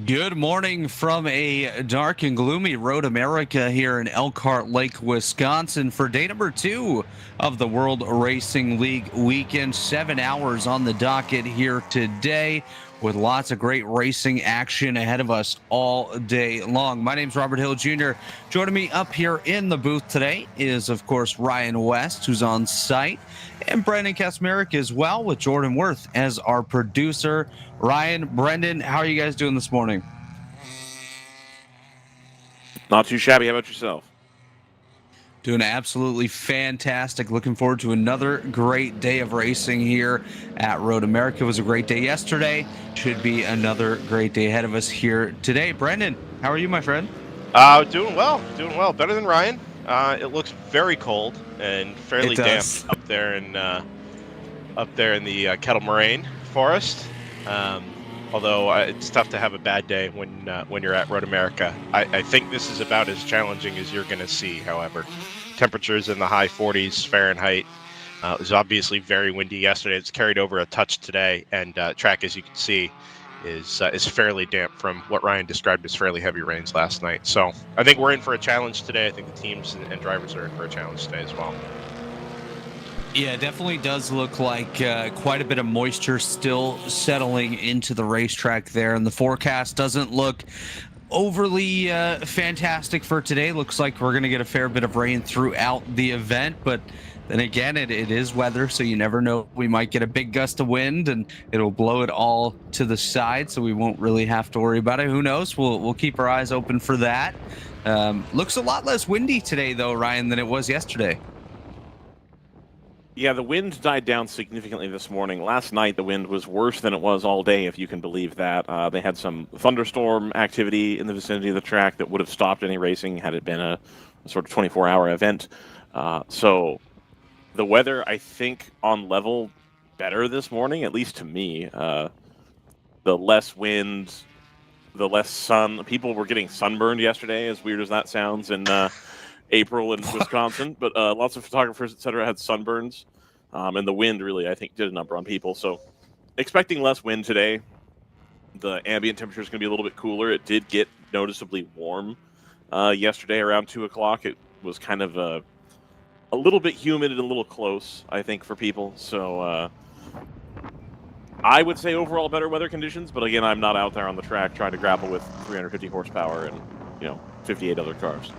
Good morning from a dark and gloomy Road America here in Elkhart Lake, Wisconsin for day number 2 of the World Racing League weekend. 7 hours on the docket here today with lots of great racing action ahead of us all day long. My name's Robert Hill Jr. Joining me up here in the booth today is, of course, Ryan West, who's on site, and Brendan Kasmerick as well, with Jordan Worth as our producer. Ryan, Brendan, how are you guys doing this morning? Not too shabby. How about yourself? Doing absolutely fantastic. Looking forward to another great day of racing here at Road America. It was a great day yesterday. Should be another great day ahead of us here today. Brendan, how are you, my friend? Doing well. Better than Ryan. It looks very cold and fairly damp up there in the Kettle Moraine forest. Although it's tough to have a bad day when you're at Road America. I think this is about as challenging as you're going to see. However, temperatures in the high 40s Fahrenheit. It was obviously very windy yesterday. It's carried over a touch today, and track, as you can see, is fairly damp from what Ryan described as fairly heavy rains last night. So I think we're in for a challenge today. I think the teams and drivers are in for a challenge today as well. Yeah, it definitely does look like quite a bit of moisture still settling into the racetrack there, and the forecast doesn't look overly fantastic for today. Looks like we're going to get a fair bit of rain throughout the event, but then again, it is weather, so you never know. We might get a big gust of wind, and it'll blow it all to the side, so we won't really have to worry about it. Who knows? We'll keep our eyes open for that. Looks a lot less windy today, though, Ryan, than it was yesterday. Yeah, the wind died down significantly this morning. Last night, the wind was worse than it was all day, if you can believe that. They had some thunderstorm activity in the vicinity of the track that would have stopped any racing had it been a sort of 24-hour event. So the weather, I think, on level better this morning, at least to me. The less wind, the less sun. People were getting sunburned yesterday, as weird as that sounds, in April in Wisconsin, but lots of photographers, etc., had sunburns, and the wind really, I think, did a number on people. So expecting less wind today. The ambient temperature is going to be a little bit cooler. It did get noticeably warm yesterday around 2 o'clock. It was kind of a little bit humid and a little close, I think, for people. So I would say overall better weather conditions, but again, I'm not out there on the track trying to grapple with 350 horsepower and 58 other cars.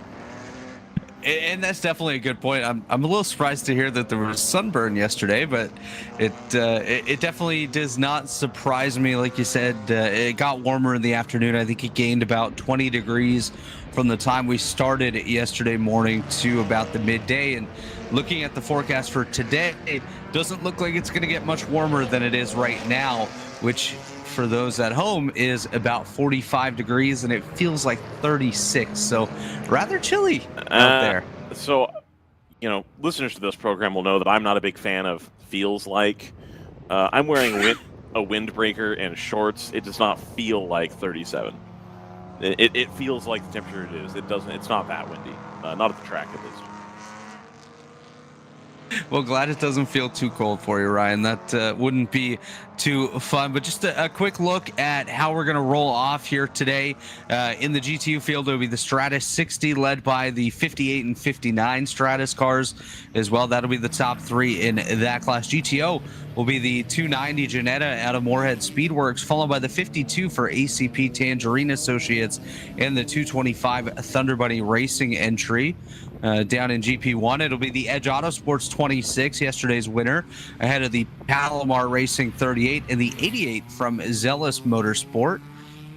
And that's definitely a good point. I'm a little surprised to hear that there was sunburn yesterday, but it definitely does not surprise me. Like you said, it got warmer in the afternoon. I think it gained about 20 degrees from the time we started yesterday morning to about the midday. And looking at the forecast for today, it doesn't look like it's going to get much warmer than it is right now, which for those at home is about 45 degrees, and it feels like 36, so rather chilly out there. So listeners to this program will know that I'm not a big fan of feels like. I'm wearing a windbreaker and shorts. It does not feel like 37. It feels like the temperature it is. It's not that windy, not at the track at least. Well, glad it doesn't feel too cold for you, Ryan. That wouldn't be too fun. But just a quick look at how we're going to roll off here today. In the GTO field, it'll be the Stratus 60 led by the 58 and 59 Stratus cars as well. That'll be the top 3 in that class. GTO will be the 290 Janetta out of Moorhead Speedworks, followed by the 52 for ACP Tangerine Associates and the 225 Thunder Bunny Racing entry. Down in GP1, it'll be the Edge Autosports 26, yesterday's winner, ahead of the Palomar Racing 38 and the 88 from Zealous Motorsport.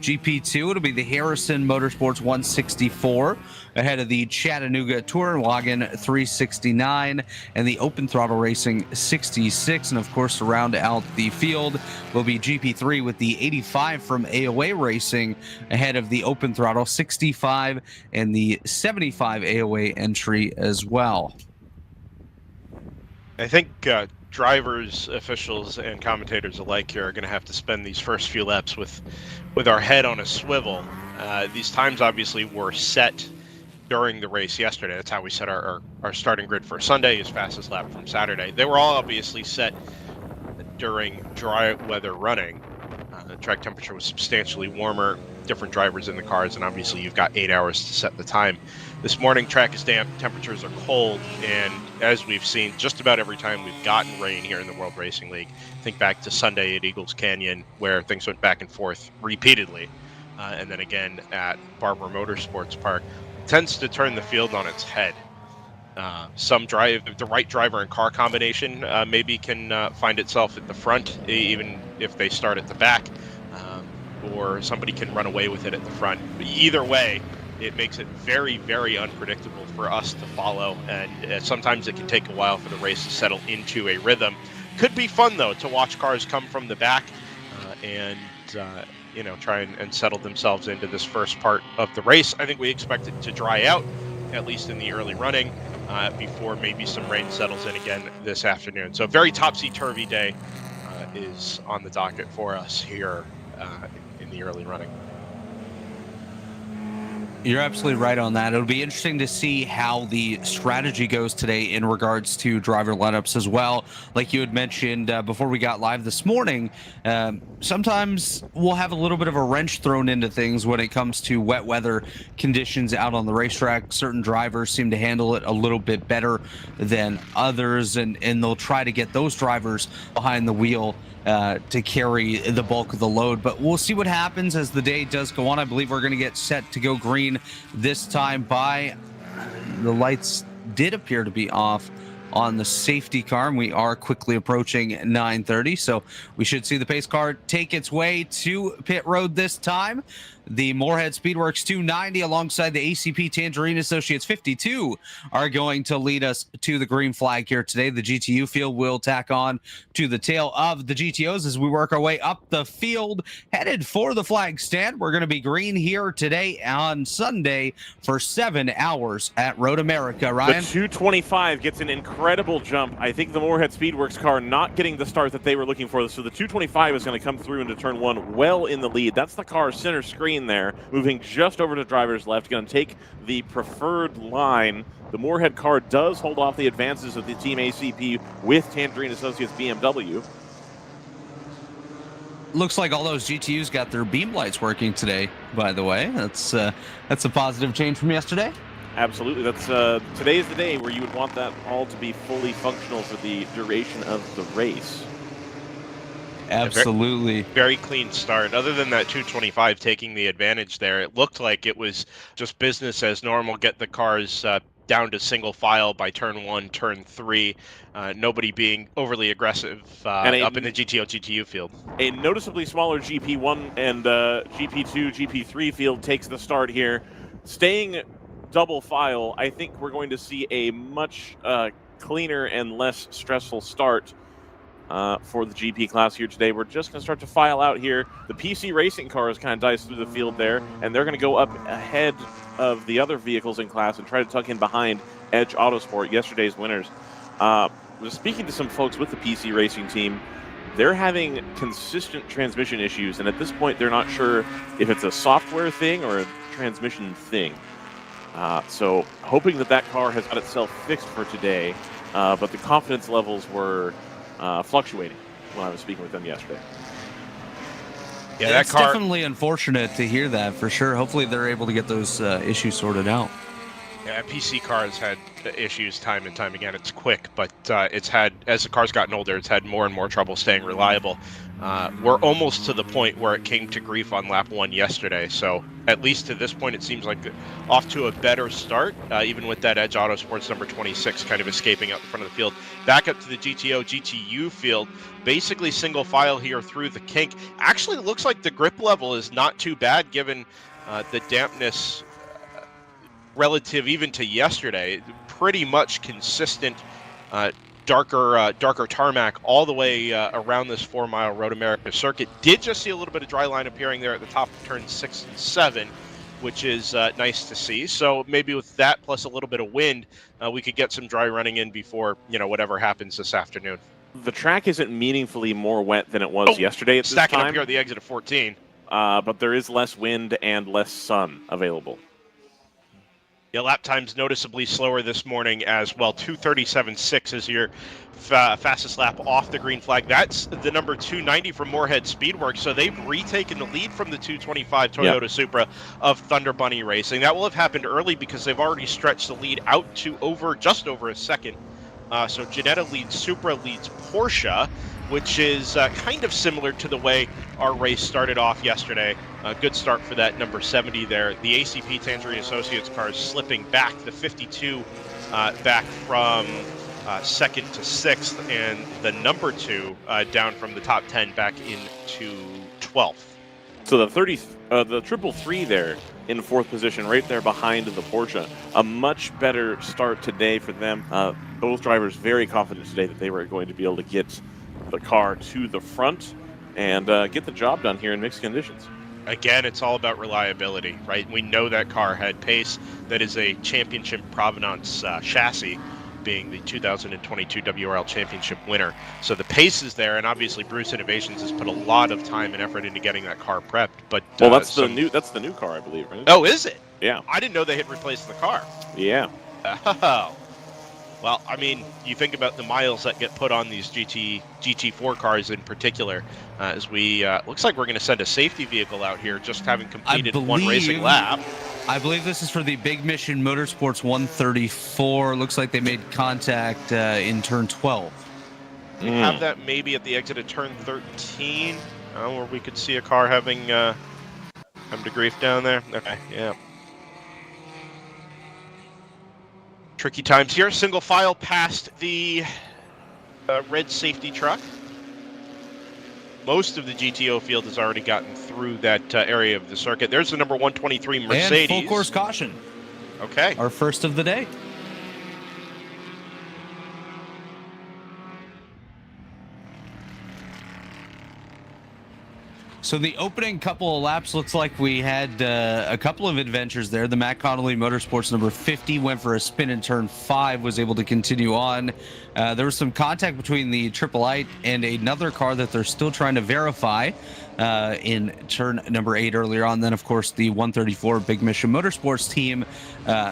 GP2, it'll be the Harrison Motorsports 164, ahead of the Chattanooga Tourenwagen 369 and the Open Throttle Racing 66. And of course, to round out the field will be GP3 with the 85 from AOA Racing, ahead of the Open Throttle 65 and the 75 AOA entry as well. I think drivers, officials, and commentators alike here are going to have to spend these first few laps with our head on a swivel. These times obviously were set during the race yesterday. That's how we set our starting grid for Sunday, as fastest lap from Saturday. They were all obviously set during dry weather running. The track temperature was substantially warmer different drivers in the cars, and obviously you've got 8 hours to set the time. This morning, track is damp, temperatures are cold, and as we've seen just about every time we've gotten rain here in the World Racing League, think back to Sunday at Eagles Canyon where things went back and forth repeatedly, and then again at Barber Motorsports Park, tends to turn the field on its head. The right driver and car combination maybe can find itself at the front, even if they start at the back, or somebody can run away with it at the front. But either way, it makes it very, very unpredictable for us to follow, and sometimes it can take a while for the race to settle into a rhythm. Could be fun, though, to watch cars come from the back and try and settle themselves into this first part of the race. I think we expect it to dry out, at least in the early running, before maybe some rain settles in again this afternoon. So a very topsy-turvy day is on the docket for us here in the early running. You're absolutely right on that. It'll be interesting to see how the strategy goes today in regards to driver lineups as well. Like you had mentioned before we got live this morning, sometimes we'll have a little bit of a wrench thrown into things when it comes to wet weather conditions out on the racetrack. Certain drivers seem to handle it a little bit better than others, and they'll try to get those drivers behind the wheel to carry the bulk of the load. But we'll see what happens as the day does go on. I believe we're going to get set to go green this time by the lights did appear to be off on the safety car, and we are quickly approaching 9:30, so we should see the pace car take its way to pit road this time. The Moorhead Speedworks 290 alongside the ACP Tangerine Associates 52 are going to lead us to the green flag here today. The GTU field will tack on to the tail of the GTOs as we work our way up the field, headed for the flag stand. We're going to be green here today on Sunday for 7 hours at Road America. Ryan? The 225 gets an incredible jump. I think the Moorhead Speedworks car not getting the start that they were looking for. So the 225 is going to come through into turn one well in the lead. That's the car center screen there, moving just over to driver's left, going to take the preferred line. The Moorhead car does hold off the advances of the Team ACP with Tangerine Associates BMW. Looks like all those GTUs got their beam lights working today, by the way. That's a positive change from yesterday. Absolutely. That's today is the day where you would want that all to be fully functional for the duration of the race. Absolutely. Very clean start. Other than that 225 taking the advantage there, it looked like it was just business as normal. Get the cars down to single file by turn one, turn three. Nobody being overly aggressive up in the GTO-GTU field. A noticeably smaller GP1 and GP2, GP3 field takes the start here. Staying double file, I think we're going to see a much cleaner and less stressful start for the GP class here today. We're just going to start to file out here. The PC racing cars kind of dice through the field there, and they're going to go up ahead of the other vehicles in class and try to tuck in behind Edge Autosport, yesterday's winners. Was speaking to some folks with the PC racing team. They're having consistent transmission issues, and at this point they're not sure if it's a software thing or a transmission thing. So hoping that car has got itself fixed for today, but the confidence levels were fluctuating when I was speaking with them yesterday. Yeah, that's definitely unfortunate to hear that, for sure. Hopefully they're able to get those issues sorted out. Yeah, PC cars had issues time and time again. It's quick, but it's had, as the car's gotten older, it's had more and more trouble staying reliable. We're almost to the point where it came to grief on lap one yesterday. So at least to this point, it seems like off to a better start, even with that Edge Autosports number 26 kind of escaping out the front of the field. Back up to the GTO-GTU field, basically single file here through the kink. Actually looks like the grip level is not too bad given the dampness relative even to yesterday. Pretty much consistent darker tarmac all the way around this 4-mile Road America circuit. Did just see a little bit of dry line appearing there at the top of turns 6 and 7, which is nice to see. So maybe with that plus a little bit of wind, we could get some dry running in before whatever happens this afternoon. The track isn't meaningfully more wet than it was yesterday at this stacking time. Up here at the exit of 14. But there is less wind and less sun available. Yeah, lap time's noticeably slower this morning as well. 2:37.6 is your fastest lap off the green flag. That's the number 290 from Moorhead Speedworks. So they've retaken the lead from the 225 Toyota Supra of Thunder Bunny Racing. That will have happened early because they've already stretched the lead out to just over a second. So Ginetta leads Supra, leads Porsche, which is kind of similar to the way our race started off yesterday. A good start for that number 70 there. The ACP Tangerine Associates cars slipping back, the 52 back from second to sixth, and the number 2 down from the top 10 back into 12th. So the 333 there in fourth position, right there behind the Porsche. A much better start today for them. Both drivers very confident today that they were going to be able to get the car to the front and get the job done here in mixed conditions. Again, it's all about reliability, right? We know that car had pace. That is a championship provenance chassis, being the 2022 WRL Championship winner. So the pace is there, and obviously Bruce Innovations has put a lot of time and effort into getting that car prepped. But well, that's the new car, I believe, right? Oh, is it? Yeah. I didn't know they had replaced the car. Yeah. Oh. Well, I mean, you think about the miles that get put on these GT4 cars in particular, as we looks like we're going to send a safety vehicle out here, just having completed one racing lap. I believe this is for the Big Mission Motorsports 134. Looks like they made contact in turn 12. We have that maybe at the exit of turn 13, where we could see a car having come to grief down there. Okay, yeah. Tricky times here. Single file past the red safety truck. Most of the GTO field has already gotten through that area of the circuit. There's the number 123 Mercedes. And full course caution. Okay. Our first of the day. So the opening couple of laps looks like we had a couple of adventures there. The Matt Connolly Motorsports number 50 went for a spin in turn 5, was able to continue on. There was some contact between the Triple Light and another car that they're still trying to verify in turn number 8 earlier on. Then, of course, the 134 Big Mission Motorsports team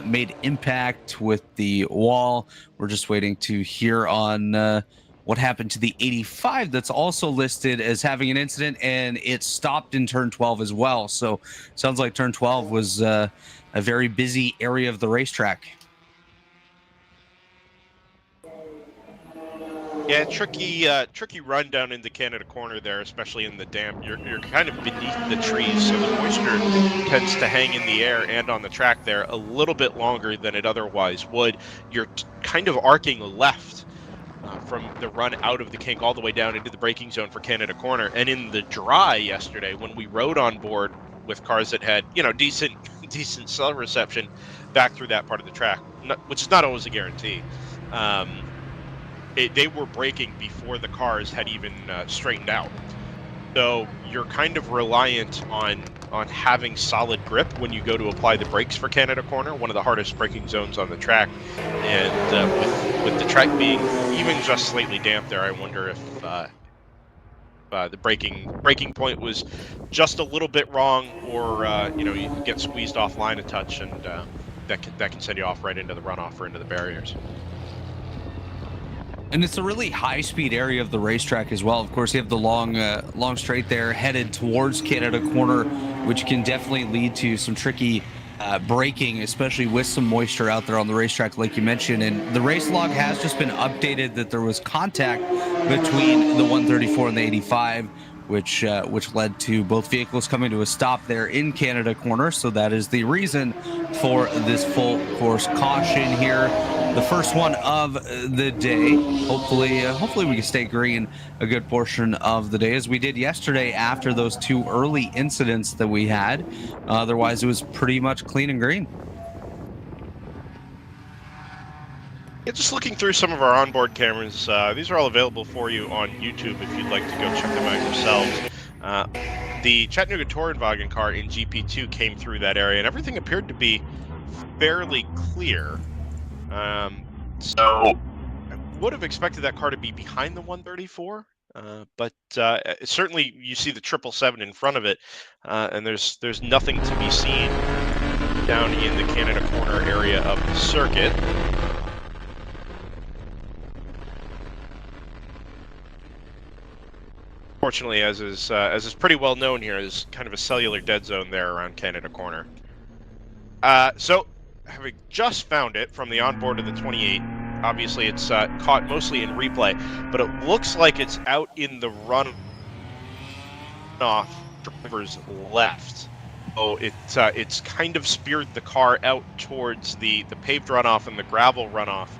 made impact with the wall. We're just waiting to hear on what happened to the 85 that's also listed as having an incident, and it stopped in turn 12 as well. So sounds like turn 12 was a very busy area of the racetrack. Yeah, tricky run down into Canada Corner there, especially in the damp. You're kind of beneath the trees, so the moisture tends to hang in the air and on the track there a little bit longer than it otherwise would. You're kind of arcing left from the run out of the kink all the way down into the braking zone for Canada Corner. And in the dry yesterday, when we rode on board with cars that had, decent cell reception back through that part of the track, which is not always a guarantee, they were braking before the cars had even straightened out. So you're kind of reliant on having solid grip when you go to apply the brakes for Canada Corner, one of the hardest braking zones on the track. And with the track being even just slightly damp there, I wonder if the braking point was just a little bit wrong, or you get squeezed offline a touch, and that can send you off right into the runoff or into the barriers. And it's a really high-speed area of the racetrack as well. Of course, you have the long straight there headed towards Canada Corner, which can definitely lead to some tricky braking, especially with some moisture out there on the racetrack, like you mentioned. And the race log has just been updated that there was contact between the 134 and the 85, which led to both vehicles coming to a stop there in Canada Corner. So that is the reason for this full course caution here. The first one of the day. Hopefully we can stay green a good portion of the day, as we did yesterday after those two early incidents that we had. Otherwise, it was pretty much clean and green. Yeah, just looking through some of our onboard cameras. These are all available for you on YouTube if you'd like to go check them out yourselves. The Chattanooga Touringwagen car in GP2 came through that area, and everything appeared to be fairly clear. So I would have expected that car to be behind the 134, but certainly you see the 777 in front of it, and there's nothing to be seen down in the Canada Corner area of the circuit. Fortunately, as is pretty well known here, is kind of a cellular dead zone there around Canada Corner. So, having just found it from the onboard of the 28, obviously it's caught mostly in replay, but it looks like it's out in the runoff driver's left. So it's kind of speared the car out towards the paved runoff and the gravel runoff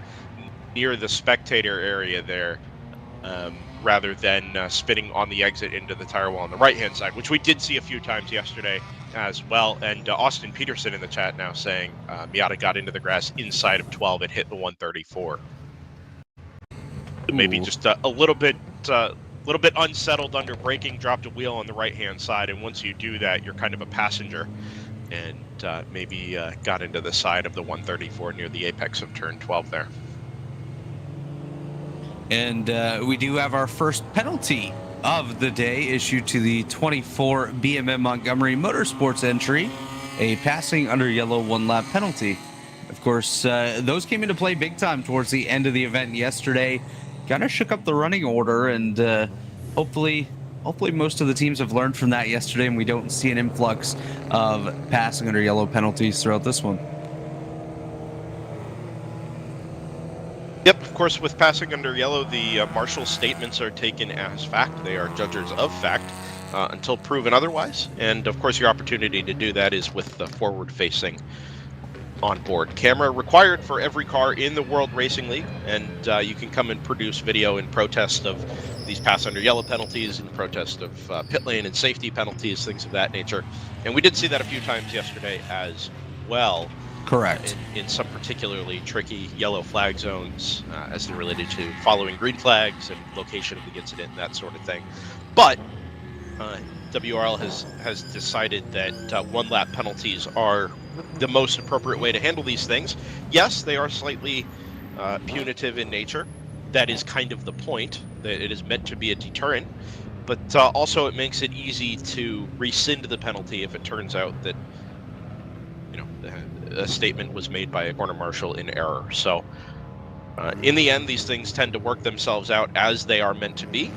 near the spectator area there. Rather than spinning on the exit into the tire wall on the right-hand side, which we did see a few times yesterday as well. And Austin Peterson in the chat now saying Miata got into the grass inside of 12 and hit the 134. Maybe just a little bit unsettled under braking, dropped a wheel on the right-hand side, and once you do that, you're kind of a passenger, and maybe got into the side of the 134 near the apex of turn 12 there. And we do have our first penalty of the day issued to the 24 BMM Montgomery Motorsports entry, a passing under yellow 1-lap penalty. Of course, those came into play big time towards the end of the event yesterday. Kind of shook up the running order, and hopefully most of the teams have learned from that yesterday, and we don't see an influx of passing under yellow penalties throughout this one. Yep, of course, with passing under yellow, the marshal's statements are taken as fact. They are judges of fact until proven otherwise. And, of course, your opportunity to do that is with the forward-facing onboard camera required for every car in the World Racing League. And you can come and produce video in protest of these pass under yellow penalties, in protest of pit lane and safety penalties, things of that nature. And we did see that a few times yesterday as well. Correct. In some particularly tricky yellow flag zones as they're related to following green flags and location of the incident and that sort of thing. But WRL has decided that 1-lap penalties are the most appropriate way to handle these things. Yes, they are slightly punitive in nature. That is kind of the point, that it is meant to be a deterrent. But also it makes it easy to rescind the penalty if it turns out that a statement was made by a corner marshal in error. So in the end, these things tend to work themselves out as they are meant to be.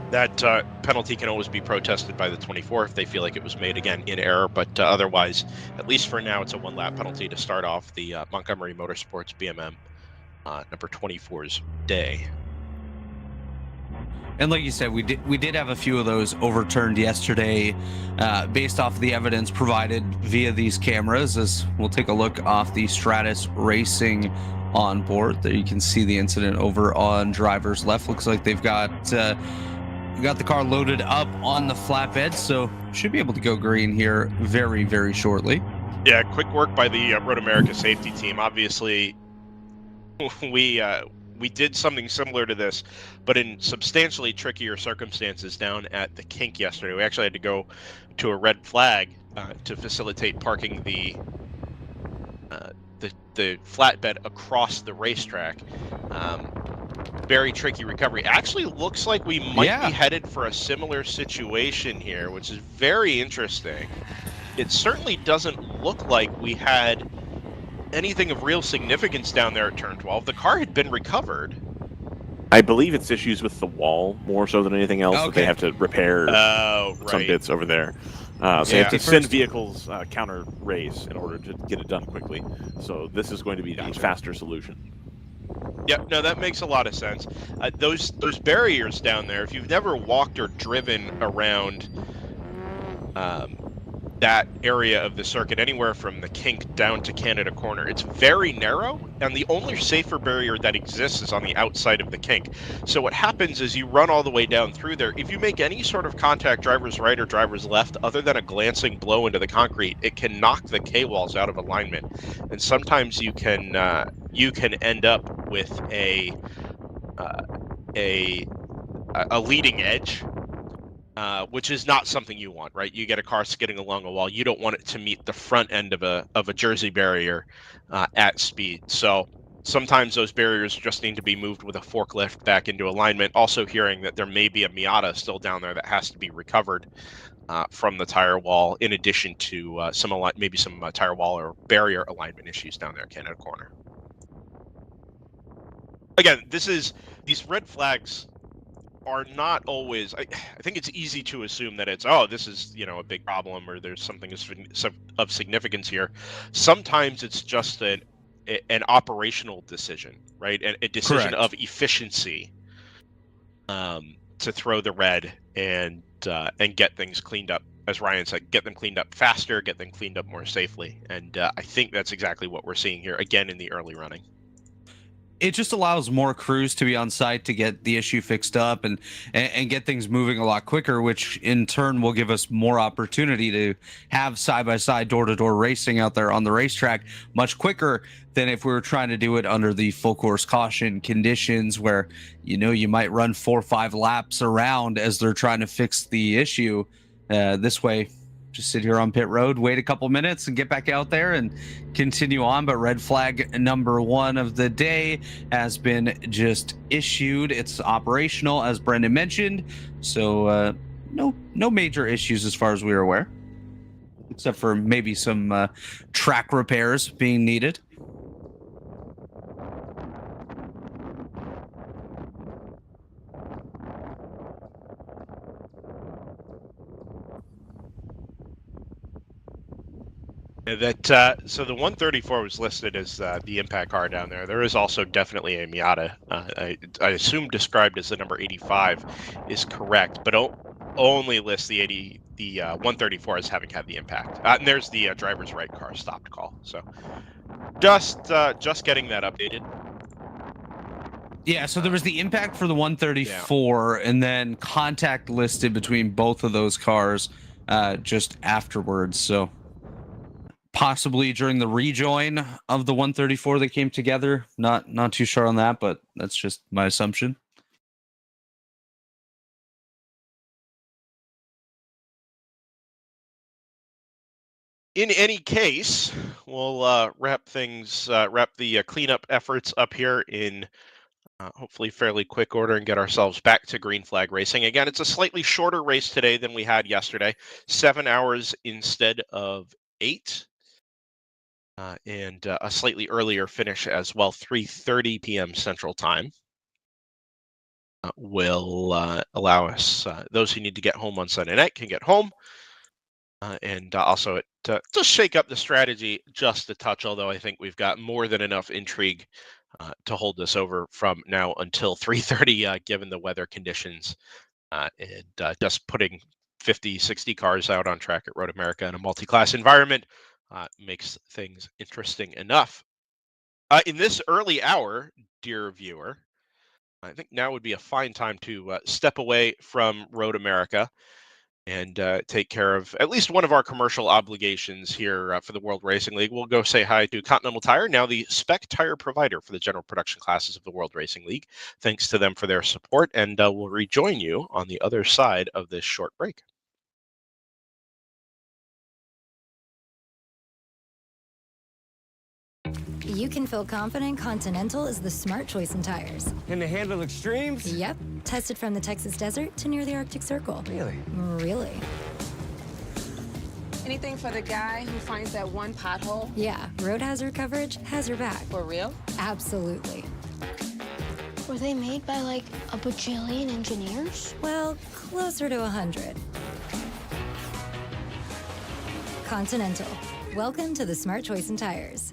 That penalty can always be protested by the 24 if they feel like it was made, again, in error. But otherwise, at least for now, it's a 1-lap penalty to start off the Montgomery Motorsports BMM number 24's day. And like you said, we did have a few of those overturned yesterday based off of the evidence provided via these cameras. As we'll take a look off the Stratus Racing on board, there you can see the incident over on driver's left. Looks like they've got the car loaded up on the flatbed, so should be able to go green here very, very shortly. Yeah, quick work by the Road America safety team. Obviously, we did something similar to this, but in substantially trickier circumstances down at the kink yesterday. We actually had to go to a red flag to facilitate parking the flatbed across the racetrack. Very tricky recovery. Actually looks like we might be headed for a similar situation here, which is very interesting. It certainly doesn't look like we had anything of real significance down there at turn 12. The car had been recovered. I believe it's issues with the wall more so than anything else that they have to repair some bits over there. So they have to send vehicles counter race in order to get it done quickly. So this is going to be the faster solution. Yep, no, that makes a lot of sense. Those barriers down there, if you've never walked or driven around that area of the circuit, anywhere from the kink down to Canada Corner, it's very narrow, and the only safer barrier that exists is on the outside of the kink. So what happens is you run all the way down through there. If you make any sort of contact driver's right or driver's left, other than a glancing blow into the concrete, it can knock the K-walls out of alignment. And sometimes you can end up with a leading edge, which is not something you want, right? You get a car skidding along a wall. You don't want it to meet the front end of a Jersey barrier at speed. So sometimes those barriers just need to be moved with a forklift back into alignment. Also hearing that there may be a Miata still down there that has to be recovered from the tire wall, in addition to maybe some tire wall or barrier alignment issues down there, Canada Corner. Again, these red flags are not always. I think it's easy to assume that it's, oh, this is, you know, a big problem, or there's something of significance here. Sometimes it's just an operational decision, right? A decision Correct. of efficiency, to throw the red and get things cleaned up. As Ryan said, get them cleaned up faster, get them cleaned up more safely. And I think that's exactly what we're seeing here again in the early running. It just allows more crews to be on site to get the issue fixed up and get things moving a lot quicker, which in turn will give us more opportunity to have side-by-side, door-to-door racing out there on the racetrack much quicker than if we were trying to do it under the full course caution conditions, where, you know, you might run 4 or 5 laps around as they're trying to fix the issue. This way, just sit here on pit road, wait a couple minutes, and get back out there and continue on. But red flag number 1 of the day has been just issued. It's operational, as Brendan mentioned. So no major issues as far as we are aware, except for maybe some track repairs being needed. So the 134 was listed as the impact car down there. There is also definitely a Miata. I assume described as the number 85 is correct, but only lists the 134 as having had the impact. And there's the driver's right car stopped call. So just getting that updated. Yeah, so there was the impact for the 134, and then contact listed between both of those cars just afterwards. So possibly during the rejoin of the 134 that came together. Not too sure on that, but that's just my assumption. In any case, we'll wrap the cleanup efforts up here in hopefully fairly quick order and get ourselves back to green flag racing. Again, it's a slightly shorter race today than we had yesterday, 7 hours instead of 8. And a slightly earlier finish as well, 3:30 p.m. Central Time. Will allow us, those who need to get home on Sunday night can get home. And also it just shake up the strategy just a touch, although I think we've got more than enough intrigue to hold this over from now until 3:30, given the weather conditions. And just putting 50, 60 cars out on track at Road America in a multi-class environment makes things interesting enough. In this early hour, dear viewer, I think now would be a fine time to step away from Road America and take care of at least one of our commercial obligations here for the World Racing League. We'll go say hi to Continental Tire, now the spec tire provider for the general production classes of the World Racing League. Thanks to them for their support, and we'll rejoin you on the other side of this short break. You can feel confident Continental is the smart choice in tires. Can they handle extremes? Yep. Tested from the Texas desert to near the Arctic Circle. Really? Really. Anything for the guy who finds that one pothole? Yeah, road hazard coverage has your back. For real? Absolutely. Were they made by like a bajillion engineers? Well, closer to 100. Continental. Welcome to the smart choice in tires.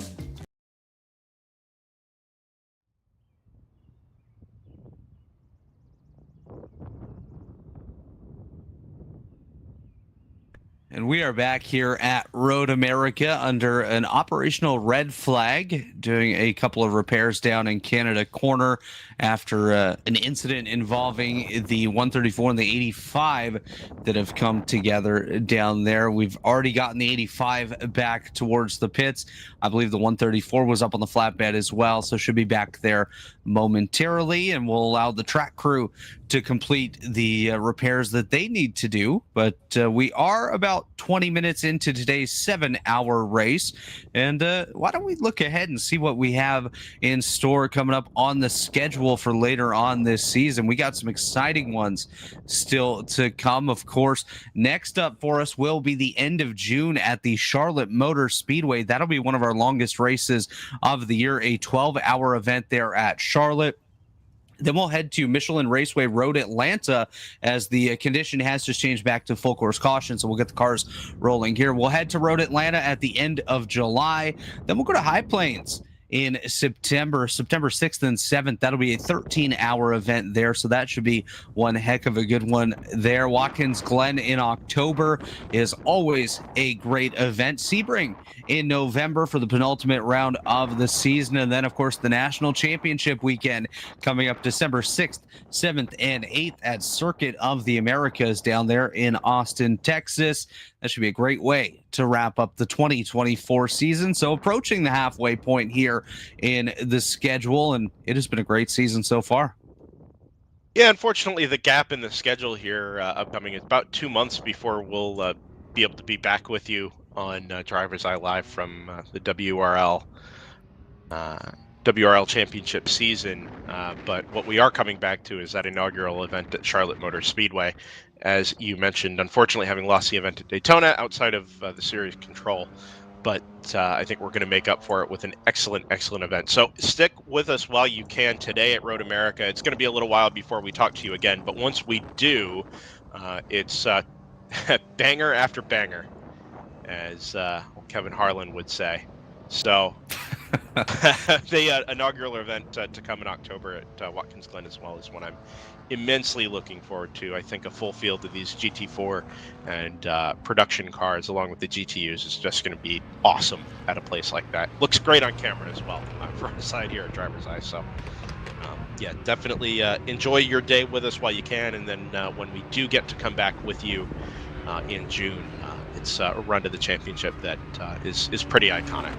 And we are back here at Road America under an operational red flag, doing a couple of repairs down in Canada Corner after an incident involving the 134 and the 85 that have come together down there. We've already gotten the 85 back towards the pits. I believe the 134 was up on the flatbed as well, so should be back there momentarily, and we'll allow the track crew to complete the repairs that they need to do. But we are about 20 minutes into today's 7-hour race. And why don't we look ahead and see what we have in store coming up on the schedule for later on this season. We got some exciting ones still to come, of course. Next up for us will be the end of June at the Charlotte Motor Speedway. That'll be one of our longest races of the year, a 12-hour event there at Charlotte. Then we'll head to Michelin Raceway Road Atlanta as the condition has just changed back to full course caution. So we'll get the cars rolling here. We'll head to Road Atlanta at the end of July. Then we'll go to High Plains in September 6th and 7th. That'll be a 13-hour event there, so that should be one heck of a good one there. Watkins Glen in October is always a great event. Sebring in November for the penultimate round of the season, and then of course the National Championship weekend coming up December 6th, 7th, and 8th at Circuit of the Americas down there in Austin, Texas. That should be a great way to wrap up the 2024 season. So approaching the halfway point here in the schedule, and it has been a great season so far. Yeah, unfortunately, the gap in the schedule here upcoming is about 2 months before we'll be able to be back with you on DriversEye Live from the WRL Championship season. But what we are coming back to is that inaugural event at Charlotte Motor Speedway. As you mentioned, unfortunately, having lost the event at Daytona outside of the series control. But I think we're going to make up for it with an excellent event. So stick with us while you can today at Road America. It's going to be a little while before we talk to you again. But once we do, it's banger after banger, as Kevin Harlan would say. So the inaugural event to come in October at Watkins Glen as well is one I'm immensely looking forward to. I think a full field of these GT4 and production cars along with the GTUs is just going to be awesome at a place like that. Looks great on camera as well from the side here at DriversEye. So yeah, definitely enjoy your day with us while you can. And then when we do get to come back with you in June, it's a run to the championship that is pretty iconic.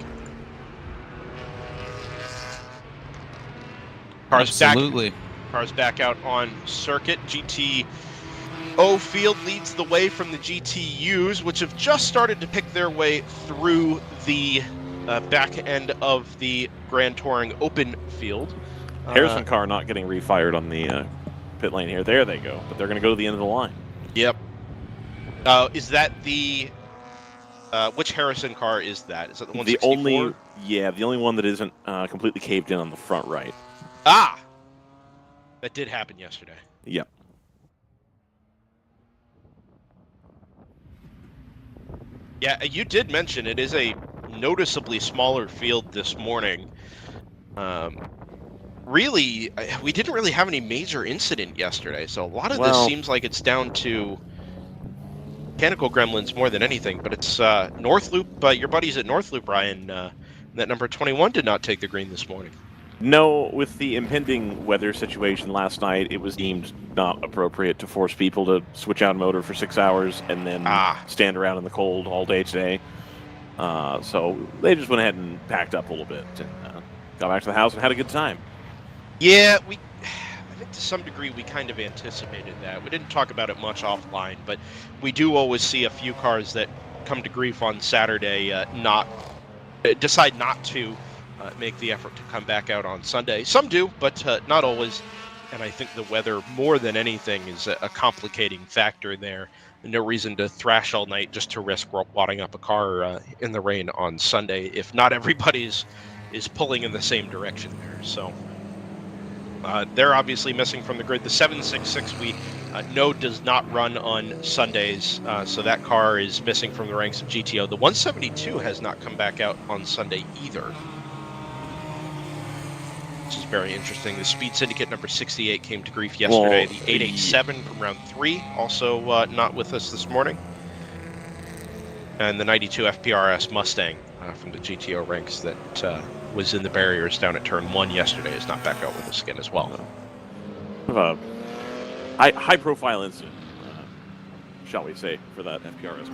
Absolutely. Cars back out on circuit. GTO field leads the way from the GTUs, which have just started to pick their way through the back end of the Grand Touring Open field. Harrison car not getting refired on the pit lane here. There they go. But they're going to go to the end of the line. Yep. Is that the... which Harrison car is that? Is that the 164? The only one that isn't completely caved in on the front right. Ah! That did happen yesterday. Yep. Yeah, you did mention it is a noticeably smaller field this morning. Really, we didn't really have any major incident yesterday, so a lot of this seems like it's down to mechanical gremlins more than anything, but it's North Loop. Your buddies at North Loop, Ryan, that number 21 did not take the green this morning. No, with the impending weather situation last night, it was deemed not appropriate to force people to switch out a motor for 6 hours and then stand around in the cold all day today. So they just went ahead and packed up a little bit and got back to the house and had a good time. Yeah, I think to some degree we kind of anticipated that. We didn't talk about it much offline, but we do always see a few cars that come to grief on Saturday decide not to make the effort to come back out on Sunday. Some do, but not always. And I think the weather, more than anything, is a complicating factor there. No reason to thrash all night just to risk wadding up a car in the rain on Sunday if not everybody's is pulling in the same direction there. So they're obviously missing from the grid. The 766 we know does not run on Sundays, so that car is missing from the ranks of GTO. The 172 has not come back out on Sunday either, which is very interesting. The Speed Syndicate number 68 came to grief yesterday. The 887 from round 3 also not with us this morning. And the 92 FPRS Mustang from the GTO ranks that was in the barriers down at turn 1 yesterday is not back out with us again as well. High-profile incident, shall we say, for that FPRS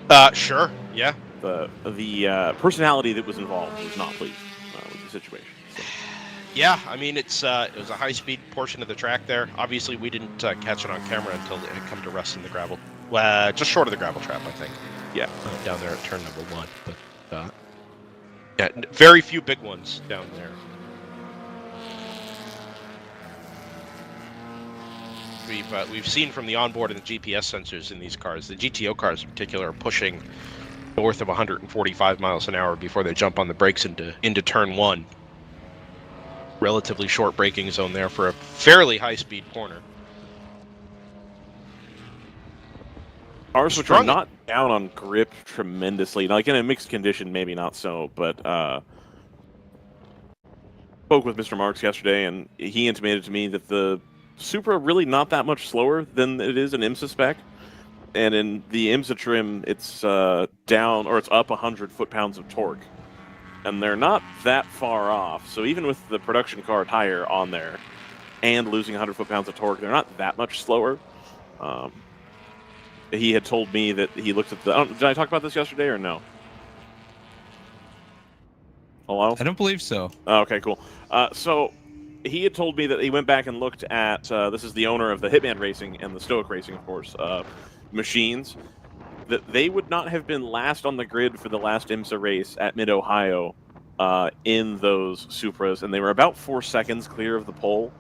Mustang. Sure, yeah. The personality that was involved was not pleased with the situation. So. Yeah, I mean, it was a high-speed portion of the track there. Obviously, we didn't catch it on camera until it had come to rest in the gravel. Just short of the gravel trap, I think. Yeah. Down there at turn number 1. But yeah, very few big ones down there. We've seen from the onboard and the GPS sensors in these cars, the GTO cars in particular, are pushing north of 145 miles an hour before they jump on the brakes into turn 1. Relatively short braking zone there for a fairly high-speed corner. Cars which are not down on grip tremendously. Like in a mixed condition, maybe not so, but spoke with Mr. Marks yesterday, and he intimated to me that the Supra really not that much slower than it is an IMSA spec. And in the IMSA trim, it's down, or it's up 100 foot-pounds of torque. And they're not that far off. So even with the production car tire on there and losing 100 foot-pounds of torque, they're not that much slower. He had told me that he looked at the... did I talk about this yesterday or no? Hello? I don't believe so. Oh, okay, cool. So he had told me that he went back and looked at... this is the owner of the Hitman Racing and the Stoic Racing, of course, machines, that they would not have been last on the grid for the last IMSA race at Mid-Ohio in those Supras, and they were about 4 seconds clear of the pole.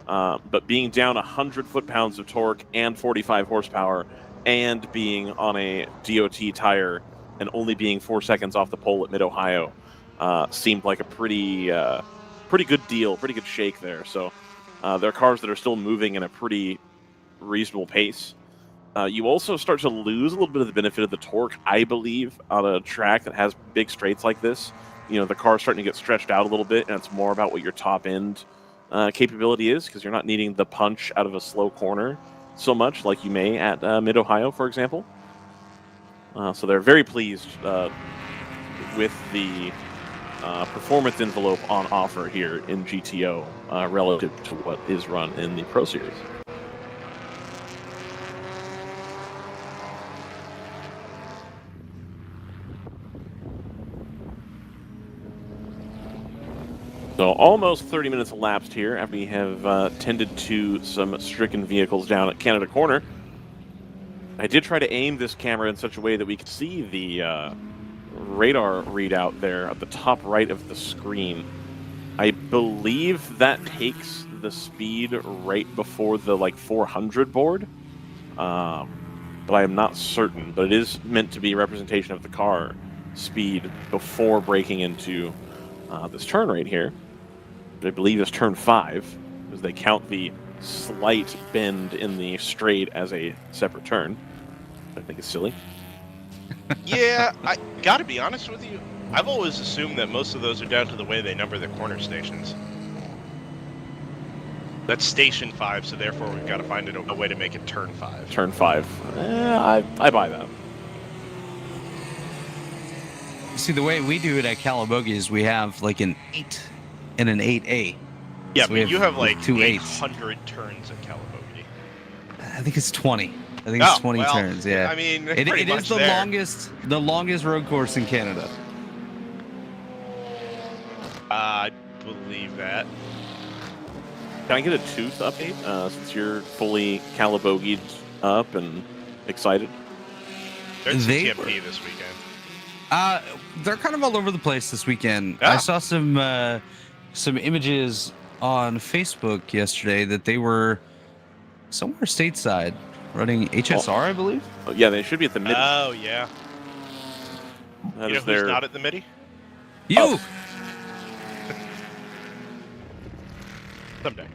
But being down 100 foot-pounds of torque and 45 horsepower and being on a DOT tire and only being 4 seconds off the pole at Mid-Ohio seemed like a pretty good deal, pretty good shake there. So they're cars that are still moving in a pretty reasonable pace. You also start to lose a little bit of the benefit of the torque, I believe, on a track that has big straights like this. You know, the car's starting to get stretched out a little bit, and it's more about what your top-end capability is, because you're not needing the punch out of a slow corner so much like you may at Mid-Ohio, for example. So they're very pleased with the performance envelope on offer here in GTO relative to what is run in the Pro Series. So almost 30 minutes elapsed here after we have tended to some stricken vehicles down at Canada Corner. I did try to aim this camera in such a way that we could see the radar readout there at the top right of the screen. I believe that takes the speed right before the 400 board, but I am not certain. But it is meant to be a representation of the car speed before braking into this turn right here. I believe it's turn 5, as they count the slight bend in the straight as a separate turn. I think it's silly. Yeah, I gotta be honest with you. I've always assumed that most of those are down to the way they number the corner stations. That's station 5, so therefore we've got to find a way to make it turn 5. Turn 5. I buy that. See, the way we do it at Calabogie is we have an 8 and an 8A. Yeah, so but you have 2 8s. 800 turns at Calabogie. I think it's 20. I think it's 20 turns. Yeah. I mean, it is the longest road course in Canada. I believe that. Can I get a tooth update since you're fully Calabogied up and excited? There's CMP this weekend. They're kind of all over the place this weekend. Yeah. I saw some images on Facebook yesterday that they were somewhere stateside running HSR, I believe. Oh, yeah, they should be at the mid. Oh, yeah. That you know who's not at the MIDI? You! Oh. Someday.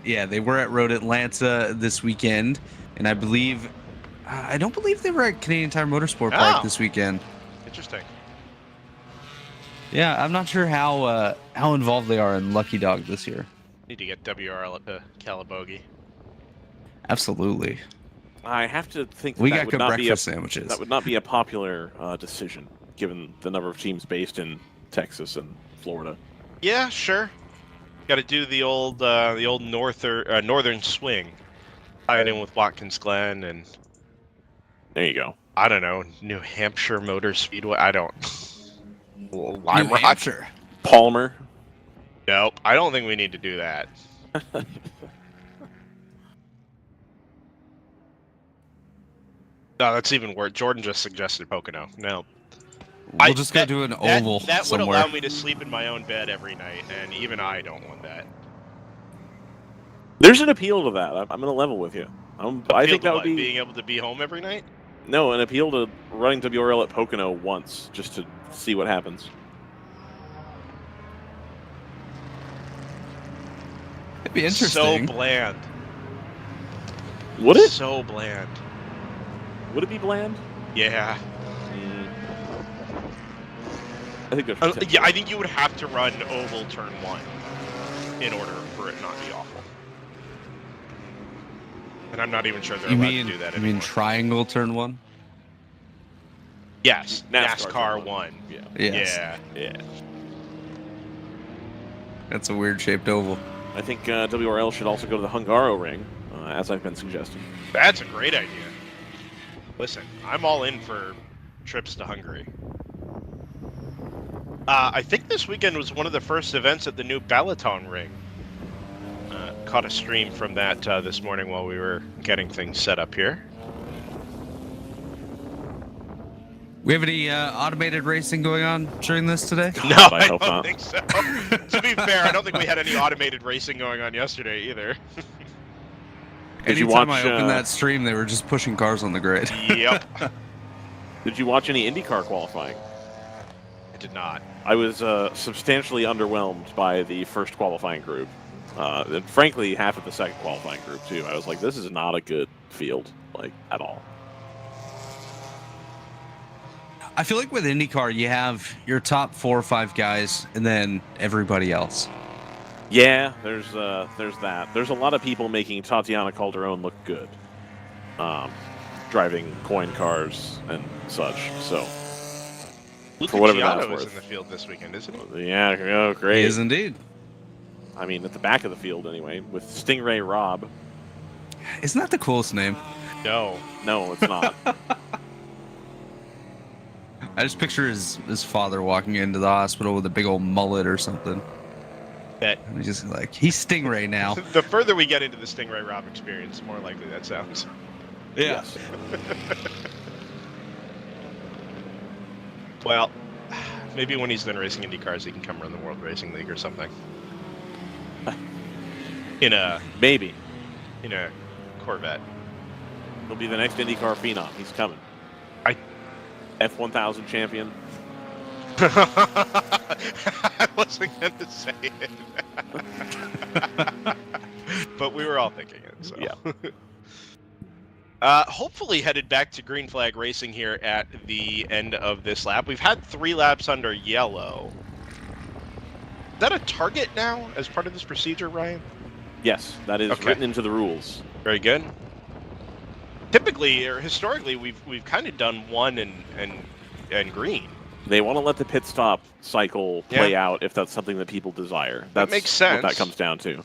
Yeah, they were at Road Atlanta this weekend, and I don't believe they were at Canadian Tire Motorsport Park this weekend. Interesting. Yeah, I'm not sure how involved they are in Lucky Dog this year. Need to get WRL up to Calabogie. Absolutely. I have to think we got good breakfast sandwiches. That would not be a popular decision, given the number of teams based in Texas and Florida. Yeah, sure. Got to do the old northern swing, tie it in with Watkins Glen, and there you go. I don't know, New Hampshire Motor Speedway. I don't. New Hampshire. Palmer. Nope. I don't think we need to do that. No, that's even worse. Jordan just suggested Pocono. No. We'll just go to an oval that would somewhere. allow me to sleep in my own bed every night, and even I don't want that. There's an appeal to that. I'm going to level with you. I think that would be being able to be home every night. No, an appeal to running WRL at Pocono once, just to see what happens. It'd be interesting. So bland. Would it? So bland. Would it be bland? Yeah. I think there's yeah, I think you would have to run oval turn 1 in order for it not to be awful. And I'm not even sure they're allowed to do that anymore. You mean triangle turn 1? Yes, NASCAR 1. Yeah. Yes. Yeah. That's a weird shaped oval. I think WRL should also go to the Hungaro ring, as I've been suggesting. That's a great idea. Listen, I'm all in for trips to Hungary. I think this weekend was one of the first events at the new Balaton ring. Caught a stream from that this morning while we were getting things set up here. We have any automated racing going on during this today? No, I hope don't not. think so. To be fair, I don't think we had any automated racing going on yesterday either. Did you Anytime watch, I opened that stream, they were just pushing cars on the grid. Yep. Did you watch any IndyCar qualifying? I did not. I was substantially underwhelmed by the first qualifying group. And frankly, half of the second qualifying group, too. I was like, this is not a good field, like, at all. I feel like with IndyCar, you have your top 4 or 5 guys, and then everybody else. Yeah, there's that. There's a lot of people making Tatiana Calderon look good, driving coin cars and such. So, Luca for whatever Giotto that's is worth. in the field this weekend, isn't he? Yeah, oh, great. He is indeed. I mean, at the back of the field anyway, with Stingray Robb. Isn't that the coolest name? No. No, it's not. I just picture his father walking into the hospital with a big old mullet or something. That And he's just like, he's Stingray now. the further we get into the Stingray Robb experience, the more likely that sounds. Yes. Well, maybe when he's done racing Indy cars, he can come run the World Racing League or something. In a Corvette. He'll be the next IndyCar phenom. He's coming. F1000 champion. I wasn't going to say it. But we were all thinking it. So. Yeah. Hopefully headed back to green flag racing here at the end of this lap. We've had 3 laps under yellow. Is that a target now as part of this procedure, Ryan? Yes, that is written into the rules. Very good. Typically, or historically, we've kind of done 1 and green. They want to let the pit stop cycle play out if that's something that people desire. That makes sense. What that comes down to.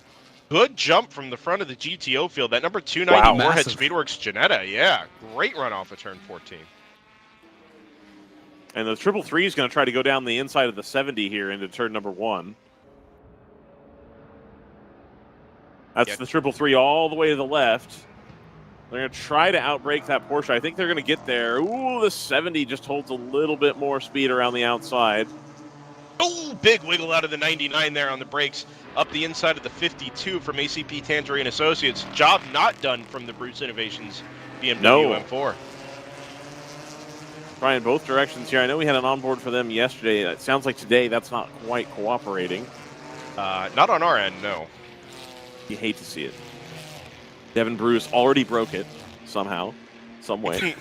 Good jump from the front of the GTO field. That number 290 Warhead massive. Speedworks Janetta. Yeah, great run off of turn 14. And the 333 is going to try to go down the inside of the 70 here into turn number 1. That's the 333 all the way to the left. They're going to try to outbrake that Porsche. I think they're going to get there. Ooh, the 70 just holds a little bit more speed around the outside. Oh, big wiggle out of the 99 there on the brakes. Up the inside of the 52 from ACP Tangerine Associates. Job not done from the Bruce Innovations BMW M4. Trying both directions here. I know we had an onboard for them yesterday. It sounds like today that's not quite cooperating. Not on our end, no. You hate to see it. Devin Bruce already broke it somehow, some way.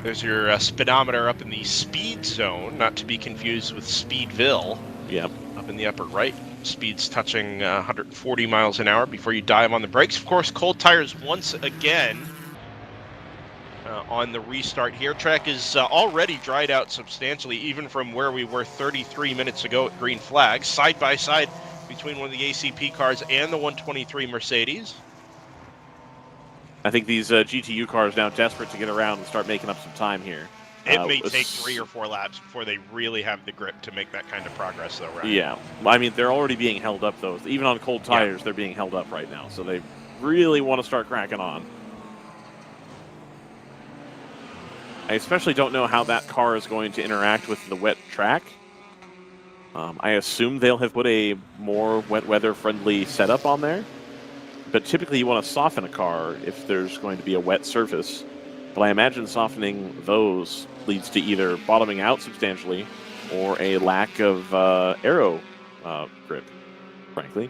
There's your speedometer up in the speed zone, not to be confused with Speedville. Yep. Up in the upper right. Speeds touching 140 miles an hour before you dive on the brakes. Of course, cold tires once again on the restart here. Track is already dried out substantially, even from where we were 33 minutes ago at green flag. Side by side between one of the ACP cars and the 123 Mercedes. I think these GTU cars now desperate to get around and start making up some time here. It may take 3 or 4 laps before they really have the grip to make that kind of progress, though, right? Yeah. I mean, they're already being held up, though. Even on cold tires, they're being held up right now. So they really want to start cracking on. I especially don't know how that car is going to interact with the wet track. I assume they'll have put a more wet weather-friendly setup on there. But typically you want to soften a car if there's going to be a wet surface. But I imagine softening those leads to either bottoming out substantially or a lack of aero grip, frankly.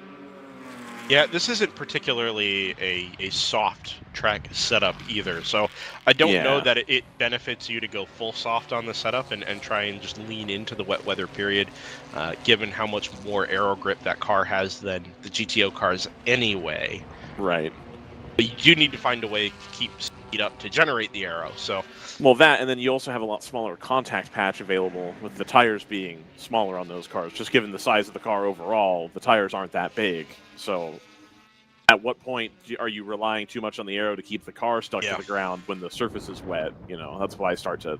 Yeah, this isn't particularly a soft track setup either. So I don't know that it benefits you to go full soft on the setup and try and just lean into the wet weather period, given how much more aero grip that car has than the GTO cars anyway. Right. But you do need to find a way to keep speed up to generate the aero. So, well, that, and then you also have a lot smaller contact patch available with the tires being smaller on those cars. Just given the size of the car overall, the tires aren't that big. So at what point are you relying too much on the aero to keep the car stuck to the ground when the surface is wet? You know, that's why I start to,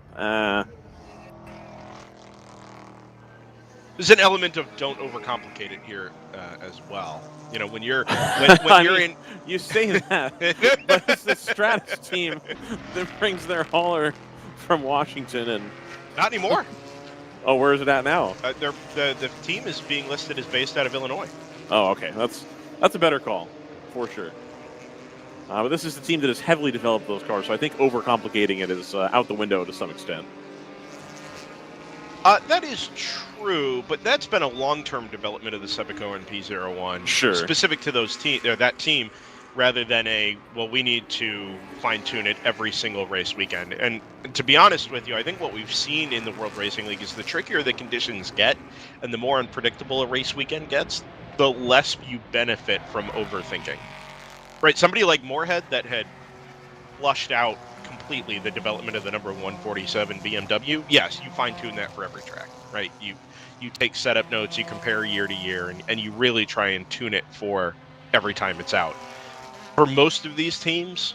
There's an element of don't overcomplicate it here as well. You know, when you're when you're mean, you say that, but it's the Stratus team that brings their hauler from Washington, and not anymore. Oh, where is it at now? The team is being listed as based out of Illinois. Oh, okay, that's a better call, for sure. But this is the team that has heavily developed those cars, so I think overcomplicating it is out the window to some extent. That is true, but that's been a long-term development of the Sebico and P01. Sure. Specific to those that team, rather than we need to fine-tune it every single race weekend. And to be honest with you, I think what we've seen in the World Racing League is the trickier the conditions get and the more unpredictable a race weekend gets, the less you benefit from overthinking. Right? Somebody like Moorhead that had flushed out completely the development of the number 147 BMW, yes, you fine-tune that for every track, right? You take setup notes, you compare year to year, and you really try and tune it for every time it's out. For most of these teams,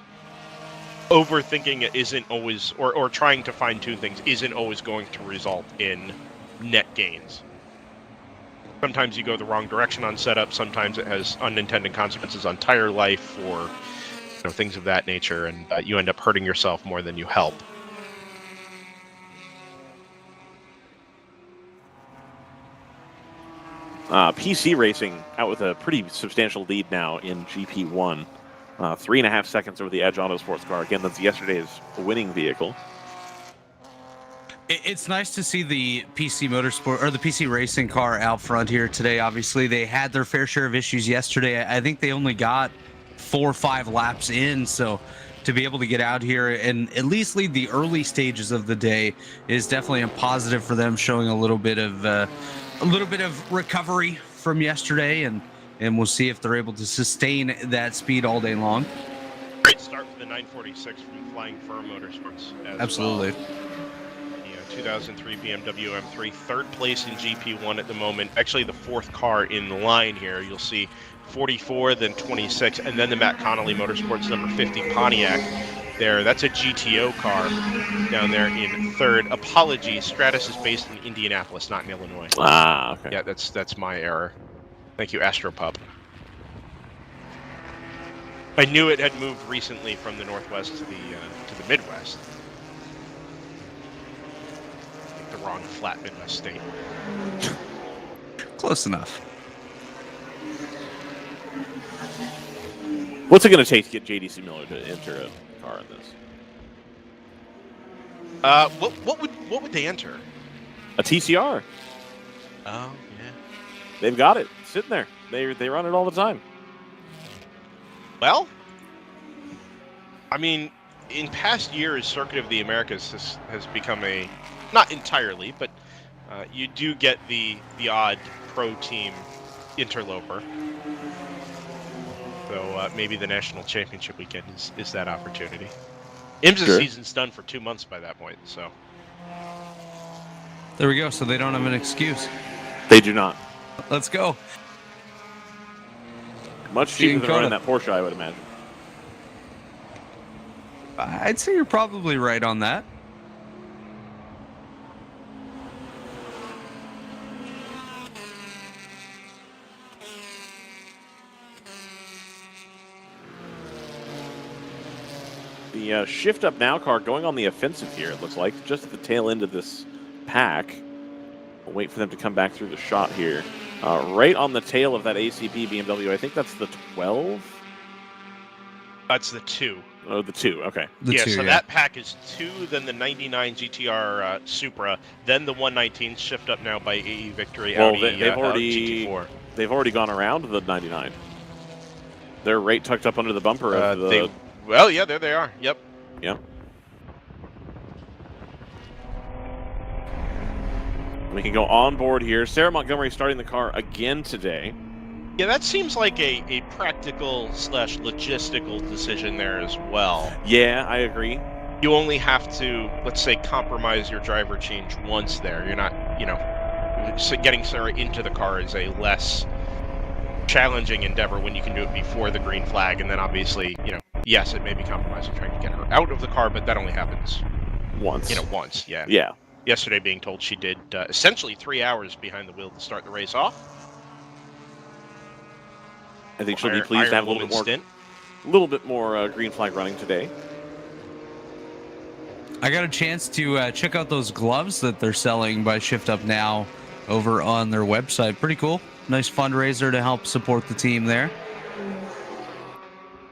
overthinking it isn't always, or trying to fine-tune things isn't always going to result in net gains. Sometimes you go the wrong direction on setup, sometimes it has unintended consequences on tire life or things of that nature, and you end up hurting yourself more than you help. PC Racing out with a pretty substantial lead now in GP1. 3.5 seconds over the Edge Autosports car. Again, that's yesterday's winning vehicle. It's nice to see the PC Motorsport or the PC Racing car out front here today. Obviously, they had their fair share of issues yesterday. I think they only got 4 or 5 laps in, so to be able to get out here and at least lead the early stages of the day is definitely a positive for them, showing a little bit of recovery from yesterday, and we'll see if they're able to sustain that speed all day long. Great start for the 946 from Flying Fur Motorsports. Absolutely. Well. 2003 BMW M3, third place in GP1 at the moment. Actually, the 4th car in the line here. You'll see 44, then 26, and then the Matt Connolly Motorsports number 50 Pontiac there. That's a GTO car down there in 3rd. Apologies, Stratus is based in Indianapolis, not in Illinois. Ah, okay. Yeah, that's my error. Thank you, Astropup. I knew it had moved recently from the Northwest to the Midwest. The wrong flat Midwest state. Close enough. What's it going to take to get JDC Miller to enter a car in this? What would they enter? A TCR. Oh yeah. They've got it sitting there. They run it all the time. Well, I mean, in past years, Circuit of the Americas has become a, not entirely, but you do get the odd pro team interloper. So maybe the national championship weekend is that opportunity. IMSA season's done for 2 months by that point, so. There we go. So they don't have an excuse. They do not. Let's go. Much cheaper than running that Porsche, I would imagine. I'd say you're probably right on that. The shift up now car going on the offensive here, it looks like, just at the tail end of this pack. We'll wait for them to come back through the shot here. Right on the tail of that ACP BMW, I think that's the 12? That's the 2. Oh, the 2, okay. So that pack is 2, then the 99 GTR Supra, then the 119 shift up now by AE Victory. Well, Audi, they've already GT4. They've already gone around the 99. They're right tucked up under the bumper of the... Well, yeah, there they are. Yep. Yeah. We can go on board here. Sarah Montgomery starting the car again today. Yeah, that seems like a practical / logistical decision there as well. Yeah, I agree. You only have to, let's say, compromise your driver change once there. You're not, getting Sarah into the car is a less challenging endeavor when you can do it before the green flag. And then obviously, yes, it may be compromising trying to get her out of the car, but that only happens once. Once, yeah. Yeah. Yesterday being told she did essentially 3 hours behind the wheel to start the race off. I think she'll be pleased to have a little bit more green flag running today. I got a chance to check out those gloves that they're selling by Shift Up Now over on their website. Pretty cool. Nice fundraiser to help support the team there.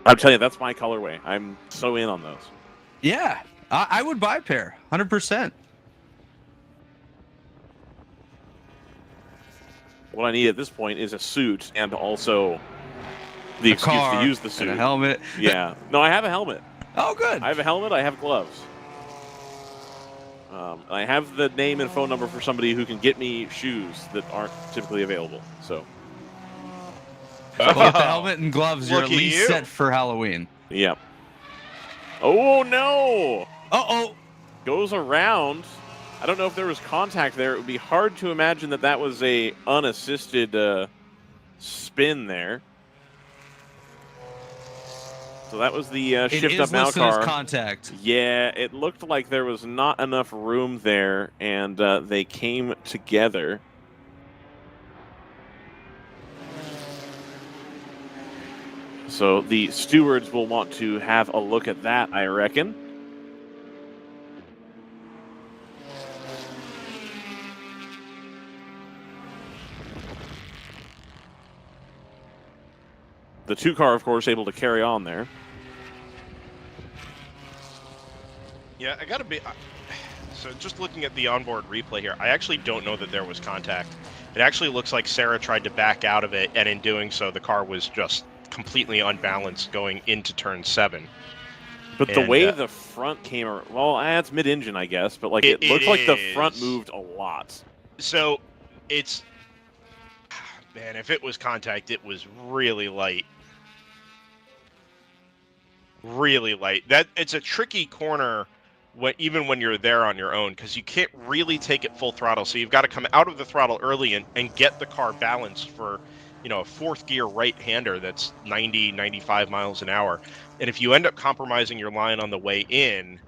I'm telling you, that's my colorway. I'm so in on those. Yeah, I would buy a pair, 100%. What I need at this point is a suit and also the excuse to use the suit. And a helmet. Yeah. No, I have a helmet. Oh, good. I have a helmet. I have gloves. I have the name and phone number for somebody who can get me shoes that aren't typically available. So. With the helmet and gloves, you're at least set for Halloween. Yeah. Oh, no. Uh-oh. Goes around. I don't know if there was contact there. It would be hard to imagine that that was a unassisted spin there. So that was the shift up now car. As contact. Yeah, it looked like there was not enough room there, and they came together. So the stewards will want to have a look at that, I reckon. The 2 car, of course, able to carry on there. Yeah, I gotta be. So just looking at the onboard replay here, I actually don't know that there was contact. It actually looks like Sarah tried to back out of it, and in doing so, the car was just completely unbalanced going into turn 7. But the way the front came, well, that's mid-engine, I guess, but like it looks like the front moved a lot. So it's, man, if it was contact, it was really light. Really light. That it's a tricky corner even when you're there on your own, because you can't really take it full throttle. So you've got to come out of the throttle early and get the car balanced for, a fourth gear right-hander that's 90, 95 miles an hour. And if you end up compromising your line on the way in,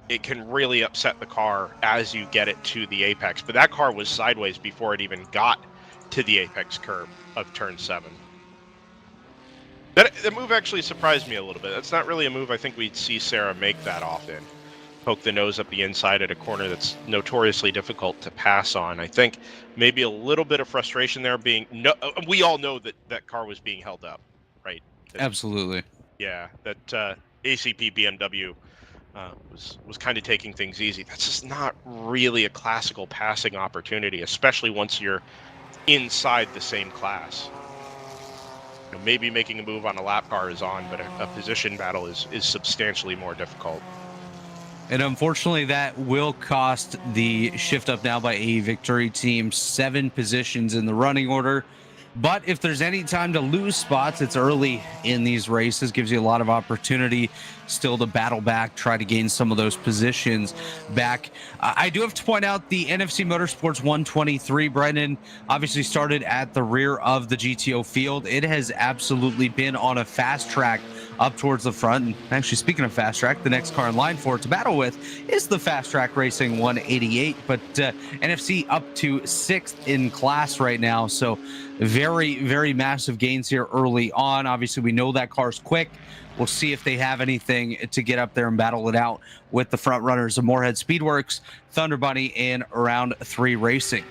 it can really upset the car as you get it to the apex. But that car was sideways before it even got to the apex curb of turn 7. The move actually surprised me a little bit. That's not really a move I think we'd see Sarah make that often. Poke the nose up the inside at a corner that's notoriously difficult to pass on. I think maybe a little bit of frustration there being... we all know that car was being held up, right? Absolutely. Yeah, that ACP BMW was kind of taking things easy. That's just not really a classical passing opportunity, especially once you're inside the same class. Maybe making a move on a lap car is on, but a position battle is substantially more difficult. And unfortunately, that will cost the Shift Up Now by AE Victory team 7 positions in the running order. But if there's any time to lose spots, it's early in these races. Gives you a lot of opportunity still to battle back, try to gain some of those positions back. I do have to point out the NFC Motorsports 123, Brendan, obviously started at the rear of the GTO field. It has absolutely been on a fast track up towards the front. And actually, speaking of fast track, the next car in line for it to battle with is the Fast Track Racing 188. But NFC up to 6th in class right now. So very, very massive gains here early on. Obviously, we know that car's quick. We'll see if they have anything to get up there and battle it out with the front runners of Moorhead Speedworks, Thunder Bunny, and Round 3 Racing.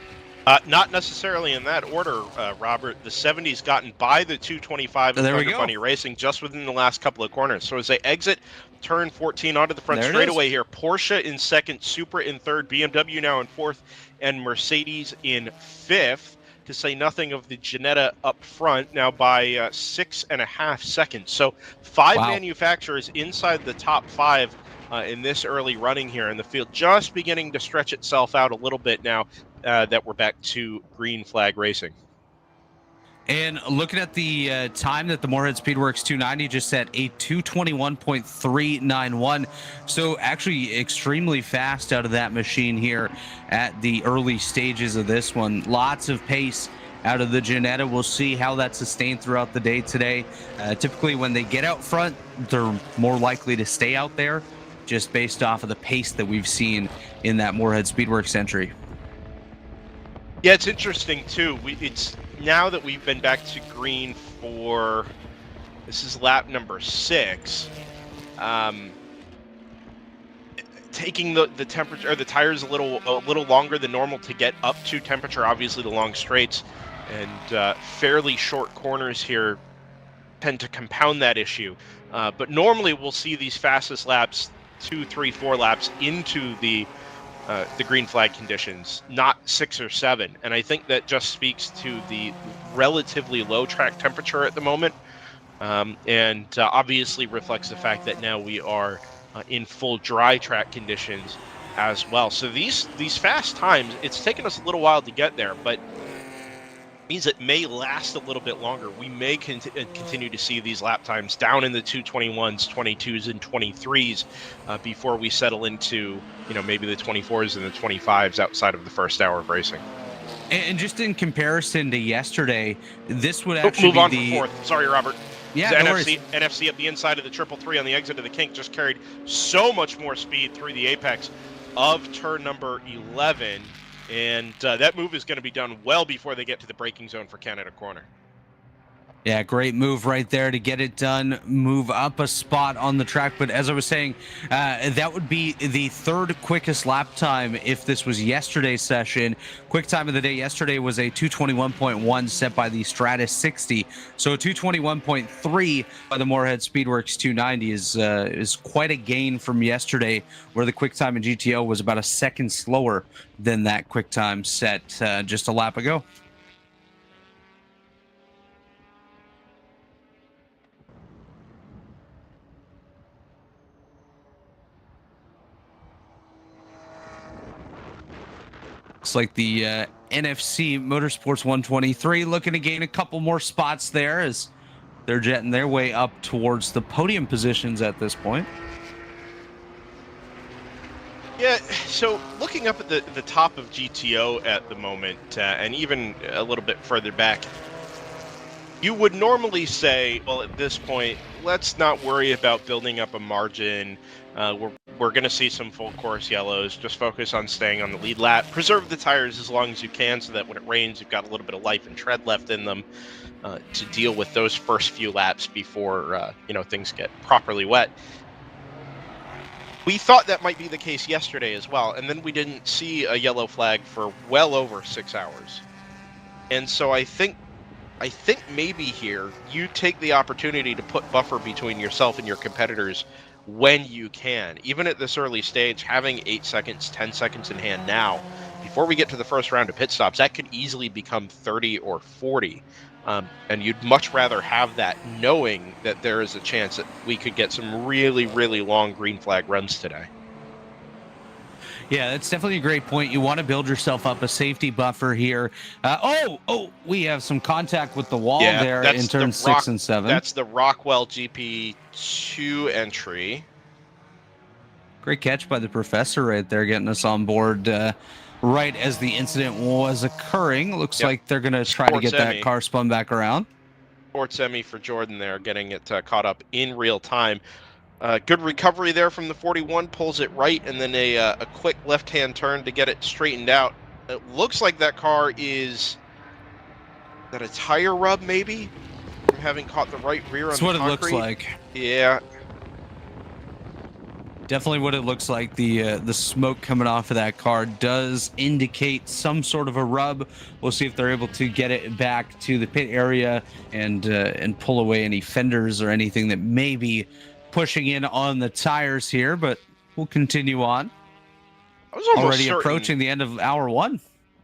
Not necessarily in that order, Robert. The 70's gotten by the 225 of Thunder Bunny Racing just within the last couple of corners. So as they exit turn 14 onto the front straightaway here, Porsche in second, Supra in third, BMW now in fourth, and Mercedes in fifth, to say nothing of the Ginetta up front now by 6.5 seconds. So five manufacturers inside the top five in this early running here in the field, just beginning to stretch itself out a little bit now that we're back to green flag racing. And looking at the time that the Moorhead Speedworks 290 just set a 221.391. So actually extremely fast out of that machine here at the early stages of this one. Lots of pace out of the Ginetta. We'll see how that's sustained throughout the day today. Typically when they get out front, they're more likely to stay out there just based off of the pace that we've seen in that Moorhead Speedworks entry. Yeah, it's interesting too. It's now that we've been back to green for, this is lap number 6, taking the temperature, or the tires a little longer than normal to get up to temperature. Obviously the long straights and fairly short corners here tend to compound that issue. But normally we'll see these fastest laps 2, 3, 4 laps into the green flag conditions, not 6 or 7. And I think that just speaks to the relatively low track temperature at the moment, and obviously reflects the fact that now we are in full dry track conditions as well. So these fast times, it's taken us a little while to get there, but means it may last a little bit longer. We may continue to see these lap times down in the 221s, 22s, and 23s before we settle into, maybe the 24s and the 25s outside of the first hour of racing. And just in comparison to yesterday, this would actually move on be for fourth. Sorry, Robert. Yeah, no NFC at the inside of the 333 on the exit of the kink just carried so much more speed through the apex of turn number 11. And that move is going to be done well before they get to the braking zone for Canada Corner. Yeah, great move right there to get it done, move up a spot on the track. But as I was saying, that would be the third quickest lap time if this was yesterday's session. Quick time of the day yesterday was a 221.1 set by the Stratus 60. So a 221.3 by the Moorhead Speedworks 290 is quite a gain from yesterday, where the quick time in GTO was about a second slower than that quick time set just a lap ago. Looks like the NFC Motorsports 123 looking to gain a couple more spots there as they're jetting their way up towards the podium positions at this point. Yeah, so looking up at the top of GTO at the moment, and even a little bit further back, you would normally say, well, at this point, let's not worry about building up a margin. We're going to see some full course yellows. Just focus on staying on the lead lap. Preserve the tires as long as you can so that when it rains, you've got a little bit of life and tread left in them to deal with those first few laps before things get properly wet. We thought that might be the case yesterday as well, and then we didn't see a yellow flag for well over 6 hours. And so I think maybe here you take the opportunity to put buffer between yourself and your competitors when you can. Even at this early stage, having 8 seconds, 10 seconds in hand now, before we get to the first round of pit stops, that could easily become 30 or 40. And you'd much rather have that, knowing that there is a chance that we could get some really, really long green flag runs today. Yeah, that's definitely a great point. You want to build yourself up a safety buffer here. We have some contact with the wall there in turns 6 and 7. That's the Rockwell GP2 entry. Great catch by the professor right there, getting us on board right as the incident was occurring. Looks like they're going to try to get that car spun back around. Sports Emmy for Jordan there, getting it caught up in real time. Good recovery there from the 41, pulls it right, and then a quick left-hand turn to get it straightened out. It looks like that car is that a tire rub, maybe? having caught the right rear That's on what the it looks concrete. like. Yeah. Definitely what it looks like. The smoke coming off of that car does indicate some sort of a rub. We'll see if they're able to get it back to the pit area and pull away any fenders or anything that may be pushing in on the tires here. But we'll continue on. I was Already approaching the end of hour 1.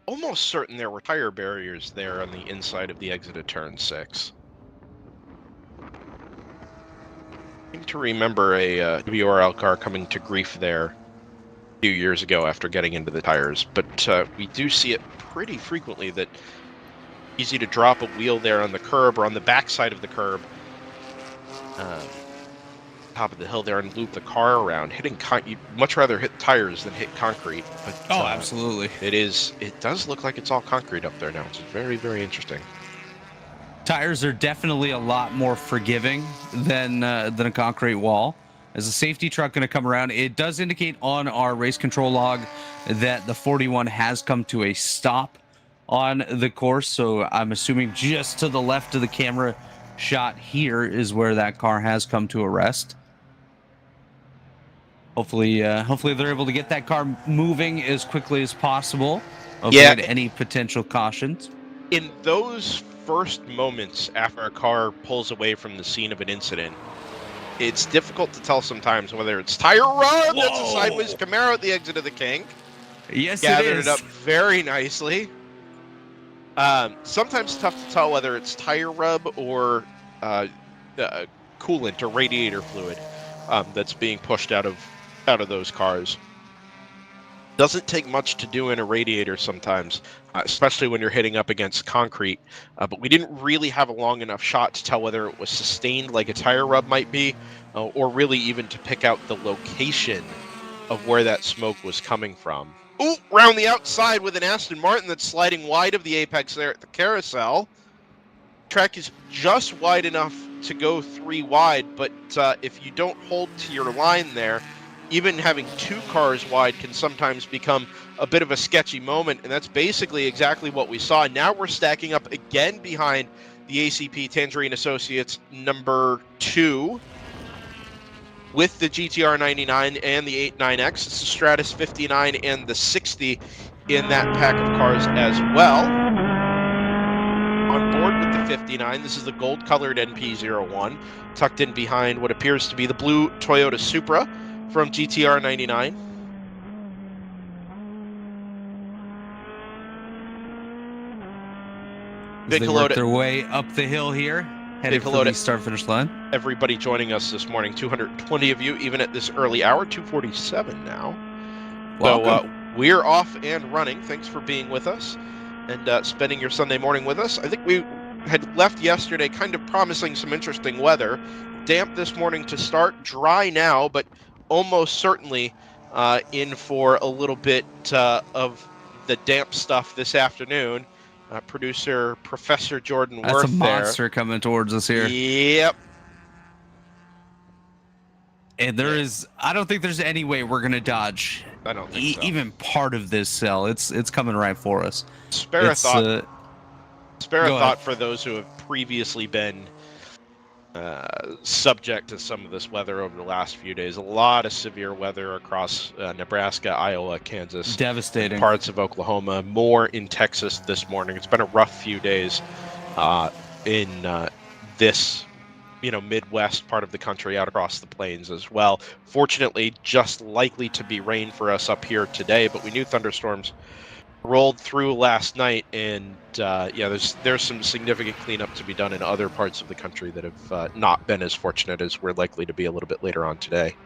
Almost certain there were tire barriers there on the inside of the exit of turn 6. I seem to remember a WRL car coming to grief there a few years ago after getting into the tires, but we do see it pretty frequently that easy to drop a wheel there on the curb or on the backside of the curb, top of the hill there, and loop the car around. You'd much rather hit tires than hit concrete. But, absolutely. It does look like it's all concrete up there now. It's very, very interesting. Tires are definitely a lot more forgiving than a concrete wall. As a safety truck going to come around, it does indicate on our race control log that the 41 has come to a stop on the course. So I'm assuming just to the left of the camera shot here is where that car has come to a rest. Hopefully they're able to get that car moving as quickly as possible. Avoid any potential cautions. In those first moments after a car pulls away from the scene of an incident, it's difficult to tell sometimes whether it's tire rub. Whoa. That's a sideways Camaro at the exit of the kink. Yes, Gathered it is. it up very nicely. Sometimes tough to tell whether it's tire rub or coolant or radiator fluid that's being pushed out of those cars. Doesn't take much to do in a radiator sometimes, especially when you're hitting up against concrete. But we didn't really have a long enough shot to tell whether it was sustained like a tire rub might be, or really even to pick out the location of where that smoke was coming from. Ooh, round the outside with an Aston Martin that's sliding wide of the apex there at the carousel. Track is just wide enough to go 3 wide, but if you don't hold to your line there, even having 2 cars wide can sometimes become a bit of a sketchy moment, and that's basically exactly what we saw. Now we're stacking up again behind the ACP Tangerine Associates number 2 with the GTR 99 and the 89X. It's the Stratus 59 and the 60 in that pack of cars as well. On board with the 59, this is the gold-colored NP01, tucked in behind what appears to be the blue Toyota Supra from GTR 99. Big hello to their way up the hill here, headed for the start-finish line. Everybody joining us this morning, 220 of you, even at this early hour, 247 now. Welcome. So we're off and running. Thanks for being with us and spending your Sunday morning with us. I think we had left yesterday kind of promising some interesting weather. Damp this morning to start, dry now, but almost certainly in for a little bit of the damp stuff this afternoon. Producer Professor Jordan Worth there. That's a monster coming towards us here. Yep. And I don't think there's any way we're going to dodge I don't think so. Even part of this cell. It's coming right for us. Spare a thought for those who have previously been subject to some of this weather over the last few days. A lot of severe weather across Nebraska, Iowa, Kansas. Devastating. Parts of Oklahoma. More in Texas this morning. It's been a rough few days in this Midwest part of the country, out across the plains as well. Fortunately, just likely to be rain for us up here today, but we knew thunderstorms rolled through last night, and there's some significant cleanup to be done in other parts of the country that have not been as fortunate as we're likely to be a little bit later on today.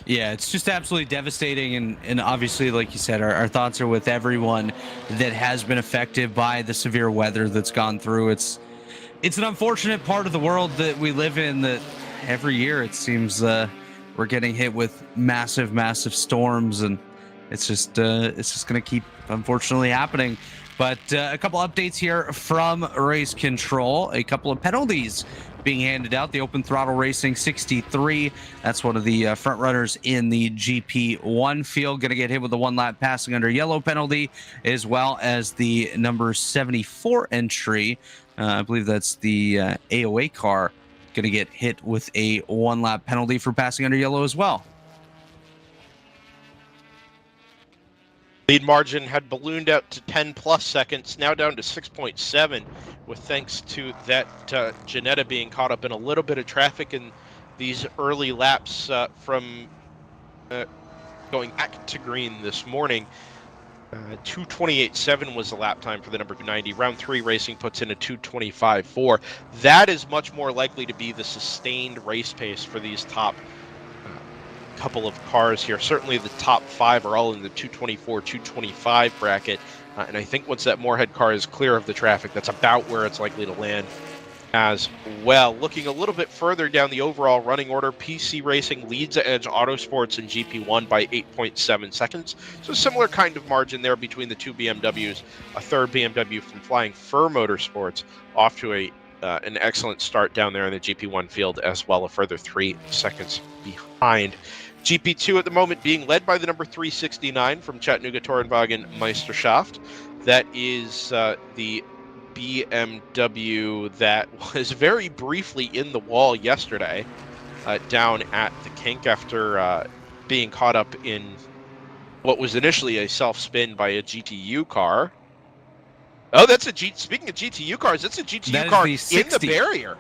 Yeah, it's just absolutely devastating, and obviously, like you said, our thoughts are with everyone that has been affected by the severe weather that's gone through. It's an unfortunate part of the world that we live in, that every year it seems we're getting hit with massive storms, and it's just going to keep unfortunately happening. But a couple updates here from race control. A couple of penalties being handed out. The open throttle racing 63. That's one of the front runners in the GP1 field. Going to get hit with the 1 lap passing under yellow penalty, as well as the number 74 entry. I believe that's the AOA car. Going to get hit with a 1 lap penalty for passing under yellow as well. Lead margin had ballooned out to 10 plus seconds, now down to 6.7, with thanks to that Janetta being caught up in a little bit of traffic in these early laps from going back to green this morning. 2:28.7 was the lap time for the number 290. Round 3 racing puts in a 2:25.4. That is much more likely to be the sustained race pace for these top couple of cars here. Certainly the top 5 are all in the 224, 225 bracket. And I think once that Moorhead car is clear of the traffic, that's about where it's likely to land as well. Looking a little bit further down the overall running order, PC Racing leads Edge Autosports in GP1 by 8.7 seconds. So similar kind of margin there between the 2 BMWs. A third BMW from Flying Fur Motorsports off to an excellent start down there in the GP1 field as well, a further 3 seconds behind. GP2 at the moment being led by the number 369 from Chattanooga Tourenwagen Meisterschaft. That is the BMW that was very briefly in the wall yesterday down at the kink after being caught up in what was initially a self-spin by a GTU car. Oh, speaking of GTU cars, that's a GTU car in the barrier.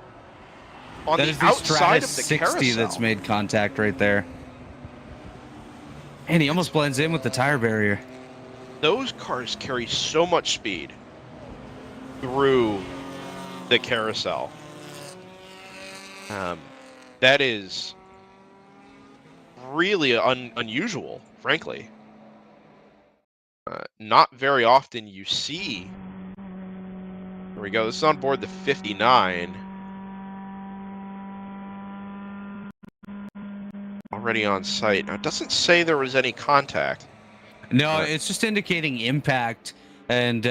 On the outside of the 60 carousel. That's made contact right there. And he almost blends in with the tire barrier. Those cars carry so much speed through the carousel. That is really unusual, frankly. Not very often you see. There we go. This is on board the 59. Already on site. Now, it doesn't say there was any contact. No, it's just indicating impact. And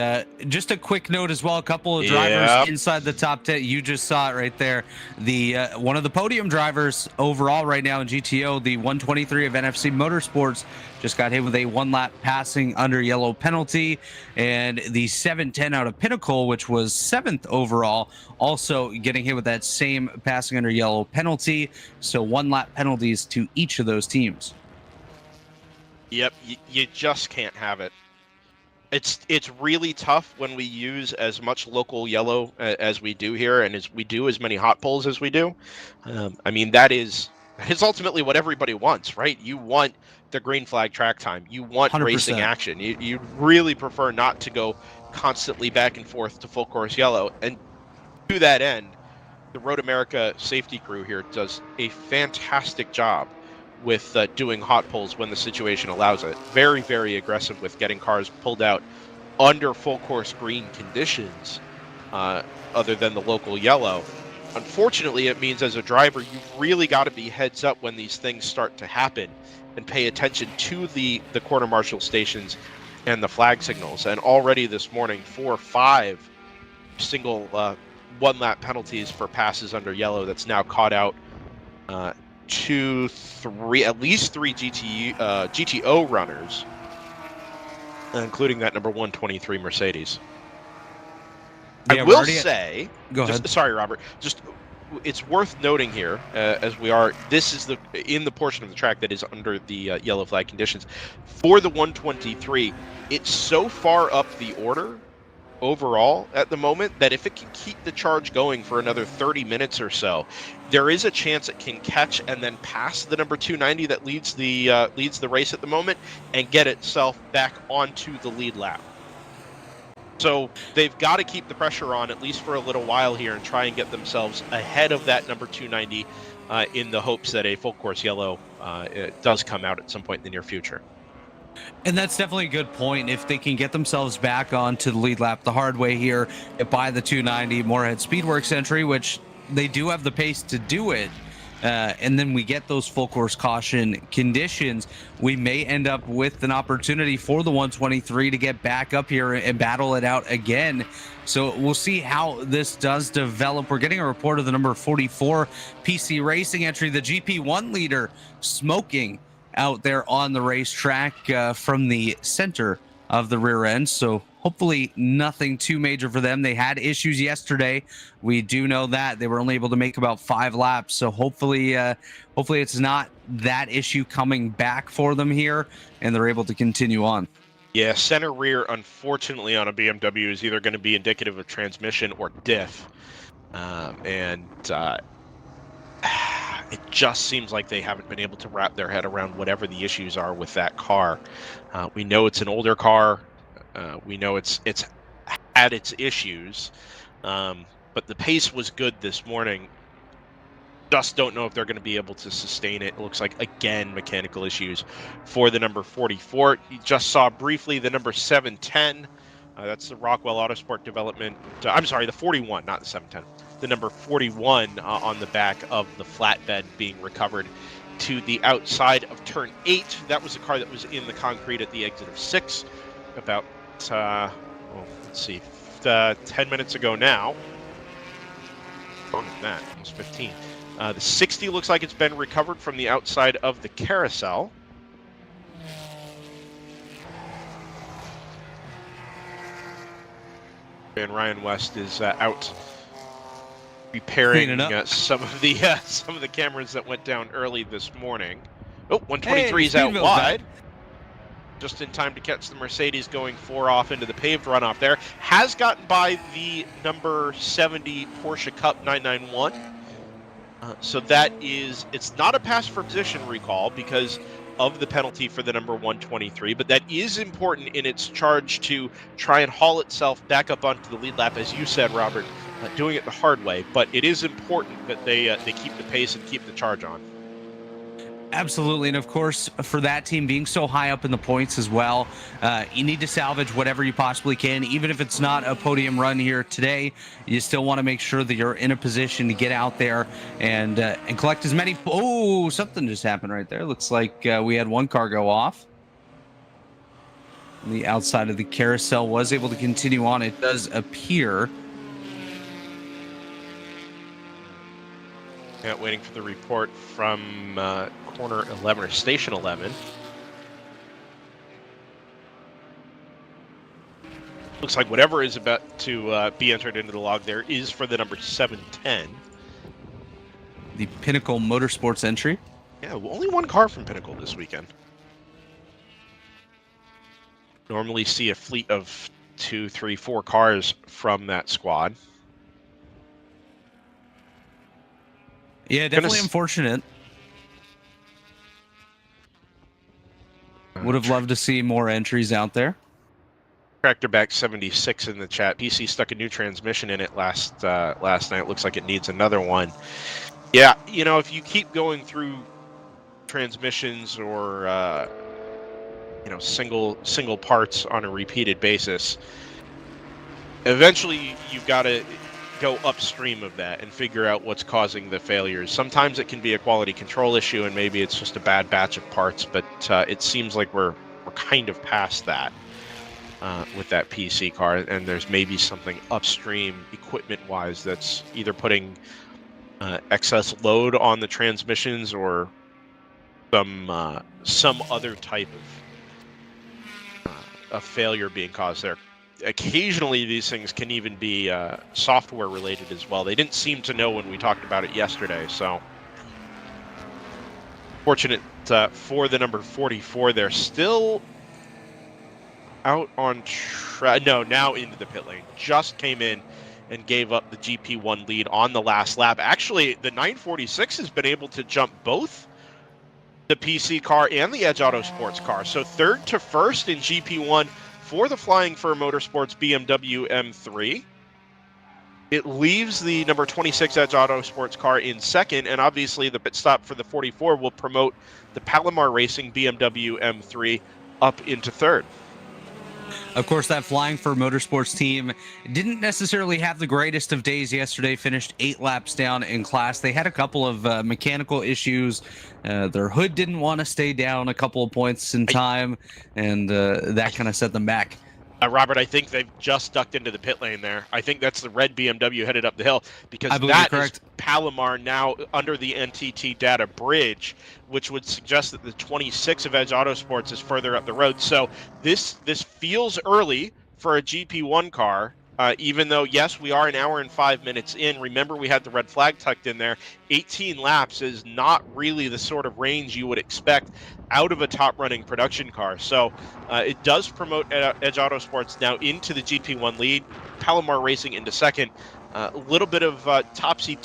just a quick note as well, a couple of drivers inside the top 10. You just saw it right there. The one of the podium drivers overall right now in GTO, the 123 of NFC Motorsports, just got hit with a 1 lap passing under yellow penalty. And the 710 out of Pinnacle, which was 7th overall, also getting hit with that same passing under yellow penalty. So 1 lap penalties to each of those teams. Yep, you just can't have it. It's really tough when we use as much local yellow as we do here, and as we do as many hot poles as we do. I mean, that is ultimately what everybody wants, right? You want the green flag track time. You want 100%. Racing action. You really prefer not to go constantly back and forth to full course yellow. And to that end, the Road America safety crew here does a fantastic job with doing hot poles when the situation allows it. Very, very aggressive with getting cars pulled out under full course green conditions, other than the local yellow. Unfortunately, it means as a driver, you've really got to be heads up when these things start to happen and pay attention to the quarter marshal stations and the flag signals. And already this morning, 4 or 5 single 1 lap penalties for passes under yellow that's now caught out 2, 3, at least 3 GTO runners, including that number 123 Mercedes. Yeah, I will say, go ahead. Sorry, Robert. Just it's worth noting here, as we are. This is in the portion of the track that is under the yellow flag conditions. For the 123, it's so far up the order overall at the moment that if it can keep the charge going for another 30 minutes or so, there is a chance it can catch and then pass the number 290 that leads the race at the moment and get itself back onto the lead lap. So they've got to keep the pressure on at least for a little while here and try and get themselves ahead of that number 290 in the hopes that a full course yellow does come out at some point in the near future. And that's definitely a good point. If they can get themselves back onto the lead lap the hard way here by the 290 Moorhead Speedworks entry, which they do have the pace to do it, and then we get those full course caution conditions, we may end up with an opportunity for the 123 to get back up here and battle it out again. So we'll see how this does develop. We're getting a report of the number 44 PC Racing entry, the GP1 leader, smoking out there on the racetrack from the center of the rear end. So hopefully nothing too major for them. They had issues yesterday. We do know that they were only able to make about 5 laps. So hopefully it's not that issue coming back for them here and they're able to continue on. Yeah, center rear, unfortunately, on a BMW is either going to be indicative of transmission or diff. It just seems like they haven't been able to wrap their head around whatever the issues are with that car. We know it's an older car. We know it's had its issues, but the pace was good this morning. Just don't know if they're going to be able to sustain it. It looks like, again, mechanical issues for the number 44. You just saw briefly the number 710. That's the Rockwell Autosport development. I'm sorry, the 41, not the 710. The number 41 on the back of the flatbed being recovered to the outside of turn 8. That was the car that was in the concrete at the exit of 6 about, let's see, 10 minutes ago now. Longer than that, almost 15. The 60 looks like it's been recovered from the outside of the carousel. And Ryan West is out repairing some of the cameras that went down early this morning. Oh, 123 is out wide. Just in time to catch the Mercedes going 4 off into the paved runoff there. Has gotten by the number 70 Porsche Cup 991. So that is, it's not a pass for position recall because of the penalty for the number 123, but that is important in its charge to try and haul itself back up onto the lead lap, as you said, Robert, doing it the hard way. But it is important that they keep the pace and keep the charge on. Absolutely. And of course, for that team being so high up in the points as well, you need to salvage whatever you possibly can. Even if it's not a podium run here today, you still want to make sure that you're in a position to get out there and collect as many. Oh, something just happened right there. Looks like we had one car go off. The outside of the carousel was able to continue on. It does appear. Yeah, waiting for the report from corner 11 or station 11. Looks like whatever is about to be entered into the log there is for the number 710. The Pinnacle Motorsports entry. Yeah, only one car from Pinnacle this weekend. Normally see a fleet of 2, 3, 4 cars from that squad. Yeah, definitely unfortunate. Would have loved to see more entries out there. Tractorback 76 in the chat. PC stuck a new transmission in it last night. Looks like it needs another one. Yeah, you know, if you keep going through transmissions or single parts on a repeated basis, eventually you've got to go upstream of that and figure out what's causing the failures. Sometimes it can be a quality control issue and maybe it's just a bad batch of parts, but it seems like we're kind of past that with that PC car, and there's maybe something upstream equipment-wise that's either putting excess load on the transmissions or some other type of failure being caused there. Occasionally these things can even be software related as well. They didn't seem to know when we talked about it yesterday, so fortunate for the number 44. They're still out on now into the pit lane. Just came in and gave up the GP1 lead on the last lap. Actually, the 946 has been able to jump both the PC car and the Edge Auto Sports car. So third to first in GP1 for the Flying Fur Motorsports BMW M3. It leaves the number 26 Edge Auto Sports car in second, and obviously the pit stop for the 44 will promote the Palomar Racing BMW M3 up into third. Of course, that Flying for Motorsports team didn't necessarily have the greatest of days yesterday, finished 8 laps down in class. They had a couple of mechanical issues. Their hood didn't want to stay down a couple of points in time, and that kind of set them back. Robert, I think they've just ducked into the pit lane there. I think that's the red BMW headed up the hill, because that is Palomar now under the NTT data bridge, which would suggest that the 26 of Edge Autosports is further up the road. So this feels early for a GP1 car, even though, yes, we are an hour and 5 minutes in. Remember, we had the red flag tucked in there. 18 laps is not really the sort of range you would expect out of a top-running production car. So it does promote Edge Autosports now into the GP1 lead. Palomar Racing into second. A little bit of topsy.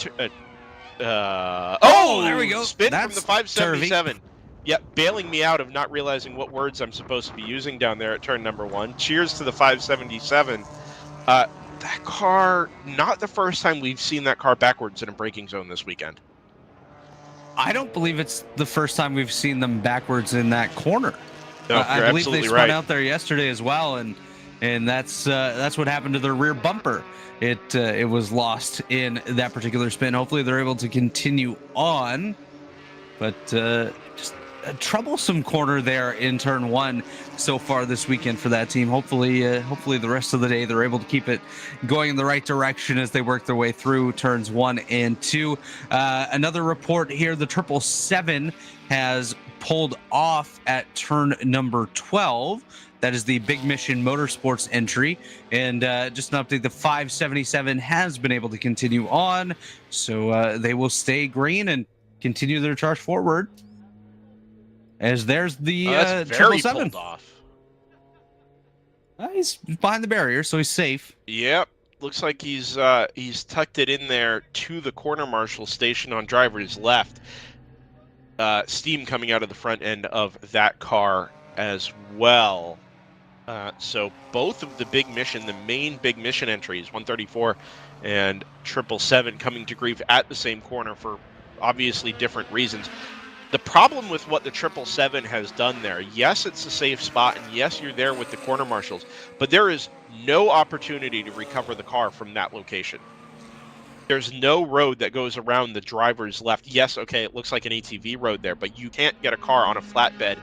There we go. Spin That's from the 577. turvy. Yep, bailing me out of not realizing what words I'm supposed to be using down there at turn number 1. Cheers to the 577. That car, not the first time we've seen that car backwards in a braking zone this weekend. I don't believe it's the first time we've seen them backwards in that corner. No, I believe they spun out there yesterday as well, and that's what happened to their rear bumper. It was lost in that particular spin. Hopefully they're able to continue on, but just a troublesome corner there in turn 1 so far this weekend for that team. Hopefully the rest of the day they're able to keep it going in the right direction as they work their way through turns 1 and 2. Another report here: the 777 has pulled off at turn number 12. That is the Big Mission Motorsports entry. And just an update, the 577 has been able to continue on, so they will stay green and continue their charge forward. As there's the 777. Pulled off. He's behind the barrier, so he's safe. Yep, looks like he's tucked it in there to the corner marshal station on driver's left. Steam coming out of the front end of that car as well. So both of the main Big Mission entries, 134 and 777, coming to grief at the same corner for obviously different reasons. The problem with what the 777 has done there, yes, it's a safe spot, and yes, you're there with the corner marshals, but there is no opportunity to recover the car from that location. There's no road that goes around the driver's left. Yes, okay, it looks like an ATV road there, but you can't get a car on a flatbed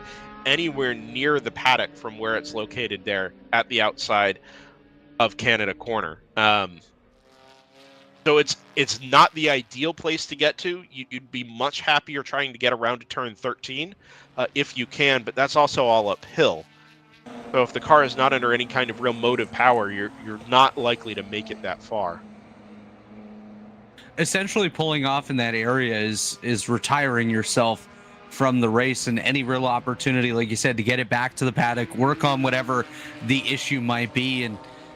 anywhere near the paddock from where it's located there at the outside of Canada Corner. So it's not the ideal place to get to. You'd be much happier trying to get around to turn 13 if you can, but that's also all uphill. So if the car is not under any kind of real motive power, you're not likely to make it that far. Essentially, pulling off in that area is retiring yourself from the race, and any real opportunity, like you said, to get it back to the paddock, work on whatever the issue might be.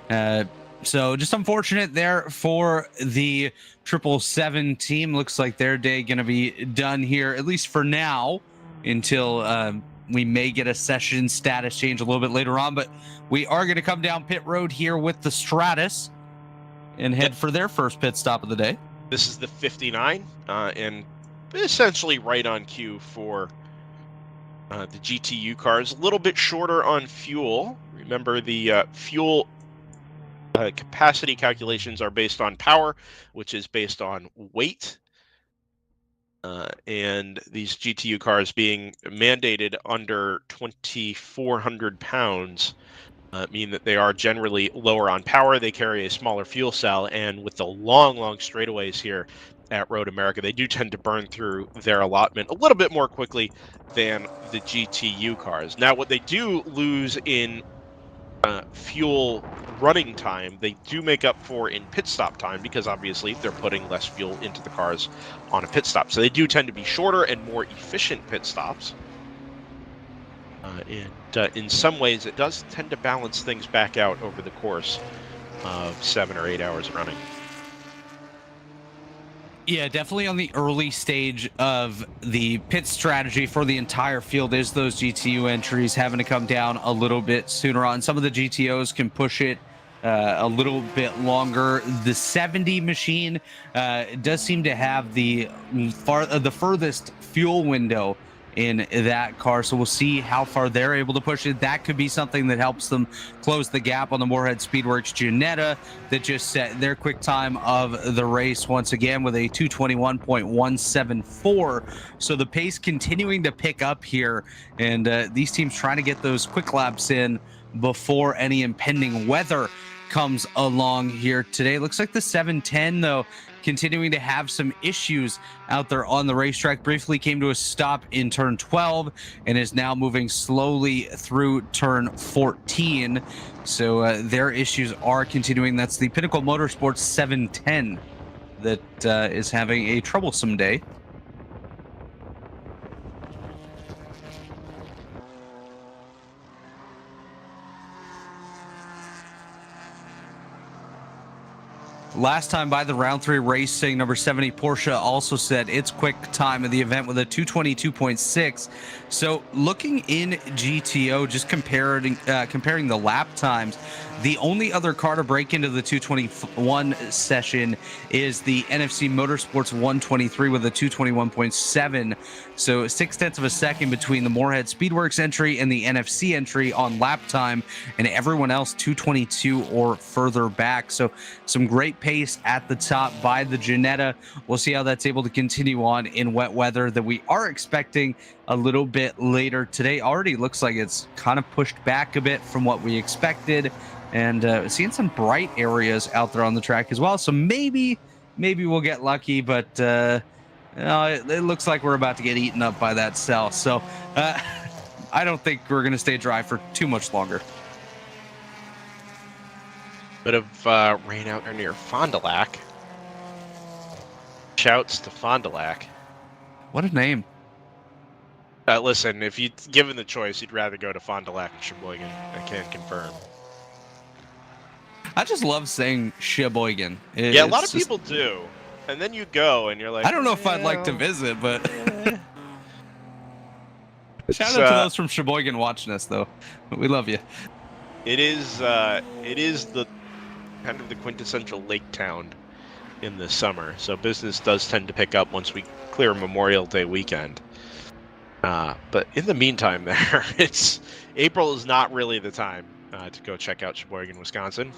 And so just unfortunate there for the 777 team. Looks like their day going to be done here, at least for now, until we may get a session status change a little bit later on. But we are going to come down pit road here with the Stratus and head for their first pit stop of the day. This is the 59, and essentially right on cue for the GTU cars. A little bit shorter on fuel. Remember, the fuel capacity calculations are based on power, which is based on weight. And these GTU cars being mandated under 2,400 pounds mean that they are generally lower on power. They carry a smaller fuel cell, and with the long straightaways here at Road America, they do tend to burn through their allotment a little bit more quickly than the GTU cars. Now, what they do lose in fuel running time, they do make up for in pit stop time, because obviously they're putting less fuel into the cars on a pit stop. So they do tend to be shorter and more efficient pit stops. And in some ways, it does tend to balance things back out over the course of 7 or 8 hours running. Yeah, definitely on the early stage of the pit strategy for the entire field is those GTU entries having to come down a little bit sooner on. Some of the GTOs can push it a little bit longer. The 70 machine does seem to have the furthest fuel window in that car. So we'll see how far they're able to push it. That could be something that helps them close the gap on the Moorhead Speedworks Ginetta that just set their quick time of the race once again with a 2:21.174. So the pace continuing to pick up here, and these teams trying to get those quick laps in before any impending weather comes along here today. Looks like the 710 though continuing to have some issues out there on the racetrack. Briefly came to a stop in turn 12 and is now moving slowly through turn 14. So their issues are continuing. That's the Pinnacle Motorsports 710 that is having a troublesome day. Last time by the round 3 racing, number 70 Porsche also said its quick time of the event with a 2:22.6. So looking in GTO, just comparing the lap times, the only other car to break into the 2:21 session is the NFC Motorsports 123 with a 2:21.7. So 0.6 of a second between the Moorhead Speedworks entry and the NFC entry on lap time, and everyone else 2:22 or further back. So some great pace at the top by the Ginetta. We'll see how that's able to continue on in wet weather that we are expecting a little bit later today. Already looks like it's kind of pushed back a bit from what we expected, and seeing some bright areas out there on the track as well. So maybe we'll get lucky, but it looks like we're about to get eaten up by that cell. So I don't think we're going to stay dry for too much longer. Bit of rain out there near Fond du Lac. Shouts to Fond du Lac. What a name. Listen, if you given the choice, you'd rather go to Fond du Lac and Sheboygan. I can confirm. I just love saying Sheboygan. Yeah, a lot of people do. And then you go and you're like, I don't know if I'd like to visit, but shout out to those from Sheboygan watching us, though. We love you. It is the kind of the quintessential lake town in the summer. So business does tend to pick up once we clear Memorial Day weekend. But in the meantime, there, April is not really the time to go check out Sheboygan, Wisconsin.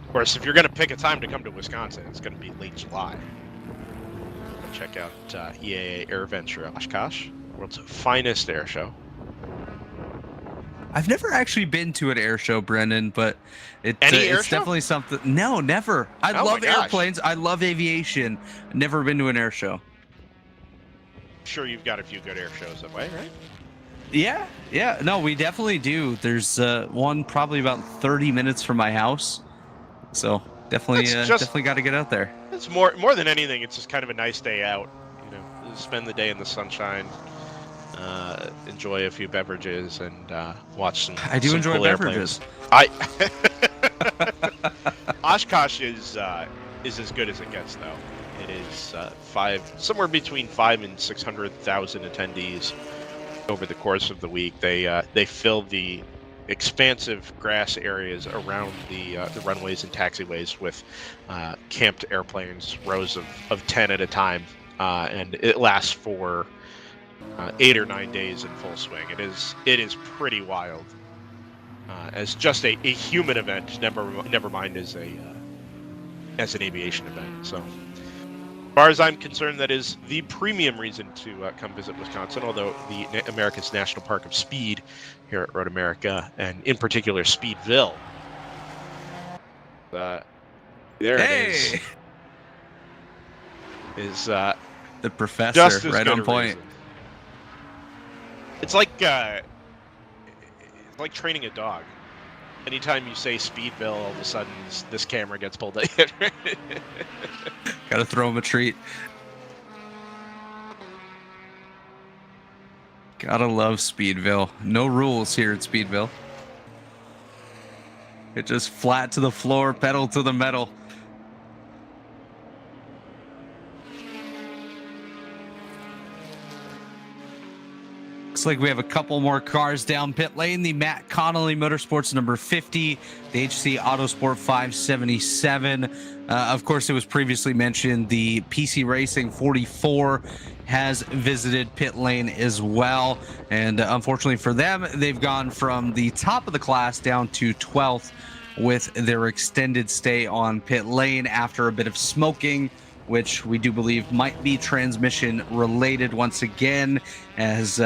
Of course, if you're going to pick a time to come to Wisconsin, it's going to be late July. Check out EAA Air Venture Oshkosh, world's finest air show. I've never actually been to an air show, Brendan, but it's definitely something. No, never. I love airplanes. I love aviation. Never been to an air show. Sure, you've got a few good air shows that way, right? Yeah. No, we definitely do. There's one probably about 30 minutes from my house, so definitely got to get out there. It's more than anything. It's just kind of a nice day out. You know, spend the day in the sunshine, enjoy a few beverages, and watch some. I do enjoy cool beverages. Oshkosh is as good as it gets, though. It is somewhere between 500,000 and 600,000 attendees over the course of the week. They fill the expansive grass areas around the runways and taxiways with camped airplanes, rows of 10 at a time, and it lasts for 8 or 9 days in full swing. It is pretty wild as just a human event. Never mind as an aviation event. So, as far as I'm concerned, that is the premium reason to come visit Wisconsin, although America's National Park of Speed here at Road America, and in particular Speedville. There it is the professor right on point. Reason. It's like training a dog. Anytime you say Speedville, all of a sudden this camera gets pulled in. Gotta throw him a treat. Gotta love Speedville. No rules here at Speedville. It just flat to the floor, pedal to the metal. Looks like we have a couple more cars down pit lane. The Matt Connolly Motorsports number 50, the HC Autosport 577. Of course, it was previously mentioned the PC Racing 44 has visited pit lane as well. And unfortunately for them, they've gone from the top of the class down to 12th with their extended stay on pit lane after a bit of smoking, which we do believe might be transmission related once again, as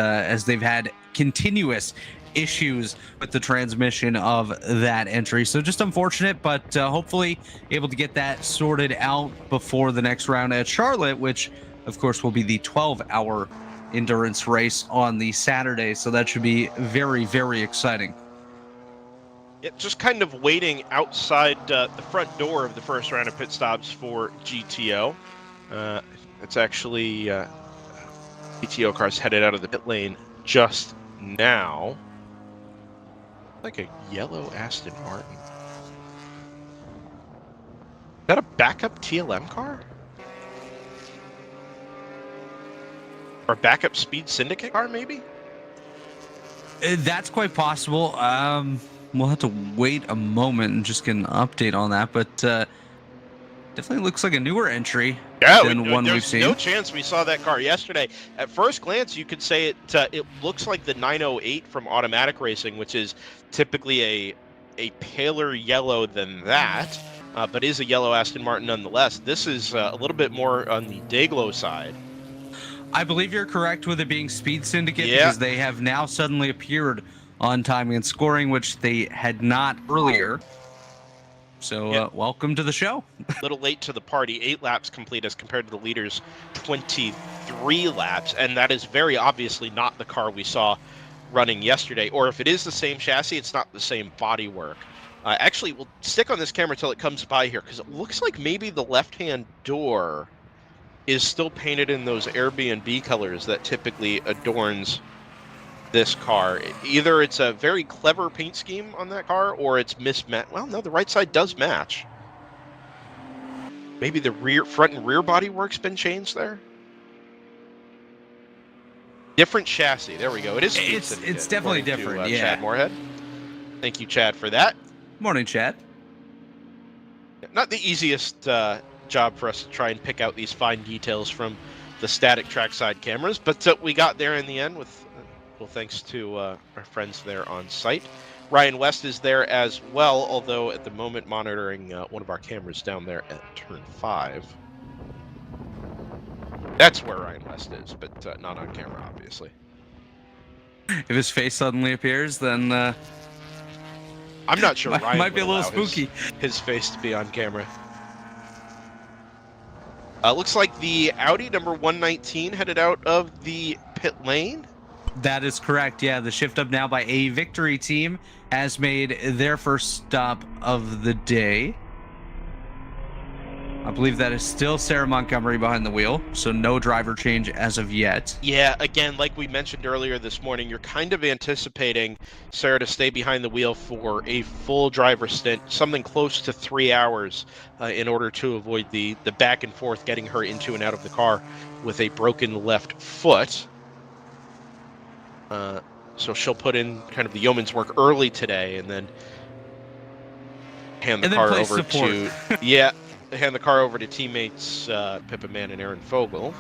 they've had continuous issues with the transmission of that entry. So just unfortunate, but hopefully able to get that sorted out before the next round at Charlotte, which of course will be the 12-hour endurance race on the Saturday. So that should be very, very exciting. Yeah, just kind of waiting outside the front door of the first round of pit stops for GTO. It's actually GTO cars headed out of the pit lane just now. Like a yellow Aston Martin. Is that a backup TLM car? Or backup Speed Syndicate car, maybe? That's quite possible. We'll have to wait a moment and just get an update on that, but definitely looks like a newer entry than one we've seen. There's no chance we saw that car yesterday. At first glance, you could say it looks like the 908 from Automatic Racing, which is typically a paler yellow than that, but is a yellow Aston Martin nonetheless. This is a little bit more on the Dayglow side. I believe you're correct with it being Speed Syndicate, because they have now suddenly appeared on timing and scoring, which they had not earlier. So welcome to the show. A little late to the party. 8 laps complete as compared to the leader's 23 laps, and that is very obviously not the car we saw running yesterday. Or if it is the same chassis, it's not the same bodywork. Actually, we'll stick on this camera until it comes by here, because it looks like maybe the left-hand door is still painted in those Airbnb colors that typically adorns this car. Either it's a very clever paint scheme on that car, or it's mismatched. Well, no, the right side does match. Maybe the front and rear body work's been changed there. Different chassis. There we go. It is. It's definitely different. Yeah. Chad Moorhead. Thank you, Chad, for that. Morning, Chad. Not the easiest job for us to try and pick out these fine details from the static trackside cameras, but we got there in the end with. Well, thanks to our friends there on site. Ryan West is there as well, although at the moment monitoring one of our cameras down there at turn 5. That's where Ryan West is, but not on camera, obviously. If his face suddenly appears, then I'm not sure Ryan might be a little allow spooky. His face to be on camera. Looks like the Audi number 119 headed out of the pit lane. That is correct. Yeah, the shift up now by a Victory team has made their first stop of the day. I believe that is still Sarah Montgomery behind the wheel, so no driver change as of yet. Yeah, again, like we mentioned earlier this morning, you're kind of anticipating Sarah to stay behind the wheel for a full driver stint, something close to 3 hours, in order to avoid the back and forth getting her into and out of the car with a broken left foot. So she'll put in kind of the yeoman's work early today, and then hand the car over to hand the car over to teammates Pippa Mann and Aaron Fogel.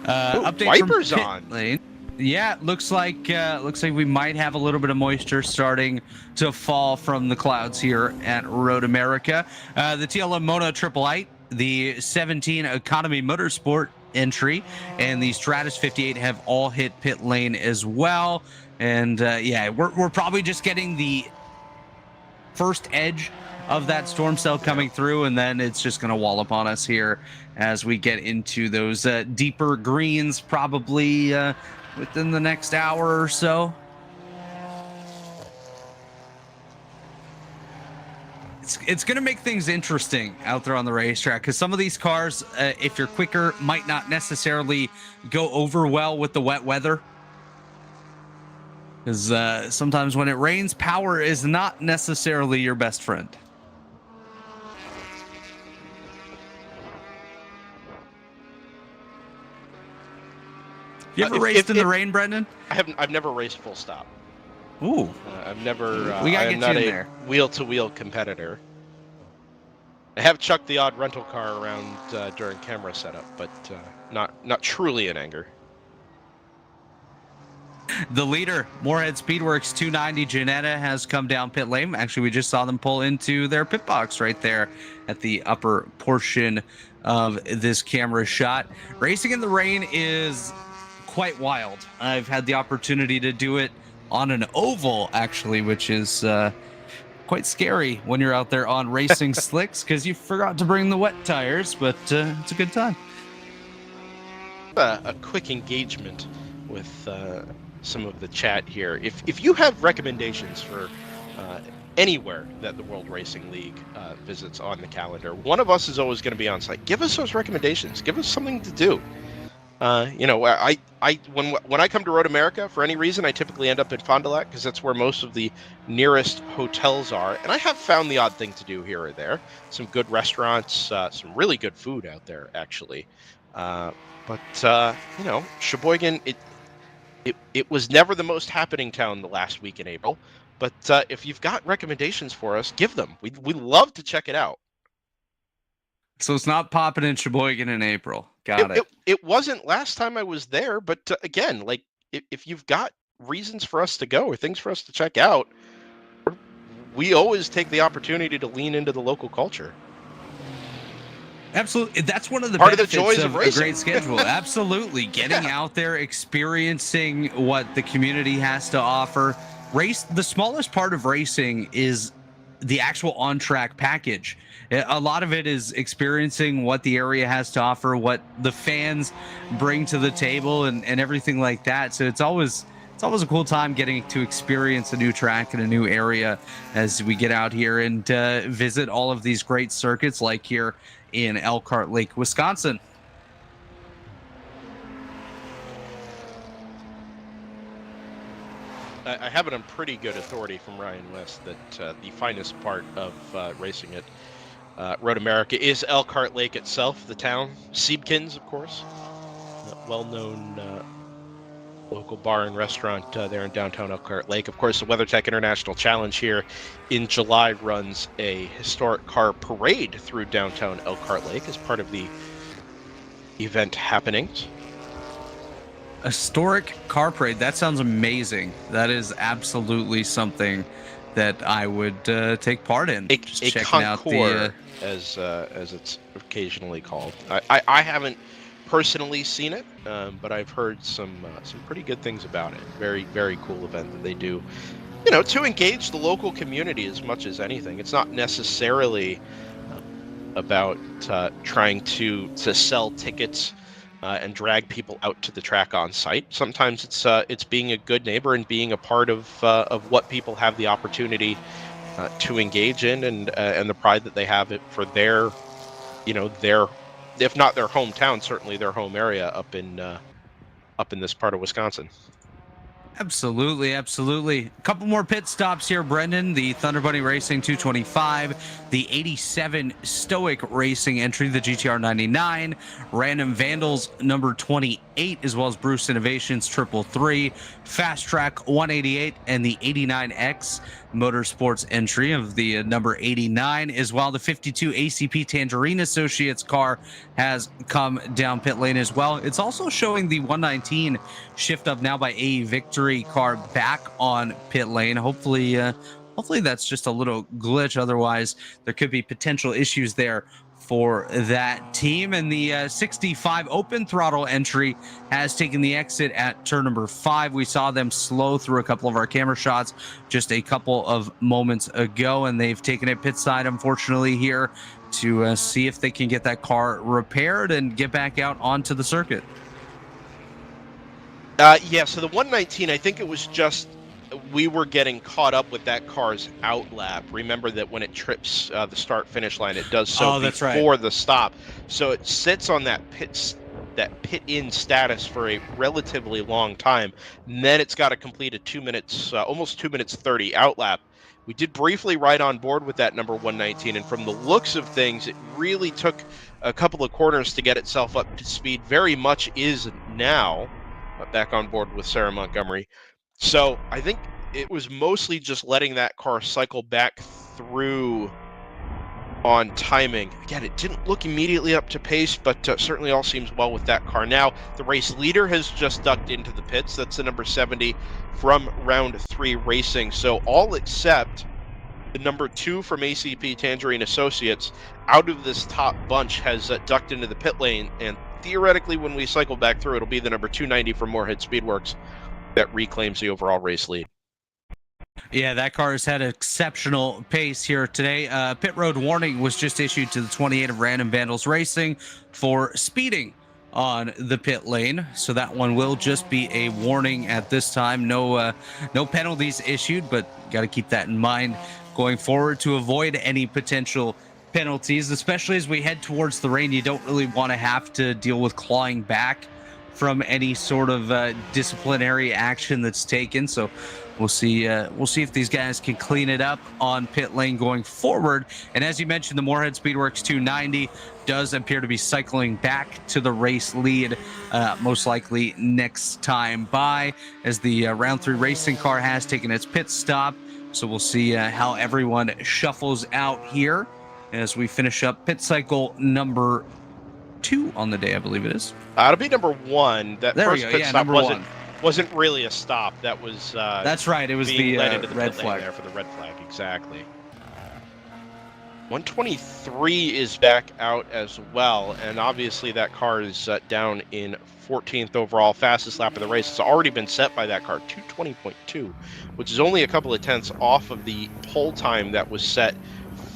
Update wipers from pit on. Lane. Yeah, looks like we might have a little bit of moisture starting to fall from the clouds here at Road America. The TLM Moto Triple Eight, the 17 Economy Motorsport entry, and the Stratus 58 have all hit pit lane as well. And yeah, we're probably just getting the first edge of that storm cell coming through, and then it's just going to wall upon us here as we get into those deeper greens, probably within the next hour or so. It's going to make things interesting out there on the racetrack, because some of these cars, if you're quicker, might not necessarily go over well with the wet weather. Because sometimes when it rains, power is not necessarily your best friend. You ever raced in the rain, Brendan? I've never raced full stop. Ooh. I've never. We gotta I am get you not in a there. wheel-to-wheel competitor. I have chucked the odd rental car around during camera setup, but not truly in anger. The leader, Moorhead Speedworks 290 Janetta, has come down pit lane. Actually, we just saw them pull into their pit box right there at the upper portion of this camera shot. Racing in the rain is quite wild. I've had the opportunity to do it on an oval, actually, which is quite scary when you're out there on racing slicks because you forgot to bring the wet tires, but it's a good time. A quick engagement with some of the chat here. If you have recommendations for anywhere that the World Racing League visits on the calendar, one of us is always going to be on site. Give us those recommendations. Give us something to do. You know, when I come to Road America for any reason, I typically end up in Fond du Lac because that's where most of the nearest hotels are. And I have found the odd thing to do here or there. Some good restaurants, some really good food out there, actually. But you know, Sheboygan, it was never the most happening town the last week in April. But if you've got recommendations for us, give them. We love to check it out. So it's not popping in Sheboygan in April. Got it. It wasn't last time I was there, but again, like if you've got reasons for us to go or things for us to check out, we always take the opportunity to lean into the local culture. Absolutely. That's one of the Part of the benefits joys of of a racing. great schedule. Absolutely. Getting out there, experiencing what the community has to offer. The smallest part of racing is the actual on-track package. A lot of it is experiencing what the area has to offer, what the fans bring to the table, and everything like that. So it's always a cool time getting to experience a new track in a new area as we get out here and visit all of these great circuits like here in Elkhart Lake, Wisconsin. I have it on pretty good authority from Ryan West that the finest part of racing at Road America is Elkhart Lake itself, the town. Siebkins, of course, well-known local bar and restaurant there in downtown Elkhart Lake. Of course, the WeatherTech International Challenge here in July runs a historic car parade through downtown Elkhart Lake as part of the event happenings. Historic car parade. That sounds amazing. That is absolutely something that I would take part in. A checking out concours, as it's occasionally called. I haven't personally seen it, but I've heard some pretty good things about it. Very, very cool event that they do, you know, to engage the local community as much as anything. It's not necessarily about trying to sell tickets and drag people out to the track on site. Sometimes it's being a good neighbor and being a part of what people have the opportunity to engage in, and the pride that they have it for their, you know, their, if not their hometown, certainly their home area up in this part of Wisconsin. Absolutely, absolutely. A couple more pit stops here, Brendan. The Thunder Bunny Racing 225, the 87 Stoic Racing entry, the GTR 99, Random Vandals number 28, as well as Bruce Innovations 333, Fast Track 188, and the 89X Motorsports entry of the number 89, as well. The 52 ACP Tangerine Associates car has come down pit lane as well. It's also showing the 119 shift up now by AE Victory car back on pit lane. Hopefully that's just a little glitch. Otherwise, there could be potential issues there for that team. And the 65 open throttle entry has taken the exit at turn number 5. We saw them slow through a couple of our camera shots just a couple of moments ago, and they've taken it pit side, unfortunately, here to see if they can get that car repaired and get back out onto the circuit. Yeah, so the 119, I think it was just we were getting caught up with that car's outlap. Remember that when it trips the start-finish line, it does so before the stop. So it sits on that pit-in status for a relatively long time. And then it's got to complete a 2 minutes, almost 2 minutes 30 outlap. We did briefly ride on board with that number 119, and from the looks of things, it really took a couple of corners to get itself up to speed. Very much is now. back on board with Sarah Montgomery. So I think it was mostly just letting that car cycle back through on timing. Again, it didn't look immediately up to pace, but certainly all seems well with that car. Now, the race leader has just ducked into the pits. That's the number 70 from round 3 racing. So all except the number 2 from ACP Tangerine Associates out of this top bunch has ducked into the pit lane. And theoretically, when we cycle back through, it'll be the number 290 from Moorhead Speedworks that reclaims the overall race lead. Yeah, that car has had exceptional pace here today. Pit road warning was just issued to the 28 of Random Vandals Racing for speeding on the pit lane. So that one will just be a warning at this time. No penalties issued, but got to keep that in mind going forward to avoid any potential penalties, especially as we head towards the rain. You don't really want to have to deal with clawing back from any sort of disciplinary action that's taken. So we'll see if these guys can clean it up on pit lane going forward. And as you mentioned, the Moorhead Speedworks 290 does appear to be cycling back to the race lead, most likely next time by, as the round 3 racing car has taken its pit stop. So we'll see how everyone shuffles out here as we finish up pit cycle number 2 on the day, I believe it is. It'll be number 1. That there first we go. pit Yeah, stop number 1. Wasn't really a stop. That was that's right. It was the led into red pit lane flag there for the red flag. Exactly. 123 is back out as well, and obviously that car is down in 14th overall. Fastest lap of the race has already been set by that car, 220.2, which is only a couple of tenths off of the pole time that was set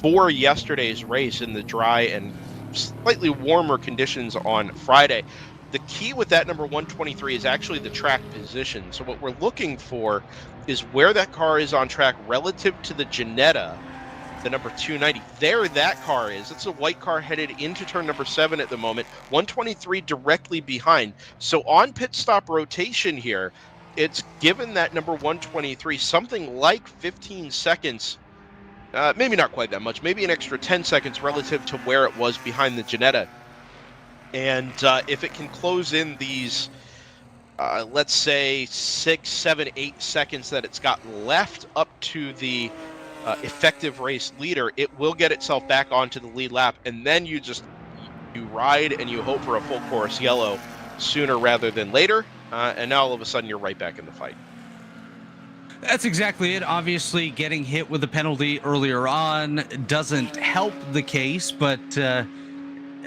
for yesterday's race in the dry and slightly warmer conditions on Friday. The key with that number 123 is actually the track position. So what we're looking for is where that car is on track relative to the Ginetta, the number 290. There that car is. It's a white car headed into turn number 7 at the moment. 123 directly behind. So on pit stop rotation here, it's given that number 123 something like 15 seconds. Maybe not quite that much. Maybe an extra 10 seconds relative to where it was behind the Ginetta. And if it can close in these, let's say 6, 7, 8 seconds that it's got left up to the effective race leader, it will get itself back onto the lead lap. And then you ride and you hope for a full course yellow sooner rather than later. And now all of a sudden you're right back in the fight. That's exactly it. Obviously, getting hit with a penalty earlier on doesn't help the case, but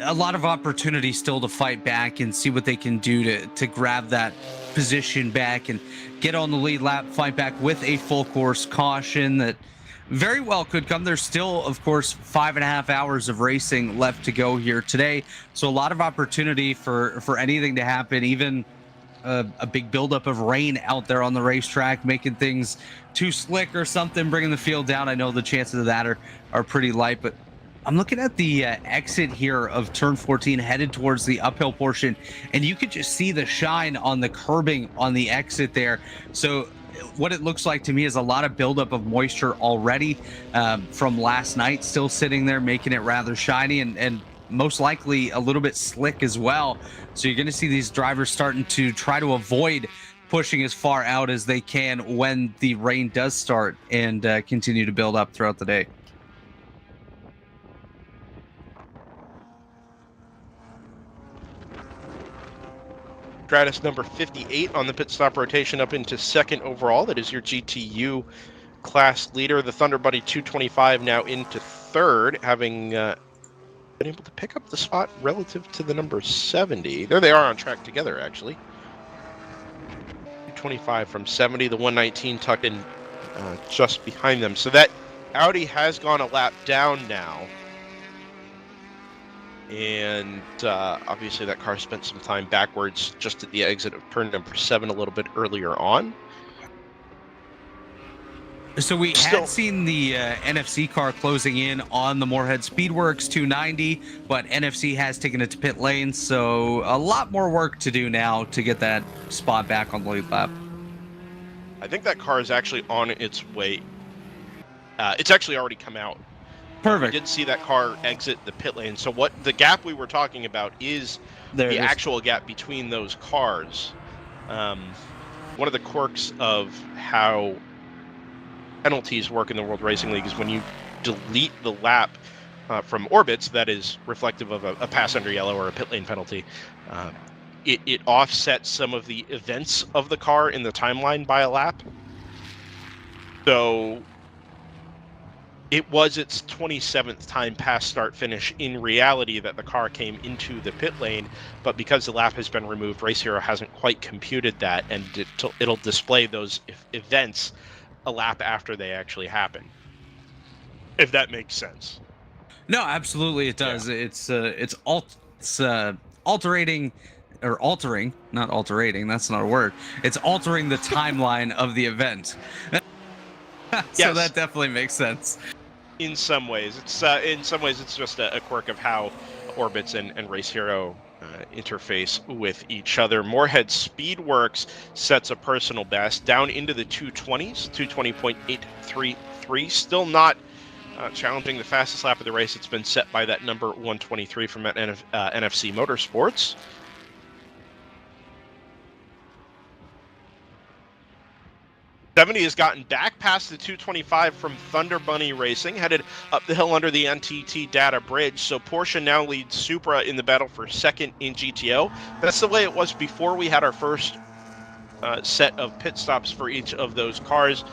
a lot of opportunity still to fight back and see what they can do to grab that position back and get on the lead lap, fight back with a full course caution that very well could come. There's still, of course, 5.5 hours of racing left to go here today. So a lot of opportunity for anything to happen, even a big buildup of rain out there on the racetrack, making things too slick or something, bringing the field down. I know the chances of that are pretty light, but I'm looking at the exit here of turn 14 headed towards the uphill portion, and you could just see the shine on the curbing on the exit there. So what it looks like to me is a lot of buildup of moisture already from last night, still sitting there, making it rather shiny and most likely a little bit slick as well. So you're going to see these drivers starting to try to avoid pushing as far out as they can when the rain does start and continue to build up throughout the day. Stratus number 58 on the pit stop rotation up into 2nd overall. That is your GTU class leader. The Thunder Buddy 225 now into 3rd, having been able to pick up the spot relative to the number 70. There they are on track together, actually. 225 from 70, the 119 tucked in just behind them. So that Audi has gone a lap down now. And obviously that car spent some time backwards just at the exit of turn number 7 a little bit earlier on. So we had seen the NFC car closing in on the Moorhead Speedworks 290, but NFC has taken it to pit lane, so a lot more work to do now to get that spot back on the lead lap. I think that car is actually on its way. It's actually already come out. Perfect. We did see that car exit the pit lane. So what the gap we were talking about is the actual gap between those cars. one of the quirks of how penalties work in the World Racing League is when you delete the lap from orbits that is reflective of a pass under yellow or a pit lane penalty, it offsets some of the events of the car in the timeline by a lap. So it was its 27th time past start finish in reality that the car came into the pit lane, but because the lap has been removed, RaceHero hasn't quite computed that, and it'll display those events a lap after they actually happen, if that makes sense. No, absolutely it does. Yeah. It's altering, not alterating, that's not a word. It's altering the timeline of the event. So Yes. that definitely makes sense. In some ways, it's just a quirk of how Orbits and RaceHero interface with each other. Moorhead Speedworks sets a personal best down into the 220s, 220.833. Still not challenging the fastest lap of the race. It's been set by that number 123 from NFC Motorsports. '70 has gotten back past the 225 from Thunder Bunny Racing, headed up the hill under the NTT data bridge. So Porsche now leads Supra in the battle for second in GTO. That's the way it was before we had our first set of pit stops for each of those cars.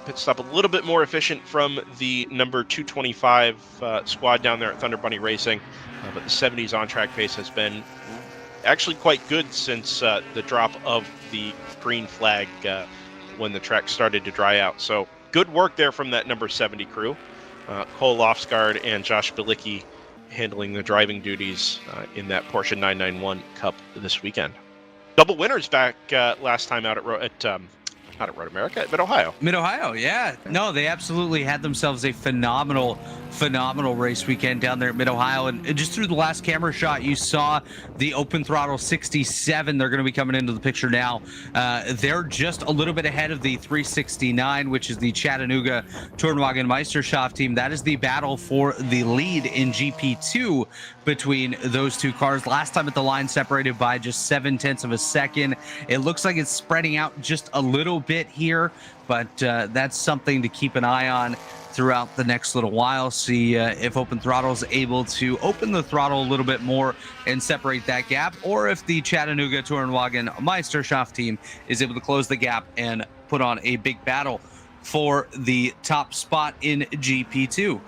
Pit stop a little bit more efficient from the number 225 squad down there at Thunder Bunny Racing, but the '70s on-track pace has been actually quite good since the drop of the green flag when the track started to dry out. So good work there from that number 70 crew. Cole Lofsgaard and Josh Bilicki handling the driving duties in that Porsche 991 Cup this weekend. Double winners back last time out at not at Road America, at Mid-Ohio. Mid-Ohio, yeah. No, they absolutely had themselves a phenomenal race weekend down there at Mid-Ohio. And just through the last camera shot, you saw the open throttle 67. They're going to be coming into the picture now. They're just a little bit ahead of the 369, which is the Chattanooga Tourenwagen Meisterschaft team. That is the battle for the lead in GP2 between those two cars. Last time at the line, separated by just 0.7 of a second. It looks like it's spreading out just a little bit here, but that's something to keep an eye on throughout the next little while. See if Open Throttle is able to open the throttle a little bit more and separate that gap, or if the Chattanooga Tourenwagen Meisterschaft team is able to close the gap and put on a big battle for the top spot in GP2.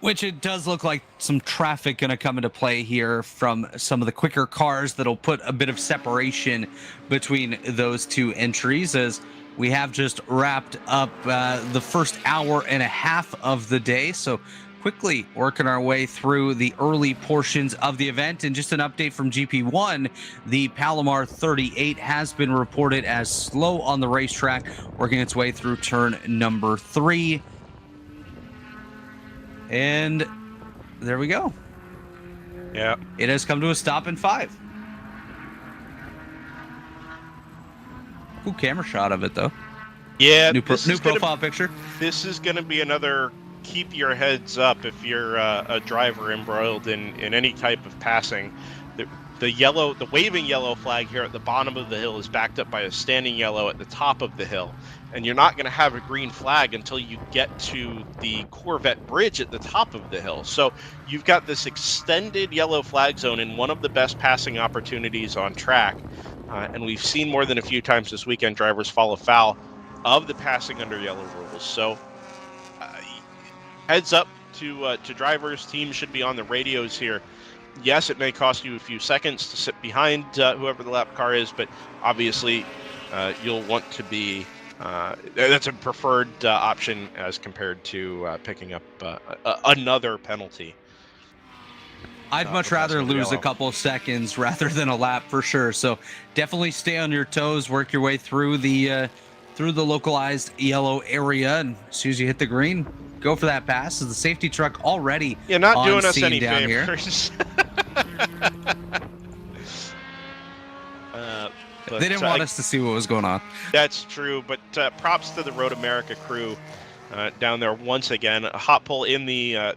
Which it does look like some traffic going to come into play here from some of the quicker cars that'll put a bit of separation between those two entries, as we have just wrapped up the first hour and a half of the day. So quickly working our way through the early portions of the event. And just an update from GP1, the Palomar 38 has been reported as slow on the racetrack, working its way through turn number 3. And there we go. Yeah. It has come to a stop in 5. Cool camera shot of it, though. Yeah. New profile picture. This is going to be another keep your heads up if you're a driver embroiled in any type of passing. The waving yellow flag here at the bottom of the hill is backed up by a standing yellow at the top of the hill. And you're not going to have a green flag until you get to the Corvette Bridge at the top of the hill. So you've got this extended yellow flag zone in one of the best passing opportunities on track. And we've seen more than a few times this weekend drivers fall afoul of the passing under yellow rules. So heads up to drivers. Teams should be on the radios here. Yes, it may cost you a few seconds to sit behind whoever the lap car is, but obviously you'll want to be that's a preferred option as compared to picking up another penalty. I'd much rather lose a couple of seconds rather than a lap for sure. So definitely stay on your toes, work your way through the localized yellow area, and as soon as you hit the green, go for that pass. As the safety truck already not doing us scene any down favors. They didn't want us to see what was going on. That's true, but props to the Road America crew down there once again. A hot pull in the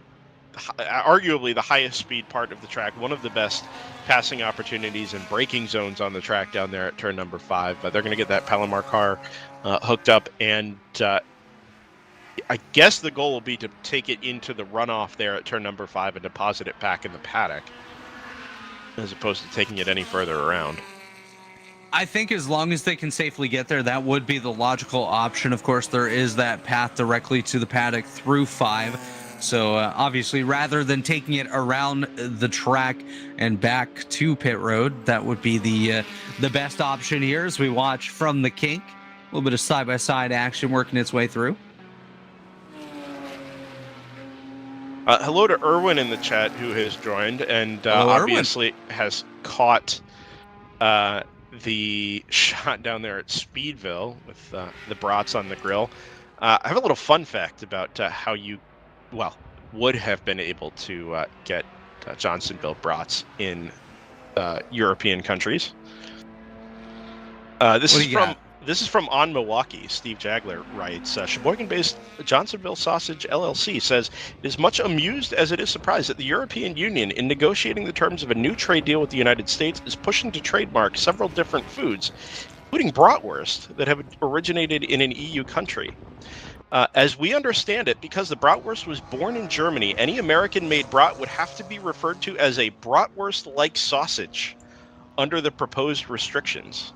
arguably the highest speed part of the track, one of the best passing opportunities and braking zones on the track down there at turn number 5. But they're going to get that Palomar car hooked up, and I guess the goal will be to take it into the runoff there at turn number 5 and deposit it back in the paddock, as opposed to taking it any further around. I think as long as they can safely get there, that would be the logical option. Of course, there is that path directly to the paddock through 5. So obviously, rather than taking it around the track and back to pit road, that would be the best option here as we watch from the kink. A little bit of side-by-side action working its way through. Hello to Erwin in the chat, who has joined and obviously has caught the shot down there at Speedville with the brats on the grill. I have a little fun fact about how you, would have been able to get Johnsonville brats in European countries. This is from On Milwaukee. Steve Jagler writes, Sheboygan-based Johnsonville Sausage LLC says it is much amused as it is surprised that the European Union, in negotiating the terms of a new trade deal with the United States, is pushing to trademark several different foods, including bratwurst, that have originated in an EU country. As we understand it, because the bratwurst was born in Germany, any American-made brat would have to be referred to as a bratwurst-like sausage under the proposed restrictions.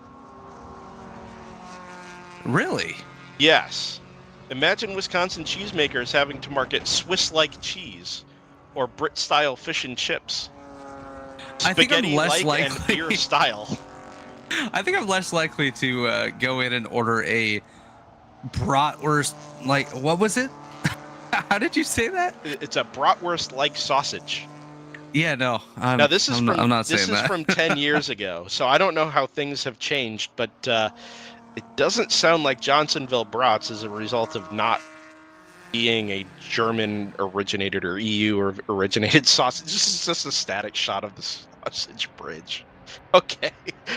Really? Yes. Imagine Wisconsin cheesemakers having to market Swiss-like cheese or Brit-style fish and chips. I think I'm less likely and beer style. I think I'm less likely to go in and order a bratwurst. Like, what was it? How did you say that? It's a bratwurst-like sausage. Yeah, no. I'm not saying that. This is from 10 years ago, so I don't know how things have changed, but it doesn't sound like Johnsonville brats is a result of not being a German originated or EU originated sausage. This is just a static shot of the sausage bridge. Okay,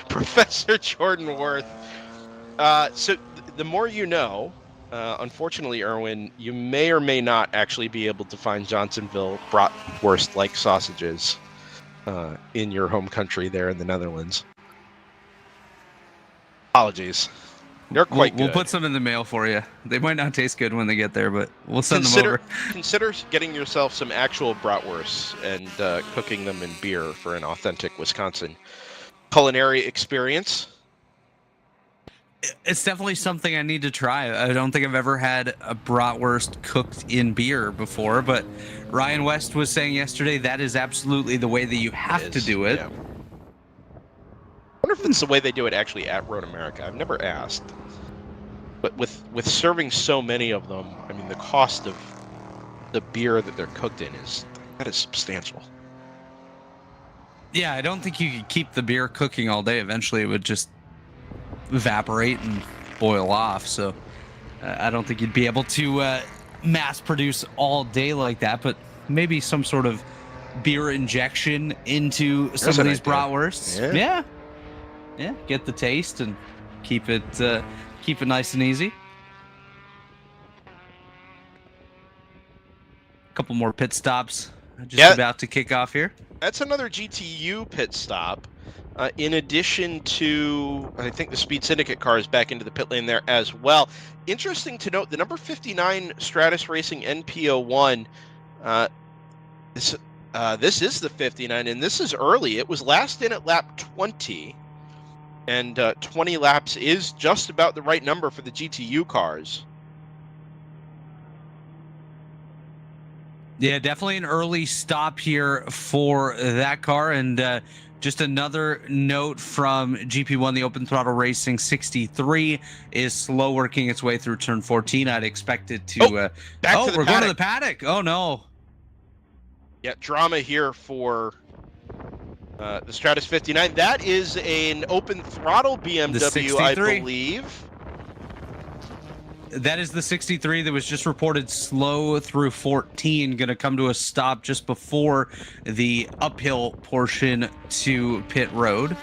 Professor Jordan Worth. So the more you know, unfortunately, Erwin, you may or may not actually be able to find Johnsonville bratwurst-like sausages in your home country there in the Netherlands. Apologies. They're quite good. We'll put some in the mail for you. They might not taste good when they get there, but we'll send them over. Consider getting yourself some actual bratwursts and cooking them in beer for an authentic Wisconsin culinary experience. It's definitely something I need to try. I don't think I've ever had a bratwurst cooked in beer before, but Ryan West was saying yesterday that is absolutely the way that you have to do it. Yeah. I wonder if it's the way they do it actually at Road America. I've never asked. But with serving so many of them, I mean, the cost of the beer that they're cooked in is substantial. Yeah, I don't think you could keep the beer cooking all day. Eventually, it would just evaporate and boil off. So I don't think you'd be able to mass produce all day like that. But maybe some sort of beer injection into some of these bratwursts. Yeah. Get the taste and keep it nice and easy. A couple more pit stops about to kick off here. That's another GTU pit stop. In addition to, I think the Speed Syndicate car is back into the pit lane there as well. Interesting to note, the number 59 Stratus Racing NP01, this is the 59, and this is early. It was last in at lap 20, and 20 laps is just about the right number for the GTU cars. Yeah, definitely an early stop here for that car. And just another note from GP1, the Open Throttle Racing 63 is slow working its way through turn 14. I'd expect it to... we're going to the paddock. Oh, no. Yeah, drama here for the Stratus 59. That is an Open Throttle BMW, I believe. That is the 63 that was just reported slow through 14, going to come to a stop just before the uphill portion to pit road.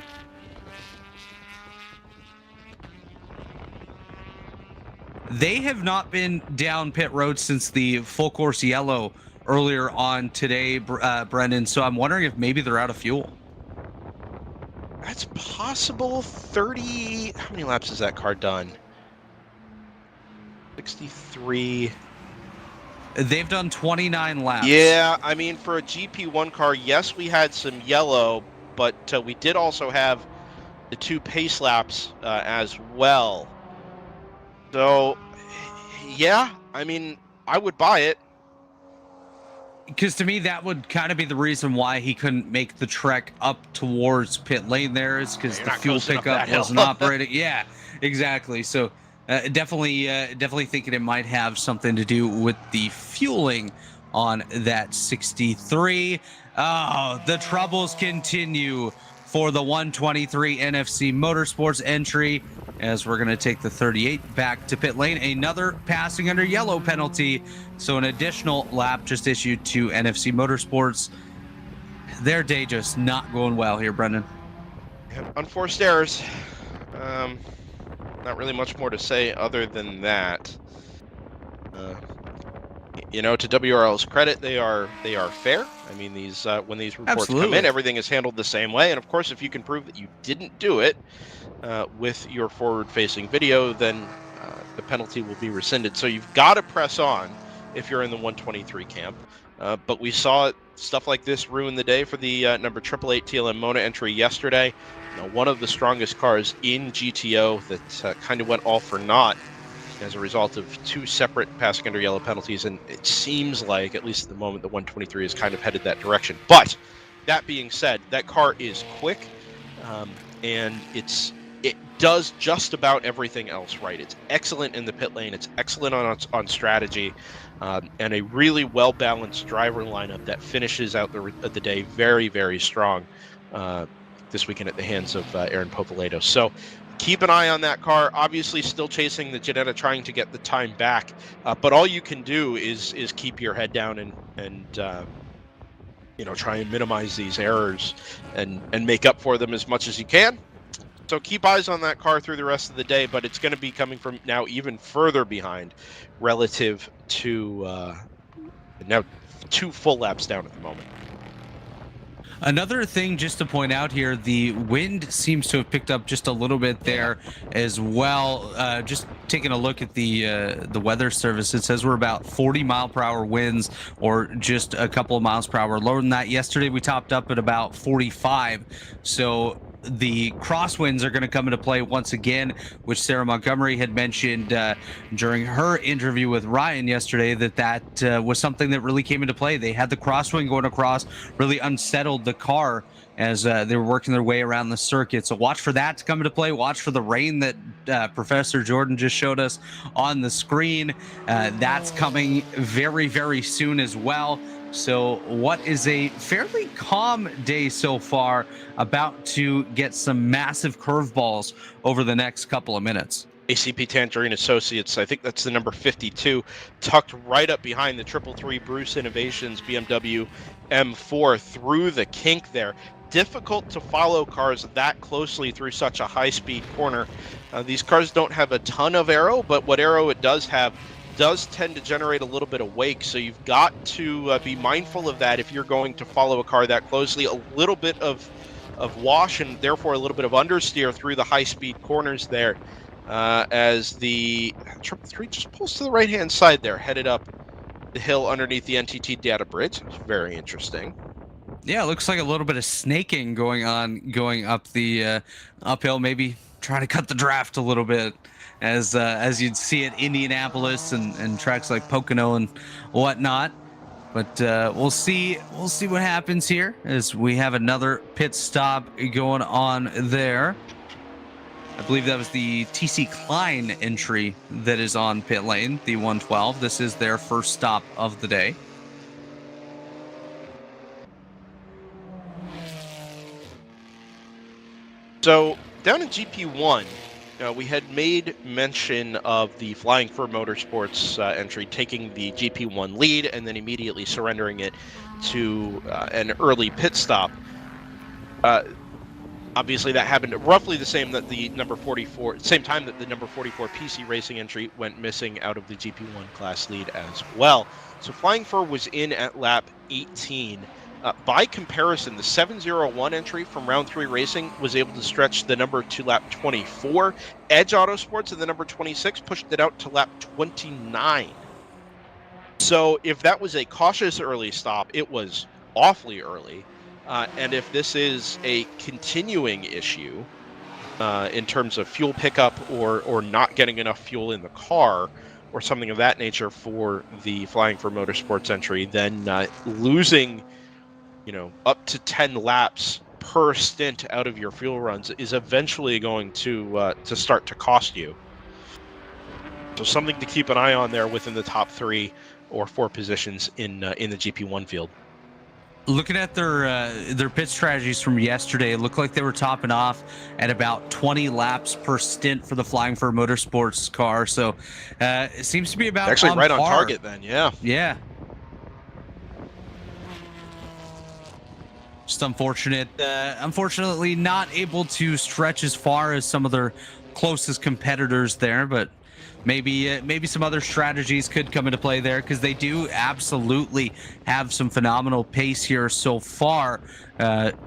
They have not been down pit road since the full course yellow earlier on today, Brendan. So I'm wondering if maybe they're out of fuel. That's possible. 30. How many laps has that car done? 63. They've done 29 laps. Yeah, I mean, for a GP1 car, yes, we had some yellow, but we did also have the 2 pace laps as well. So, yeah, I mean, I would buy it. Because to me, that would kind of be the reason why he couldn't make the trek up towards pit lane there, is because the fuel pickup wasn't operating. Yeah, exactly. So definitely thinking it might have something to do with the fueling on that 63. Oh, the troubles continue for the 123 NFC Motorsports entry, as we're going to take the 38 back to pit lane. Another passing under yellow penalty. So an additional lap just issued to NFC Motorsports. Their day just not going well here, Brendan. Unforced errors. Not really much more to say other than that. You know, to WRL's credit, they are fair. I mean, these when these reports come in, everything is handled the same way. And of course, if you can prove that you didn't do it with your forward-facing video, then the penalty will be rescinded. So you've got to press on if you're in the 123 camp. But we saw stuff like this ruin the day for the number 888 TLM Mona entry yesterday. You know, one of the strongest cars in GTO that kind of went all for naught as a result of 2 separate passing under yellow penalties, and it seems like, at least at the moment, the 123 is kind of headed that direction. But that being said, that car is quick, and it does just about everything else right. It's excellent in the pit lane, it's excellent on strategy, and a really well-balanced driver lineup that finishes out the day very, very strong this weekend at the hands of Aaron Popoleto. So keep an eye on that car. Obviously still chasing the Ginetta, trying to get the time back, but all you can do is keep your head down and you know, try and minimize these errors and make up for them as much as you can. So keep eyes on that car through the rest of the day, but it's going to be coming from now even further behind relative to now 2 full laps down at the moment. Another thing just to point out here, the wind seems to have picked up just a little bit there as well. Just taking a look at the weather service, it says we're about 40 mile per hour winds, or just a couple of miles per hour lower than that. Yesterday we topped up at about 45. So the crosswinds are going to come into play once again, which Sarah Montgomery had mentioned during her interview with Ryan yesterday, that was something that really came into play. They had the crosswind going across, really unsettled the car as they were working their way around the circuit. So watch for that to come into play. Watch for the rain that Professor Jordan just showed us on the screen. That's coming very, very soon as well. So what is a fairly calm day so far, about to get some massive curveballs over the next couple of minutes. ACP Tangerine Associates, I think that's the number 52, tucked right up behind the 333 Bruce Innovations BMW M4 through the kink there. Difficult to follow cars that closely through such a high-speed corner. These cars don't have a ton of aero, but what aero it does have does tend to generate a little bit of wake, so you've got to be mindful of that if you're going to follow a car that closely. A little bit of wash and therefore a little bit of understeer through the high-speed corners there, as the 333 just pulls to the right-hand side there, headed up the hill underneath the NTT data bridge. It's very interesting. Yeah, it looks like a little bit of snaking going on, going up the uphill, maybe trying to cut the draft a little bit, as you'd see at Indianapolis and tracks like Pocono and whatnot. But we'll see what happens here as we have another pit stop going on there. I believe that was the TC Klein entry that is on pit lane, the 112. This is their first stop of the day. So down in GP1, we had made mention of the Flying Fur Motorsports entry taking the GP1 lead and then immediately surrendering it to an early pit stop. Obviously, that happened roughly the same that the same time that the number 44 PC Racing entry went missing out of the GP1 class lead as well. So Flying Fur was in at lap 18. By comparison, the 701 entry from round 3 racing was able to stretch the number to lap 24. Edge Autosports and the number 26 pushed it out to lap 29. So if that was a cautious early stop, it was awfully early. And if this is a continuing issue in terms of fuel pickup or not getting enough fuel in the car or something of that nature for the Flying for Motorsports entry, then losing, up to 10 laps per stint out of your fuel runs is eventually going to start to cost you. So something to keep an eye on there within the top 3 or 4 positions in the GP1 field. Looking at their pit strategies from yesterday, it looked like they were topping off at about 20 laps per stint for the Flying Fur Motorsports car. So it seems to be about actually right par. on target then, yeah. Yeah. Just unfortunate. Unfortunately, not able to stretch as far as some of their closest competitors there, but maybe some other strategies could come into play there, because they do absolutely have some phenomenal pace here so far.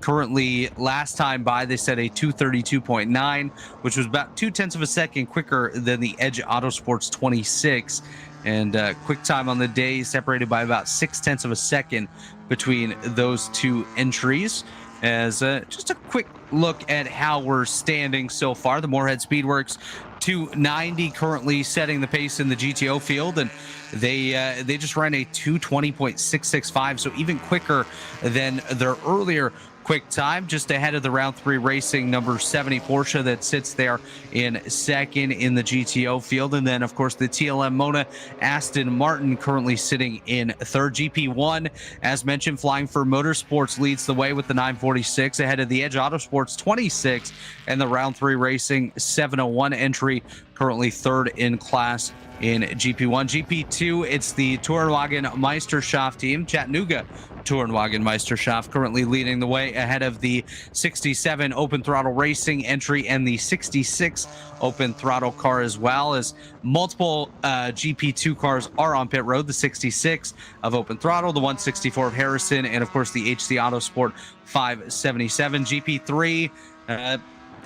Currently, last time by, they set a 232.9, which was about 0.2 of a second quicker than the Edge Autosports 26, and quick time on the day separated by about 0.6 of a second between those two entries. As just a quick look at how we're standing so far, the Moorhead Speedworks 290 currently setting the pace in the GTO field, and they just ran a 220.665, so even quicker than their earlier quick time, just ahead of the round 3 racing number 70 Porsche that sits there in second in the GTO field. And then of course the TLM Mona Aston Martin currently sitting in third. GP1, as mentioned, Flying for Motorsports leads the way with the 946 ahead of the Edge Autosports 26 and the round 3 racing 701 entry, currently third in class in GP1. GP2, it's the Tourenwagen Meisterschaft team, Chattanooga Tourenwagen Meisterschaft, currently leading the way ahead of the 67 Open Throttle Racing entry and the 66 Open Throttle car, as well as multiple GP2 cars are on pit road. The 66 of Open Throttle, the 164 of Harrison, and of course the HC Autosport 577. GP3,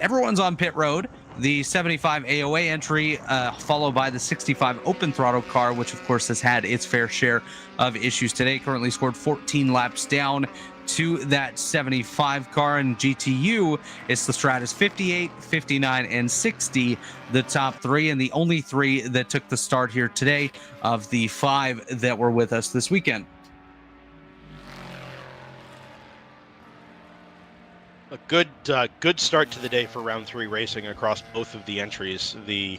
everyone's on pit road. The 75 AOA entry, followed by the 65 Open Throttle car, which of course has had its fair share of issues today. Currently scored 14 laps down to that 75 car. And GTU, it's the Stratus 58, 59, and 60, the top 3, and the only 3 that took the start here today of the 5 that were with us this weekend. A good start to the day for round 3 racing across both of the entries. The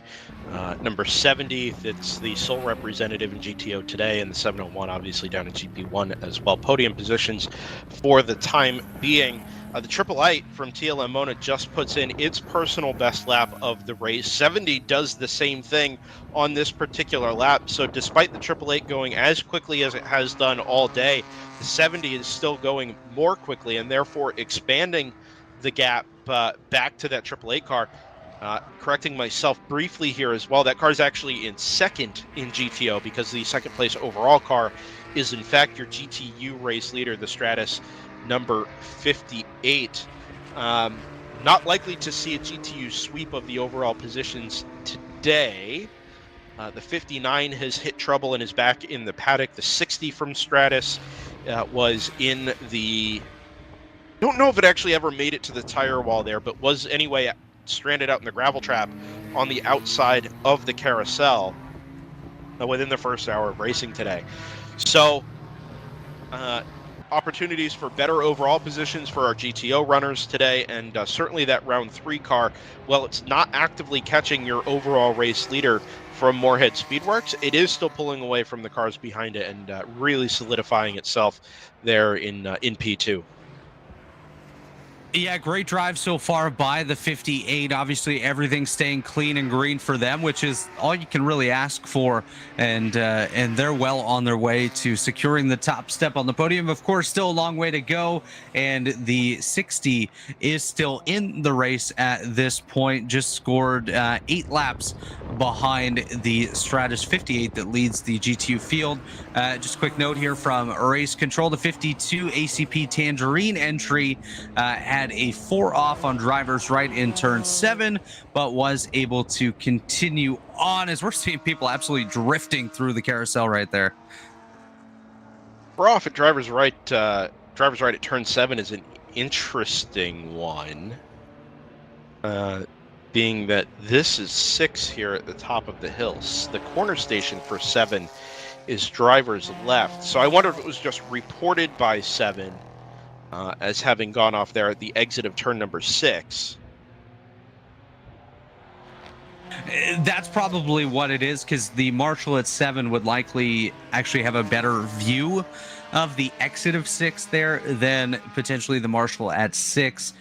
number 70, that's the sole representative in GTO today, and the 701 obviously down in GP1 as well. Podium positions for the time being. The Triple Eight from TLM Mona just puts in its personal best lap of the race. 70 does the same thing on this particular lap. So despite the Triple Eight going as quickly as it has done all day, the 70 is still going more quickly and therefore expanding the gap back to that Triple Eight car. Correcting myself briefly here as well, that car is actually in second in GTO, because the second place overall car is in fact your GTU race leader, the Stratus number 58. Not likely to see a GTU sweep of the overall positions today. The 59 has hit trouble and is back in the paddock. The 60 from Stratus was in the... don't know if it actually ever made it to the tire wall there, but was anyway stranded out in the gravel trap on the outside of the carousel within the first hour of racing today. So opportunities for better overall positions for our GTO runners today, and certainly that round 3 car, well, it's not actively catching your overall race leader from Moorhead Speedworks. It is still pulling away from the cars behind it and really solidifying itself there in P2. Yeah, great drive so far by the 58. Obviously, everything staying clean and green for them, which is all you can really ask for. And they're well on their way to securing the top step on the podium. Of course, still a long way to go. And the 60 is still in the race at this point. Just scored 8 laps behind the Stratus 58 that leads the GTU field. Just a quick note here from Race Control: the 52 ACP Tangerine entry had a 4 off on driver's right in turn 7, but was able to continue on, as we're seeing people absolutely drifting through the carousel right there. We're off at driver's right. Driver's right at turn 7 is an interesting one, being that this is 6 here at the top of the hills. The corner station for 7 is driver's left. So I wonder if it was just reported by 7 as having gone off there at the exit of turn number 6. That's probably what it is, because the marshal at 7 would likely actually have a better view of the exit of 6 there than potentially the marshal at 6,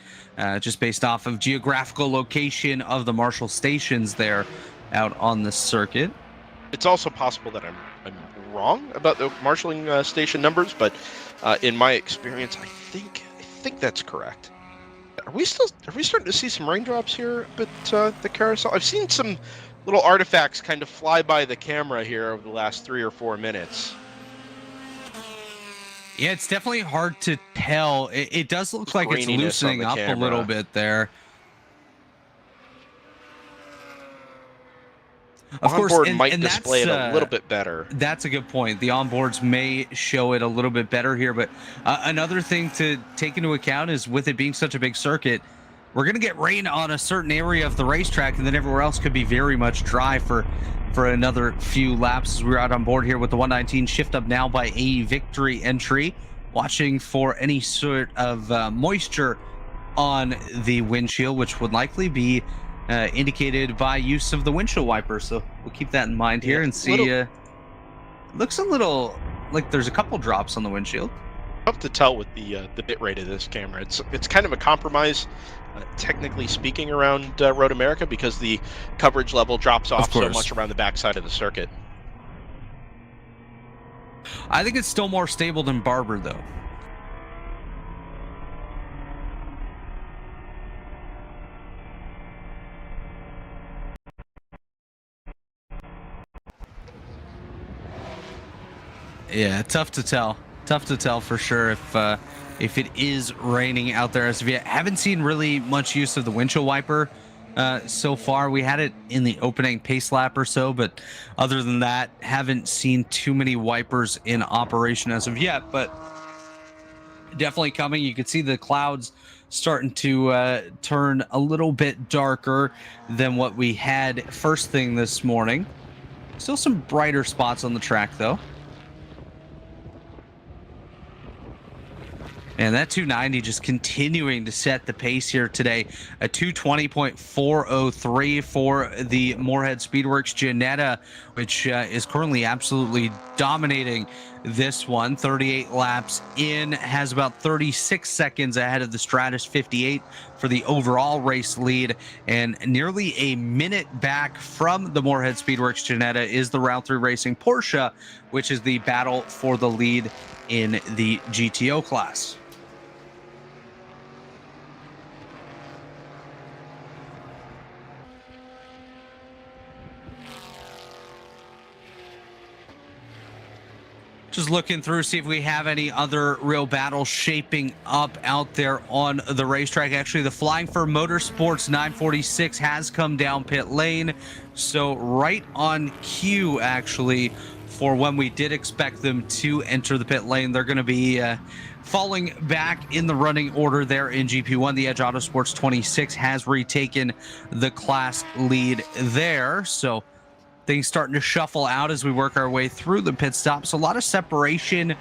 just based off of geographical location of the marshal stations there out on the circuit. It's also possible that I'm wrong about the marshalling station numbers, but in my experience, I think that's correct. Are we starting to see some raindrops here at the carousel? I've seen some little artifacts kind of fly by the camera here over the last 3 or 4 minutes. Yeah, it's definitely hard to tell. It does look like it's loosening up a little bit there. Of course, onboard might display it a little bit better. That's a good point. The onboards may show it a little bit better here, but another thing to take into account is, with it being such a big circuit, we're going to get rain on a certain area of the racetrack, and then everywhere else could be very much dry for another few laps. As we're out on board here with the 119, shift up now by a Victory entry, watching for any sort of moisture on the windshield, which would likely be indicated by use of the windshield wiper. So we'll keep that in mind here and see. Looks a little like there's a couple drops on the windshield. Tough to tell with the bit rate of this camera. It's kind of a compromise, technically speaking, around Road America, because the coverage level drops off so much around the backside of the circuit. I think it's still more stable than Barber, though. Yeah, tough to tell. Tough to tell for sure if it is raining out there. As if you haven't seen really much use of the windshield wiper so far. We had it in the opening pace lap or so, but other than that, haven't seen too many wipers in operation as of yet. But definitely coming. You can see the clouds starting to turn a little bit darker than what we had first thing this morning. Still some brighter spots on the track, though. And that 290 just continuing to set the pace here today. A 220.403 for the Moorhead Speedworks Ginetta, which is currently absolutely dominating this one. 38 laps in, has about 36 seconds ahead of the Stratus 58 for the overall race lead, and nearly a minute back from the Moorhead Speedworks Ginetta is the Round 3 Racing Porsche, which is the battle for the lead in the GTO class. Just looking through, see if we have any other real battles shaping up out there on the racetrack. Actually, the Flying Fur Motorsports 946 has come down pit lane. So right on cue, actually, for when we did expect them to enter the pit lane. They're going to be falling back in the running order there in GP1. The Edge Autosports 26 has retaken the class lead there. So things starting to shuffle out as we work our way through the pit stops. A lot of separation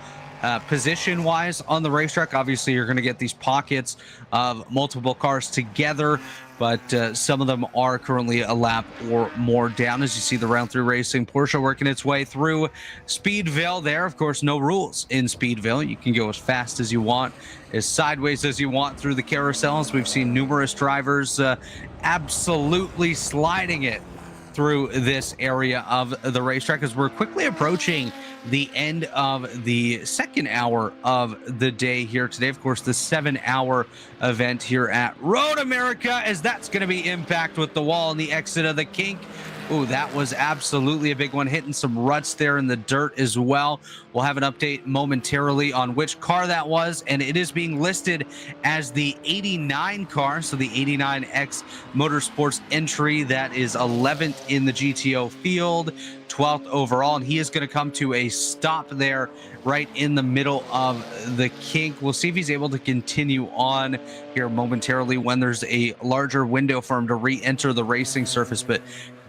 position-wise on the racetrack. Obviously, you're going to get these pockets of multiple cars together, but some of them are currently a lap or more down. As you see the round 3 racing, Porsche working its way through Speedville there. Of course, no rules in Speedville. You can go as fast as you want, as sideways as you want through the carousels. We've seen numerous drivers absolutely sliding it through this area of the racetrack as we're quickly approaching the end of the second hour of the day here today. Of course, the 7-hour event here at Road America, as that's going to be impact with the wall and the exit of the kink. Ooh, that was absolutely a big one, hitting some ruts there in the dirt as well. We'll have an update momentarily on which car that was, and it is being listed as the 89 car, so the 89X Motorsports entry. That is 11th in the GTO field, 12th overall, and he is going to come to a stop there right in the middle of the kink. We'll see if he's able to continue on here momentarily when there's a larger window for him to re-enter the racing surface, but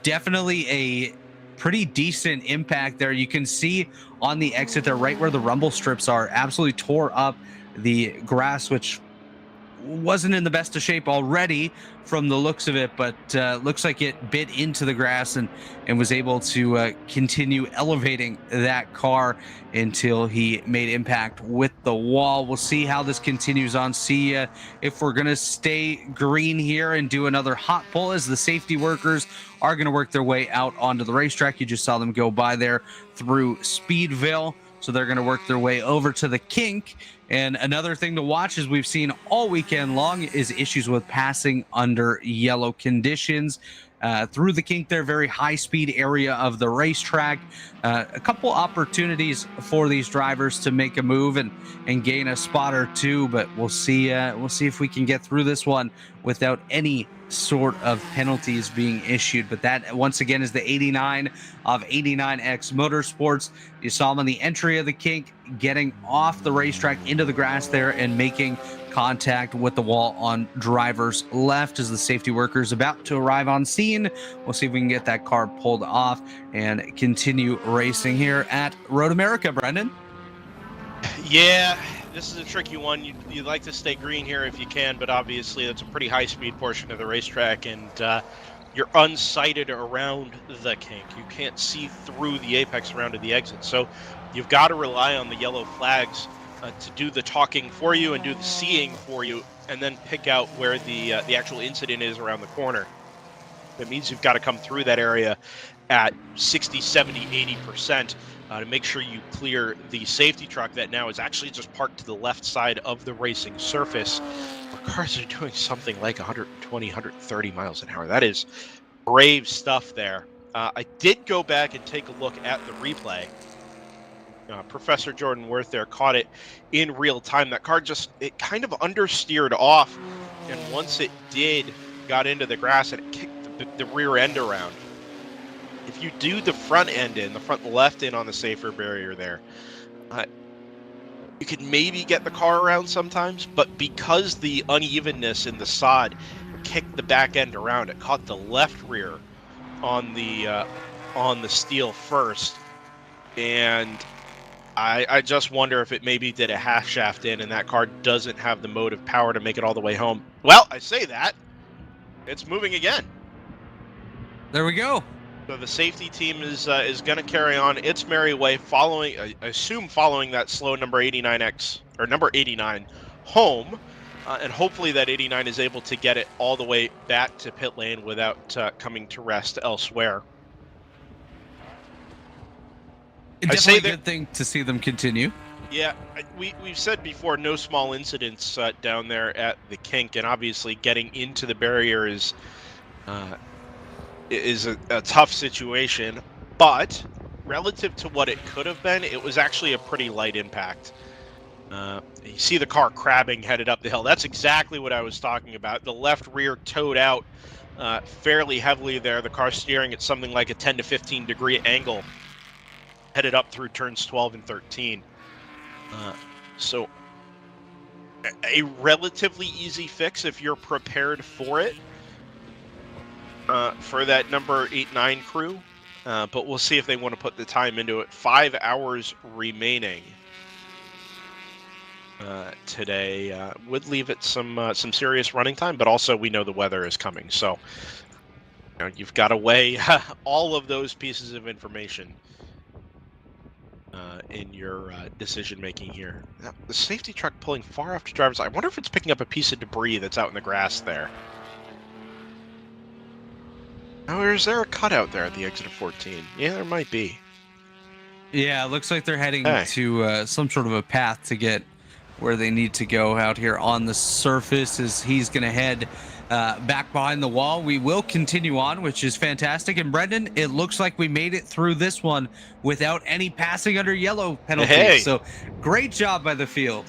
definitely a pretty decent impact there. You can see on the exit there, right where the rumble strips are, absolutely tore up the grass, which wasn't in the best of shape already from the looks of it, but looks like it bit into the grass and was able to continue elevating that car until he made impact with the wall. We'll see how this continues on, see if we're going to stay green here and do another hot pull as the safety workers are going to work their way out onto the racetrack. You just saw them go by there through Speedville, so they're going to work their way over to the kink. And another thing to watch, as we've seen all weekend long, is issues with passing under yellow conditions through the kink there. Very high speed area of the racetrack. A couple opportunities for these drivers to make a move and gain a spot or two, but we'll see if we can get through this one without any sort of penalties being issued. But that once again is the 89 of 89X Motorsports. You saw him on the entry of the kink, getting off the racetrack into the grass there and making contact with the wall on driver's left as the safety worker is about to arrive on scene. We'll see if we can get that car pulled off and continue racing here at Road America. Brendan? Yeah, this is a tricky one. You'd like to stay green here if you can, but obviously that's a pretty high-speed portion of the racetrack, and you're unsighted around the kink. You can't see through the apex around to the exit, so you've got to rely on the yellow flags to do the talking for you and do the seeing for you, and then pick out where the actual incident is around the corner. That means you've got to come through that area at 60, 70, 80%. To make sure you clear the safety truck that now is actually just parked to the left side of the racing surface. Our cars are doing something like 120, 130 miles an hour. That is brave stuff there. I did go back and take a look at the replay. Professor Jordan Worth there caught it in real time. That car it kind of understeered off, and once it got into the grass and it kicked the rear end around. If you do the front end in, the front left in on the safer barrier there, you can maybe get the car around sometimes, but because the unevenness in the sod kicked the back end around, it caught the left rear on the steel first, and I just wonder if it maybe did a half shaft in and that car doesn't have the motive power to make it all the way home. Well, I say that. It's moving again. There we go. So the safety team is going to carry on its merry way, following that slow number 89X or number 89 home, and hopefully that 89 is able to get it all the way back to pit lane without coming to rest elsewhere. Definitely a good thing to see them continue. Yeah, we've said before, no small incidents down there at the kink, and obviously getting into the barrier is a tough situation, but relative to what it could have been, it was actually a pretty light impact. You see the car crabbing headed up the hill. That's exactly what I was talking about. The left rear towed out fairly heavily there. The car steering at something like a 10 to 15 degree angle, headed up through turns 12 and 13. So a relatively easy fix if you're prepared for it. For that number 89 crew, but we'll see if they want to put the time into it. 5 hours remaining. today would leave it some serious running time, but also we know the weather is coming, so you've got to weigh all of those pieces of information in your decision making here. Now, the safety truck pulling far off to driver's eye. I wonder if it's picking up a piece of debris that's out in the grass there. Oh, is there a cutout there at the exit of 14? Yeah, there might be. Yeah, it looks like they're heading to some sort of a path to get where they need to go out here on the surface as he's going to head back behind the wall. We will continue on, which is fantastic. And Brendan, it looks like we made it through this one without any passing under yellow penalties. Hey. So great job by the field.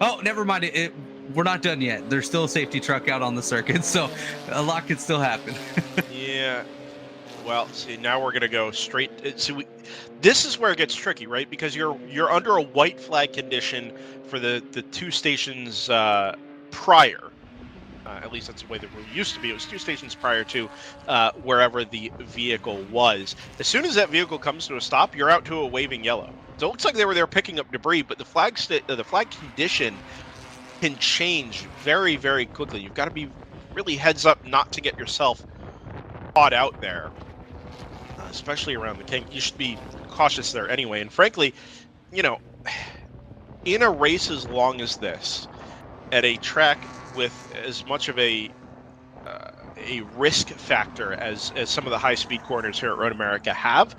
Oh, never mind. We're not done yet. There's still a safety truck out on the circuit, so a lot could still happen. Yeah. Well, see, now we're going to go straight. This is where it gets tricky, right? Because you're under a white flag condition for the 2 stations prior. At least that's the way the rule used to be. It was 2 stations prior to wherever the vehicle was. As soon as that vehicle comes to a stop, you're out to a waving yellow. So it looks like they were there picking up debris, but the flag condition can change very, very quickly. You've got to be really heads up not to get yourself caught out there, especially around the kink. You should be cautious there anyway. And frankly, in a race as long as this, at a track with as much of a risk factor as some of the high-speed corners here at Road America have,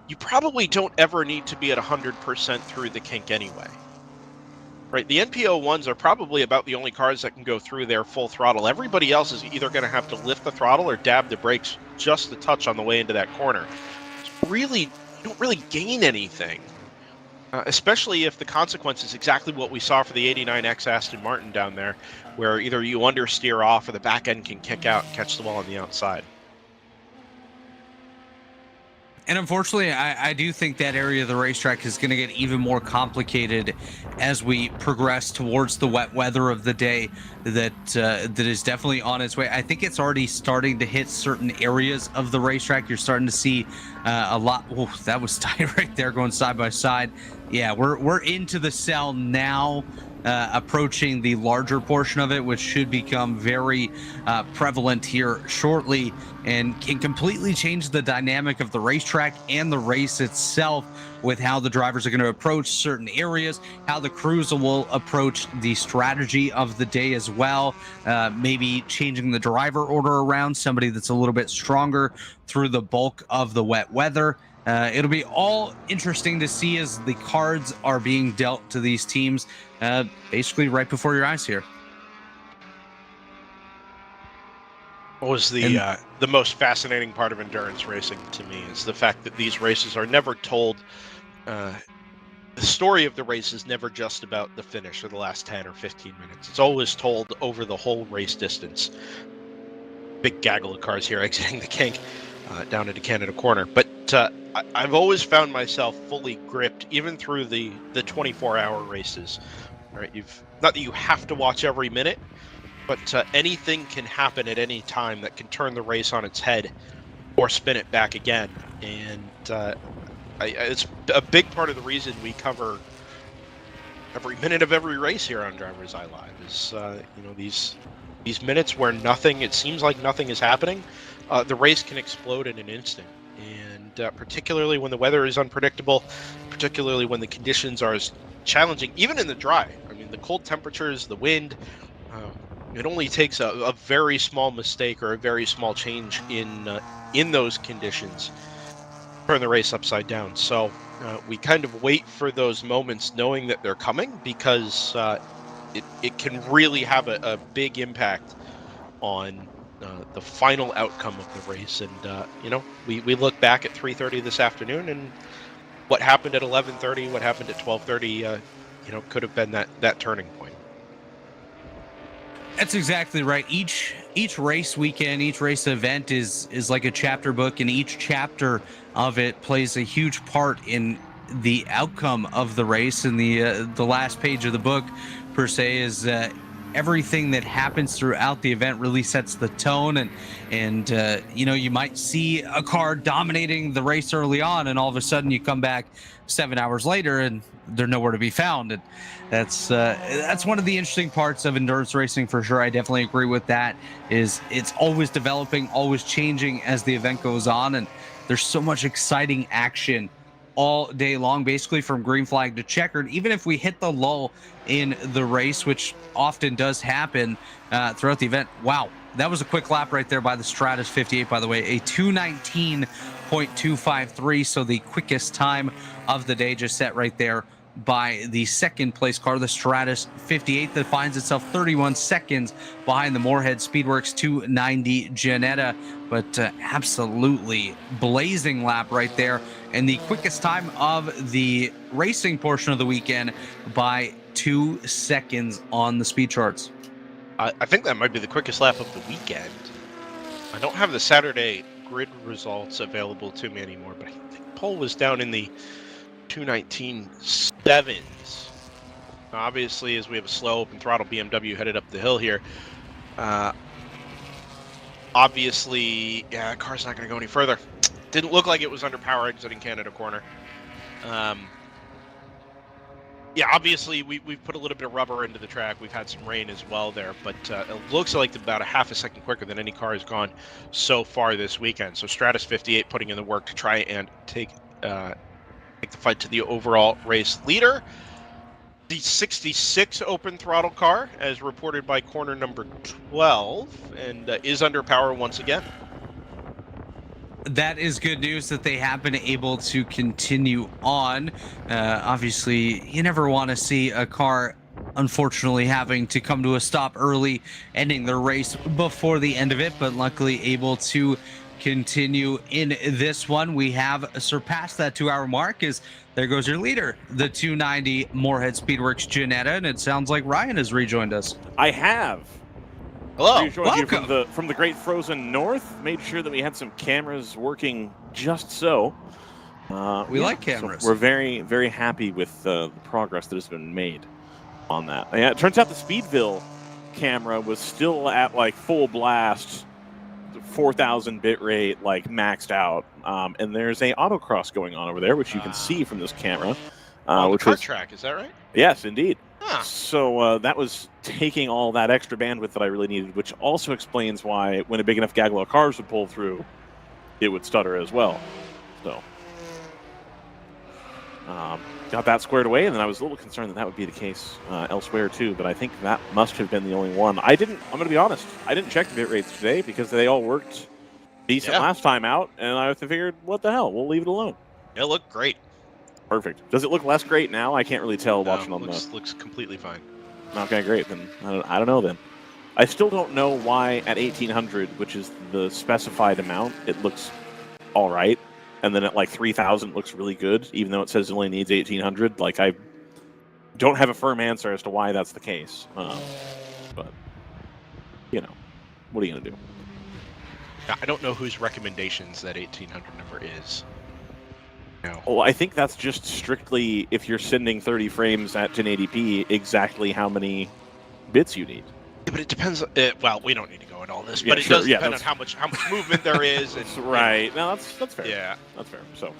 you probably don't ever need to be at 100% through the kink anyway. Right, the NPO ones are probably about the only cars that can go through their full throttle. Everybody else is either going to have to lift the throttle or dab the brakes just a touch on the way into that corner. Really, you don't really gain anything, especially if the consequence is exactly what we saw for the 89X Aston Martin down there, where either you understeer off or the back end can kick out and catch the wall on the outside. And unfortunately, I do think that area of the racetrack is going to get even more complicated as we progress towards the wet weather of the day that is definitely on its way. I think it's already starting to hit certain areas of the racetrack. You're starting to see a lot. Oh, that was tight right there, going side by side. Yeah, we're into the cell now. Approaching the larger portion of it, which should become very prevalent here shortly and can completely change the dynamic of the racetrack and the race itself with how the drivers are going to approach certain areas, how the crews will approach the strategy of the day as well, maybe changing the driver order around, somebody that's a little bit stronger through the bulk of the wet weather. It'll be all interesting to see as the cards are being dealt to these teams basically right before your eyes here. What was the most fascinating part of endurance racing to me is the fact that these races are never told. The story of the race is never just about the finish or the last 10 or 15 minutes. It's always told over the whole race distance. Big gaggle of cars here exiting the kink down into Canada Corner. But I've always found myself fully gripped, even through the 24-hour races. Right? Not that you have to watch every minute, but anything can happen at any time that can turn the race on its head or spin it back again. And it's a big part of the reason we cover every minute of every race here on DriversEye Live is these minutes where it seems like nothing is happening. The race can explode in an instant. And particularly when the weather is unpredictable, particularly when the conditions are as challenging, even in the dry. I mean, the cold temperatures, the wind, it only takes a very small mistake or a very small change in those conditions to turn the race upside down. So we kind of wait for those moments knowing that they're coming, because it can really have a big impact on the final outcome of the race. And we look back at 3:30 this afternoon, and what happened at 11:30, what happened at 12:30, could have been that turning point. That's exactly right. Each race weekend, each race event is like a chapter book, and each chapter of it plays a huge part in the outcome of the race. And the last page of the book per se is everything that happens throughout the event really sets the tone, and you know, you might see a car dominating the race early on, and all of a sudden you come back 7 hours later and they're nowhere to be found. And that's one of the interesting parts of endurance racing for sure. I definitely agree with that. Is it's always developing, always changing as the event goes on, and there's so much exciting action all day long, basically from green flag to checkered. Even if we hit the lull in the race, which often does happen throughout the event. Wow, that was a quick lap right there by the Stratus 58, by the way, a 2:19.253, so the quickest time of the day, just set right there by the second place car, the Stratus 58, that finds itself 31 seconds behind the Moorhead Speedworks 290 Janetta. But absolutely blazing lap right there, and the quickest time of the racing portion of the weekend by 2 seconds on the speed charts. I think that might be the quickest lap of the weekend. I don't have the Saturday grid results available to me anymore, but I think Pole was down in the 2:19.7s. Obviously, as we have a slow open throttle BMW headed up the hill here, obviously, yeah, the car's not going to go any further. Didn't look like it was under power exiting Canada corner. Yeah, obviously, we've put a little bit of rubber into the track. We've had some rain as well there, but it looks like about a half a second quicker than any car has gone so far this weekend. So Stratus 58 putting in the work to try and take the fight to the overall race leader. The 66 open throttle car, as reported by corner number 12, and is under power once again. That is good news that they have been able to continue on. Obviously, you never want to see a car, unfortunately, having to come to a stop early, ending the race before the end of it, but luckily able to continue in this one. We have surpassed that 2-hour mark, as there goes your leader, the 290 Moorhead Speedworks Janetta, and it sounds like Ryan has rejoined us. I have. Hello. Rejoined you from the great frozen north. Made sure that we had some cameras working just so. We like cameras. So we're very, very happy with the progress that has been made on that. Yeah, it turns out the Speedville camera was still at like full blast, 4,000 bit rate, like maxed out. And there's a autocross going on over there, which you can see from this camera. Which was track, is that right? Yes, indeed. Huh. So that was taking all that extra bandwidth that I really needed, which also explains why when a big enough gaggle of cars would pull through, it would stutter as well. So got that squared away, and then I was a little concerned that would be the case elsewhere too, but I think that must have been the only one. I'm going to be honest, I didn't check the bit rates today because they all worked decent last time out, and I figured, what the hell, we'll leave it alone. It looked great. Perfect. Does it look less great now? I can't really tell watching on the... Looks completely fine. Okay, great. Then I don't know then. I still don't know why at 1,800, which is the specified amount, it looks all right, and then at like 3,000 it looks really good, even though it says it only needs 1,800. Like, I don't have a firm answer as to why that's the case. But, you know, what are you going to do? I don't know whose recommendations that 1,800 number is. No. Well, I think that's just strictly if you're sending 30 frames at 1080p, exactly how many bits you need. Yeah, but it depends. Well, we don't need to go into all this, but it does depend on how much movement there is. And, right. No, that's fair. Yeah, that's fair. So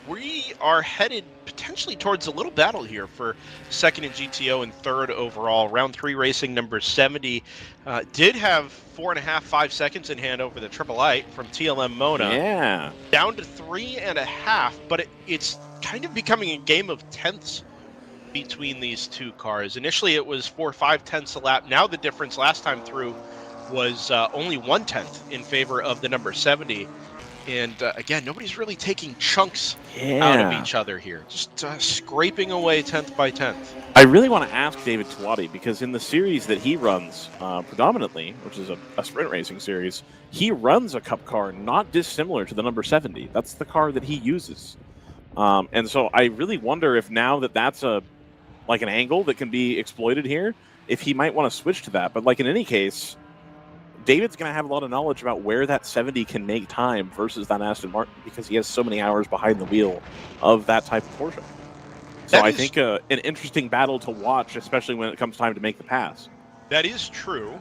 we are headed potentially towards a little battle here for second in GTO and third overall. Round 3 racing number 70 did have 4.5-5 seconds in hand over the Triple Light from TLM Mona. Yeah. Down to 3.5, but it's kind of becoming a game of tenths between these two cars. Initially, it was 4 or 5 tenths a lap. Now the difference last time through was only 1/10 in favor of the number 70. And again, nobody's really taking chunks out of each other here. Just scraping away 10th by 10th. I really want to ask David Tawadi, because in the series that he runs predominantly, which is a sprint racing series, he runs a cup car not dissimilar to the number 70. That's the car that he uses. And so I really wonder if now that that's like an angle that can be exploited here, if he might want to switch to that. But like in any case, David's going to have a lot of knowledge about where that 70 can make time versus that Aston Martin, because he has so many hours behind the wheel of that type of Porsche. So I think an interesting battle to watch, especially when it comes time to make the pass. That is true.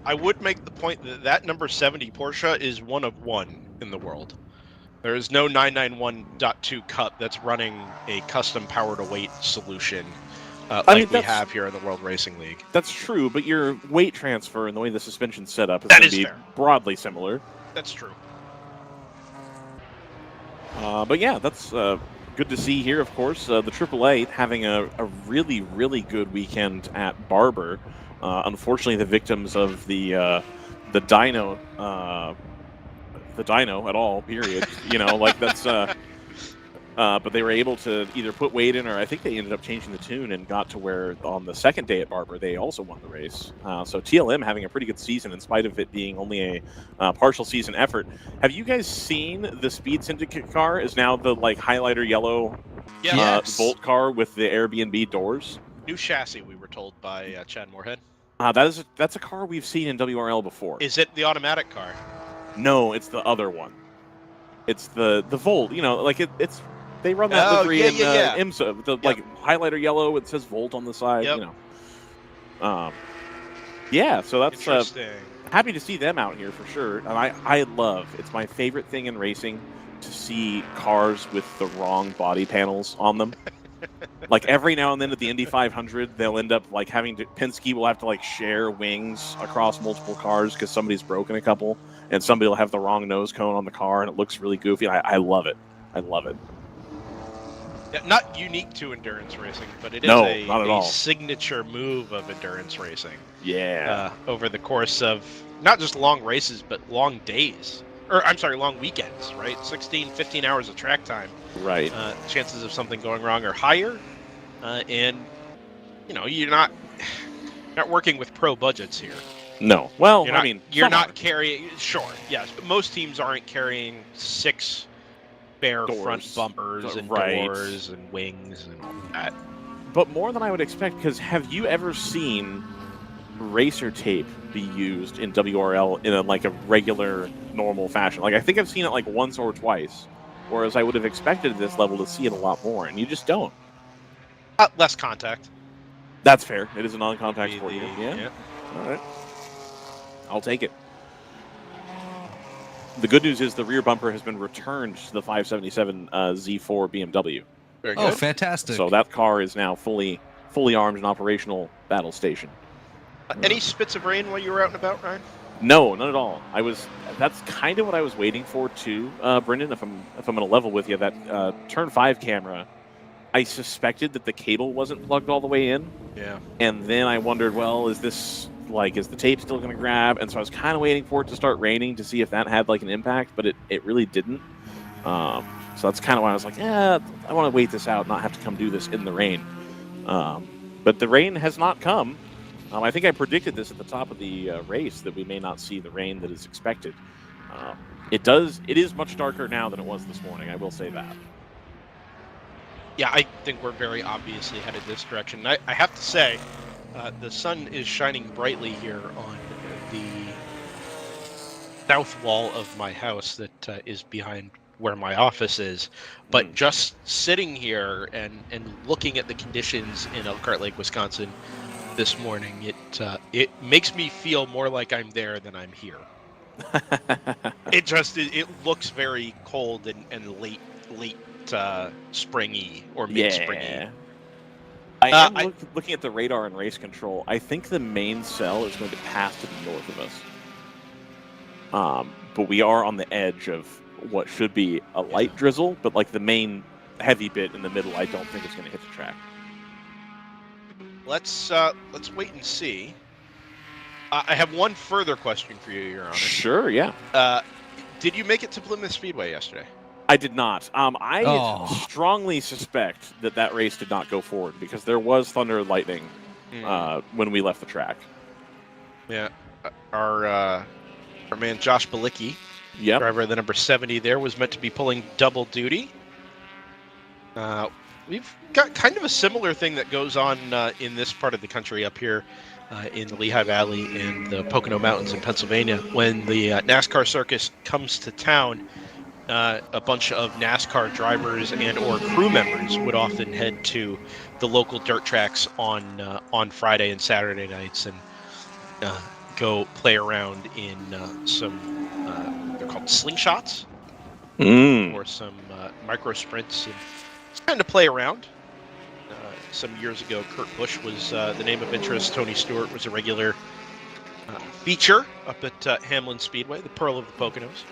I would make the point that that number 70 Porsche is one of one in the world. There is no 991.2 Cup that's running a custom power-to-weight solution like we have here in the World Racing League. That's true, but your weight transfer and the way the suspension's set up is That going is to be fair. broadly similar. That's true. But yeah, that's good to see here, of course. The AAA having a really, really good weekend at Barber. Unfortunately, the victims of the dyno at all, period. You know, like that's... but they were able to either put weight in, or I think they ended up changing the tune and got to where on the second day at Barber, they also won the race. So TLM having a pretty good season in spite of it being only a partial season effort. Have you guys seen the Speed Syndicate car is now the like highlighter yellow Volt car with the Airbnb doors? New chassis, we were told by Chad Moorhead. That's a car we've seen in WRL before. Is it the automatic car? No, it's the other one. It's the Volt. You know, like it's... They run that livery in IMSA. The like highlighter yellow, it says Volt on the side. Yep. You know. Yeah, so that's happy to see them out here for sure. And I love, it's my favorite thing in racing to see cars with the wrong body panels on them. Like every now and then at the Indy 500, they'll end up like having to, Penske will have to like share wings across multiple cars because somebody's broken a couple, and somebody will have the wrong nose cone on the car, and it looks really goofy. I love it. I love it. Yeah, not unique to endurance racing, but it is a signature move of endurance racing. Yeah. Over the course of not just long races, but long days. Or, I'm sorry, long weekends, right? 16, 15 hours of track time. Right. Chances of something going wrong are higher. And, you know, you're not working with pro budgets here. No. Well, you're not carrying... Sure, yes. But most teams aren't carrying 6... bare doors, front bumpers and doors and wings and all that. But more than I would expect, because have you ever seen racer tape be used in WRL in a regular, normal fashion? Like, I think I've seen it like once or twice, whereas I would have expected at this level to see it a lot more, and you just don't. Less contact. That's fair. It is a non-contact sport. Yeah. All right. I'll take it. The good news is the rear bumper has been returned to the 577 Z4 BMW. Very good. Oh, fantastic. So that car is now fully armed and operational battle station. Any spits of rain while you were out and about, Ryan? No, none at all. That's kind of what I was waiting for too, Brendan, if I'm going to level with you. That turn 5 camera, I suspected that the cable wasn't plugged all the way in. Yeah. And then I wondered, well, is the tape still going to grab? And so I was kind of waiting for it to start raining to see if that had like an impact, but it really didn't. So that's kind of why I was like, I want to wait this out, not have to come do this in the rain. But the rain has not come. I think I predicted this at the top of the race that we may not see the rain that is expected. It is much darker now than it was this morning. I will say that. Yeah, I think we're very obviously headed this direction. I have to say, the sun is shining brightly here on the south wall of my house that is behind where my office is. But just sitting here and looking at the conditions in Elkhart Lake, Wisconsin this morning, it makes me feel more like I'm there than I'm here. It looks very cold and late springy or mid-springy. Yeah. I am looking at the radar and race control. I think the main cell is going to pass to the north of us. But we are on the edge of what should be a light drizzle, but like the main heavy bit in the middle, I don't think is going to hit the track. Let's wait and see. I have one further question for you, Your Honor. Sure, yeah. Did you make it to Plymouth Speedway yesterday? I did not. I strongly suspect that race did not go forward because there was thunder and lightning when we left the track. Yeah. Our man Josh Balicki, driver of the number 70 there, was meant to be pulling double duty. We've got kind of a similar thing that goes on in this part of the country up here in the Lehigh Valley and the Pocono Mountains in Pennsylvania. When the NASCAR circus comes to town, a bunch of NASCAR drivers and or crew members would often head to the local dirt tracks on Friday and Saturday nights, and go play around in some, they're called slingshots, or some micro sprints, and kind of play around. Some years ago, Kurt Busch was the name of interest. Tony Stewart was a regular feature up at Hamlin Speedway, the Pearl of the Poconos.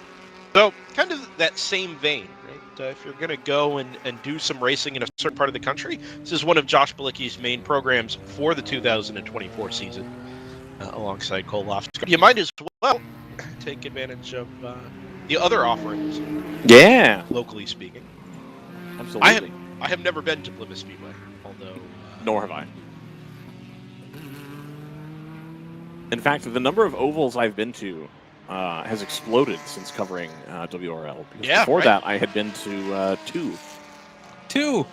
So kind of that same vein, right? If you're going to go and do some racing in a certain part of the country, this is one of Josh Bilicki's main programs for the 2024 season, alongside Cole Loftus. You might as well take advantage of the other offerings. Yeah. Locally speaking. Absolutely. I have never been to Plymouth Speedway, although... Nor have I. In fact, the number of ovals I've been to has exploded since covering WRL. Because before that, I had been to two. Two.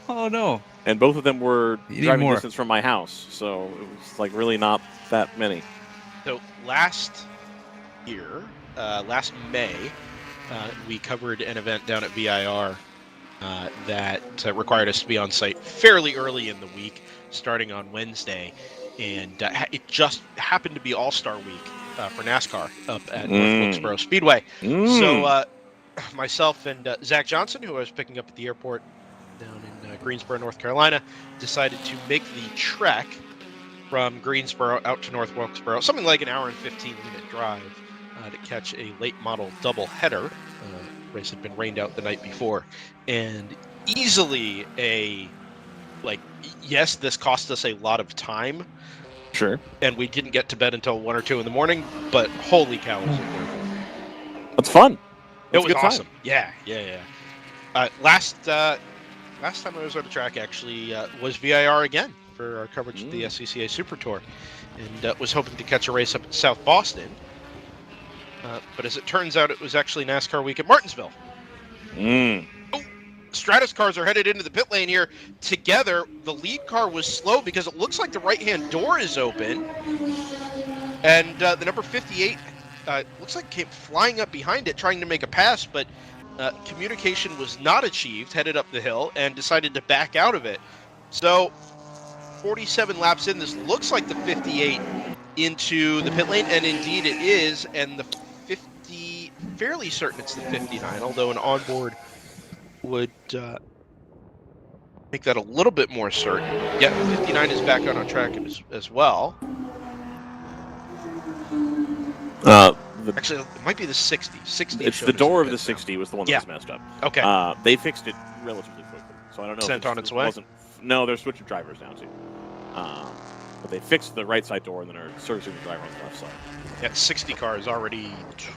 Oh, no. And both of them were driving more. distance from my house. So it was like really not that many. So last year, last May, we covered an event down at VIR that required us to be on site fairly early in the week, starting on Wednesday. And it just happened to be All-Star Week for NASCAR up at North Wilkesboro Speedway. So myself and Zach Johnson, who I was picking up at the airport down in Greensboro, North Carolina, decided to make the trek from Greensboro out to North Wilkesboro, something like an hour and 15-minute drive to catch a late model doubleheader. Race had been rained out the night before. And easily yes, this cost us a lot of time. Sure. And we didn't get to bed until 1 or 2 in the morning, but holy cow, was it worth it. That's fun. It was awesome. Yeah. Last time I was on the track actually was VIR again for our coverage of the SCCA Super Tour, and was hoping to catch a race up in South Boston. But as it turns out, it was actually NASCAR week at Martinsville. Stratus cars are headed into the pit lane here together. The lead car was slow because it looks like the right-hand door is open. And the number 58 looks like came flying up behind it, trying to make a pass, but communication was not achieved, headed up the hill, and decided to back out of it. So 47 laps in, this looks like the 58 into the pit lane, and indeed it is, and the 50, fairly certain it's the 59, although an onboard would make that a little bit more certain. Yeah, 59 is back on track as well. Actually, it might be the 60. 60. It's the door of the 60 was the one that was messed up. Okay. They fixed it relatively quickly, so I don't know. Sent on its way? No, they're switching drivers now too. But they fixed the right side door and then are servicing the driver on the left side. Yeah, 60 car is already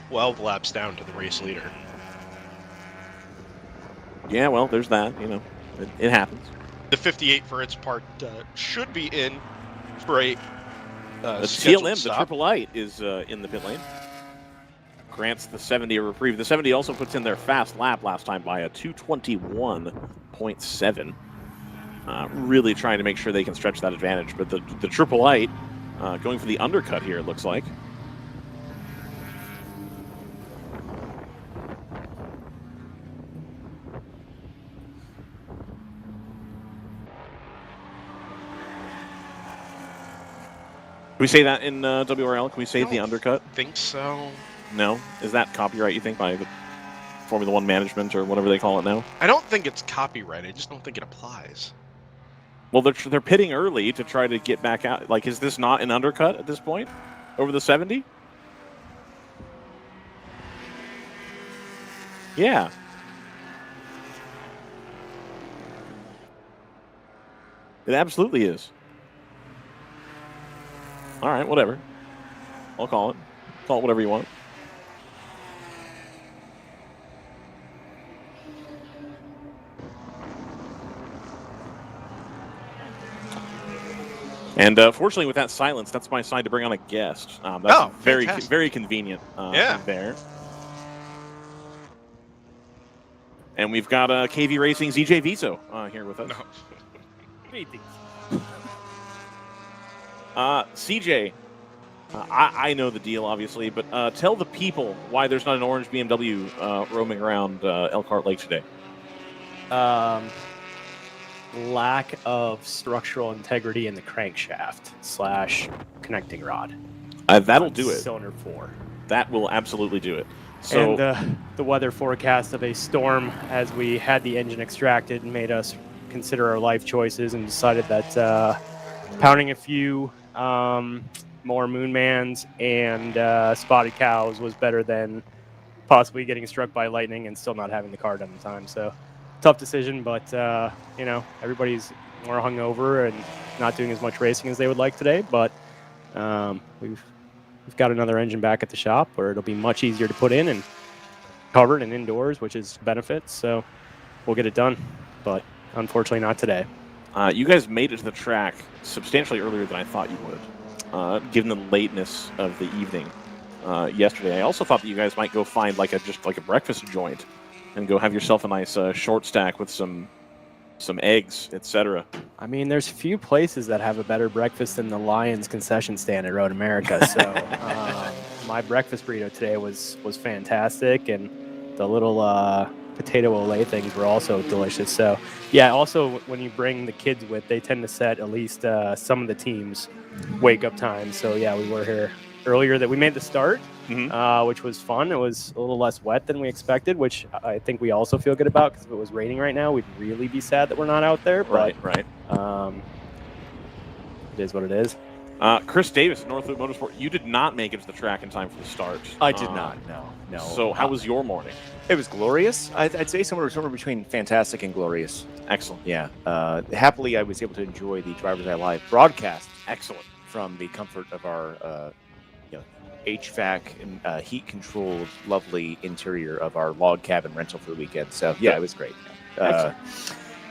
12 laps down to the race leader. Yeah, well, there's that. You know, it happens. The 58, for its part, should be in for a the scheduled TLM, stop. the Triple Light, is in the pit lane. Grants the 70 a reprieve. The 70 also puts in their fast lap last time by a 2:21.7. Really trying to make sure they can stretch that advantage. But the Triple Light going for the undercut here, it looks like. Can we say that in WRL? Can we say the undercut? I think so. No? Is that copyright, you think, by the Formula One management or whatever they call it now? I don't think it's copyright. I just don't think it applies. Well, they're pitting early to try to get back out. Like, is this not an undercut at this point? Over the 70? Yeah. It absolutely is. All right, whatever. I'll call it. Call it whatever you want. And fortunately, with that silence, that's my sign to bring on a guest. That's very, very convenient there. And we've got KV Racing's EJ Viso here with us. No. CJ, I know the deal, obviously, but tell the people why there's not an orange BMW roaming around Elkhart Lake today. lack of structural integrity in the crankshaft / connecting rod. That'll do it. Cylinder 4. That will absolutely do it. So And the weather forecast of a storm as we had the engine extracted made us consider our life choices and decided that pounding a few more Moonmans and Spotted Cows was better than possibly getting struck by lightning and still not having the car done in time. So tough decision, but you know, everybody's more hungover and not doing as much racing as they would like today. But we've got another engine back at the shop where it'll be much easier to put in and covered and indoors, which is benefits. So we'll get it done, but unfortunately not today. you guys made it to the track substantially earlier than I thought you would, given the lateness of the evening yesterday. I also thought that you guys might go find just like a breakfast joint and go have yourself a nice short stack with some eggs, etc. I mean, there's few places that have a better breakfast than the Lions concession stand at Road America. So my breakfast burrito today was fantastic, and the little potato olay things were also delicious. So yeah, also when you bring the kids with, they tend to set at least some of the teams' wake up time. So yeah, we were here earlier that we made the start, which was fun. It was a little less wet than we expected, which I think we also feel good about, because if it was raining right now, we'd really be sad that we're not out there. But, right. It is what it is. Chris Davis, North Loop Motorsport, you did not make it to the track in time for the start. I did not, no. So how was your morning? It was glorious. I'd say somewhere between fantastic and glorious. Excellent. Yeah. Happily, I was able to enjoy the DriversEye Live broadcast. Excellent. From the comfort of our HVAC and heat-controlled, lovely interior of our log cabin rental for the weekend. So, yeah, it was great.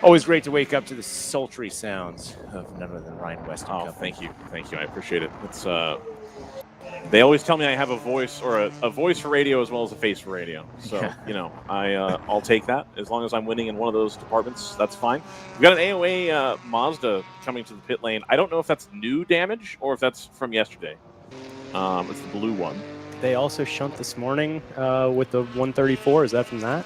Always great to wake up to the sultry sounds of none other than Ryan West. Oh, thank you. I appreciate it. It's they always tell me I have a voice, or a voice for radio as well as a face for radio. So, I'll take that. As long as I'm winning in one of those departments, that's fine. We've got an AOA Mazda coming to the pit lane. I don't know if that's new damage or if that's from yesterday. It's the blue one. They also shunt this morning with the 134. Is that from that?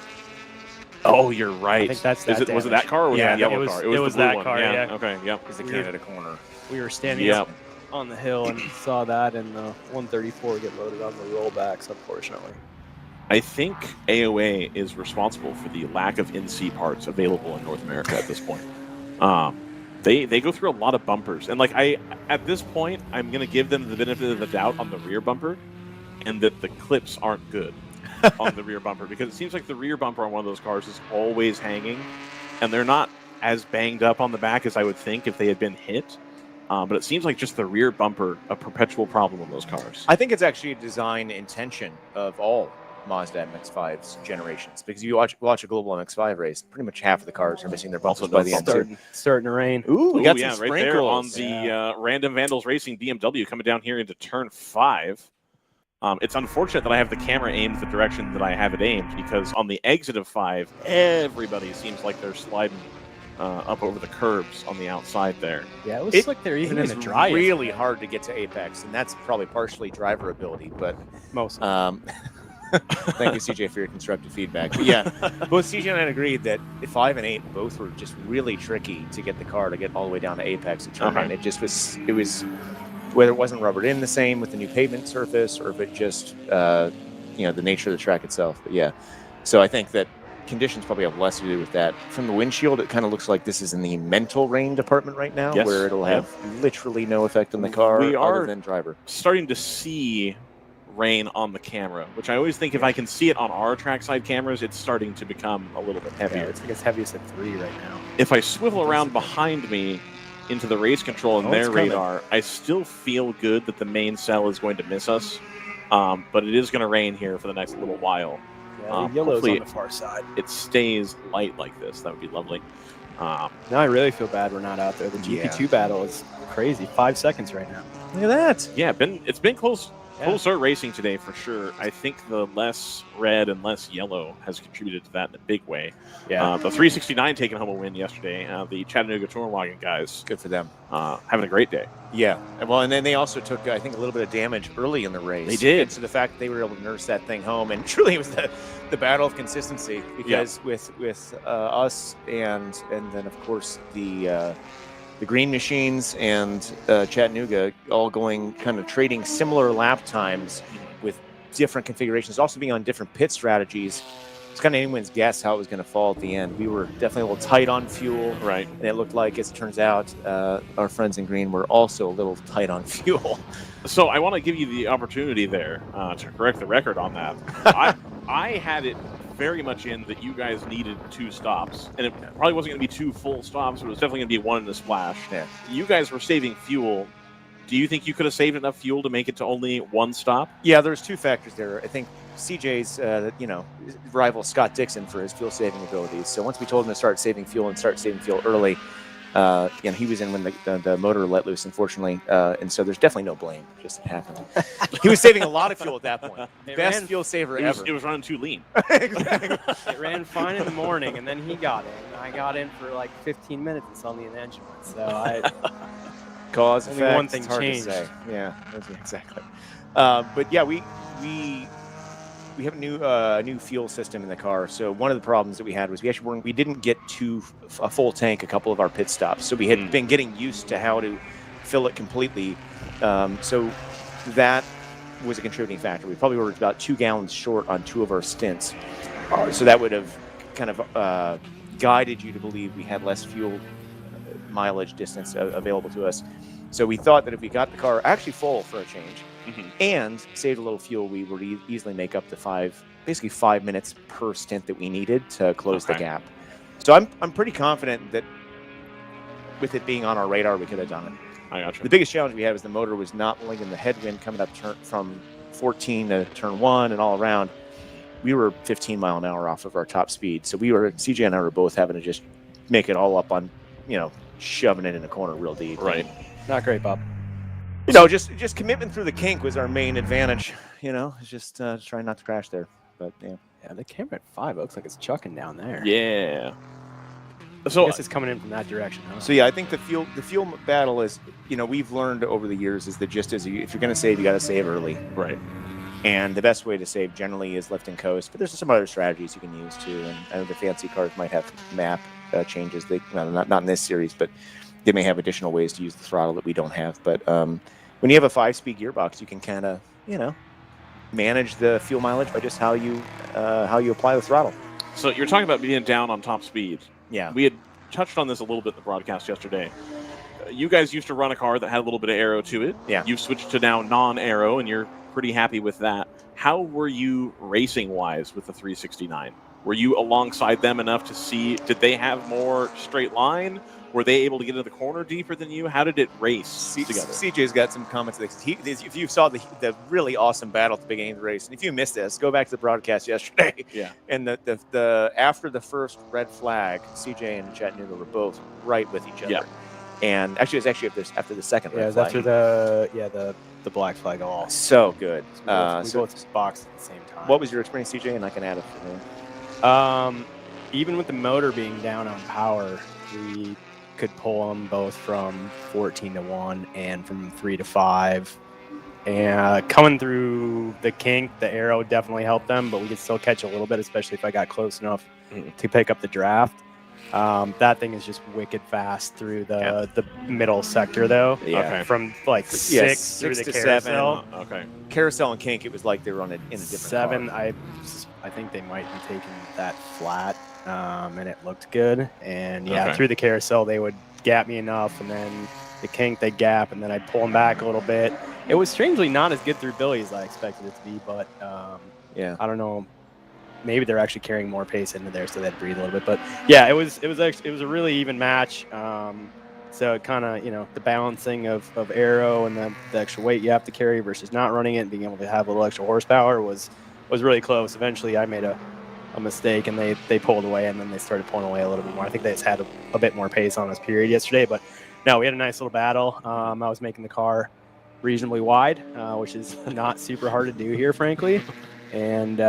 Oh, you're right. I think that's that. Was it that car or was it the yellow car? It was the blue that one. car, yeah. Okay, yep. Because it came at a corner. We were standing up on the hill and saw that, and the 134 get loaded on the rollbacks, unfortunately. I think AOA is responsible for the lack of in-seat parts available in North America at this point. They go through a lot of bumpers, and at this point, I'm going to give them the benefit of the doubt on the rear bumper, and that the clips aren't good on the rear bumper, because it seems like the rear bumper on one of those cars is always hanging, and they're not as banged up on the back as I would think if they had been hit. But it seems like just the rear bumper, a perpetual problem on those cars. I think it's actually a design intention of all Mazda MX-5's generations, because you watch a global MX-5 race, pretty much half of the cars are missing their bumpers by the end. Starting to rain. We got some right sprinkles. there on the Random Vandals Racing BMW coming down here into turn 5. It's unfortunate that I have the camera aimed the direction that I have it aimed, because on the exit of 5, everybody seems like they're sliding up over the curbs on the outside there. Yeah, it was like they're even in the dry. It's really hard to get to Apex, and that's probably partially driver ability, but most. Thank you, CJ, for your constructive feedback. But yeah, both CJ and I agreed that 5 and 8 both were just really tricky to get the car to get all the way down to Apex and turn. And it was whether it wasn't rubbered in the same with the new pavement surface, or if it just the nature of the track itself. But yeah, so I think that conditions probably have less to do with that. From the windshield, it kind of looks like this is in the mental rain department right now, where it'll have literally no effect on the car other than driver. Starting to see rain on the camera, which I always think if I can see it on our trackside cameras, it's starting to become a little bit heavier. Yeah, it's like it's heaviest at 3 right now. If I swivel around behind me into the race control and their radar, I still feel good that the main cell is going to miss us, but it is going to rain here for the next little while. Yeah, the yellow's on the far side. It stays light like this. That would be lovely. Now I really feel bad we're not out there. The GP2 battle is crazy. 5 seconds right now. Look at that. Yeah, it's been close Full start racing today for sure. I think the less red and less yellow has contributed to that in a big way. Yeah. The 369 taking home a win yesterday. The Chattanooga Touring Wagon guys, Good for them. having a great day. Yeah. Well, and then they also took, I think, a little bit of damage early in the race. They did. And so the fact that they were able to nurse that thing home, and truly it was the battle of consistency, because with us and then of course the Green Machines and Chattanooga all going kind of trading similar lap times with different configurations, also being on different pit strategies. It's kind of anyone's guess how it was going to fall at the end. We were definitely a little tight on fuel, Right. and it looked like, as it turns out, our friends in green were also a little tight on fuel. So I want to give you the opportunity there to correct the record on that. I had it very much in that you guys needed 2 stops, and it probably wasn't going to be 2 full stops, but it was definitely going to be 1 in the splash. Yeah. You guys were saving fuel. Do you think you could have saved enough fuel to make it to only 1 stop? Yeah, there's 2 factors there. I think CJ's, rival Scott Dixon for his fuel saving abilities. So once we told him to start saving fuel early, he was in when the motor let loose, unfortunately. And so there's definitely no blame. Just it happened. He was saving a lot of fuel at that point. Best fuel saver ever. It was running too lean. Exactly. It ran fine in the morning, and then he got in. I got in for like 15 minutes and suddenly the engine went. So Cause only effect, one thing it's hard changed. to say. Yeah, exactly. But yeah, we have a new fuel system in the car. So one of the problems that we had was we didn't get to a full tank a couple of our pit stops. So we had been getting used to how to fill it completely. So that was a contributing factor. We probably were about 2 gallons short on 2 of our stints. So that would have kind of guided you to believe we had less fuel mileage distance available to us. So we thought that if we got the car actually full for a change, and saved a little fuel, we would easily make up the basically 5 minutes per stint that we needed to close the gap. So I'm pretty confident that with it being on our radar, we could have done it. I gotcha. The biggest challenge we had was the motor was not linking the headwind coming up from 14 to turn 1 and all around. We were 15 mile an hour off of our top speed. So CJ and I were both having to just make it all up on, shoving it in a corner real deep. Right. Not great, Bob. Just commitment through the kink was our main advantage. It's just trying not to crash there. But yeah, the camera at 5 looks like it's chucking down there. Yeah. I So guess it's coming in from that direction. Huh? So yeah, I think the fuel battle is, we've learned over the years is that just if you're going to save, you got to save early. right. And the best way to save generally is lift and coast. But there's some other strategies you can use too. And I know the fancy cars might have map changes. Not in this series, but they may have additional ways to use the throttle that we don't have. But when you have a 5-speed gearbox, you can kind of, manage the fuel mileage by just how you apply the throttle. So you're talking about being down on top speed. Yeah. We had touched on this a little bit in the broadcast yesterday. You guys used to run a car that had a little bit of aero to it. Yeah. You've switched to now non-aero, and you're pretty happy with that. How were you racing-wise with the 369? Were you alongside them enough to see, did they have more straight line? Were they able to get into the corner deeper than you? How did it race together? CJ's got some comments. If you saw the really awesome battle at the beginning of the race, and if you missed this, go back to the broadcast yesterday. Yeah. And the after the first red flag, CJ and Chattanooga were both right with each other. Yeah. And actually, it was actually after the second red Yeah, it was flag. after the black flag off. So good. We both boxed at the same time. What was your experience, CJ? And I can add it for me. Even with the motor being down on power, we could pull them both from 14 to 1 and from 3 to 5. And coming through the kink, the aero definitely helped them, but we could still catch a little bit, especially if I got close enough to pick up the draft. That thing is just wicked fast through the middle sector, though. Yeah. Okay. From like 6 through the to carousel. 7. Okay. Carousel and kink, it was like they were in a different 7, car. I think they might be taking that flat, and it looked good. And yeah, Okay. through the carousel they would gap me enough, and then the kink they gap, and then I'd pull them back a little bit. It was strangely not as good through Billy as I expected it to be, but Yeah. I don't know. Maybe they're actually carrying more pace into there, so they'd breathe a little bit. But yeah, it was a really even match. So it kind of, the balancing of aero and the extra weight you have to carry versus not running it and being able to have a little extra horsepower was really close. Eventually, I made a mistake, and they pulled away, and then they started pulling away a little bit more. I think they just had a bit more pace on us period yesterday. But no, we had a nice little battle. I was making the car reasonably wide, which is not super hard to do here, frankly. And we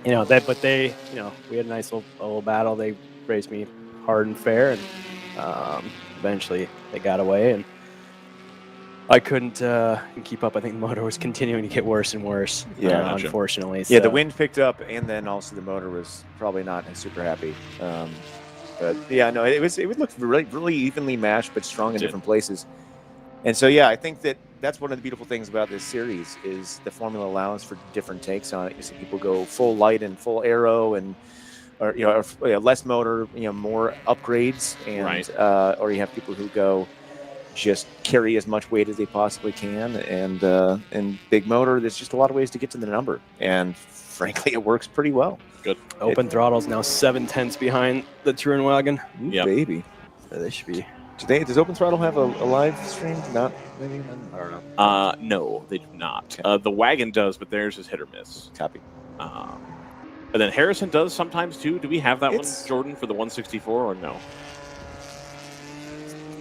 had a nice little battle. They raced me hard and fair, and eventually they got away, and I couldn't keep up. I think the motor was continuing to get worse and worse. Yeah, unfortunately. Yeah, so. the wind picked up, and then also the motor was probably not super happy. But yeah, no, it would look really, really evenly matched, but strong in different places. And so yeah, I think that's one of the beautiful things about this series is the formula allows for different takes on it. You see people go full light and full aero, or less motor, more upgrades, and or you have people who go just carry as much weight as they possibly can, and big motor. There's just a lot of ways to get to the number, and frankly, it works pretty well. Good. Open throttle's now 7/10 behind the Touring Wagon. Ooh, baby. So they should be. Does Open Throttle have a live stream? Not maybe. I don't know. No, they do not. The Wagon does, but theirs is hit or miss. Copy. And then Harrison does sometimes too. Do we have that one, Jordan, for the 164 or no?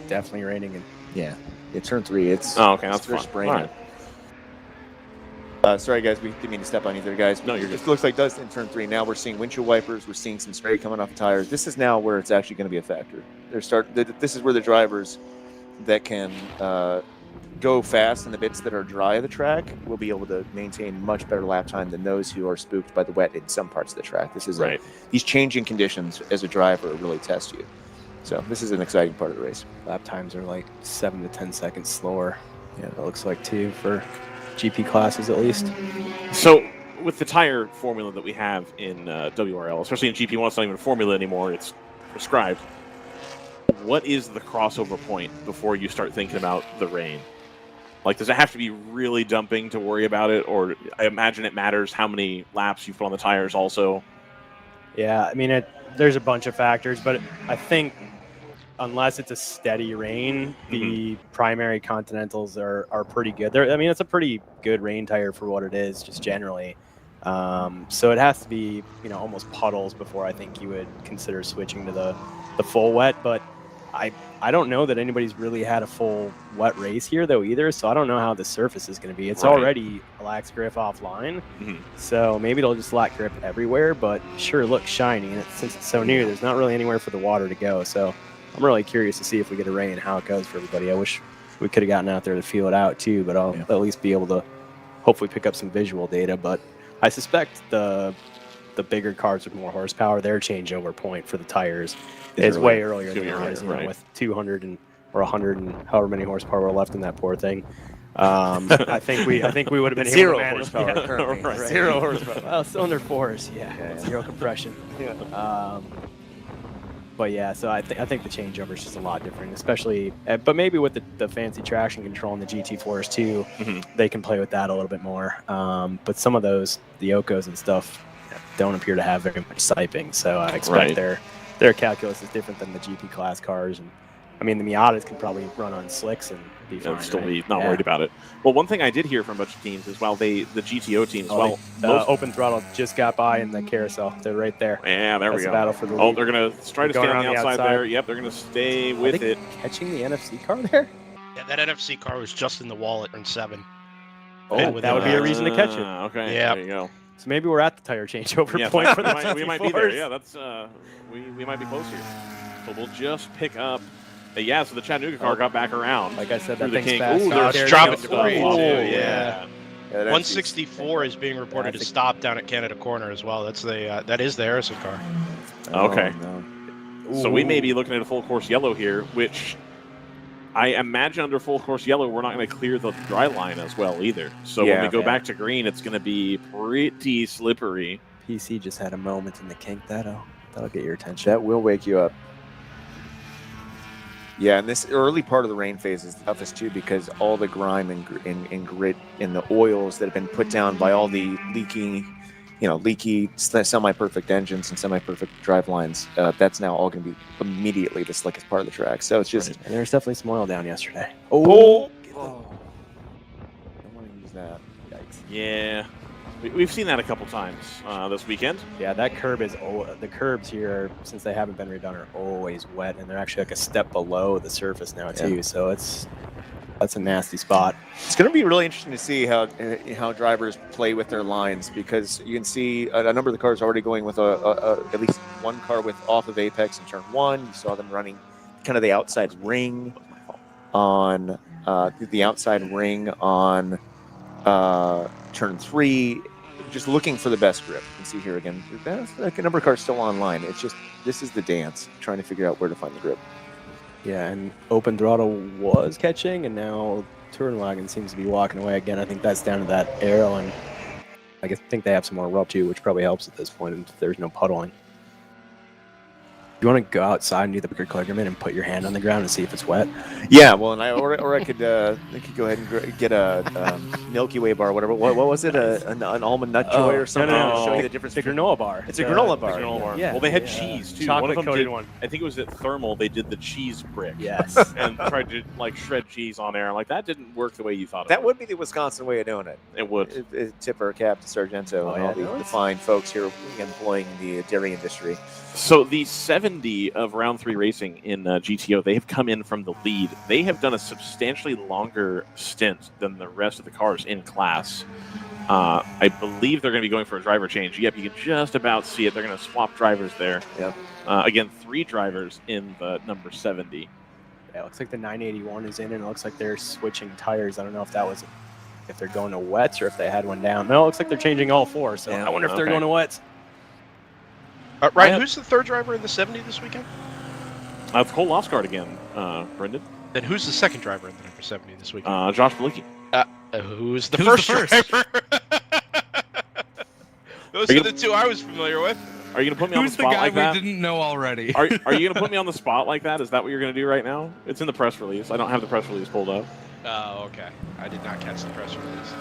Definitely raining in. Yeah, turn 3. It's okay. That's fine. All right. Sorry, guys, we didn't mean to step on you there, guys. No, you're good. It looks like it does in turn 3. Now we're seeing windshield wipers. We're seeing some spray coming off the tires. This is now where it's actually going to be a factor. This is where the drivers that can go fast in the bits that are dry of the track will be able to maintain much better lap time than those who are spooked by the wet in some parts of the track. This is these changing conditions as a driver really test you. So this is an exciting part of the race. Lap times are like 7 to 10 seconds slower. Yeah, it looks like too for GP classes at least. So with the tire formula that we have in WRL, especially in GP1, it's not even a formula anymore, it's prescribed. What is the crossover point before you start thinking about the rain? Like, does it have to be really dumping to worry about it? Or I imagine it matters how many laps you put on the tires also. Yeah, I mean, there's a bunch of factors, but I think unless it's a steady rain, the primary Continentals are pretty good. It's a pretty good rain tire for what it is, just generally. So it has to be, almost puddles before I think you would consider switching to the full wet. But I don't know that anybody's really had a full wet race here though either. So I don't know how the surface is going to be. It's already a lax grip offline, so maybe it'll just lack grip everywhere. But sure looks shiny, and since it's so new, there's not really anywhere for the water to go. So I'm really curious to see if we get a rain, how it goes for everybody. I wish we could have gotten out there to feel it out too, but I'll at least be able to hopefully pick up some visual data. But I suspect the bigger cars with more horsepower, their changeover point for the tires is way earlier than ours. With 200 or 100 and however many horsepower were left in that poor thing. I think we would have been zero able to horsepower. currently. Zero horsepower. Well, cylinder 4s, zero compression. But yeah, so I think the changeover is just a lot different, especially, but maybe with the fancy traction control in the GT4s too, they can play with that a little bit more. But some of those, the Yokos and stuff, don't appear to have very much siping. So I expect their calculus is different than the GP class cars. And I mean, the Miatas can probably run on slicks and be fine. Still be not worried about it. Well, one thing I did hear from a bunch of teams is the GTO teams, Open Throttle just got by in the carousel. They're right there. Yeah, there we go. Battle for the lead. Oh, they're going to try to stay on the outside there. Yep, they're going to stay with it. Catching the NFC car there? Yeah, that NFC car was just in the wall at turn 7. Oh, that would be a reason to catch it. Okay, yeah. There you go. So maybe we're at the tire changeover point for the we might be there. Yeah, that's we might be close here. So we'll just pick up. So the Chattanooga car got back around. Like I said, that thing's thing's fast. fast. There's dropping debris Oh, too. yeah. 164 is being reported to stop down at Canada Corner as well. That's that is the Harrison car. Okay. So we may be looking at a full course yellow here, which I imagine under full course yellow, we're not going to clear the dry line as well either. So when we go back to green, it's going to be pretty slippery. PC just had a moment in the kink. That'll get your attention. That will wake you up. Yeah, and this early part of the rain phase is the toughest too, because all the grime and grit and the oils that have been put down by all the leaky semi-perfect engines and semi-perfect drive lines, that's now all going to be immediately the slickest part of the track. So it's just... And there's definitely some oil down yesterday. Oh! Don't want to use that. Yikes. Yeah. We've seen that a couple times this weekend. Yeah, that curb is... the curbs here, since they haven't been redone, are always wet, and they're actually like a step below the surface now, too. So it's That's a nasty spot. It's going to be really interesting to see how drivers play with their lines, because you can see a number of the cars already going with at least one car with off of apex in turn 1. You saw them running kind of the outside ring on turn 3, just looking for the best grip. You can see here again, a number of cars still online. It's just, this is the dance, trying to figure out where to find the grip. Yeah, and open throttle was catching, and now Touring Wagon seems to be walking away again. I think that's down to that aero, and I think they have some more rub too, which probably helps at this point if there's no puddling. You want to go outside and do the Clergerman and put your hand on the ground and see if it's wet? Yeah, well, and I could go ahead and get a Milky Way bar, whatever. What was it? An almond nut joy or something? No. Show you the difference. The granola bar. It's a granola bar. Yeah. Well, they had cheese too. Chocolate One of them coated did, one. I think it was at Thermal. They did the cheese brick. Yes. And tried to like shred cheese on air. Like that didn't work the way you thought. That would be the Wisconsin way of doing it. It would. Tip our cap to Sargento and all the fine folks here employing the dairy industry. So the 70 of round 3 racing in GTO, they have come in from the lead. They have done a substantially longer stint than the rest of the cars in class. I believe they're going to be going for a driver change. Yep, you can just about see it. They're going to swap drivers there. Yep. Again, 3 drivers in the number 70. Yeah, it looks like the 981 is in, and it looks like they're switching tires. I don't know if they're going to wets or if they had one down. No, it looks like they're changing all 4, so I wonder if they're going to wets. Ryan, who's the third driver in the 70 this weekend? It's Cole Losgard again, Brendan. Then who's the second driver in the number 70 this weekend? Josh Balicki. Who's the first driver? Those are the 2 I was familiar with. Are you going to put me on the Who's the spot guy like that? we didn't know already? Are you going to put me on the spot like that? Is that what you're going to do right now? It's in the press release. I don't have the press release pulled up. Oh, okay. I did not catch the press release.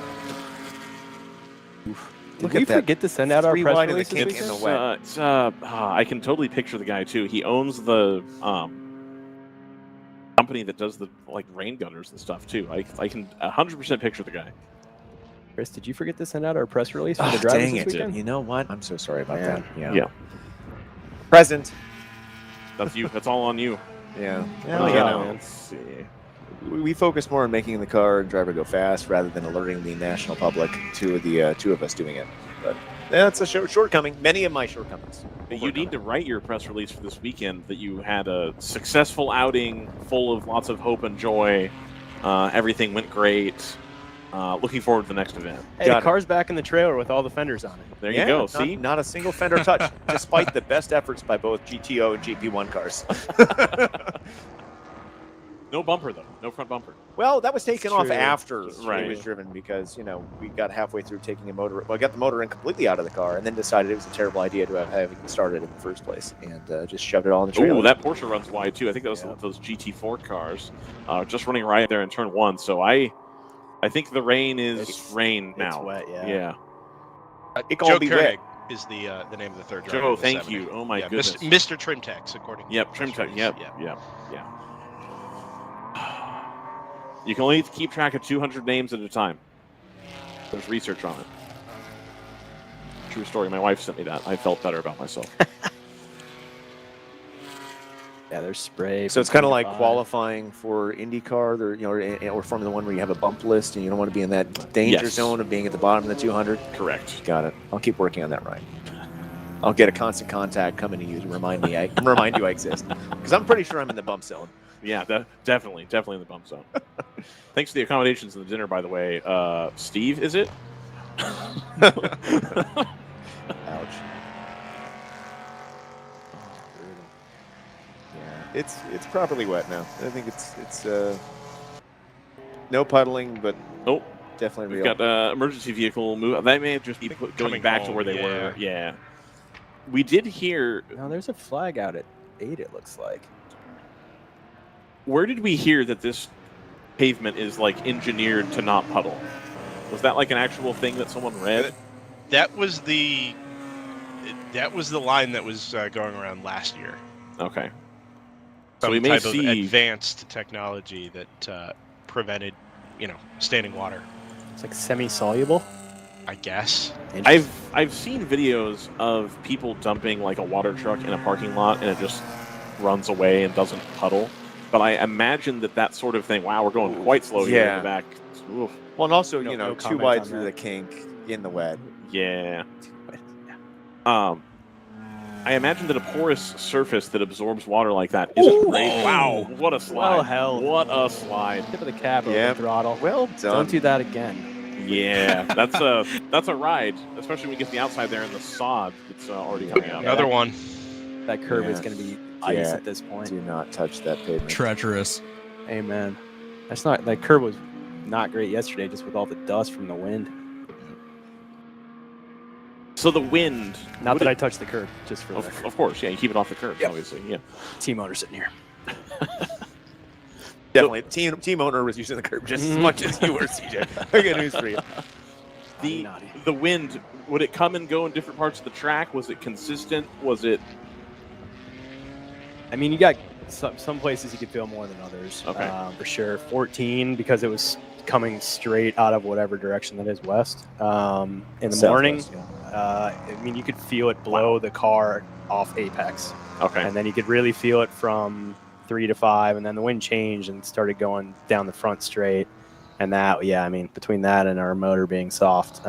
Did we forget to send out our press release this weekend? in the wet. I can totally picture the guy too. He owns the company that does the rain gunners and stuff too. I can 100% picture the guy. Chris, did you forget to send out our press release for the drivers Dang this it. weekend? You know what? I'm so sorry about that. Yeah. Present. That's you. That's all on you. Yeah. Let's see. We focus more on making the car and driver go fast rather than alerting the national public to the 2 of us doing it. But that's a shortcoming. Many of my shortcomings. You need to write your press release for this weekend that you had a successful outing full of lots of hope and joy. Everything went great. Looking forward to the next event. Hey, the car's back in the trailer with all the fenders on it. There you go. See? Not a single fender touch, despite the best efforts by both GTO and GP1 cars. No bumper, though. No front bumper. Well, that was taken off after it Right. was driven because, we got halfway through taking got the motor in completely out of the car and then decided it was a terrible idea to have it started in the first place and just shoved it all in the trailer. Oh, that Porsche runs wide, too. I think that was those GT4 cars just running right there in turn 1. So I think the rain is rain now. It's wet, yeah. Yeah. Joe Koenig is the name of the third driver. Joe, thank you. Oh, my goodness. Mr. Trimtex, according to Trimtex. Yep. You can only keep track of 200 names at a time. There's research on it. True story. My wife sent me that. I felt better about myself. Yeah, there's spray. So it's kind of like qualifying for IndyCar, or Formula One, where you have a bump list and you don't want to be in that danger zone of being at the bottom of the 200. Correct. Got it. I'll keep working on that, Ryan. I'll get a constant contact coming to you to remind you I exist, because I'm pretty sure I'm in the bump zone. Yeah, definitely in the bump zone. Thanks for the accommodations and the dinner, by the way. Steve, is it? Ouch. It's properly wet now. I think it's no puddling, but definitely We've real. got emergency vehicle move. That may just be going back to where they were. Yeah. We did hear. No, there's a flag out at 8. It looks like. Where did we hear that this pavement is engineered to not puddle? Was that an actual thing that someone read? That was the line that was going around last year. Okay. Some so we may type see of advanced technology that prevented, standing water. It's semi-soluble, I guess. I've seen videos of people dumping a water truck in a parking lot and it just runs away and doesn't puddle. But I imagine that sort of thing, wow, we're going quite slow here in the back. Oof. Well, and also, No too comment wide on through that. the kink in the wet. Yeah. I imagine that a porous surface that absorbs water like that isn't great. Wow, what a slide. Well held. What a slide. Tip of the cap Yep. over throttle. Well done. Don't do that again. Yeah, that's a ride, especially when we get to the outside there in the sod that's already coming out. Another one. That curve is Yeah. going to be ice Yeah. at this point. Do not touch that pavement. Treacherous. Amen. That curve was not great yesterday, just with all the dust from the wind. So the wind. Not that I touched the curb, just for the record. Of course, yeah, you keep it off the curb, obviously. Yeah. Team owner sitting here. Definitely. Team owner was using the curb just as much as you were, CJ. I got news for you. The wind, would it come and go in different parts of the track? Was it consistent? Was it? I mean, you got some places you could feel more than others. Okay. For sure. 14, because it was coming straight out of whatever direction that is west. In the morning, I mean, you could feel it blow the car off apex. Okay. And then you could really feel it from 3 to 5, and then the wind changed and started going down the front straight. And that, I mean, between that and our motor being soft,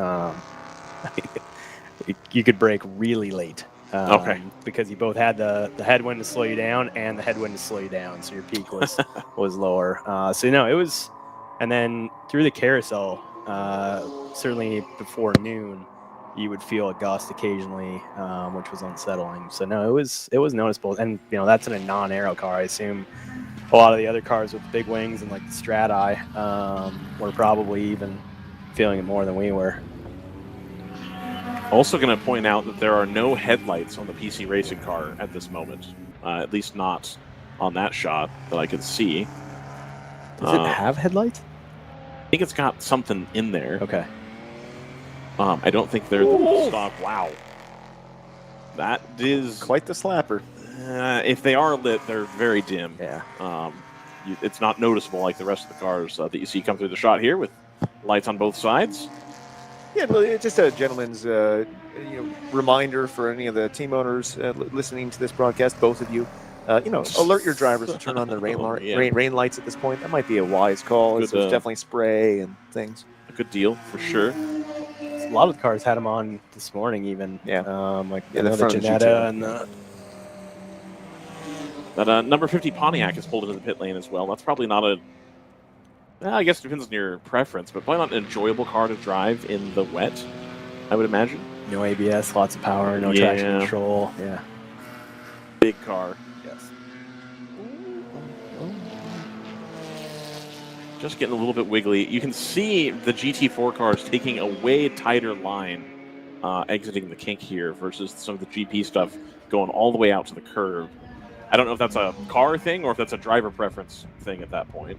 you could brake really late. Okay. Because you both had the headwind to slow you down and the headwind to slow you down, so your peak was lower. It was, and then through the carousel, certainly before noon, you would feel a gust occasionally, which was unsettling. So no, it was noticeable, and that's in a non-aero car. I assume a lot of the other cars with big wings and like the Strat-Eye were probably even feeling it more than we were. Also going to point out that there are no headlights on the PC racing car at this moment, at least not on that shot that I could see. Does it have headlights? I think it's got something in there. Okay. I don't think they're the stock. Wow. That is Quite the slapper. if they are lit, they're very dim. Yeah. It's not noticeable like the rest of the cars that you see come through the shot here with lights on both sides. Yeah, well, it's just a gentleman's reminder for any of the team owners listening to this broadcast, both of you. Alert your drivers to turn on the rain lights at this point. That might be a wise call. There's definitely spray and things. A good deal for sure. A lot of the cars had them on this morning, even. Yeah. The front of the Janetta GTO. and the. That number 50 Pontiac has pulled into the pit lane as well. That's probably not a. I guess it depends on your preference, but probably not an enjoyable car to drive in the wet, I would imagine. No ABS, lots of power, no traction control. Yeah. Big car. Yes. Just getting a little bit wiggly. You can see the GT4 cars taking a way tighter line exiting the kink here versus some of the GP stuff going all the way out to the curb. I don't know if that's a car thing or if that's a driver preference thing at that point.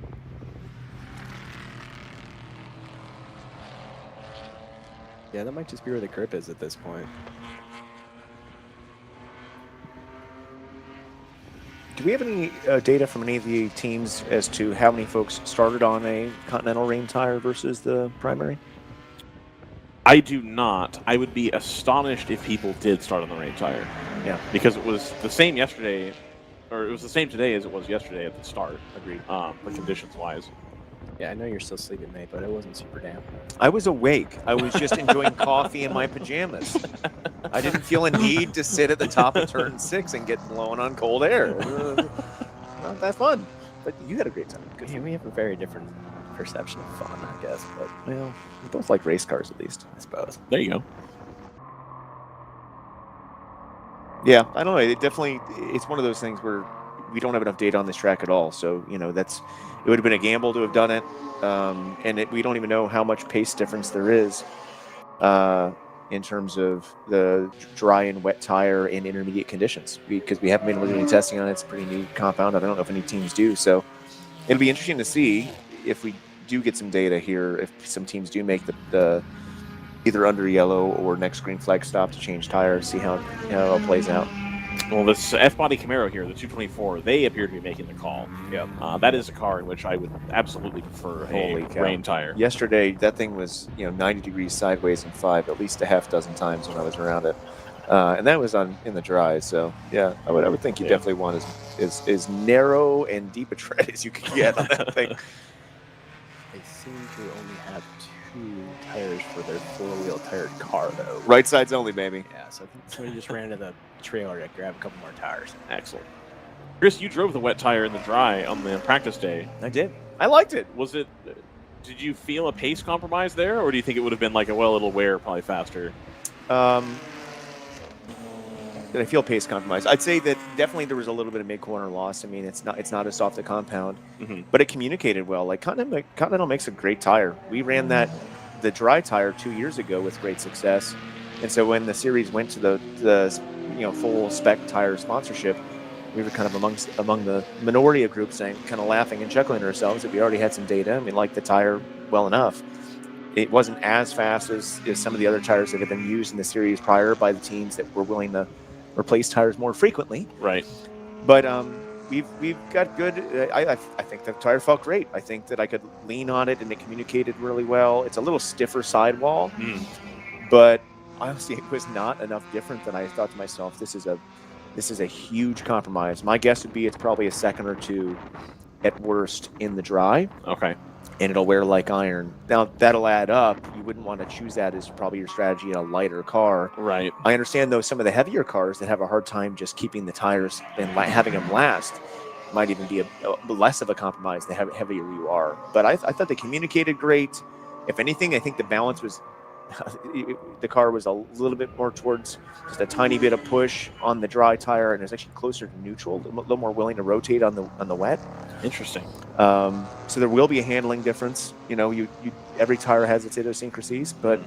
Yeah, that might just be where the grip is at this point. Do we have any data from any of the teams as to how many folks started on a Continental rain tire versus the primary? I do not. I would be astonished if people did start on the rain tire. Yeah. Because it was the same yesterday, or it was the same today as it was yesterday at the start. Agreed. The conditions-wise. Yeah, I know you're still sleeping, mate, but it wasn't super damp. I was awake. I was just enjoying coffee in my pajamas. I didn't feel a need to sit at the top of turn 6 and get blown on cold air. Not that fun. But you had a great time. Good. Yeah, we have a very different perception of fun, I guess. But Well, we both like race cars at least. I suppose. There you go. Yeah, I don't know. It's one of those things where we don't have enough data on this track at all. So, it would have been a gamble to have done it. We don't even know how much pace difference there is in terms of the dry and wet tire in intermediate conditions, because we haven't been able to do any testing on it. It's a pretty new compound. I don't know if any teams do. So it'll be interesting to see if we do get some data here, if some teams do make the either under yellow or next green flag stop to change tires, see how it all plays out. Well, this F-body Camaro here, the 224, they appear to be making the call. Yep. That is a car in which I would absolutely prefer Holy a cow. rain tire. Yesterday, that thing was 90 degrees sideways in 5 at least a half dozen times when I was around it. And that was in the dry. So yeah, I would think you definitely want as narrow and deep a tread as you can get on that thing. They seem to only have 2 tires for their 4-wheel tired car, though. Right sides only, baby. Yeah, so I think somebody just ran to the trailer to grab a couple more tires. Excellent. Chris, you drove the wet tire in the dry on the practice day. I did. I liked it. Did you feel a pace compromise there, or do you think it would have been like it'll wear probably faster? Did I feel pace compromise? I'd say that definitely there was a little bit of mid-corner loss. I mean, it's not as soft a compound, but it communicated well. Like Continental makes a great tire. We ran the dry tire 2 years ago with great success, and so when the series went to the full spec tire sponsorship, we were kind of among the minority of groups saying, kind of laughing and chuckling to ourselves that we already had some data and we liked the tire well enough. It wasn't as fast as some of the other tires that have been used in the series prior by the teams that were willing to replace tires more frequently. Right. But we've got good. I think the tire felt great. I think that I could lean on it and it communicated really well. It's a little stiffer sidewall, but honestly, it was not enough different than I thought to myself. This is a huge compromise. My guess would be it's probably a second or two at worst in the dry. Okay. And it'll wear like iron. Now, that'll add up. You wouldn't want to choose that as probably your strategy in a lighter car. Right. I understand, though, some of the heavier cars that have a hard time just keeping the tires and having them last might even be a less of a compromise the heavier you are. But I thought they communicated great. If anything, I think the balance was the car was a little bit more towards just a tiny bit of push on the dry tire, and it was actually closer to neutral, a little more willing to rotate on the wet. Interesting. So there will be a handling difference. Every tire has its idiosyncrasies, but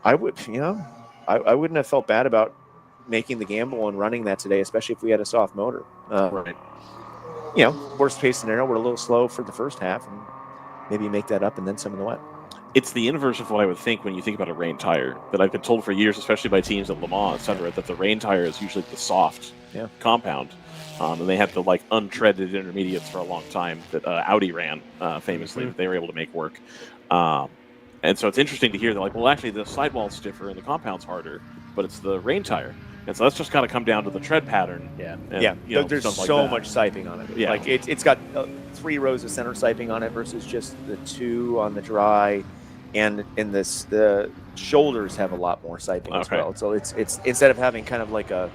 I wouldn't have felt bad about making the gamble and running that today, especially if we had a soft motor. Right. Worst case scenario, we're a little slow for the first half, and maybe make that up and then some in the wet. It's the inverse of what I would think when you think about a rain tire. That I've been told for years, especially by teams at Le Mans, etc., that the rain tire is usually the soft compound. And they had the untreaded intermediates for a long time that Audi ran famously. That they were able to make work. And so it's interesting to hear that, actually the sidewall's stiffer and the compound's harder, but it's the rain tire. And so that's just got to come down to the tread pattern. Yeah. And, there's so much siping on it. Yeah. It's got 3 rows of center siping on it versus just the 2 on the dry. And in the shoulders have a lot more siping as well. So it's instead of having kind of like a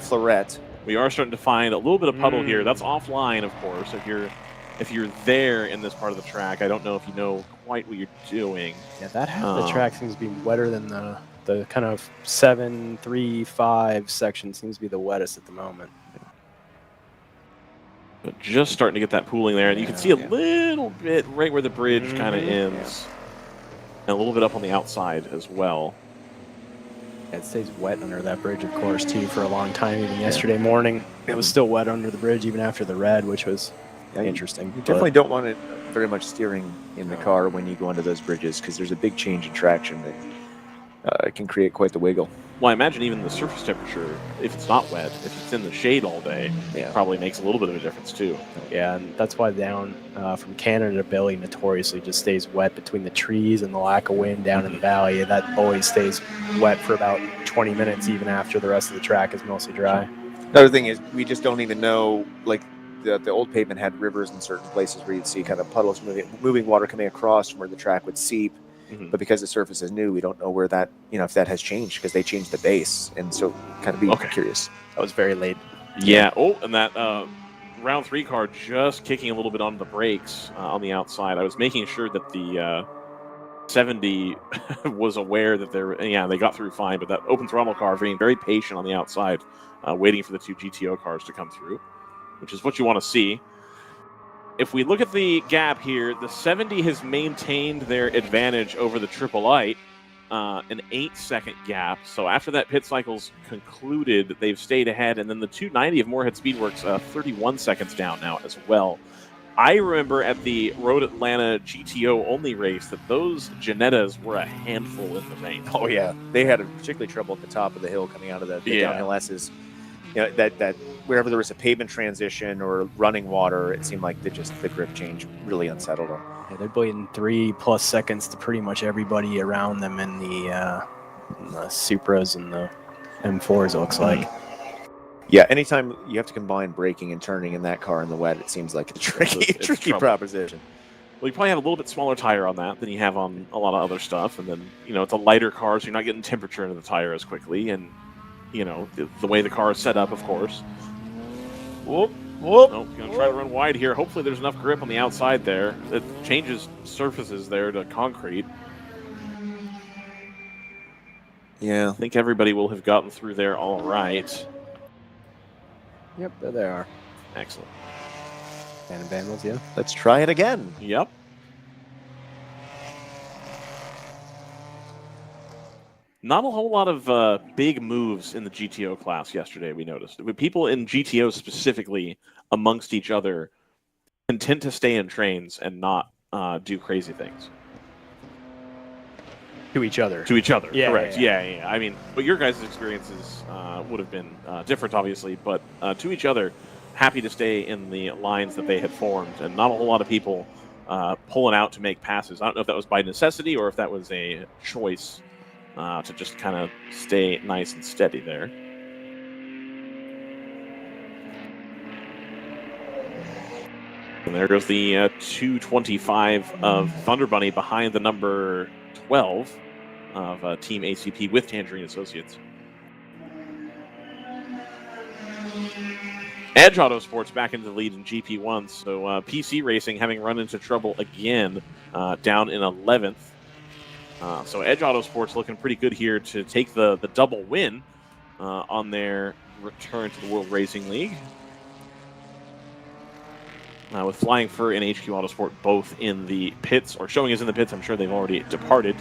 floret. We are starting to find a little bit of puddle here. That's offline, of course. If you're there in this part of the track, I don't know if you know quite what you're doing. Yeah, that half of the track seems to be wetter than the kind of 7, 3, 5 section seems to be the wettest at the moment. But just starting to get that pooling there, and you can see a little bit right where the bridge kind of ends. And a little bit up on the outside as well. It stays wet under that bridge, of course, too, for a long time. Even yesterday morning, it was still wet under the bridge, even after the red, which was interesting. You definitely don't want it very much steering in the car when you go under those bridges, because there's a big change in traction that can create quite the wiggle. Well, I imagine even the surface temperature, if it's not wet, if it's in the shade all day, probably makes a little bit of a difference too. Yeah, and that's why down from Canada to Billy notoriously just stays wet between the trees and the lack of wind down in the valley. That always stays wet for about 20 minutes, even after the rest of the track is mostly dry. Another thing is we just don't even know, the old pavement had rivers in certain places where you'd see kind of puddles moving water coming across from where the track would seep. But because the surface is new, we don't know where that, if that has changed, because they changed the base. And so kind of be curious. That was very late. Yeah. Oh, and that round 3 car just kicking a little bit on the brakes on the outside. I was making sure that the 70 was aware that they got through fine, but that open throttle car being very patient on the outside, waiting for the 2 GTO cars to come through, which is what you want to see. If we look at the gap here, the 70 has maintained their advantage over the Triple Light, an 8-second gap. So after that pit cycle's concluded, they've stayed ahead. And then the 290 of Moorhead Speedworks, 31 seconds down now as well. I remember at the Road Atlanta GTO only race that those Janettas were a handful in the rain. Oh, yeah. They had particularly trouble at the top of the hill coming out of the downhill S's. That wherever there was a pavement transition or running water, it seemed like the grip change really unsettled them. Yeah, they're bleeding 3+ seconds to pretty much everybody around them in the Supras and the M4s, it looks like. Yeah, anytime you have to combine braking and turning in that car in the wet, it seems like a tricky, It's tricky trouble. proposition. Well, you probably have a little bit smaller tire on that than you have on a lot of other stuff, and then it's a lighter car, so you're not getting temperature into the tire as quickly, and the way the car is set up, of course. Whoop, whoop. Oh, gonna try to run wide here. Hopefully, there's enough grip on the outside there. It changes surfaces there to concrete. Yeah. I think everybody will have gotten through there all right. Yep, there they are. Excellent. And Vandals, yeah. Let's try it again. Yep. Not a whole lot of big moves in the GTO class yesterday, we noticed. People in GTO specifically, amongst each other, content to stay in trains and not do crazy things. To each other. To each other, Yeah, correct. yeah. Yeah. I mean, but your guys' experiences would have been different, obviously, but to each other, happy to stay in the lines that they had formed, and not a whole lot of people pulling out to make passes. I don't know if that was by necessity or if that was a choice to just kind of stay nice and steady there. And there goes the 225 of Thunder Bunny behind the number 12 of Team ACP with Tangerine Associates. Edge Autosports back into the lead in GP1, so PC Racing having run into trouble again, down in 11th. So Edge Autosports looking pretty good here to take the double win on their return to the World Racing League. With Flying Fur and HQ Autosport both in the pits, or showing us in the pits. I'm sure they've already departed.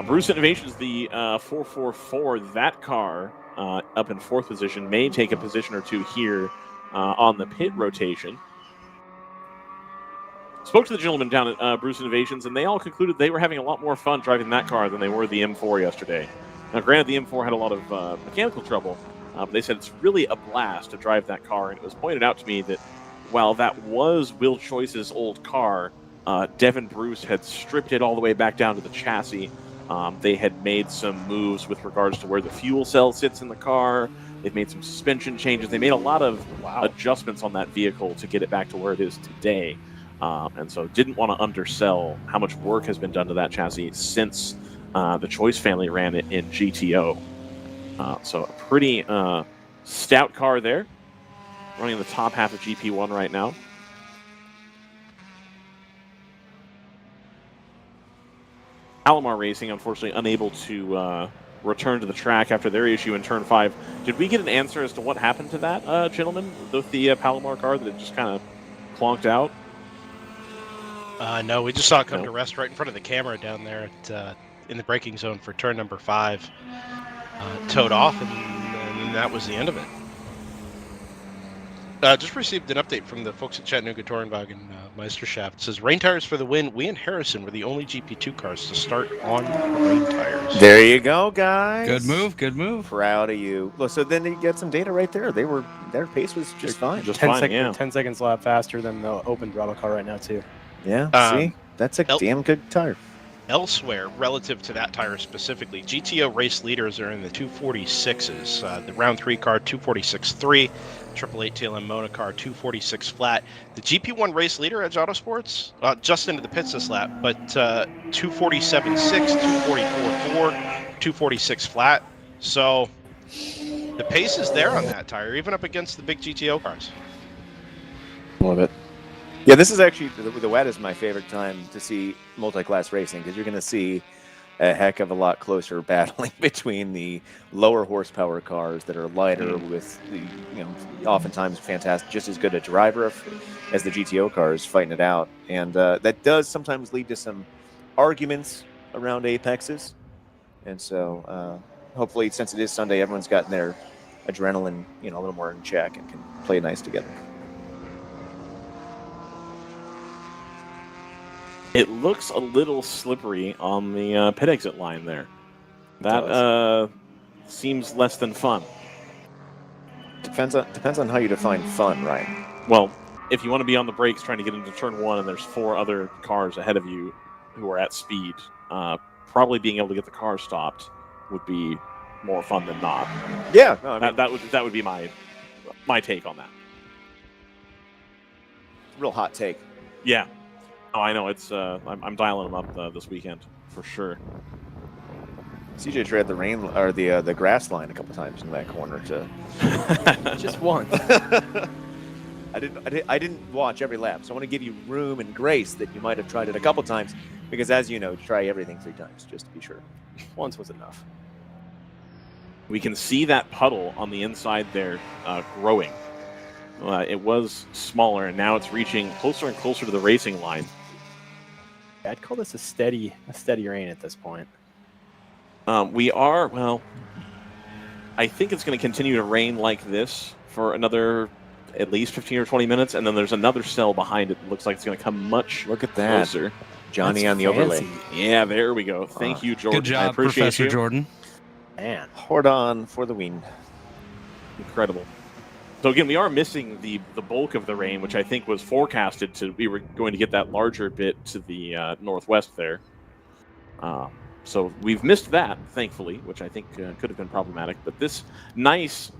Bruce Innovations, the 444, that car up in 4th position, may take a position or two here on the pit rotation. Spoke to the gentleman down at Bruce Innovations, and they all concluded they were having a lot more fun driving that car than they were the M4 yesterday. Now, granted, the M4 had a lot of mechanical trouble, but they said it's really a blast to drive that car, and it was pointed out to me that while that was Will Choice's old car, Devin Bruce had stripped it all the way back down to the chassis. They had made some moves with regards to where the fuel cell sits in the car. They've made some suspension changes. They made a lot of adjustments on that vehicle to get it back to where it is today. And so didn't want to undersell how much work has been done to that chassis since the Choice family ran it in GTO. So a pretty stout car there, running in the top half of GP1 right now. Palomar Racing, unfortunately, unable to return to the track after their issue in Turn 5. Did we get an answer as to what happened to that, gentlemen, with the Palomar car that it just kind of plonked out? No, we just saw it come to rest right in front of the camera down there at, in the braking zone for turn number 5. Towed off, and that was the end of it. Just received an update from the folks at Chattanooga Touringwagen Meisterschaft. It says, rain tires for the win. We and Harrison were the only GP2 cars to start on rain tires. There you go, guys. Good move, good move. Proud of you. Well, so then you get some data right there. Their pace was just fine. Just 10 fine, seconds, yeah. 10 seconds lap faster than the open throttle car right now, too. Yeah, see? That's a damn good tire. Elsewhere, relative to that tire specifically, GTO race leaders are in the 246s. The round 3 car, 246.3. 888 TLM Mona car, 246 flat. The GP1 race leader, Edge Autosports, just into the pits this lap, but 247.6, 244.4, 246 flat. So the pace is there on that tire, even up against the big GTO cars. Love it. Yeah, this is actually, the wet is my favorite time to see multi-class racing, because you're going to see a heck of a lot closer battling between the lower horsepower cars that are lighter with the, oftentimes fantastic, just as good a driver as the GTO cars fighting it out. And that does sometimes lead to some arguments around apexes. And so hopefully, since it is Sunday, everyone's gotten their adrenaline, a little more in check and can play nice together. It looks a little slippery on the pit exit line there. That seems less than fun. Depends on how you define fun, Ryan. Well, if you want to be on the brakes trying to get into turn 1 and there's 4 other cars ahead of you who are at speed, probably being able to get the car stopped would be more fun than not. Yeah, no, I mean, That would be my take on that. real hot take. Yeah. Oh, I know. It's I'm dialing them up this weekend for sure. CJ tried the rain or the grass line a couple times in that corner to Just once. I didn't watch every lap, so I want to give you room and grace that you might have tried it a couple times, because as you know, try everything 3 times just to be sure. Once was enough. We can see that puddle on the inside there growing. It was smaller, and now it's reaching closer and closer to the racing line. I'd call this a steady rain at this point. We are, well, I think it's going to continue to rain like this for another at least 15 or 20 minutes, and then there's another cell behind it that looks like it's going to come much Look at that. closer. Johnny That's on the overlay. fancy. Yeah, there we go. Thank you, Jordan. Good I job, appreciate Professor you. Jordan. Man. Hold on for the wind. Incredible. So again, we are missing the bulk of the rain, which I think was forecasted to. We were going to get that larger bit to the northwest there. So we've missed that, thankfully, which I think could have been problematic. But this nice,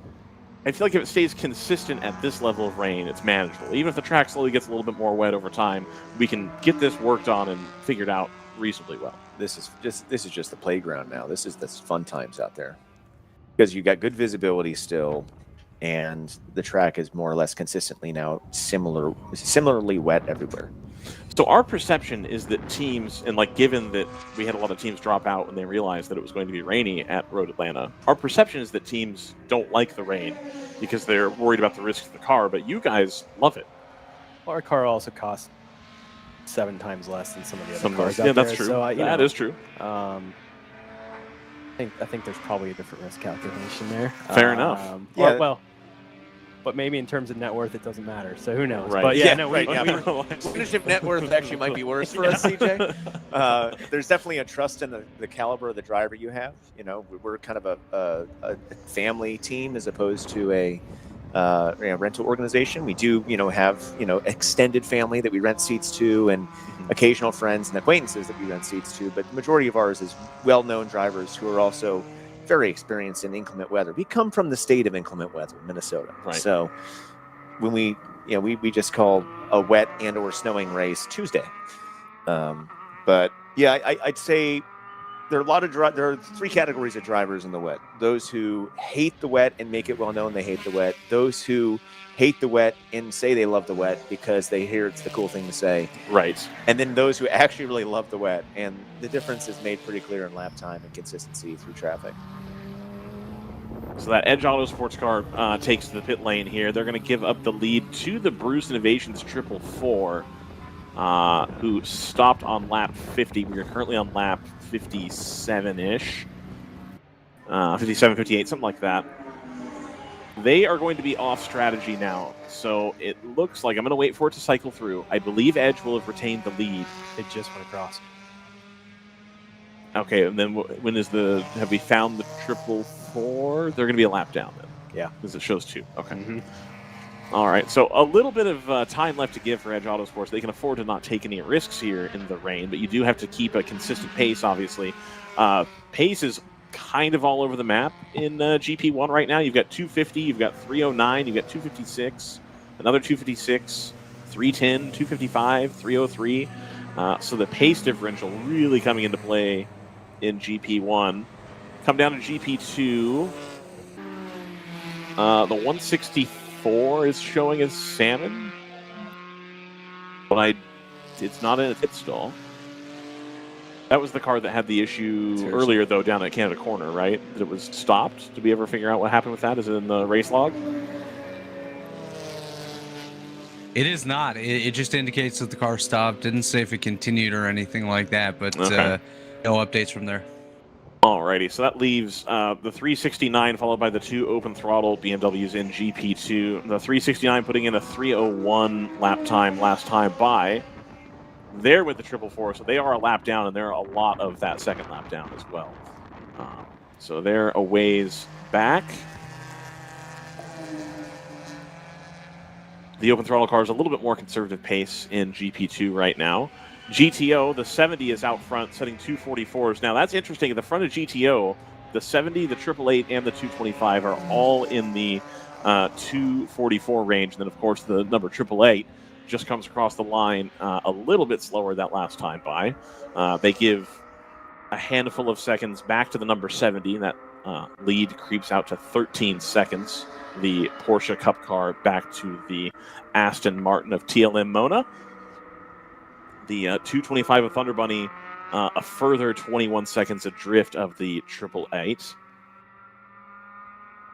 I feel like if it stays consistent at this level of rain, it's manageable. Even if the track slowly gets a little bit more wet over time, we can get this worked on and figured out reasonably well. This is just the playground now. This is fun times out there, because you got good visibility still, and the track is more or less consistently now similarly wet everywhere. So our perception is that teams, and like given that we had a lot of teams drop out when they realized that it was going to be rainy at Road Atlanta, our perception is that teams don't like the rain because they're worried about the risk to the car, but you guys love it. Well, our car also costs 7 times less than some of the other cars out yeah, there. that's true. So, That is true. I think there's probably a different risk calculation there. Fair enough. Yeah. Well, but maybe in terms of net worth, it doesn't matter. So who knows? Right. But yeah, no, right. Ownership net worth actually might be worse for us, CJ. There's definitely a trust in the caliber of the driver you have. You know, we're kind of a family team as opposed to a rental organization. We do, have, extended family that we rent seats to, and occasional friends and acquaintances that we rent seats to. But the majority of ours is well-known drivers who are also very experienced in inclement weather. We come from the state of inclement weather, Minnesota. Right. So when we just call a wet and or snowing race Tuesday. But yeah, I'd say there are 3 categories of drivers in the wet. Those who hate the wet and make it well known they hate the wet. Those who hate the wet and say they love the wet because they hear it's the cool thing to say. Right. And then those who actually really love the wet. And the difference is made pretty clear in lap time and consistency through traffic. So that Edge Auto Sports car takes to the pit lane here. They're going to give up the lead to the Bruce Innovations 444, who stopped on lap 50. We are currently on lap 57-ish. 57, 58, something like that. They are going to be off strategy now. So it looks like, I'm going to wait for it to cycle through. I believe Edge will have retained the lead. It just went across. Okay, and then when is have we found the 444? They're going to be a lap down then. Yeah. Because it shows 2. Okay. All right, so a little bit of time left to give for Edge Autosports. They can afford to not take any risks here in the rain, but you do have to keep a consistent pace, obviously. Pace is kind of all over the map in GP1 right now. You've got 250, you've got 309, you've got 256, another 256, 310, 255, 303. So the pace differential really coming into play in GP1. Come down to GP2. The 164 is showing as Salmon, but it's not in a pit stall. That was the car that had the issue earlier, though, down at Canada Corner, right? That it was stopped. Did we ever figure out what happened with that? Is it in the race log? It is not. It just indicates that the car stopped. Didn't say if it continued or anything like that, but Okay. No updates from there. Alrighty, so that leaves the 369 followed by the 2 open throttle BMWs in GP2. The 369 putting in a 301 lap time last time by. There with the 444, so they are a lap down, and they're a lot of that second lap down as well. So they're a ways back. The open throttle car is a little bit more conservative pace in GP2 right now. GTO, the 70 is out front, setting 244s. Now, that's interesting. At the front of GTO, The 70, the 888, and the 225 are all in the 244 range. And then, of course, the number 888 just comes across the line a little bit slower that last time by. They give a handful of seconds back to the number 70, and that lead creeps out to 13 seconds. The Porsche Cup car back to the Aston Martin of TLM Mona. The 225 of Thunder Bunny, a further 21 seconds adrift of the 888.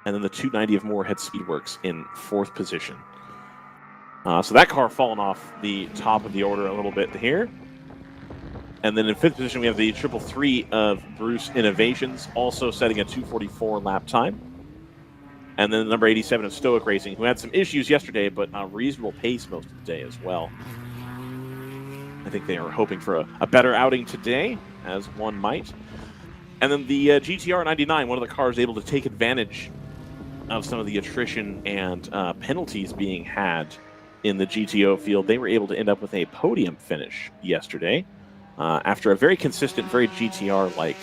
And then the 290 of Moorhead Speedworks in 4th position. So that car falling off the top of the order a little bit here. And then in 5th position, we have the 333 of Bruce Innovations, also setting a 244 lap time. And then the number 87 of Stoic Racing, who had some issues yesterday, but a reasonable pace most of the day as well. I think they are hoping for a better outing today, as one might. And then the GTR 99, one of the cars able to take advantage of some of the attrition and penalties being had in the GTO field. They were able to end up with a podium finish yesterday after a very consistent, very GTR-like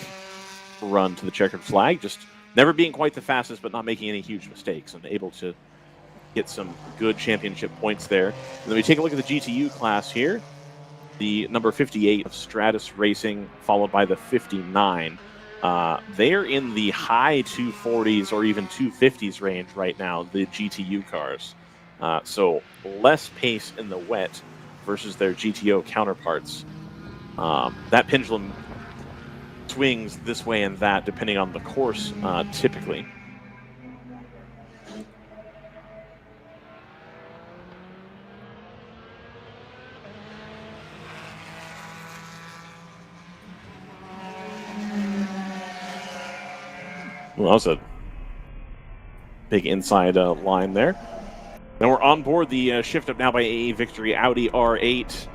run to the checkered flag. Just never being quite the fastest, but not making any huge mistakes, and able to get some good championship points there. And then we take a look at the GTU class here. The number 58 of Stratus Racing, followed by the 59. They're in the high 240s or even 250s range right now, the GTU cars. So less pace in the wet versus their GTO counterparts. That pendulum swings this way and that depending on the course typically. Well, that was a big inside line there. Now we're on board the shift up now by AA Victory Audi R8.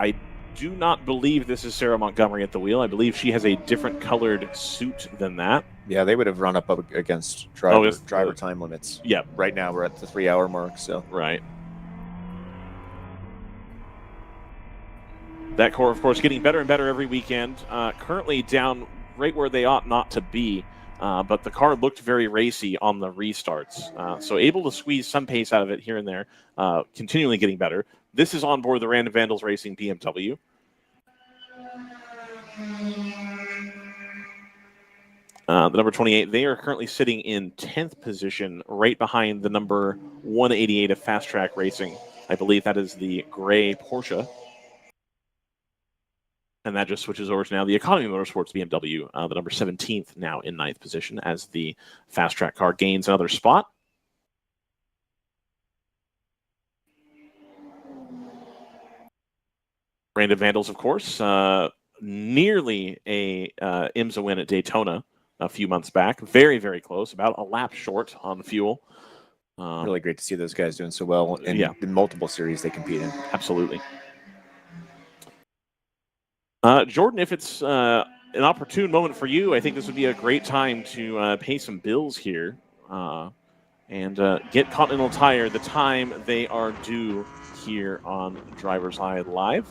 I do not believe this is Sarah Montgomery at the wheel. I believe she has a different colored suit than that. Yeah, they would have run up against driver time limits. Yeah. Right now we're at the 3-hour mark, so. Right. That core, of course, getting better and better every weekend. Currently down right where they ought not to be. But the car looked very racy on the restarts. So able to squeeze some pace out of it here and there, continually getting better. This is on board the Random Vandals Racing BMW. The number 28, they are currently sitting in 10th position, right behind the number 188 of Fast Track Racing. I believe that is the gray Porsche. And that just switches over to now the Economy Motorsports BMW, the number 17th, now in 9th position as the Fast Track car gains another spot. Random Vandals, of course, nearly a IMSA win at Daytona a few months back. Very, very close, about a lap short on fuel. Really great to see those guys doing so well in the multiple series they compete in. Absolutely. Jordan, if it's an opportune moment for you, I think this would be a great time to pay some bills here and get Continental Tire the time they are due here on DriversEye Live.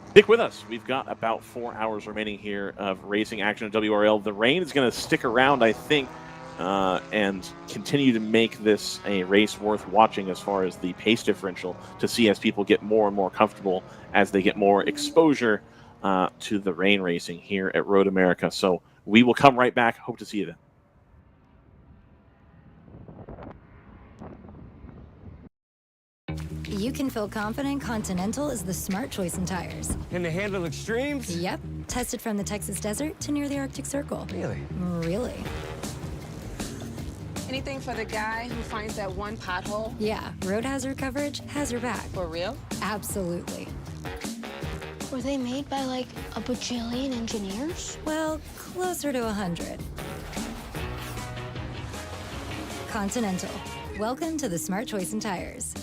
Stick with us. We've got about 4 hours remaining here of racing action at WRL. The rain is going to stick around, I think, and continue to make this a race worth watching as far as the pace differential to see as people get more and more comfortable as they get more exposure to the rain racing here at Road America. So we will come right back. Hope to see you then. You can feel confident Continental is the smart choice in tires. Can they handle extremes? Yep. Tested from the Texas desert to near the Arctic Circle. Really? Really. Anything for the guy who finds that one pothole? Yeah, road hazard coverage has your back. For real? Absolutely. Were they made by like a bajillion engineers? Well, closer to 100. Continental. Welcome to the smart choice in tires.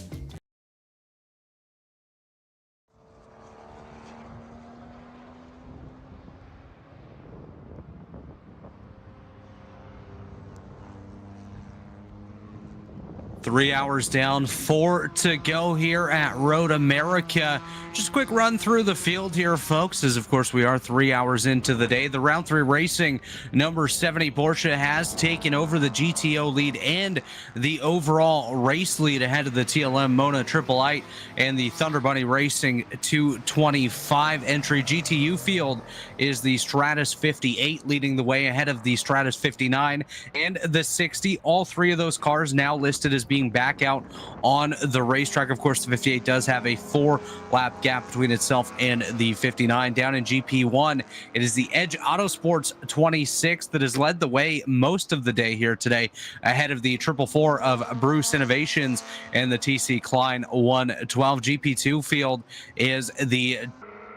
3 hours down, 4 to go here at Road America. Just a quick run through the field here, folks, as of course we are 3 hours into the day. The round 3 racing number 70 Porsche has taken over the GTO lead and the overall race lead ahead of the TLM Mona 888 and the Thunder Bunny Racing 225 entry. GTU field is the Stratus 58 leading the way ahead of the Stratus 59 and the 60. All three of those cars now listed as being back out on the racetrack. Of course, the 58 does have a 4-lap gap between itself and the 59. Down in GP1, it is the Edge Autosports 26 that has led the way most of the day here today, ahead of the 444 of Bruce Innovations and the TC Klein 112. GP2 field is the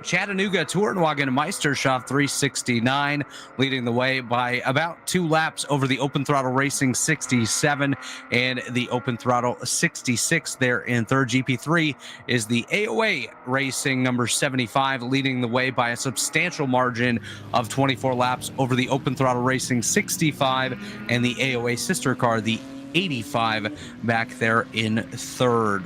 Chattanooga Tourenwagen Meisterschaft 369, leading the way by about 2 laps over the Open Throttle Racing 67 and the Open Throttle 66 there in third. GP3 is the AOA Racing number 75, leading the way by a substantial margin of 24 laps over the Open Throttle Racing 65 and the AOA sister car, the 85, back there in third.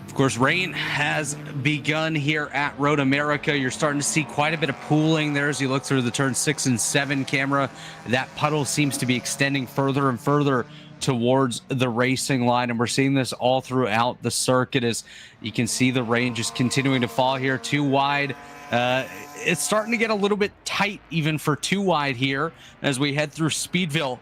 Of course, rain has begun here at Road America. You're starting to see quite a bit of pooling there as you look through the turn 6 and 7 camera. That puddle seems to be extending further and further towards the racing line, and we're seeing this all throughout the circuit as you can see the rain just continuing to fall here. Too wide. It's starting to get a little bit tight even for too wide here as we head through Speedville.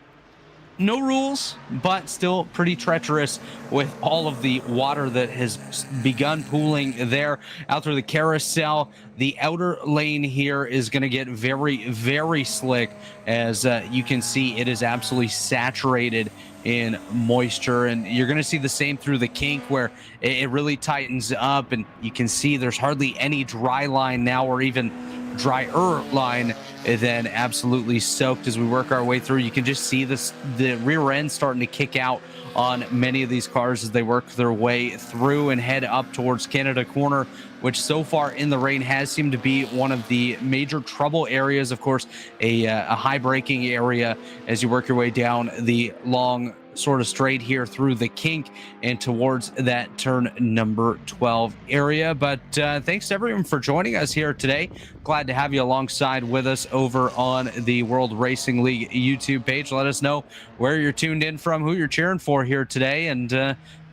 No rules, but still pretty treacherous with all of the water that has begun pooling there. Out through the carousel, the outer lane here is going to get very, very slick. As you can see, it is absolutely saturated in moisture, and you're going to see the same through the kink where it really tightens up, and you can see there's hardly any dry line now, or even drier line than absolutely soaked. As we work our way through, you can just see the rear end starting to kick out on many of these cars as they work their way through and head up towards Canada Corner, which so far in the rain has seemed to be one of the major trouble areas. Of course, a high braking area as you work your way down the long sort of straight here through the kink and towards that turn number 12 area. But thanks to everyone for joining us here today. Glad to have you alongside with us over on the World Racing League YouTube page. Let us know where you're tuned in from, who you're cheering for here today, and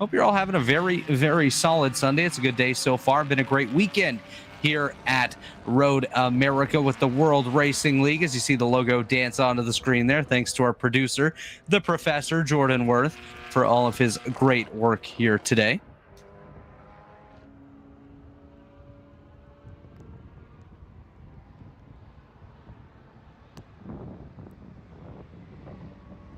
hope you're all having a very, very solid Sunday. It's a good day so far. Been a great weekend here at Road America with the World Racing League, as you see the logo dance onto the screen there. Thanks to our producer, the Professor Jordan Worth, for all of his great work here today.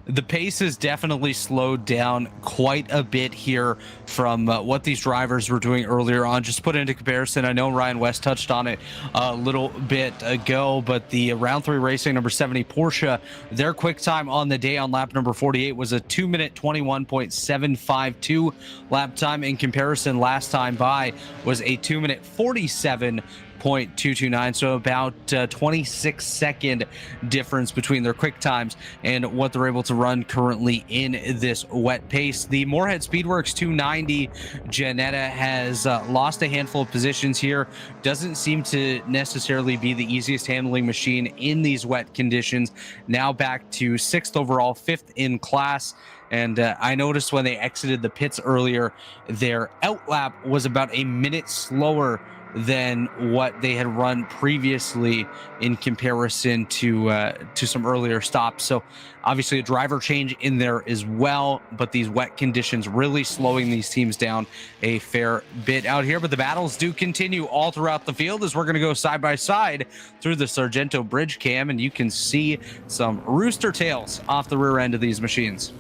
The pace has definitely slowed down quite a bit here from what these drivers were doing earlier on. Just put it into comparison, I know Ryan West touched on it a little bit ago, but the round 3 racing number 70 Porsche, their quick time on the day on lap number 48 was a 2-minute 21.752 lap time. In comparison, last time by was a 2-minute 47.229, so about 26-second difference between their quick times and what they're able to run currently in this wet pace. The Moorhead Speedworks 290 Janetta has lost a handful of positions here. Doesn't seem to necessarily be the easiest handling machine in these wet conditions. Now back to 6th overall, 5th in class. And I noticed when they exited the pits earlier, their outlap was about a minute slower than what they had run previously in comparison to some earlier stops. So obviously a driver change in there as well, but these wet conditions really slowing these teams down a fair bit out here. But the battles do continue all throughout the field as we're going to go side by side through the Sargento bridge cam, and you can see some rooster tails off the rear end of these machines.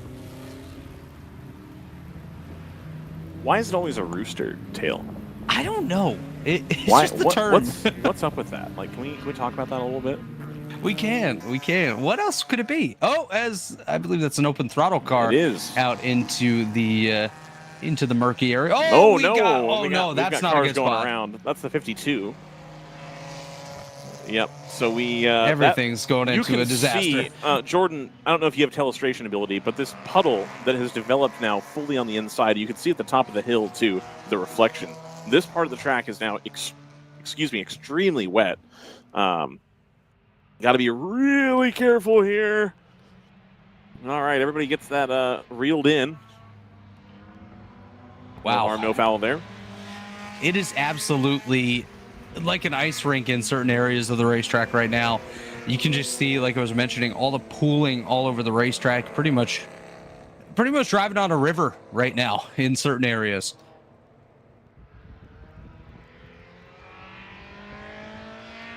Why is it always a rooster tail? I don't know. It's just the term. What's up with that? Like, can we talk about that a little bit? We can. What else could it be? Oh, as I believe that's an open throttle car. It is. Out into the murky area. Oh, no. That's not cars a good going spot. around. That's the 52. Yep. So we everything's going you into can a disaster. see, Jordan, I don't know if you have telestration ability, but this puddle that has developed now fully on the inside, you can see at the top of the hill too the reflection. This part of the track is now extremely wet. Got to be really careful here. All right, everybody gets that reeled in. Wow. No harm, no foul there. It is absolutely like an ice rink in certain areas of the racetrack right now. You can just see, like I was mentioning, all the pooling all over the racetrack. Pretty much driving on a river right now in certain areas.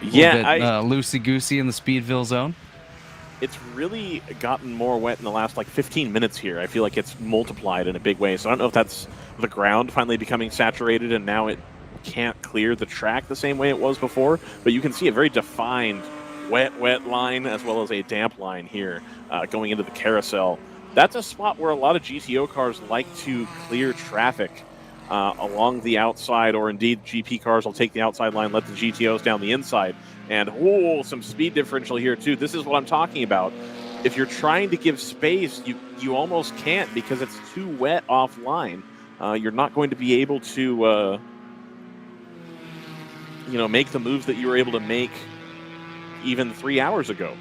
Yeah, loosey-goosey in the Speedville zone. It's really gotten more wet in the last 15 minutes here. I feel like it's multiplied in a big way. So I don't know if that's the ground finally becoming saturated and now it can't clear the track the same way it was before. But you can see a very defined wet line as well as a damp line here going into the carousel. That's a spot where a lot of GTO cars like to clear traffic along the outside, or indeed GP cars will take the outside line, let the GTOs down the inside. And some speed differential here too. This is what I'm talking about. If you're trying to give space, you almost can't because it's too wet offline. You're not going to be able to make the moves that you were able to make even 3 hours ago.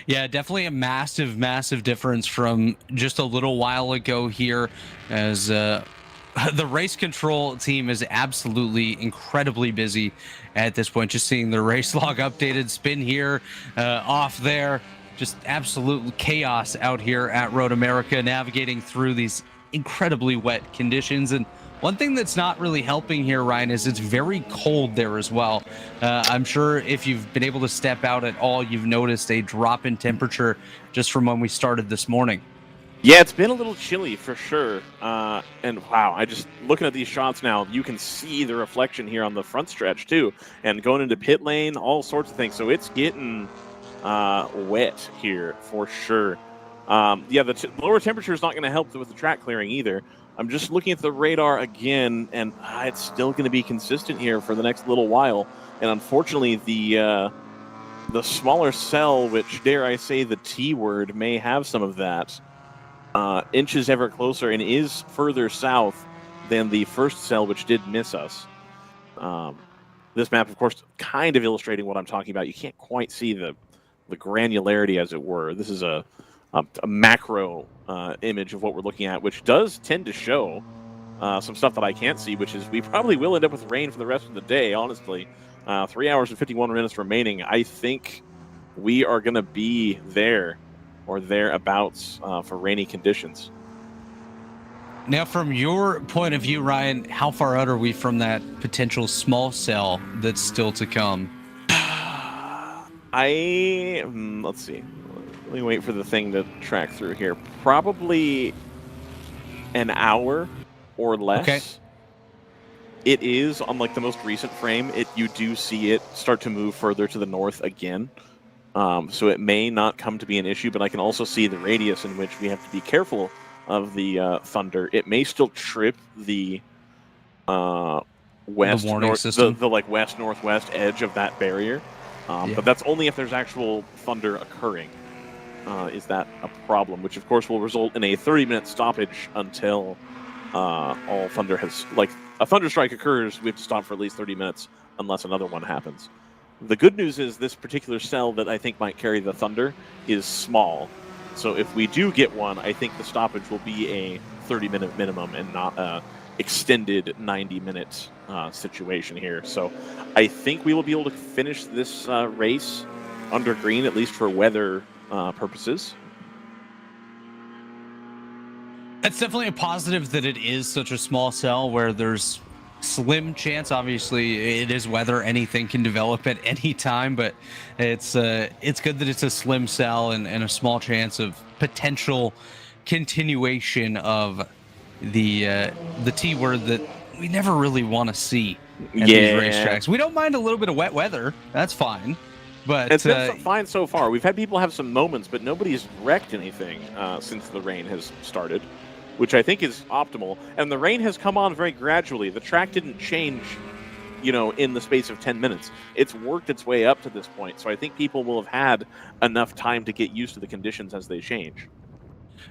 Yeah, definitely a massive difference from just a little while ago here, as the race control team is absolutely incredibly busy at this point. Just seeing the race log updated, spin here, off there, just absolute chaos out here at Road America, navigating through these incredibly wet conditions. And one thing that's not really helping here, Ryan, is it's very cold there as well. I'm sure if you've been able to step out at all, you've noticed a drop in temperature just from when we started this morning. Yeah, it's been a little chilly for sure. And wow, I just looking at these shots now, you can see the reflection here on the front stretch too. And going into pit lane, all sorts of things. So it's getting wet here for sure. The lower temperature is not going to help with the track clearing either. I'm just looking at the radar again, and it's still going to be consistent here for the next little while. And unfortunately, the smaller cell, which dare I say the T word, may have some of that. Inches ever closer and is further south than the first cell, which did miss us. This map, of course, kind of illustrating what I'm talking about. You can't quite see the granularity, as it were. This is a macro image of what we're looking at, which does tend to show some stuff that I can't see, which is we probably will end up with rain for the rest of the day, honestly. 3 hours and 51 minutes remaining. I think we are going to be there or thereabouts for rainy conditions. Now, from your point of view, Ryan, how far out are we from that potential small cell that's still to come? Let's see. Let me wait for the thing to track through here. Probably an hour or less. Okay. It is on the most recent frame. You do see it start to move further to the north again. So it may not come to be an issue, but I can also see the radius in which we have to be careful of the thunder. It may still trip the west warning system. the west northwest edge of that barrier. But that's only if there's actual thunder occurring. Is that a problem? Which of course will result in a 30-minute stoppage until all thunder has a thunder strike occurs. We have to stop for at least 30 minutes unless another one happens. The good news is this particular cell that I think might carry the thunder is small. So if we do get one, I think the stoppage will be a 30-minute minimum and not a extended 90-minute situation here. So I think we will be able to finish this race under green, at least for weather purposes. It's definitely a positive that it is such a small cell where there's slim chance. Obviously, it is weather; anything can develop at any time. But it's good that it's a slim cell and a small chance of potential continuation of the T word that we never really want to see at these racetracks. We don't mind a little bit of wet weather; that's fine. But it's been fine so far. We've had people have some moments, but nobody's wrecked anything since the rain has started, which I think is optimal. And the rain has come on very gradually. The track didn't change in the space of 10 minutes. It's worked its way up to this point. So I think people will have had enough time to get used to the conditions as they change.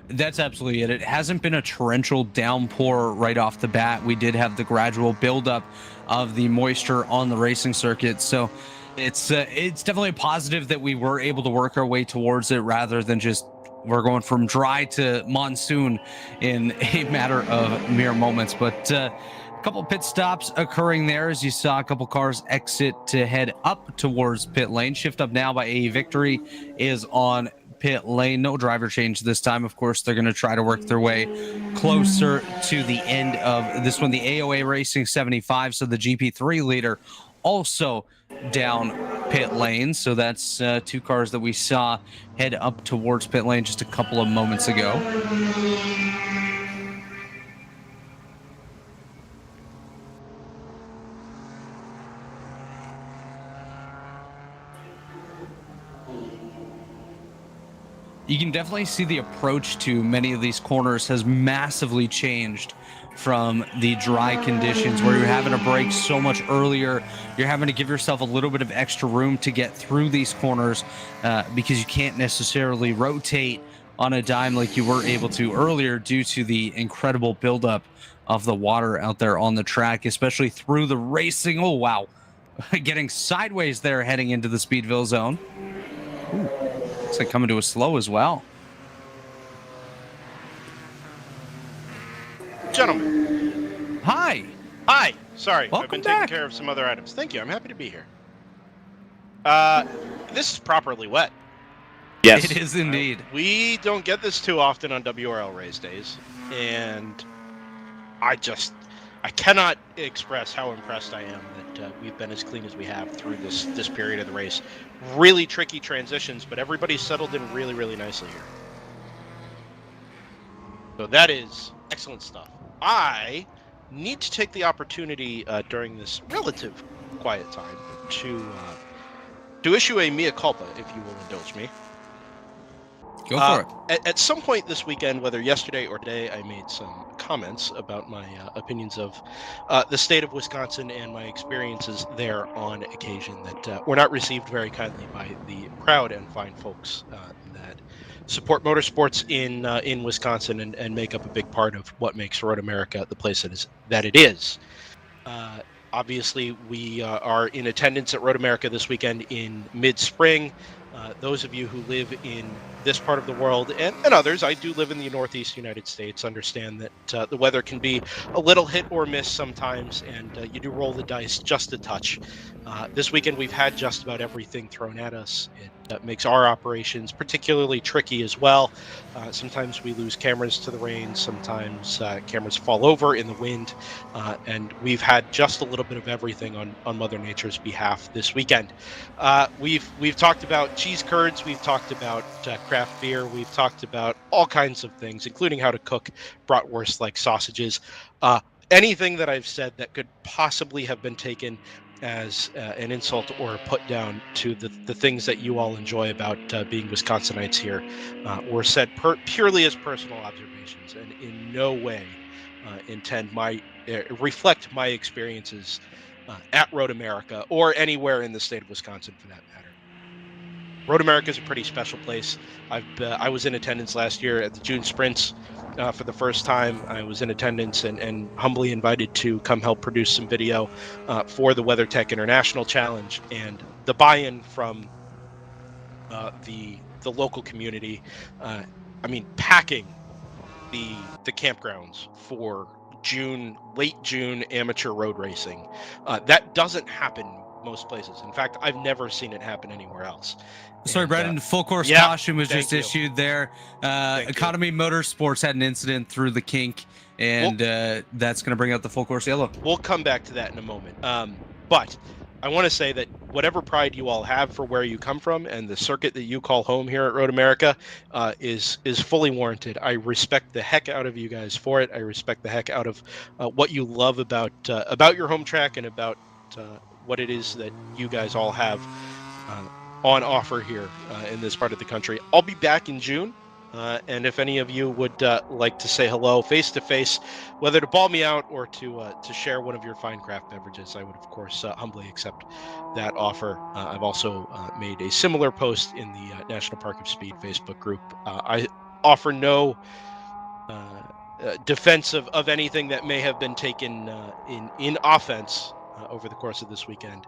That's absolutely it. It hasn't been a torrential downpour right off the bat. We did have the gradual buildup of the moisture on the racing circuit. So it's definitely a positive that we were able to work our way towards it rather than just we're going from dry to monsoon in a matter of mere moments. But a couple pit stops occurring there as you saw a couple cars exit to head up towards pit lane. Shift up now by AE Victory is on pit lane. No driver change this time. Of course, they're going to try to work their way closer to the end of this one. The AOA Racing 75, so the GP3 leader, also down pit lane. So that's two cars that we saw head up towards pit lane just a couple of moments ago. You can definitely see the approach to many of these corners has massively changed from the dry conditions where you're having to brake so much earlier. You're having to give yourself a little bit of extra room to get through these corners because you can't necessarily rotate on a dime like you were able to earlier due to the incredible buildup of the water out there on the track, especially through the racing. Oh, wow. Getting sideways there heading into the Speedville zone. Ooh. Looks like coming to a slow as well. Gentlemen. Hi. Hi. Sorry, Welcome I've been back. taking care of some other items. Thank you. I'm happy to be here. This is properly wet. Yes. It is indeed. We don't get this too often on WRL race days, and I cannot express how impressed I am that we've been as clean as we have through this period of the race. Really tricky transitions, but everybody's settled in really, really nicely here. So that is excellent stuff. I need to take the opportunity during this relative quiet time to issue a mea culpa, if you will indulge me. Go for it. At some point this weekend, whether yesterday or today, I made some comments about my opinions of the state of Wisconsin and my experiences there on occasion that were not received very kindly by the proud and fine folks that support motorsports in Wisconsin and make up a big part of what makes Road America the place that it is. Obviously, we are in attendance at Road America this weekend in mid-spring. Those of you who live in this part of the world and others, I do live in the Northeast United States, understand that the weather can be a little hit or miss sometimes, and you do roll the dice just a touch. This weekend we've had just about everything thrown at us. It makes our operations particularly tricky as well. Sometimes we lose cameras to the rain, sometimes cameras fall over in the wind, and we've had just a little bit of everything on Mother Nature's behalf this weekend. We've talked about cheese curds, we've talked about craft beer, we've talked about all kinds of things, including how to cook bratwurst like sausages. Anything that I've said that could possibly have been taken as an insult or a put down to the things that you all enjoy about being Wisconsinites here were said purely as personal observations and in no way reflect my experiences at Road America or anywhere in the state of Wisconsin for that matter. Road America is a pretty special place. I was in attendance last year at the June Sprints for the first time. I was in attendance and humbly invited to come help produce some video for the WeatherTech International Challenge, and the buy-in from the local community. Packing the campgrounds for late June amateur road racing. That doesn't happen most places. In fact, I've never seen it happen anywhere else. Sorry, Brendan, full course yeah, caution was just issued there. Economy Motorsports had an incident through the kink, and that's going to bring out the full course yellow. We'll come back to that in a moment. But I want to say that whatever pride you all have for where you come from and the circuit that you call home here at Road America is fully warranted. I respect the heck out of you guys for it. I respect the heck out of what you love about your home track and about what it is that you guys all have on offer here in this part of the country. I'll be back in June And if any of you would like to say hello face to face, whether to ball me out or to share one of your fine craft beverages, I would of course humbly accept that offer. I've also made a similar post in the National Park of Speed Facebook group. I offer no defense of anything that may have been taken in offense over the course of this weekend.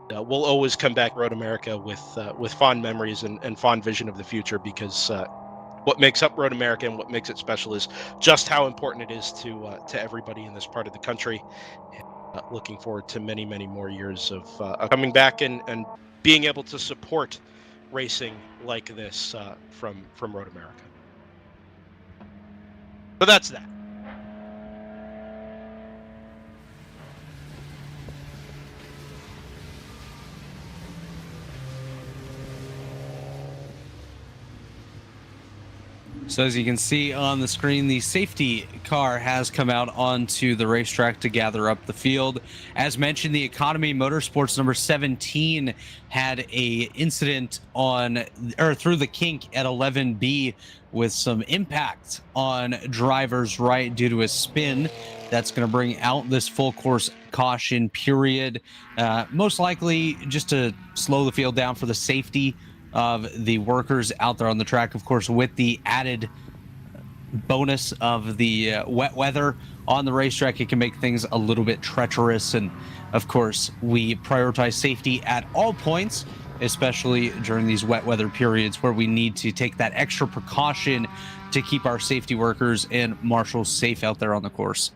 We'll always come back Road America with fond memories and fond vision of the future, because what makes up Road America and what makes it special is just how important it is to everybody in this part of the country. Looking forward to many, many more years of coming back and being able to support racing like this from Road America. But that's that. So as you can see on the screen, the safety car has come out onto the racetrack to gather up the field. As mentioned, the Economy Motorsports number 17 had a incident through the kink at 11B with some impact on driver's right due to a spin. That's going to bring out this full course caution period, most likely just to slow the field down for the safety of the workers out there on the track, of course, with the added bonus of the wet weather on the racetrack. It can make things a little bit treacherous, and of course we prioritize safety at all points, especially during these wet weather periods where we need to take that extra precaution to keep our safety workers and marshals safe out there on the course.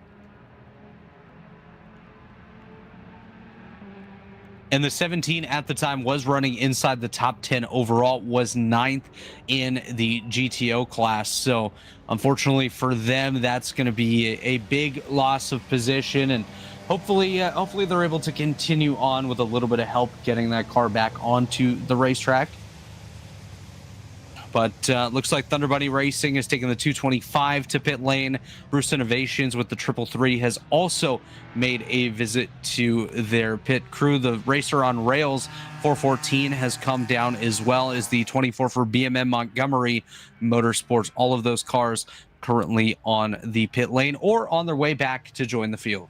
And the 17 at the time was running inside the top 10 overall, was 9th in the GTO class. So unfortunately for them, that's going to be a big loss of position. And hopefully they're able to continue on with a little bit of help getting that car back onto the racetrack. But looks like Thunder Bunny Racing has taken the 225 to pit lane. Bruce Innovations with the 333 has also made a visit to their pit crew. The Racer on Rails 414 has come down, as well as the 24 for BMM Montgomery Motorsports. All of those cars currently on the pit lane or on their way back to join the field.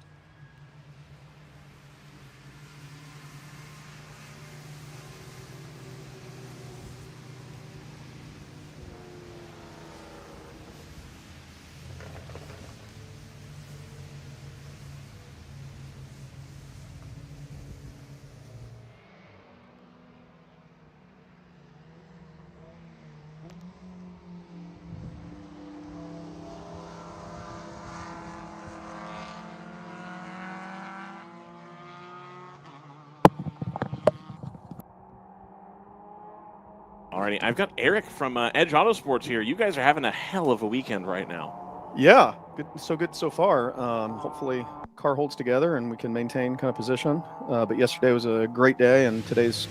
Alrighty, I've got Eric from Edge Autosports here. You guys are having a hell of a weekend right now. Yeah, good so far. Hopefully car holds together and we can maintain kind of position. But yesterday was a great day, and today's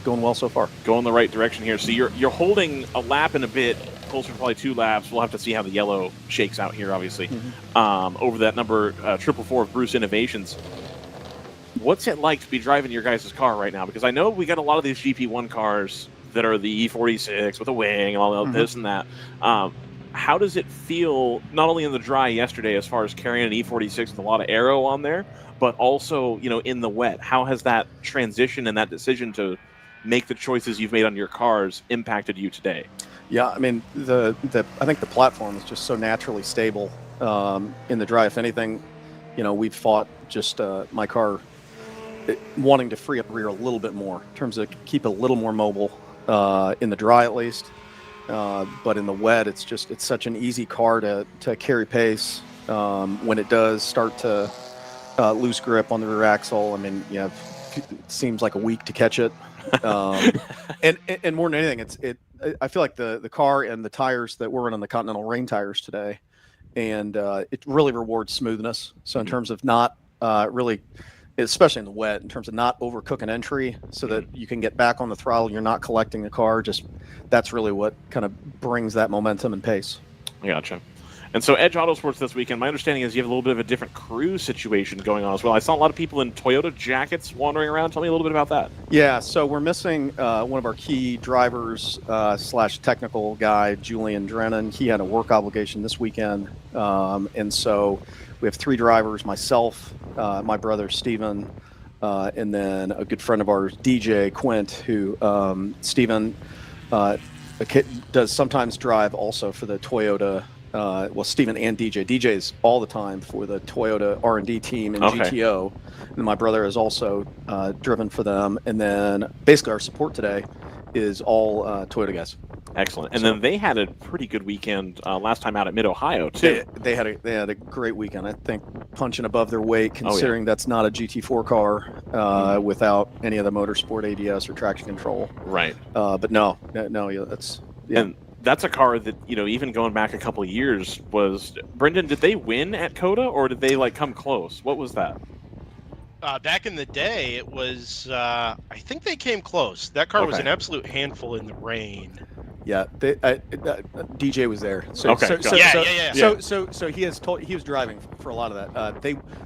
going well so far. Going the right direction here. So you're holding a lap and a bit, closer to probably 2 laps. We'll have to see how the yellow shakes out here, obviously. Over that number 444 of Bruce Innovations. What's it like to be driving your guys' car right now? Because I know we got a lot of these GP1 cars that are the E46 with a wing and all this and that. How does it feel, not only in the dry yesterday as far as carrying an E46 with a lot of aero on there, but also, in the wet? How has that transition and that decision to make the choices you've made on your cars impacted you today? Yeah, I mean, I think the platform is just so naturally stable in the dry. If anything, we've fought just my car wanting to free up rear a little bit more in terms of keep a little more mobile in the dry at least. But in the wet, it's such an easy car to carry pace. When it does start to lose grip on the rear axle, I mean, it seems like a week to catch it. And more than anything, I feel like the car and the tires that we're running, the Continental Rain tires today, and it really rewards smoothness. So in terms of not really, especially in the wet, in terms of not overcooking entry so that you can get back on the throttle, you're not collecting the car, that's really what kind of brings that momentum and pace. I gotcha. And so Edge Autosports this weekend, my understanding is you have a little bit of a different crew situation going on as well. I saw a lot of people in Toyota jackets wandering around. Tell me a little bit about that. Yeah, so we're missing one of our key drivers slash technical guy, Julian Drennan. He had a work obligation this weekend. And so we have 3 drivers, myself, my brother, Steven, and then a good friend of ours, DJ Quint, who Steven does sometimes drive also for the Toyota. Well, Steven and DJ. DJ is all the time for the Toyota R&D team in GTO. And my brother is also driven for them. And then basically our support today is all Toyota guys. Excellent. And then they had a pretty good weekend last time out at Mid-Ohio, too. They had a great weekend. I think punching above their weight, considering that's not a GT4 car without any of the motorsport ADS or traction control. Right. But no, that's... Yeah. And that's a car that, even going back a couple of years was... Brendan, did they win at COTA, or did they, come close? What was that? Back in the day, it was, I think they came close. That car was an absolute handful in the rain. Yeah, DJ was there. So he was driving for a lot of that.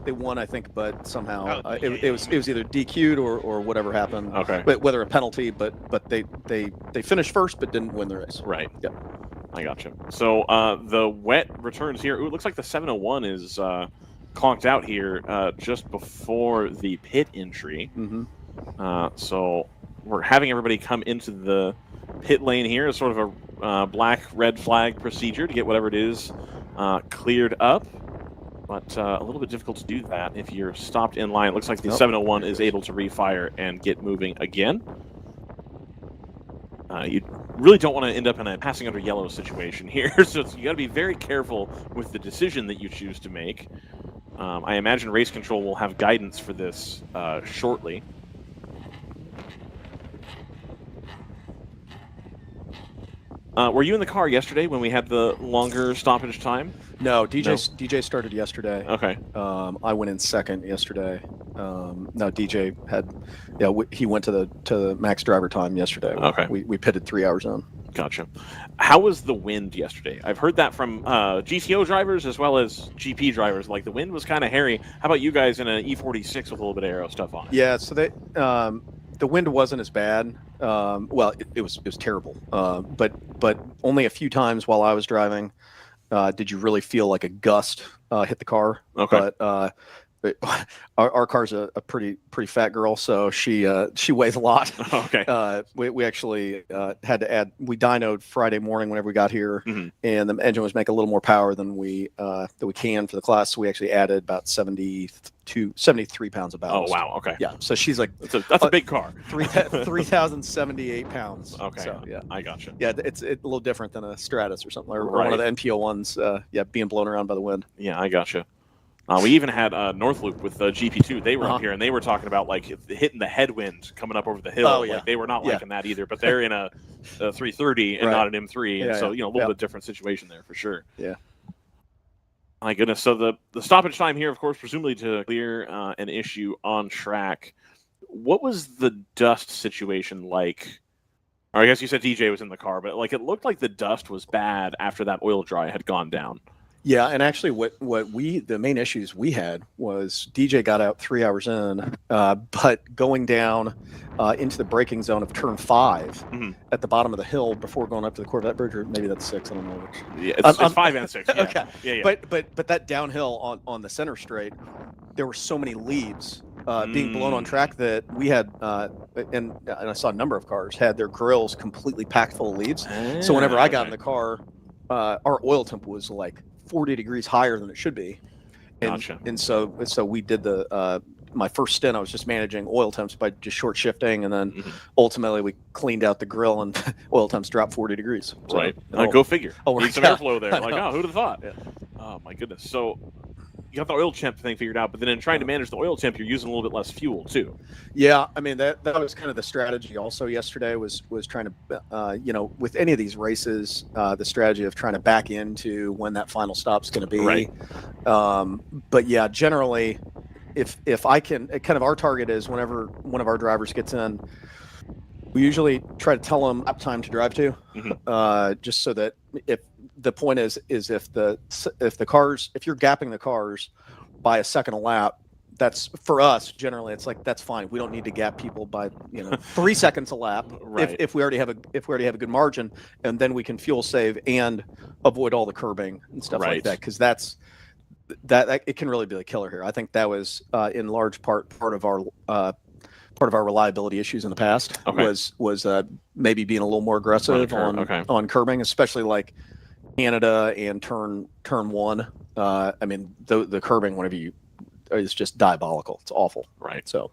They won, I think, but somehow it was either DQ'd or whatever happened. Okay. But whether a penalty, but they finished first but didn't win the race. Right. Yeah. I gotcha. So the wet returns here. Ooh, it looks like the 701 is conked out here just before the pit entry. So we're having everybody come into the pit lane here as sort of a black red flag procedure to get whatever it is cleared up, but a little bit difficult to do that if you're stopped in line. It looks like the 701 is able to refire and get moving again. You really don't want to end up in a passing under yellow situation here, so you got to be very careful with the decision that you choose to make. I imagine race control will have guidance for this shortly. Were you in the car yesterday when we had the longer stoppage time? No, DJ started yesterday. Okay. I went in second yesterday. No, DJ had, he went to the max driver time yesterday. Okay. We pitted 3 hours in. Gotcha. How was the wind yesterday? I've heard that from GTO drivers as well as GP drivers. Like, the wind was kind of hairy. How about you guys in an E46 with a little bit of aero stuff on it? Yeah, so the wind wasn't as bad. Well, it was terrible. But only a few times while I was driving did you really feel like a gust hit the car. Okay. But our car's a pretty fat girl, so she weighs a lot. Okay. We actually had to add. We dynoed Friday morning whenever we got here, and the engine was making a little more power than we can for the class. So we actually added about 73 pounds of ballast. Oh wow. Okay. Yeah. So she's like that's a big car. 3,078 pounds. Okay. So, yeah. I gotcha. Yeah, it's a little different than a Stratus or something, or one of the NPO ones. Being blown around by the wind. Yeah, I gotcha. We even had North Loop with GP2. They were up here, and they were talking about hitting the headwind coming up over the hill. Oh, yeah. Like, they were not liking that either. But they're in a 330 and not an M3, and so a little bit different situation there for sure. Yeah. My goodness. So the stoppage time here, of course, presumably to clear an issue on track. What was the dust situation like? Or I guess you said DJ was in the car, but it looked like the dust was bad after that oil dry had gone down. Yeah, and actually the main issues we had was DJ got out 3 hours in, but going down into the braking zone of turn 5 at the bottom of the hill before going up to the Corvette Bridge, or maybe that's 6, I don't know which. Yeah, it's 5 and 6. Yeah. Okay. Yeah. But that downhill on the center straight, there were so many leaves being blown on track that we had, and I saw a number of cars had their grills completely packed full of leaves. So whenever I got in the car, our oil temp was like 40 degrees higher than it should be. And so we did my first stint, I was just managing oil temps by just short shifting, and then ultimately we cleaned out the grill and oil temps dropped 40 degrees. So, right. Go figure. Need some airflow there. Who'd have thought? Yeah. Oh my goodness. So you got the oil temp thing figured out, but then in trying to manage the oil temp, you're using a little bit less fuel too. Yeah, I mean that was kind of the strategy. Also, yesterday was trying to, with any of these races, the strategy of trying to back into when that final stop's going to be. Right. But yeah, generally, if I can, kind of our target is whenever one of our drivers gets in, We usually try to tell them lap time to drive to, just so that if the point is if you're gapping the cars by a second a lap, that's for us generally it's like that's fine. We don't need to gap people by 3 seconds a lap Right. if we already have a good margin, and then we can fuel save and avoid all the curbing and stuff like that, because that it can really be the killer here. I think that was in large part of our reliability issues in the past was maybe being a little more aggressive on curbing, especially like Canada and turn one. I mean, the curbing whenever is just diabolical. It's awful. Right. So,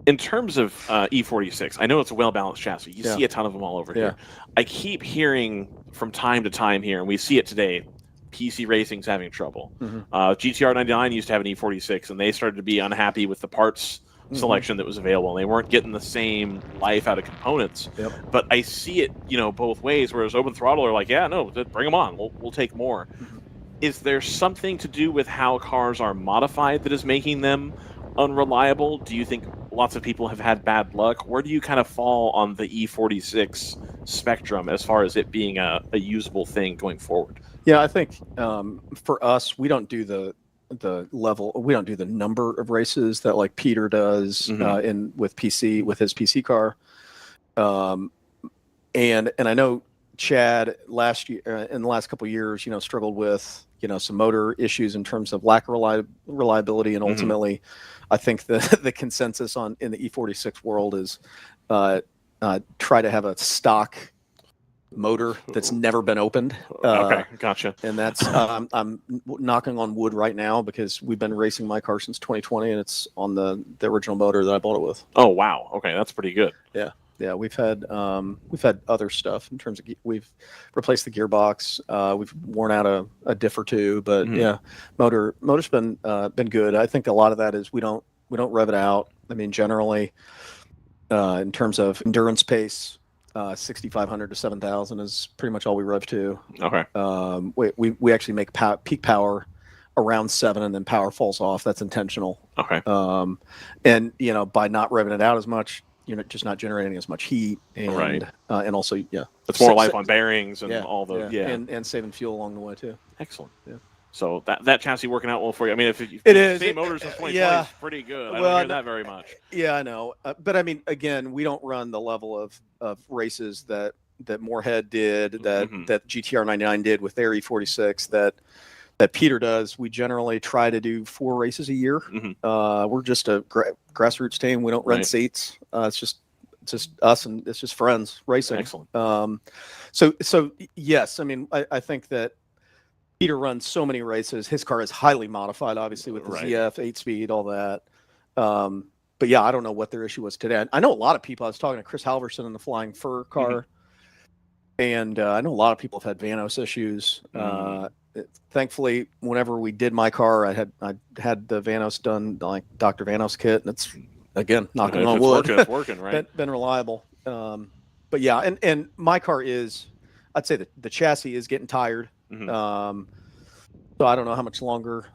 in terms of E46, I know it's a well-balanced chassis. You see a ton of them all over here. I keep hearing from time to time here, and we see it today, PC Racing's having trouble. GTR 99 used to have an E46, and they started to be unhappy with the parts selection that was available, and they weren't getting the same life out of components. But I see it, both ways, whereas Open Throttle are like, yeah, no, bring them on. We'll take more. Is there something to do with how cars are modified that is making them unreliable? Do you think lots of people have had bad luck? Where do you kind of fall on the E46 spectrum as far as it being a usable thing going forward? Yeah, I think for us, we don't do the number of races that like Peter does with his PC car. And I know Chad last year, in the last couple of years, struggled with some motor issues in terms of lack of reliability, and ultimately, I think the consensus in the E46 world is try to have a stock motor that's never been opened. Okay, gotcha. And that's I'm knocking on wood right now because we've been racing my car since 2020, and it's on the original motor that I bought it with. Oh wow, okay, that's pretty good. Yeah, we've had other stuff in terms of we've replaced the gearbox, we've worn out a diff or two, but yeah, motor's been good. I think a lot of that is we don't rev it out. I mean, generally, in terms of endurance pace, 6,500 to 7,000 is pretty much all we rev to. Okay. We actually make peak power around 7, and then power falls off. That's intentional. Okay. And by not revving it out as much, you're just not generating as much heat, and and also it's more life on bearings and all the and saving fuel along the way too. Excellent. Yeah. So that chassis working out well for you. I mean, if it is same motors in 2020 is pretty good. I don't hear that very much. Yeah, I know. But I mean, again, we don't run the level of races that Moorhead did, that GTR 99 did with their E46, that Peter does. We generally try to do 4 races a year. We're just a grassroots team. We don't rent seats. It's just us, and it's just friends racing. Excellent. So yes, I mean, I think that Peter runs so many races. His car is highly modified, obviously, with the ZF, 8-speed, all that. But yeah, I don't know what their issue was today. I know a lot of people. I was talking to Chris Halverson in the Flying Fur car, and I know a lot of people have had Vanos issues. Thankfully, whenever we did my car, I had the Vanos done, like Dr. Vanos kit, and it's again knocking on wood. It's working, right? been reliable. But yeah, and my car is, I'd say that the chassis is getting tired. So I don't know how much longer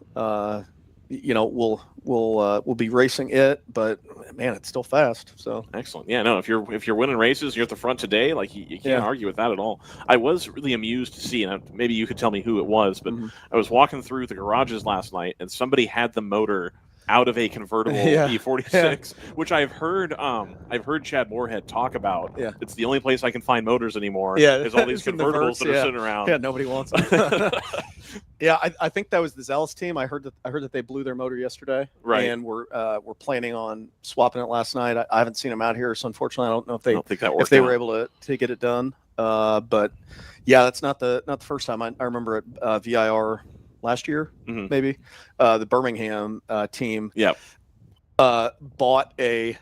we'll be racing it, but man, it's still fast. So excellent. Yeah, no, if you're winning races, you're at the front today. Like you can't argue with that at all. I was really amused to see, and maybe you could tell me who it was, but I was walking through the garages last night, and somebody had the motor out of a convertible E46, which I've heard Chad Moorhead talk about. It's the only place I can find motors anymore. There's all these convertibles that are sitting around. Yeah, nobody wants them. I think that was the Zealous team. I heard that they blew their motor yesterday. And we're planning on swapping it last night. I haven't seen them out here, so unfortunately I don't know if they were able to get it done. But yeah, that's not the first time. I remember at VIR last year, maybe the Birmingham team bought a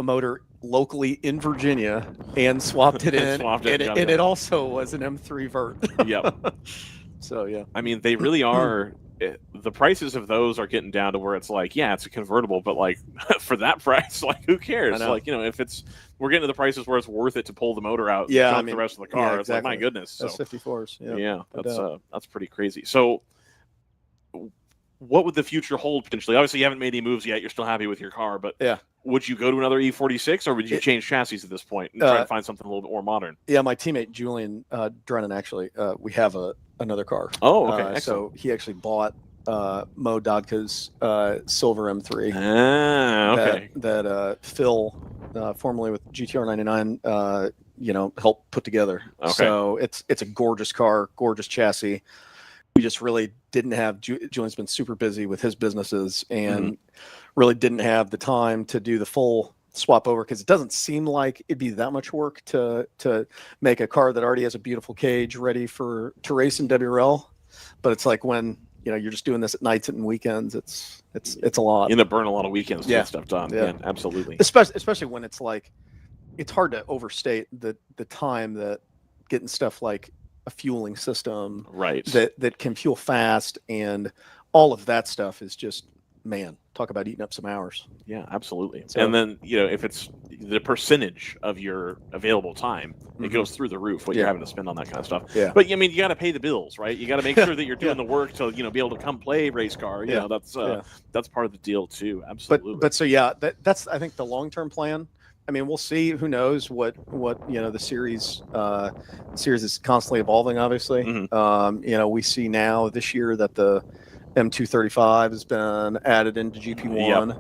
motor locally in Virginia and swapped it in, and it also was an M3 vert. So yeah, I mean, they really are. The prices of those are getting down to where it's like, yeah, it's a convertible, but like for that price, like who cares? Like, if we're getting to the prices where it's worth it to pull the motor out, and the rest of the car. It's like, my goodness. So, that's 54s. That's pretty crazy. So, what would the future hold potentially? Obviously, you haven't made any moves yet. You're still happy with your car, but would you go to another E46, or would you change chassis at this point and try to find something a little bit more modern? Yeah, my teammate Julian Drennan, actually, we have another car. Oh, okay. So he actually bought Mo Dodka's silver M3. Ah, okay. That Phil, formerly with GTR 99, helped put together. Okay. So it's a gorgeous car, gorgeous chassis. We just really didn't have. Julian's been super busy with his businesses and really didn't have the time to do the full swap over, because it doesn't seem like it'd be that much work to make a car that already has a beautiful cage ready to race in WRL. But it's like when you're just doing this at nights and weekends, it's a lot. You end up burning a lot of weekends to get stuff done. Yeah, absolutely. Especially when it's like, it's hard to overstate the time that getting stuff like a fueling system that can fuel fast and all of that stuff is just, man, talk about eating up some hours. Yeah, absolutely. So, and then if it's the percentage of your available time, it goes through the roof what you're having to spend on that kind of stuff. Yeah. But I mean, you got to pay the bills, right? You got to make sure that you're doing the work to be able to come play race car. You know, that's part of the deal too. Absolutely. But so that's I think the long-term plan. I mean, we'll see. Who knows what the series is constantly evolving. Obviously, we see now this year that the M235 has been added into GP1.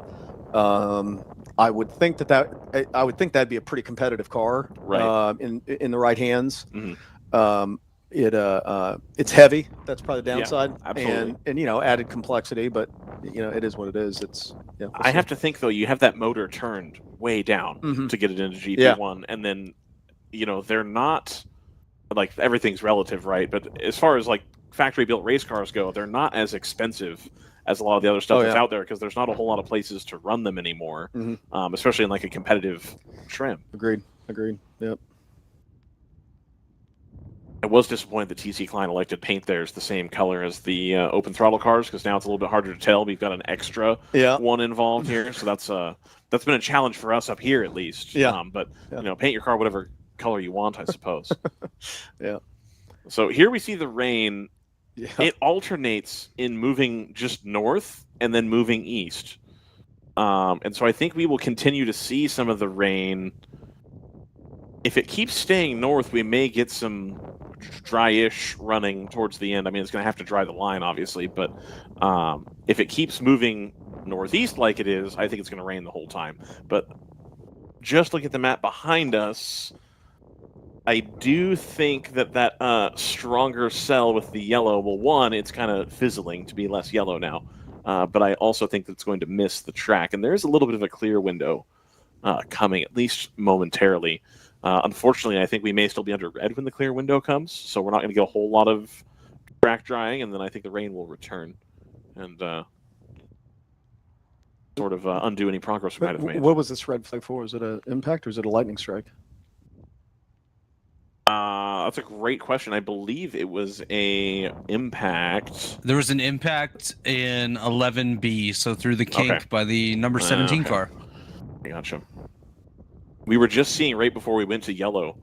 I would think that'd be a pretty competitive car, in the right hands. It's heavy. That's probably the downside. Yeah, absolutely. And added complexity, but it is what it is. I have to think though, you have that motor turned way down to get it into GP1, and then they're not, like, everything's relative, right? But as far as like factory built race cars go, they're not as expensive as a lot of the other stuff that's out there, because there's not a whole lot of places to run them anymore, especially in like a competitive trim. Agreed. Yep. I was disappointed that TC Klein elected paint theirs the same color as the open throttle cars, because now it's a little bit harder to tell. We've got an extra one involved here, so that's been a challenge for us up here at least. But paint your car whatever color you want, I suppose. Yeah. So here we see the rain. Yeah. It alternates in moving just north and then moving east, and so I think we will continue to see some of the rain. If it keeps staying north, we may get some dry-ish running towards the end. I mean, it's going to have to dry the line, obviously, but if it keeps moving northeast like it is, I think it's going to rain the whole time. But just look at the map behind us. I do think that stronger cell with the yellow, well, one, it's kind of fizzling to be less yellow now, but I also think that it's going to miss the track, and there's a little bit of a clear window coming, at least momentarily. Unfortunately, I think we may still be under red when the clear window comes, so we're not going to get a whole lot of track drying, and then I think the rain will return and sort of undo any progress we might have made. What was this red flag for? Was it an impact or is it a lightning strike? That's a great question. I believe it was a impact. There was an impact in 11B, so through the kink by the number 17 car. I gotcha. We were just seeing right before we went to yellow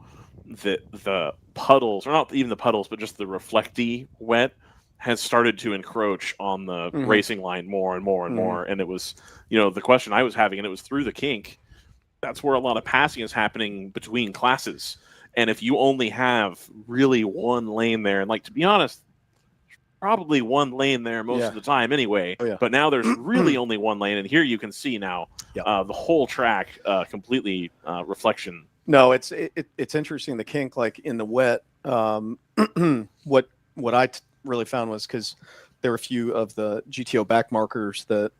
that the puddles, or not even the puddles, but just the reflecty wet has started to encroach on the racing line more and more and more. And it was, the question I was having, and it was through the kink. That's where a lot of passing is happening between classes. And if you only have really one lane there, and like, to be honest, probably one lane there most of the time anyway, but now there's really only one lane, and here you can see now the whole track completely reflection. No, it's interesting, the kink, like in the wet. What I really found was, because there were a few of the GTO back markers that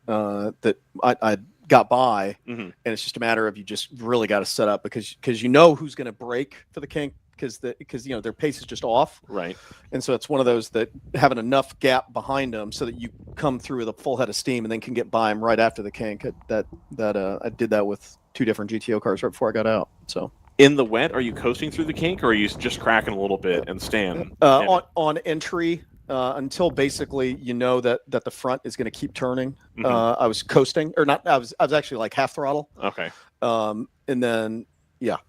I got by, and it's just a matter of, you just really got to set up, because who's going to break for the kink, because their pace is just off, right? And so it's one of those that having enough gap behind them so that you come through with a full head of steam and then can get by them right after the kink. I did that with 2 different GTO cars right before I got out. So in the wet, are you coasting through the kink, or are you just cracking a little bit and staying on entry? Until basically that the front is going to keep turning. I was coasting, or not. I was actually like half throttle. Okay. And then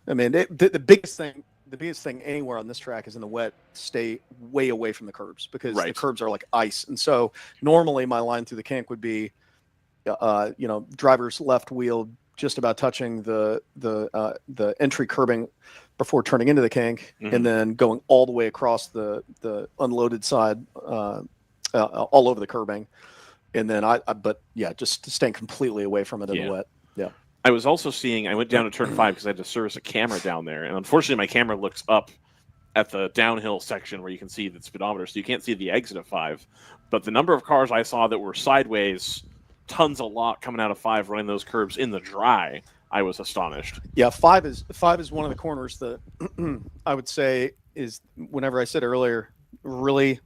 I mean, the biggest thing anywhere on this track is in the wet, stay way away from the curbs, because the curbs are like ice. And so normally my line through the kink would be, driver's left wheel just about touching the entry curbing before turning into the kink, and then going all the way across the unloaded side, all over the curbing, and then but yeah, just staying completely away from it in the wet. Yeah. I was also seeing, I went down to turn 5 because I had to service a camera down there. And unfortunately, my camera looks up at the downhill section where you can see the speedometer. So you can't see the exit of 5. But the number of cars I saw that were sideways, tons a lot coming out of 5 running those curbs in the dry, I was astonished. Yeah, 5 is one of the corners that I would say is, whenever I said earlier, really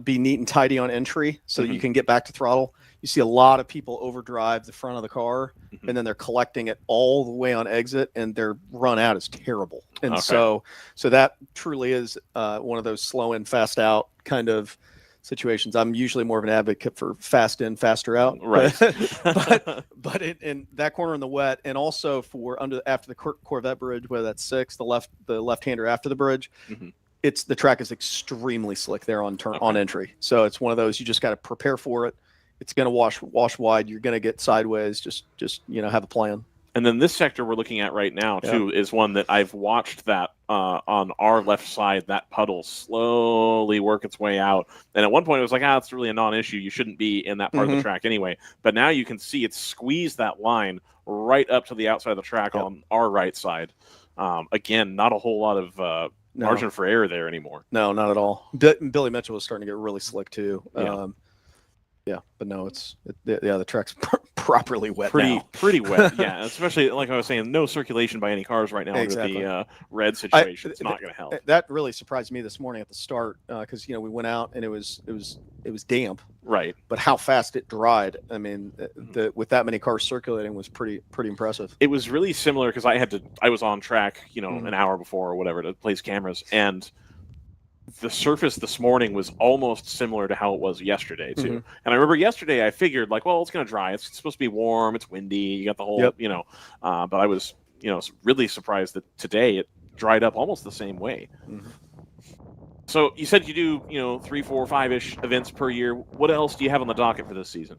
be neat and tidy on entry so that you can get back to throttle. You see a lot of people overdrive the front of the car, and then they're collecting it all the way on exit, and their run out is terrible. And so that truly is one of those slow in, fast out kind of situations. I'm usually more of an advocate for fast in, faster out. Right. but in that corner in the wet, and also for after the Corvette bridge, whether that's 6, the left-hander after the bridge, the track is extremely slick there on entry. So it's one of those, you just got to prepare for it. It's going to wash wide. You're going to get sideways. Just have a plan. And then this sector we're looking at right now too is one that I've watched that on our left side, that puddle slowly work its way out. And at one point it was like, it's really a non-issue. You shouldn't be in that part of the track anyway. But now you can see it squeeze that line right up to the outside of the track on our right side. Again, not a whole lot of margin for error there anymore. No, not at all. Billy Mitchell was starting to get really slick too. But no, the track's properly wet pretty wet. Yeah, especially like I was saying, no circulation by any cars right now with the red situation. It's not going to help. That really surprised me this morning at the start because we went out and it was damp. Right. But how fast it dried. I mean, with that many cars circulating was pretty impressive. It was really similar because I was on track, an hour before or whatever to place cameras, and the surface this morning was almost similar to how it was yesterday too. And I remember yesterday I figured like, well, it's going to dry. It's supposed to be warm. It's windy. You got the whole, but I was, really surprised that today it dried up almost the same way. So you said you do, 3, 4, 5-ish events per year. What else do you have on the docket for this season?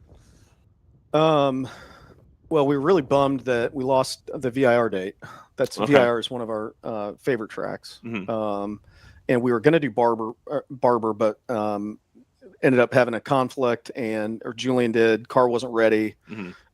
Well, we were really bummed that we lost the VIR date. VIR is one of our favorite tracks. And we were going to do Barber, but ended up having a conflict, or Julian did. Car wasn't ready.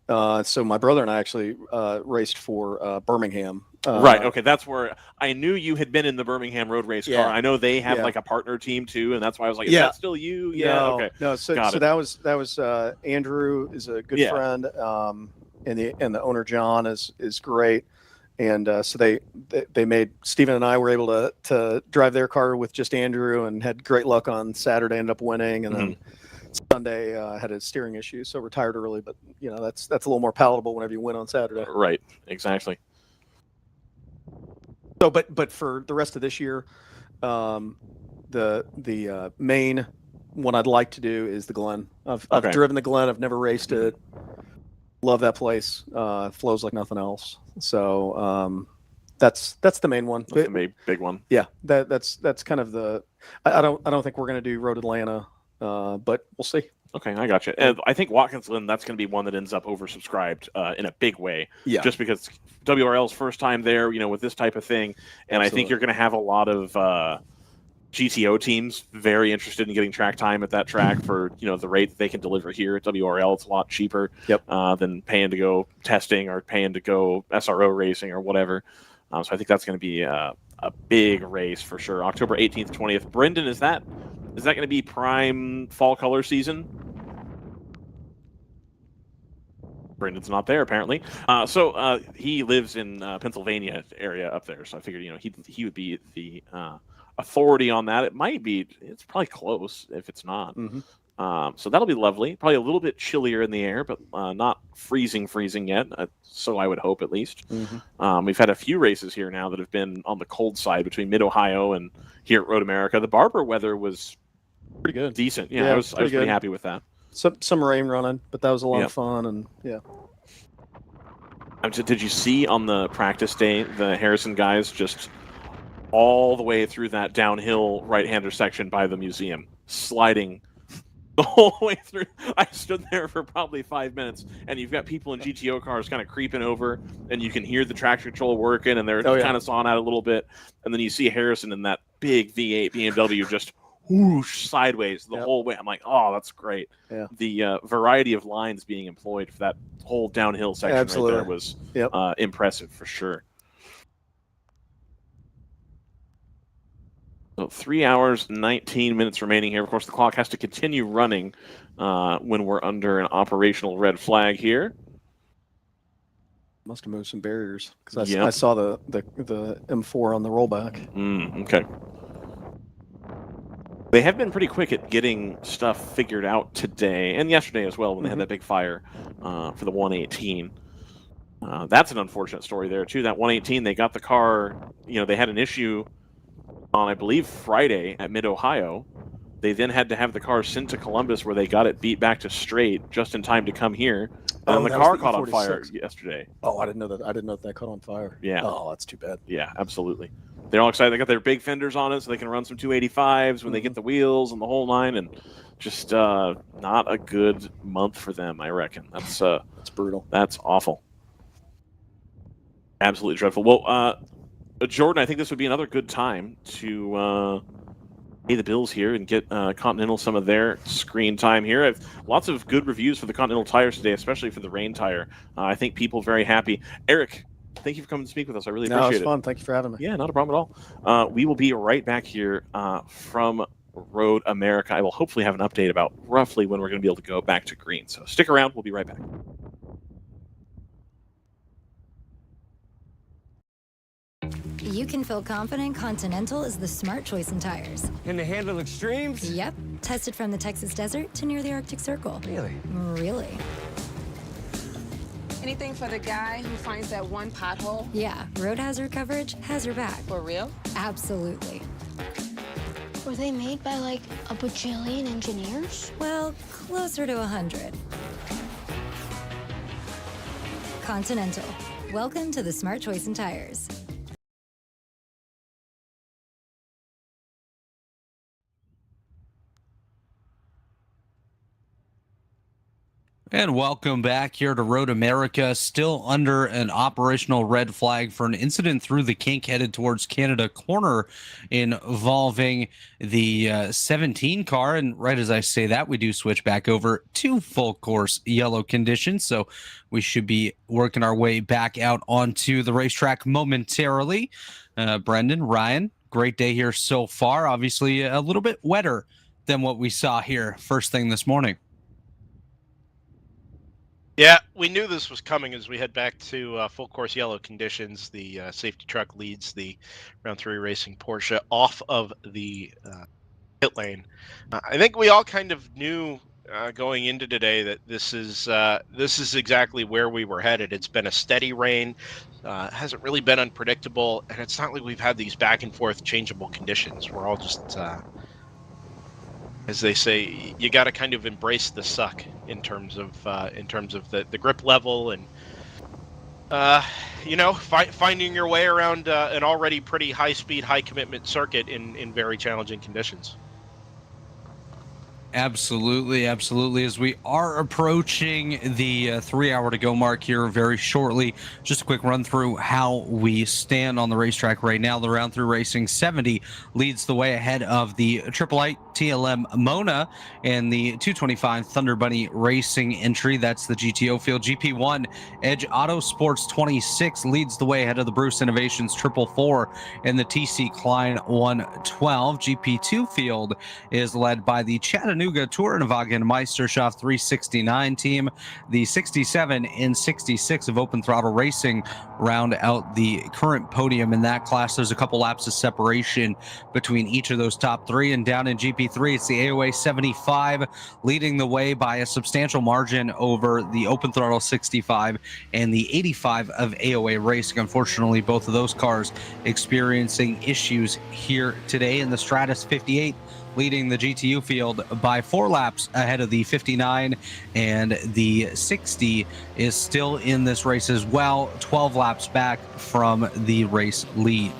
So my brother and I actually raced for Birmingham. Right. Okay. That's where I knew you had been in the Birmingham road race car. I know they have like a partner team too, and that's why I was like, is that still you? Okay. No. So that was Andrew is a good friend, and the owner John is great. And so they made Steven and I were able to drive their car with just Andrew, and had great luck on Saturday, ended up winning, and then Sunday had a steering issue, so retired early. But that's a little more palatable whenever you win on Saturday. Right, exactly. So, but for the rest of this year, the main one I'd like to do is the Glen. I've driven the Glen. I've never raced it. Love that place. Flows like nothing else. So that's the main one. That's the big one. Yeah, that's kind of the. I don't think we're going to do Road Atlanta, but we'll see. Okay, I got you. And I think Watkins Glen, that's going to be one that ends up oversubscribed in a big way. Yeah. Just because WRL's first time there, with this type of thing, and I think you're going to have a lot of GTO teams very interested in getting track time at that track for the rate that they can deliver here at WRL. It's a lot cheaper than paying to go testing or paying to go SRO racing or whatever. So I think that's going to be a big race for sure. October 18th, 20th. Brendan, is that going to be prime fall color season? Brendan's not there apparently. So he lives in Pennsylvania area up there. So I figured he would be the authority on that. It's probably close if it's not. So that'll be lovely. Probably a little bit chillier in the air, but not freezing yet. So I would hope at least. We've had a few races here now that have been on the cold side between Mid-Ohio and here at Road America. The Barber weather was pretty good. Decent. Yeah, I was pretty happy with that. Some rain running, but that was a lot of fun. And did you see on the practice day the Harrison guys just all the way through that downhill right-hander section by the museum, sliding the whole way through. I stood there for probably 5 minutes, and you've got people in GTO cars kind of creeping over, and you can hear the traction control working, and they're kind of sawing out a little bit. And then you see Harrison in that big V8 BMW just whoosh sideways the whole way. I'm like, oh, that's great. Yeah. The variety of lines being employed for that whole downhill section right there was impressive for sure. So 3 hours, 19 minutes remaining here. Of course, the clock has to continue running when we're under an operational red flag here. Must have moved some barriers because I saw the M4 on the rollback. Okay. They have been pretty quick at getting stuff figured out today and yesterday as well when they had that big fire for the 118. That's an unfortunate story there too. That 118, they got the car, they had an issue on, I believe, Friday at Mid-Ohio. They then had to have the car sent to Columbus where they got it beat back to straight just in time to come here. And the car caught on fire yesterday. Oh, I didn't know that. I didn't know that caught on fire. Yeah. Oh, that's too bad. Yeah, absolutely. They're all excited. They got their big fenders on it so they can run some 285s when they get the wheels and the whole nine, and just not a good month for them, I reckon. That's brutal. That's awful. Absolutely dreadful. Well, Jordan, I think this would be another good time to pay the bills here and get Continental some of their screen time here. I have lots of good reviews for the Continental tires today, especially for the rain tire. I think people very happy. Eric, thank you for coming to speak with us. I really appreciate it. It was fun. Thank you for having me. Yeah, not a problem at all. We will be right back here from Road America. I will hopefully have an update about roughly when we're going to be able to go back to green. So stick around. We'll be right back. You can feel confident Continental is the smart choice in tires. Can they handle extremes? Yep. Tested from the Texas desert to near the Arctic Circle. Really? Really. Anything for the guy who finds that one pothole? Yeah, road hazard coverage has your back. For real? Absolutely. Were they made by like a bajillion engineers? Well, closer to 100. Continental. Welcome to the smart choice in tires. And welcome back here to Road America, still under an operational red flag for an incident through the kink headed towards Canada corner involving the 17 car. And right as I say that, we do switch back over to full course yellow conditions. So we should be working our way back out onto the racetrack momentarily. Brendan, Ryan, great day here so far. Obviously a little bit wetter than what we saw here first thing this morning. Yeah, we knew this was coming as we head back to full course yellow conditions. The safety truck leads the round 3 racing Porsche off of the pit lane. I think we all kind of knew going into today that this is exactly where we were headed. It's been a steady rain, hasn't really been unpredictable, and it's not like we've had these back and forth changeable conditions. We're all just as they say, you got to kind of embrace the suck in terms of the grip level and finding your way around an already pretty high speed, high commitment circuit in very challenging conditions. Absolutely, absolutely. As we are approaching the 3 hour to go mark here very shortly, just a quick run through how we stand on the racetrack right now. The round through racing 70 leads the way ahead of the 888 TLM Mona and the 225 Thunder Bunny Racing entry. That's the GTO field. GP1 Edge Auto Sports 26 leads the way ahead of the Bruce Innovations 444 and the TC Klein 112. GP2 field is led by the Chattanooga Tourenwagen Meisterschaft 369 team. The 67 and 66 of Open Throttle Racing round out the current podium in that class. There's a couple laps of separation between each of those top three. And down in GP3, it's the AOA 75 leading the way by a substantial margin over the Open Throttle 65 and the 85 of AOA Racing. Unfortunately, both of those cars experiencing issues here today. In the Stratus 58 leading the GTU field by 4 laps ahead of the 59, and the 60 is still in this race as well, 12 laps back from the race lead.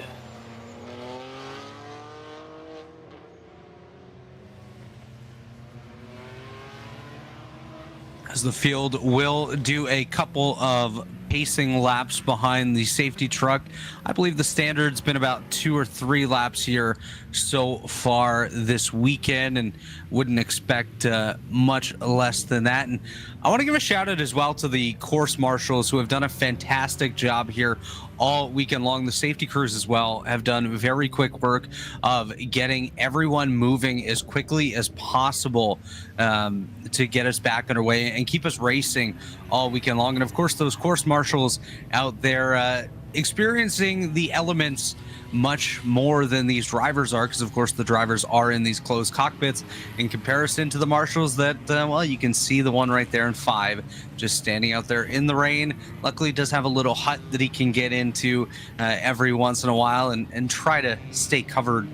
as the field will do a couple of pacing laps behind the safety truck. I believe the standard's been about 2 or 3 laps here so far this weekend, and wouldn't expect much less than that. And I want to give a shout out as well to the course marshals who have done a fantastic job here all weekend long. The safety crews as well have done very quick work of getting everyone moving as quickly as possible to get us back underway and keep us racing all weekend long. And of course, those course marshals out there experiencing the elements much more than these drivers are, because of course the drivers are in these closed cockpits in comparison to the marshals that well, you can see the one right there in 5 just standing out there in the rain. Luckily does have a little hut that he can get into every once in a while and try to stay covered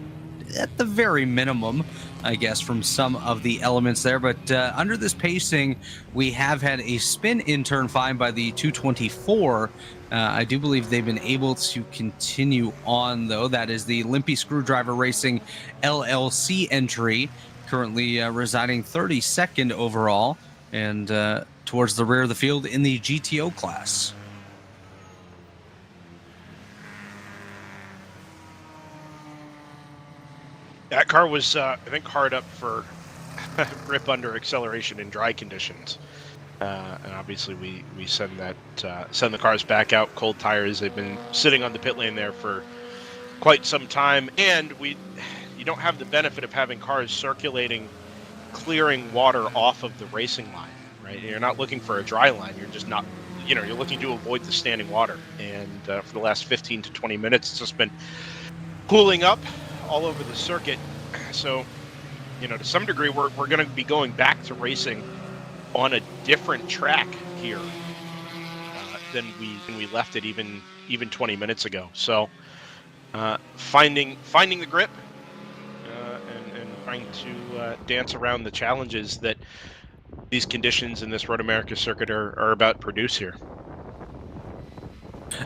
at the very minimum, I guess, from some of the elements there. But under this pacing, we have had a spin in turn 5 by the 224. I do believe they've been able to continue on, though. That is the Limpy Screwdriver Racing LLC entry, currently residing 32nd overall and towards the rear of the field in the GTO class. That car was, I think, hard up for grip under acceleration in dry conditions. And obviously we send the cars back out, cold tires. They've been sitting on the pit lane there for quite some time, and you don't have the benefit of having cars circulating, clearing water off of the racing line, right? You're not looking for a dry line. You're just not, you're looking to avoid the standing water. And for the last 15 to 20 minutes, it's just been cooling up all over the circuit. So, to some degree, we're going to be going back to racing on a different track here than we left it even 20 minutes ago. So finding the grip and trying to dance around the challenges that these conditions in this Road America circuit are about to produce here.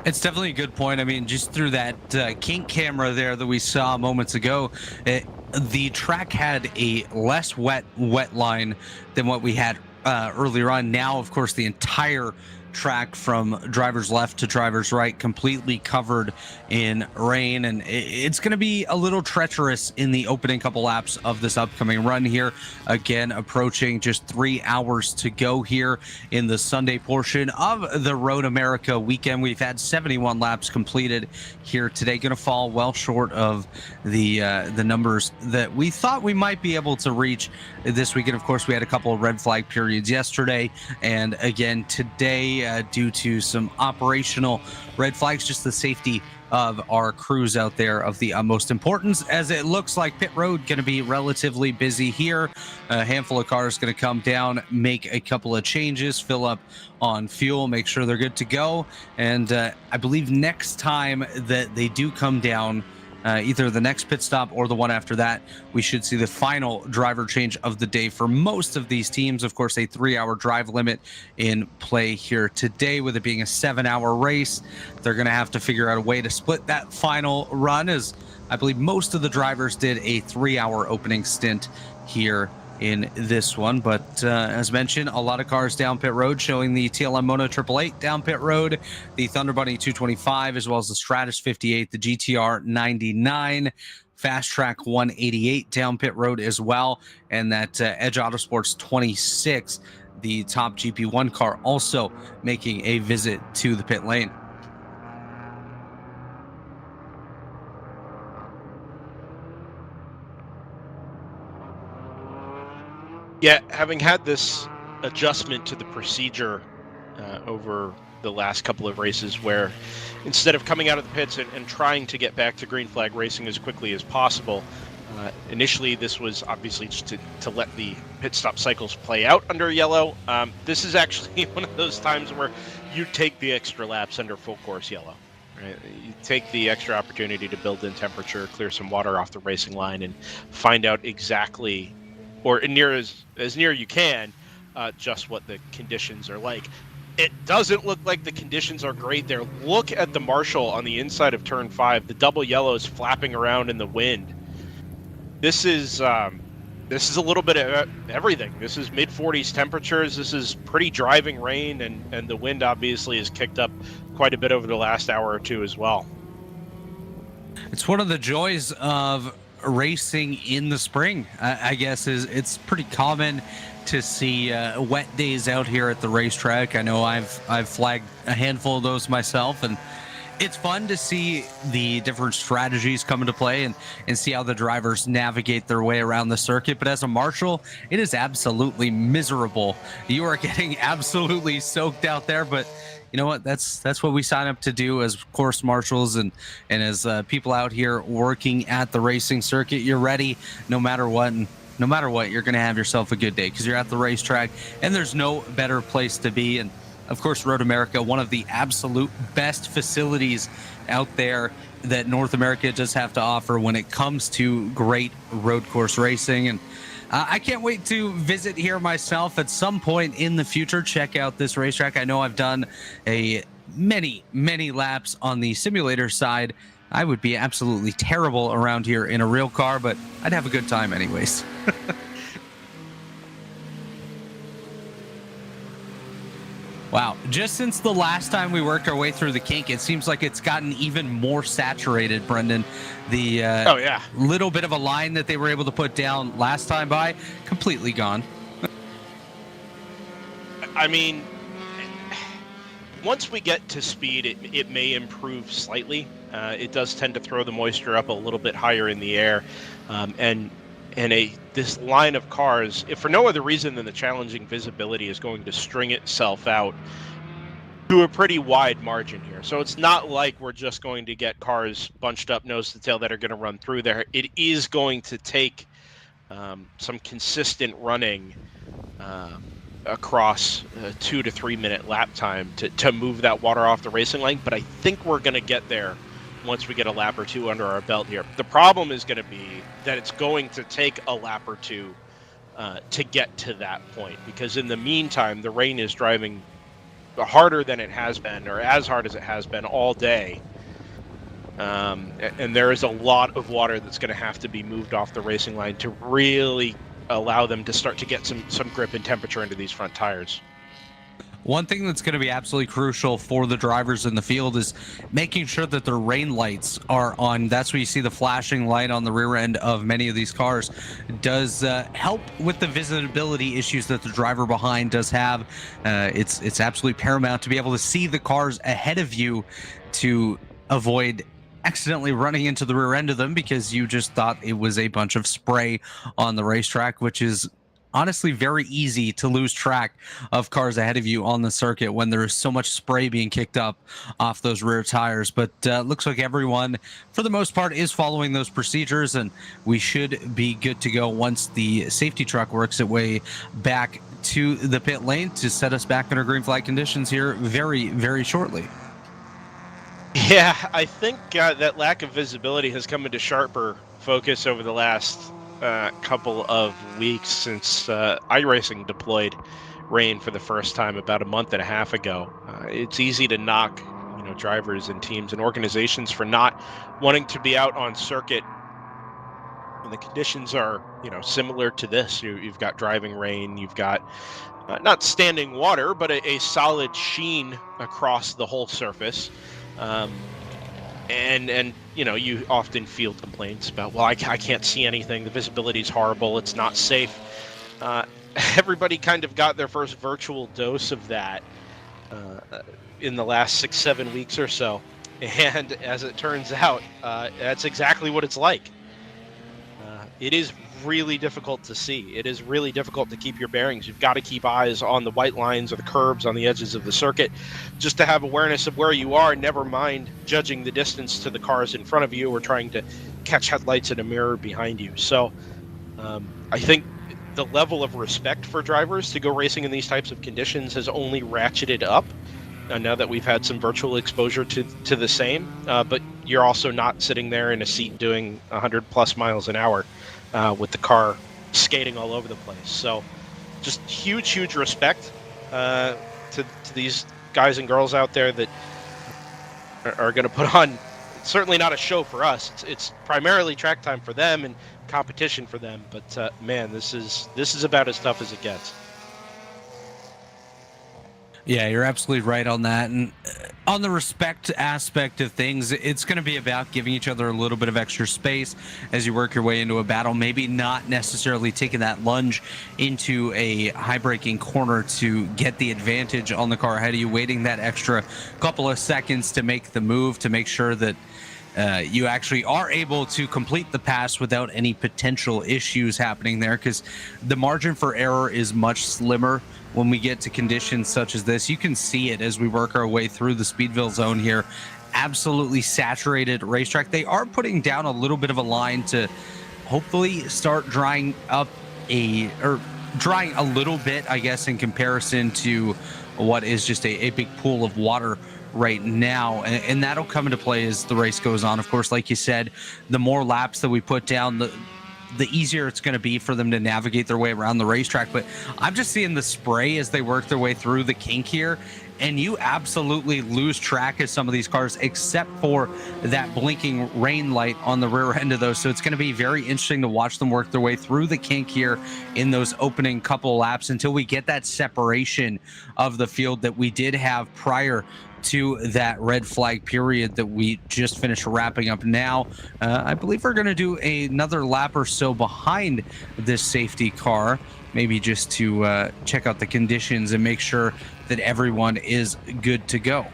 It's definitely a good point. I mean, just through that kink camera there that we saw moments ago, the track had a less wet line than what we had earlier on. Now, of course, the entire track from driver's left to driver's right completely covered in rain, and it's going to be a little treacherous in the opening couple laps of this upcoming run here. Again, approaching just 3 hours to go here in the Sunday portion of the Road America weekend. We've had 71 laps completed here today, going to fall well short of the numbers that we thought we might be able to reach this weekend. Of course, we had a couple of red flag periods yesterday, and again today due to some operational red flags, just the safety of our crews out there of the utmost importance, as it looks like pit road going to be relatively busy here. A handful of cars going to come down, make a couple of changes, fill up on fuel, make sure they're good to go. And I believe next time that they do come down, either the next pit stop or the one after that, we should see the final driver change of the day for most of these teams. Of course, a 3-hour drive limit in play here today, with it being a 7-hour race. They're going to have to figure out a way to split that final run, as I believe most of the drivers did a 3-hour opening stint here in this one. But as mentioned, a lot of cars down pit road, showing the TLM Mono 888 down pit road, the Thunder Bunny 225, as well as the Stratus 58, the GTR 99, Fast Track 188 down pit road as well, and that Edge Autosports 26, the top GP1 car, also making a visit to the pit lane. Yeah, having had this adjustment to the procedure over the last couple of races, where instead of coming out of the pits and trying to get back to green flag racing as quickly as possible, initially this was obviously just to let the pit stop cycles play out under yellow. This is actually one of those times where you take the extra laps under full course yellow. Right? You take the extra opportunity to build in temperature, clear some water off the racing line, and find out exactly, or near as near you can, just what the conditions are like. It doesn't look like the conditions are great there. Look at the Marshall on the inside of turn 5. The double yellows flapping around in the wind. This is this is a little bit of everything. This is mid-40s temperatures. This is pretty driving rain, and the wind obviously has kicked up quite a bit over the last hour or two as well. It's one of the joys of racing in the spring, I guess, is it's pretty common to see wet days out here at the racetrack. I know I've flagged a handful of those myself, and it's fun to see the different strategies come into play and see how the drivers navigate their way around the circuit. But as a marshal, it is absolutely miserable. You are getting absolutely soaked out there, but you know what? That's what we sign up to do as course marshals and as people out here working at the racing circuit. You're ready no matter what. And no matter what, you're going to have yourself a good day because you're at the racetrack, and there's no better place to be. And of course, Road America, one of the absolute best facilities out there that North America does have to offer when it comes to great road course racing. And I can't wait to visit here myself at some point in the future. Check out this racetrack. I know I've done many laps on the simulator side. I would be absolutely terrible around here in a real car, but I'd have a good time anyways. Wow. Just since the last time we worked our way through the kink, it seems like it's gotten even more saturated, Brendan. The little bit of a line that they were able to put down last time by, completely gone. I mean, once we get to speed, it may improve slightly. It does tend to throw the moisture up a little bit higher in the air. This line of cars, if for no other reason than the challenging visibility, is going to string itself out to a pretty wide margin here. So it's not like we're just going to get cars bunched up nose to tail that are going to run through there. It is going to take some consistent running across a 2 to 3 minute lap time to move that water off the racing lane. But I think we're going to get there once we get a lap or two under our belt here. The problem is going to be that it's going to take a lap or two to get to that point, because in the meantime, the rain is driving harder than it has been, or as hard as it has been all day. And there is a lot of water that's going to have to be moved off the racing line to really allow them to start to get some grip and temperature into these front tires. One thing that's going to be absolutely crucial for the drivers in the field is making sure that their rain lights are on. That's where you see the flashing light on the rear end of many of these cars. Does help with the visibility issues that the driver behind does have. It's absolutely paramount to be able to see the cars ahead of you to avoid accidentally running into the rear end of them because you just thought it was a bunch of spray on the racetrack, which is honestly very easy to lose track of cars ahead of you on the circuit when there is so much spray being kicked up off those rear tires. But looks like everyone, for the most part, is following those procedures, and we should be good to go once the safety truck works its way back to the pit lane to set us back under green flag conditions here very, very shortly. Yeah, I think that lack of visibility has come into sharper focus over the last couple of weeks since iRacing deployed rain for the first time about a month and a half ago. It's easy to knock, drivers and teams and organizations for not wanting to be out on circuit when the conditions are, similar to this. You've got driving rain, you've got not standing water, but a solid sheen across the whole surface. And you often field complaints about, well, I can't see anything. The visibility is horrible. It's not safe. Everybody kind of got their first virtual dose of that in the last 6-7 weeks or so. And as it turns out, that's exactly what it's like. It is really difficult to see. It is really difficult to keep your bearings. You've got to keep eyes on the white lines or the curbs on the edges of the circuit just to have awareness of where you are, never mind judging the distance to the cars in front of you or trying to catch headlights in a mirror behind you. So I think the level of respect for drivers to go racing in these types of conditions has only ratcheted up now that we've had some virtual exposure to the same. But you're also not sitting there in a seat doing 100 plus miles an hour with the car skating all over the place. So just huge respect to these guys and girls out there that are going to put on certainly not a show for us. It's primarily track time for them and competition for them. But man, this is about as tough as it gets. Yeah, you're absolutely right on that. And on the respect aspect of things, it's going to be about giving each other a little bit of extra space as you work your way into a battle. Maybe not necessarily taking that lunge into a high braking corner to get the advantage on the car ahead of you, waiting that extra couple of seconds to make the move, to make sure that you actually are able to complete the pass without any potential issues happening there, because the margin for error is much slimmer when we get to conditions such as this. You can see it as we work our way through the Speedville zone here. Absolutely saturated racetrack. They are putting down a little bit of a line to hopefully start drying up drying a little bit, I guess, in comparison to what is just a big pool of water right now, and that'll come into play as the race goes on. Of course, like you said, the more laps that we put down, the easier it's going to be for them to navigate their way around the racetrack. But I'm just seeing the spray as they work their way through the kink here, and you absolutely lose track of some of these cars, except for that blinking rain light on the rear end of those. So it's going to be very interesting to watch them work their way through the kink here in those opening couple laps until we get that separation of the field that we did have prior to that red flag period that we just finished wrapping up now. I believe we're going to do another lap or so behind this safety car, maybe just to check out the conditions and make sure that everyone is good to go.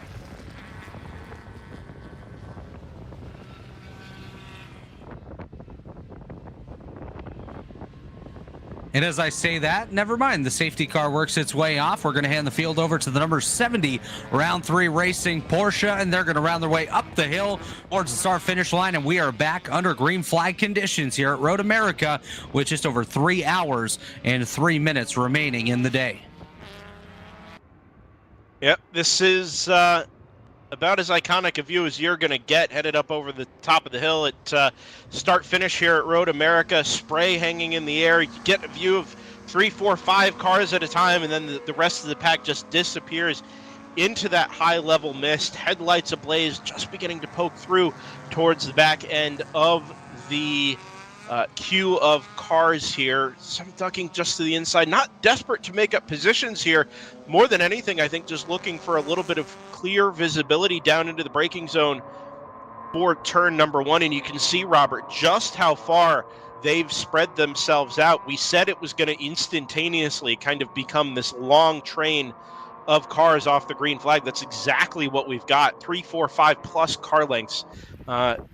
And as I say that, never mind, the safety car works its way off. We're going to hand the field over to the number 70 round 3 racing Porsche, and they're going to round their way up the hill towards the start finish line. And we are back under green flag conditions here at Road America with just over 3 hours and 3 minutes remaining in the day. Yep, this is about as iconic a view as you're going to get headed up over the top of the hill at start finish here at Road America. Spray hanging in the air. You get a view of 3, 4, 5 cars at a time, and then the rest of the pack just disappears into that high level mist. Headlights ablaze, just beginning to poke through towards the back end of the queue of cars here. Some ducking just to the inside, not desperate to make up positions here. More than anything, I think just looking for a little bit of clear visibility down into the braking zone for turn number 1. And you can see, Robert, just how far they've spread themselves out. We said it was going to instantaneously kind of become this long train of cars off the green flag. That's exactly what we've got. 3, 4, 5 plus car lengths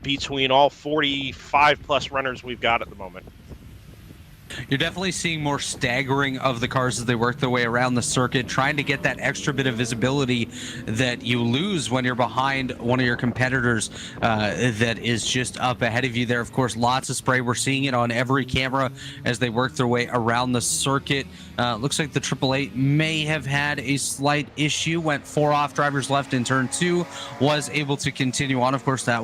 between all 45 plus runners we've got at the moment. You're definitely seeing more staggering of the cars as they work their way around the circuit, trying to get that extra bit of visibility that you lose when you're behind one of your competitors that is just up ahead of you there. Of course, lots of spray. We're seeing it on every camera as they work their way around the circuit. Looks like the 888 may have had a slight issue, went 4 off, drivers left in turn 2, was able to continue on. Of course, that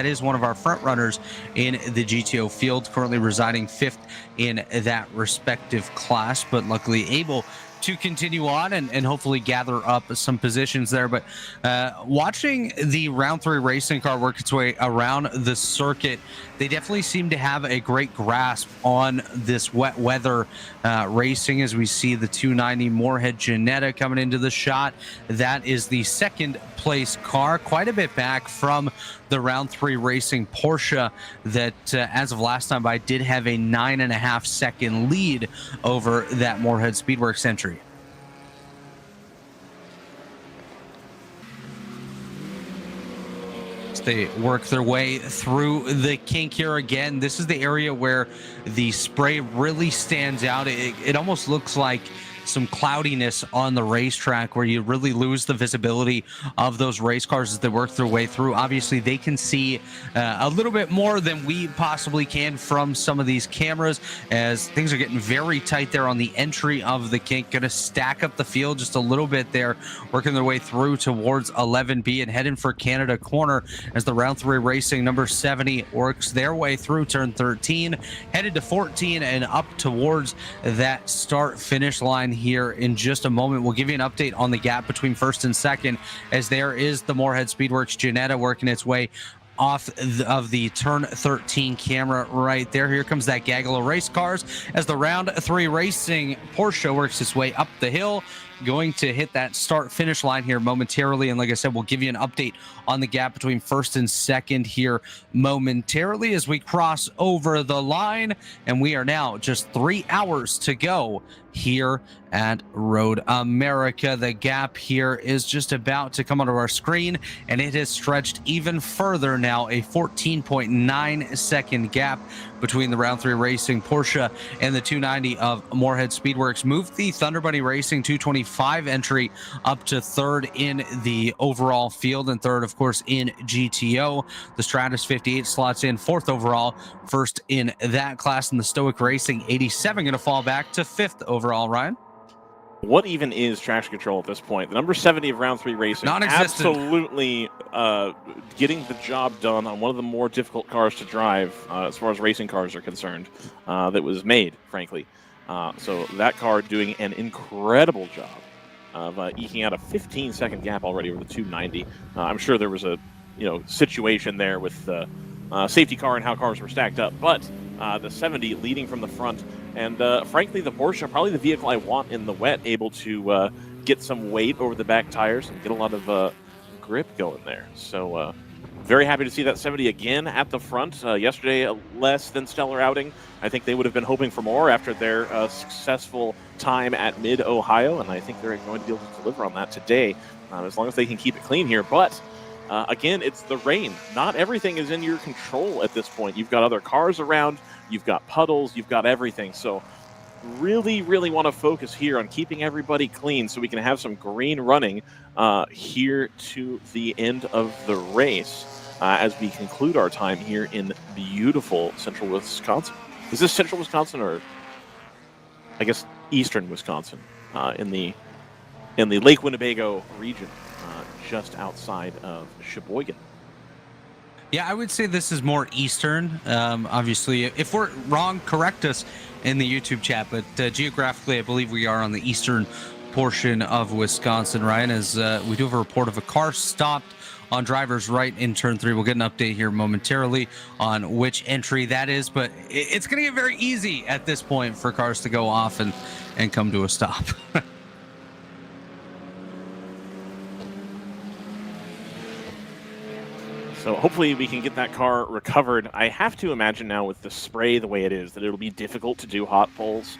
is one of our front runners in the GTO field, currently residing 5th in that respective class, but luckily able to continue on and hopefully gather up some positions there. But watching the round 3 racing car work its way around the circuit, they definitely seem to have a great grasp on this wet weather racing, as we see the 290 Moorhead Ginetta coming into the shot. That is the 2nd place car, quite a bit back from the round 3 racing Porsche that as of last time by did have a 9.5 second lead over that Moorhead Speedworks entry. They work their way through the kink here again. This is the area where the spray really stands out. It almost looks like some cloudiness on the racetrack where you really lose the visibility of those race cars as they work their way through. Obviously, they can see a little bit more than we possibly can from some of these cameras, as things are getting very tight there on the entry of the kink. Going to stack up the field just a little bit there, working their way through towards 11B and heading for Canada Corner as the round 3 racing number 70 works their way through turn 13, headed to 14 and up towards that start finish line here in just a moment. We'll give you an update on the gap between 1st and 2nd, as there is the Moorhead Speedworks Ginetta working its way off of the turn 13 camera right there. Here comes that gaggle of race cars as the round 3 racing Porsche works its way up the hill, going to hit that start finish line here momentarily. And like I said, we'll give you an update on the gap between first and second here momentarily as we cross over the line. And we are now just 3 hours to go here at Road America. The gap here is just about to come onto our screen, and it has stretched even further now, a 14.9 second gap between the round 3 racing Porsche and the 290 of Moorhead Speedworks. Moved the Thunder Bunny Racing 225 entry up to 3rd in the overall field, and 3rd, of course, in GTO. The Stratus 58 slots in 4th overall, 1st in that class, and the Stoic Racing 87 going to fall back to 5th overall. Ryan? What even is traction control at this point? The number 70 of round 3 racing, non-existent. Absolutely getting the job done on one of the more difficult cars to drive as far as racing cars are concerned that was made, frankly. So that car doing an incredible job of eking out a 15-second gap already over the 290. I'm sure there was a situation there with the safety car and how cars were stacked up, but the 70 leading from the front. And frankly, the Porsche, probably the vehicle I want in the wet, able to get some weight over the back tires and get a lot of grip going there. So very happy to see that 70 again at the front. Yesterday, a less than stellar outing. I think they would have been hoping for more after their successful time at Mid-Ohio, and I think they're going to be able to deliver on that today, as long as they can keep it clean here. But again, it's the rain. Not everything is in your control at this point. You've got other cars around. You've got puddles, you've got everything. So really, really want to focus here on keeping everybody clean so we can have some green running here to the end of the race as we conclude our time here in beautiful central Wisconsin. Is this central Wisconsin or I guess eastern Wisconsin in the Lake Winnebago region just outside of Sheboygan? Yeah, I would say this is more eastern. Obviously, if we're wrong, correct us in the YouTube chat. But geographically, I believe we are on the eastern portion of Wisconsin, Ryan, as we do have a report of a car stopped on driver's right in turn 3. We'll get an update here momentarily on which entry that is. But it's going to get very easy at this point for cars to go off and come to a stop. So hopefully we can get that car recovered. I have to imagine now with the spray the way it is that it'll be difficult to do hot pulls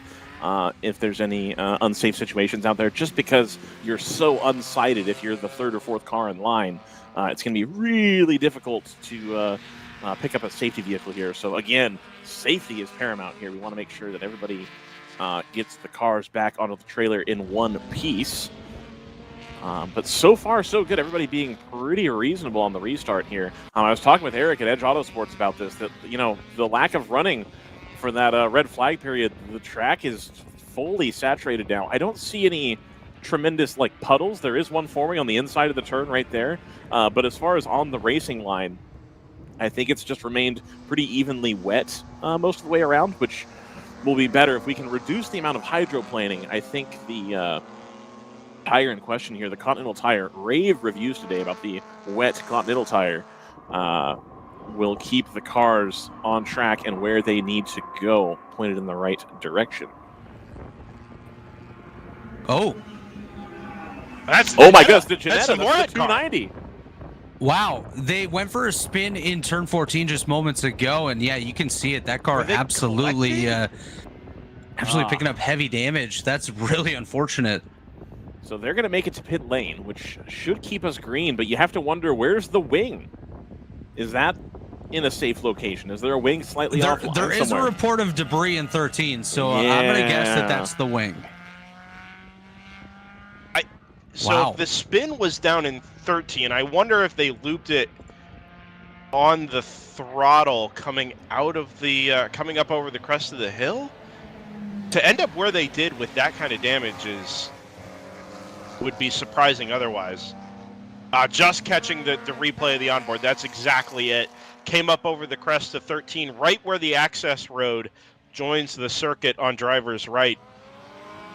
if there's any unsafe situations out there, just because you're so unsighted. If you're the 3rd or 4th car in line, it's going to be really difficult to pick up a safety vehicle here. So again, safety is paramount here. We want to make sure that everybody gets the cars back onto the trailer in one piece. But so far, so good. Everybody being pretty reasonable on the restart here. I was talking with Eric at Edge Autosports about this, that, the lack of running for that red flag period, the track is fully saturated now. I don't see any tremendous, puddles. There is one forming on the inside of the turn right there. But as far as on the racing line, I think it's just remained pretty evenly wet most of the way around, which will be better if we can reduce the amount of hydroplaning. I think the tire in question here, the Continental tire, rave reviews today about the wet Continental tire, will keep the cars on track and where they need to go, pointed in the right direction. Oh my goodness, the Janetta, that's the Moorhead 290. Wow, they went for a spin in turn 14 just moments ago, and yeah, you can see it. That car absolutely picking up heavy damage. That's really unfortunate. So they're going to make it to pit lane, which should keep us green, but you have to wonder, where's the wing? Is that in a safe location? Is there a wing slightly offline There is somewhere? a report of debris in 13, so I'm going to guess that that's the wing. So if the spin was down in 13, I wonder if they looped it on the throttle coming out of the coming up over the crest of the hill. To end up where they did with that kind of damage would be surprising otherwise. Just catching the replay of the onboard, that's exactly it. Came up over the crest of 13, right where the access road joins the circuit on driver's right.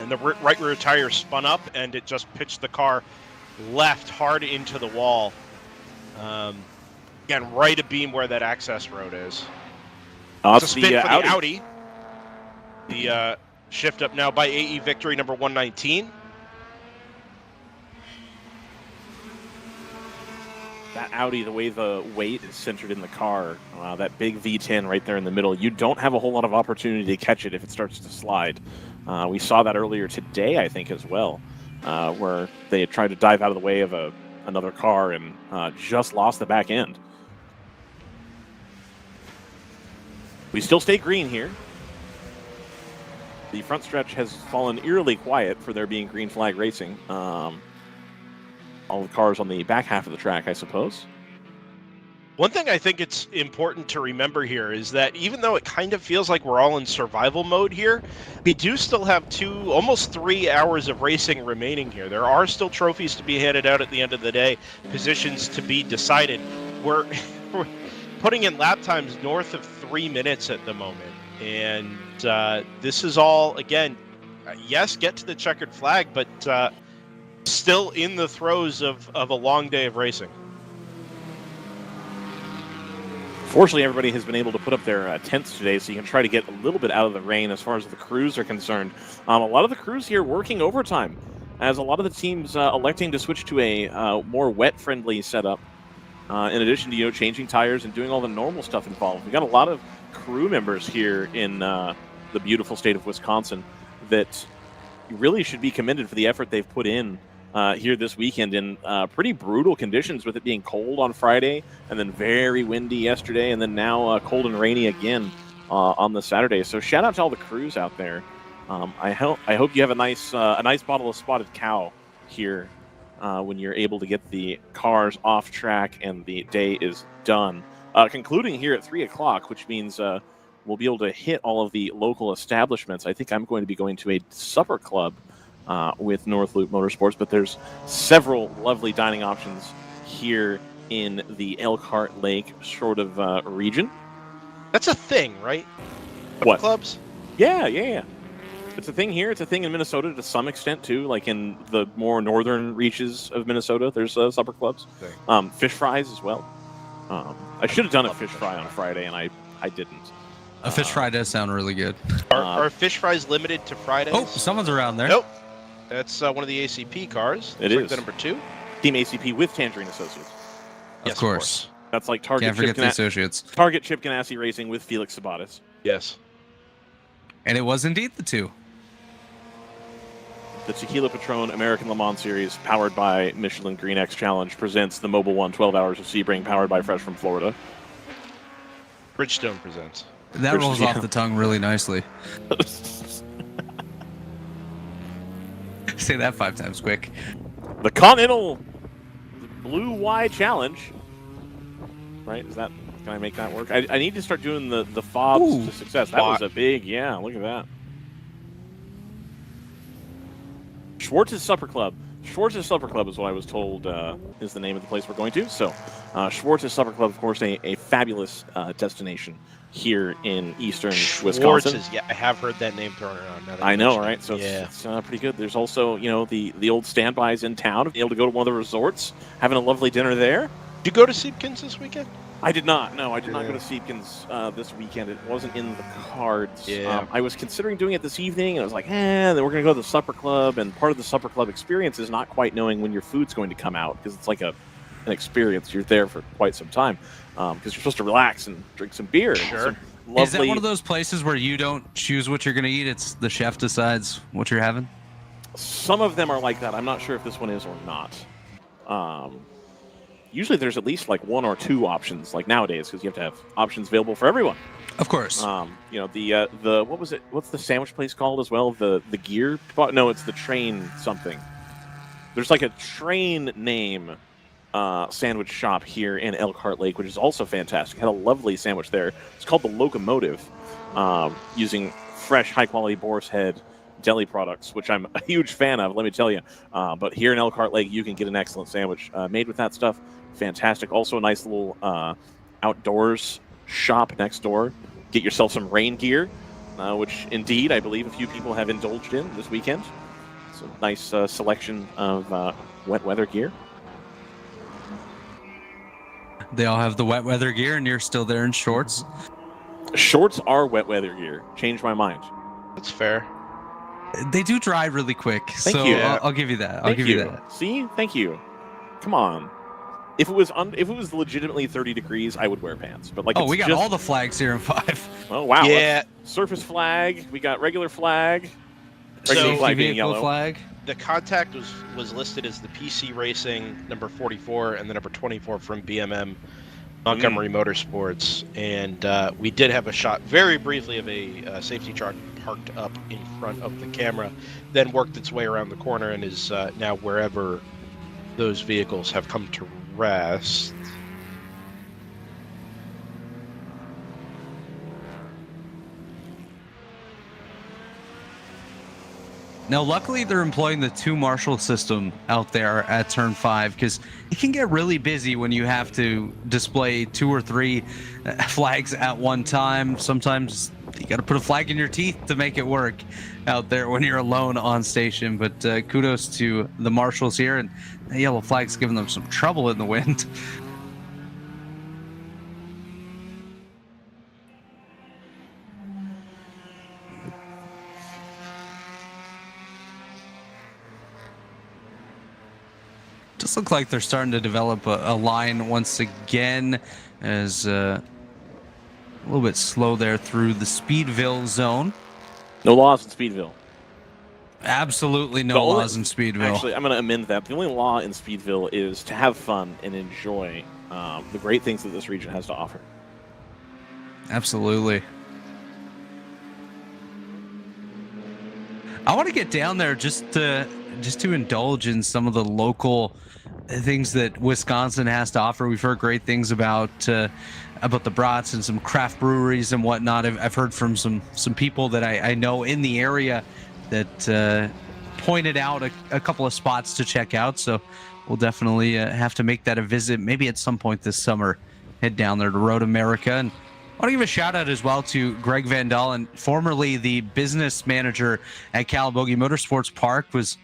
And the right rear tire spun up, and it just pitched the car left hard into the wall. Again, right abeam where that access road is. It's a spin for the Audi. The shift up now by AE Victory number 119. That Audi, the way the weight is centered in the car, that big V10 right there in the middle, you don't have a whole lot of opportunity to catch it if it starts to slide. We saw that earlier today, I think, as well, where they had tried to dive out of the way of another car and just lost the back end. We still stay green here. The front stretch has fallen eerily quiet for there being green flag racing. All the cars on the back half of the track, I suppose. One thing I think it's important to remember here is that even though it kind of feels like we're all in survival mode here, we do still have almost 3 hours of racing remaining here. There are still trophies to be handed out at the end of the day, positions to be decided. We're putting in lap times north of 3 minutes at the moment. And this is all, again, yes, get to the checkered flag, but still in the throes of a long day of racing. Fortunately, everybody has been able to put up their tents today, so you can try to get a little bit out of the rain as far as the crews are concerned. A lot of the crews here working overtime, as a lot of the teams electing to switch to a more wet-friendly setup, in addition to changing tires and doing all the normal stuff involved. We've got a lot of crew members here in the beautiful state of Wisconsin that really should be commended for the effort they've put in here this weekend in pretty brutal conditions, with it being cold on Friday and then very windy yesterday, and then now cold and rainy again on the Saturday. So shout out to all the crews out there. I hope you have a nice bottle of Spotted Cow here when you're able to get the cars off track and the day is done. Concluding here at 3 o'clock, which means we'll be able to hit all of the local establishments. I think I'm going to be going to a supper club with North Loop Motorsports, but there's several lovely dining options here in the Elkhart Lake sort of region. That's a thing, right? What? Clubs? Yeah. It's a thing here. It's a thing in Minnesota to some extent, too. Like in the more northern reaches of Minnesota, there's supper clubs. Fish fries as well. I should have done a fish fry on Friday, and I didn't. A fish fry does sound really good. Are fish fries limited to Fridays? Oh, someone's around there. Nope. That's one of the ACP cars. It is. The number 2. Team ACP with Tangerine Associates. Of course. That's like Target Can't forget the associates. Target Chip Ganassi Racing with Felix Sabatis. Yes. And it was indeed the 2. The Tequila Patron American Le Mans Series, powered by Michelin Green X Challenge, presents the Mobil 1 12 Hours of Sebring, powered by Fresh from Florida. Bridgestone presents. That rolls off the tongue really nicely. Say that 5 times quick. The Continental Blue Y Challenge. Right? Can I make that work? I need to start doing the fobs to success. That was a big, look at that. Schwartz's Supper Club. Schwartz's Supper Club is what I was told is the name of the place we're going to. So, Schwartz's Supper Club, of course, a fabulous destination here in eastern Wisconsin. Yeah, I have heard that name thrown around. I know, right? So it's pretty good. There's also, the old standbys in town. Be able to go to one of the resorts, having a lovely dinner there. Did you go to Siebkens this weekend? I did not. No, I did not go to Siebkens this weekend. It wasn't in the cards. Yeah. I was considering doing it this evening, and I was like, then we're going to go to the supper club. And part of the supper club experience is not quite knowing when your food's going to come out, because it's like an experience. You're there for quite some time because you're supposed to relax and drink some beer. Sure. Is that one of those places where you don't choose what you're going to eat? It's the chef decides what you're having? Some of them are like that. I'm not sure if this one is or not. Usually there's at least like 1 or 2 options, like nowadays, because you have to have options available for everyone. Of course. The what was it? What's the sandwich place called as well? The gear? No, it's the train something. There's like a train name sandwich shop here in Elkhart Lake, which is also fantastic. Had a lovely sandwich there. It's called the Locomotive, using fresh, high-quality Boar's Head deli products, which I'm a huge fan of, let me tell you. But here in Elkhart Lake, you can get an excellent sandwich made with that stuff. Fantastic. Also a nice little outdoors shop next door. Get yourself some rain gear, which indeed I believe a few people have indulged in this weekend. So nice selection of wet weather gear. They all have the wet weather gear, and you're still there in shorts. Shorts are wet weather gear. Changed my mind. That's fair. They do dry really quick, so you. I'll give you that. I'll give you that. See, thank you. Come on. If it was legitimately 30 degrees, I would wear pants. But like, we got all the flags here in 5. Oh wow! Yeah. Surface flag. We got regular flag. So- Regular flag being Vehicle yellow. flag. The contact was listed as the PC Racing number 44 and the number 24 from BMM Montgomery Motorsports, and we did have a shot very briefly of a safety truck parked up in front of the camera, then worked its way around the corner and is now wherever those vehicles have come to rest. Now, luckily, they're employing the 2 marshal system out there at turn 5, because it can get really busy when you have to display 2 or 3 flags at one time. Sometimes you got to put a flag in your teeth to make it work out there when you're alone on station. But kudos to the marshals here, and the yellow flag's giving them some trouble in the wind. Does look like they're starting to develop a line once again, as a little bit slow there through the Speedville zone. No laws in Speedville. Absolutely no laws in Speedville. Actually, I'm going to amend that. The only law in Speedville is to have fun and enjoy the great things that this region has to offer. Absolutely. I want to get down there just to indulge in some of the local things that Wisconsin has to offer. We've heard great things about the brats and some craft breweries and whatnot. I've heard from some people that I know in the area that pointed out a couple of spots to check out. So we'll definitely have to make that a visit. Maybe at some point this summer, head down there to Road America. And I want to give a shout out as well to Greg Van Dalen, formerly the business manager at Calabogie Motorsports Park, was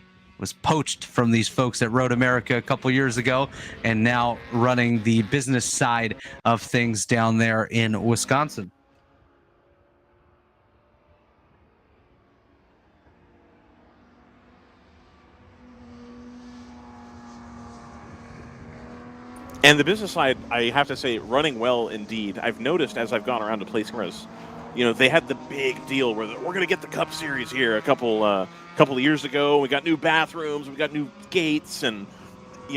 poached from these folks at Road America a couple years ago, and now running the business side of things down there in Wisconsin. And the business side, I have to say, running well indeed. I've noticed as I've gone around to place cameras, they had the big deal where we're going to get the Cup Series here a couple of years ago. We got new bathrooms, we got new gates, and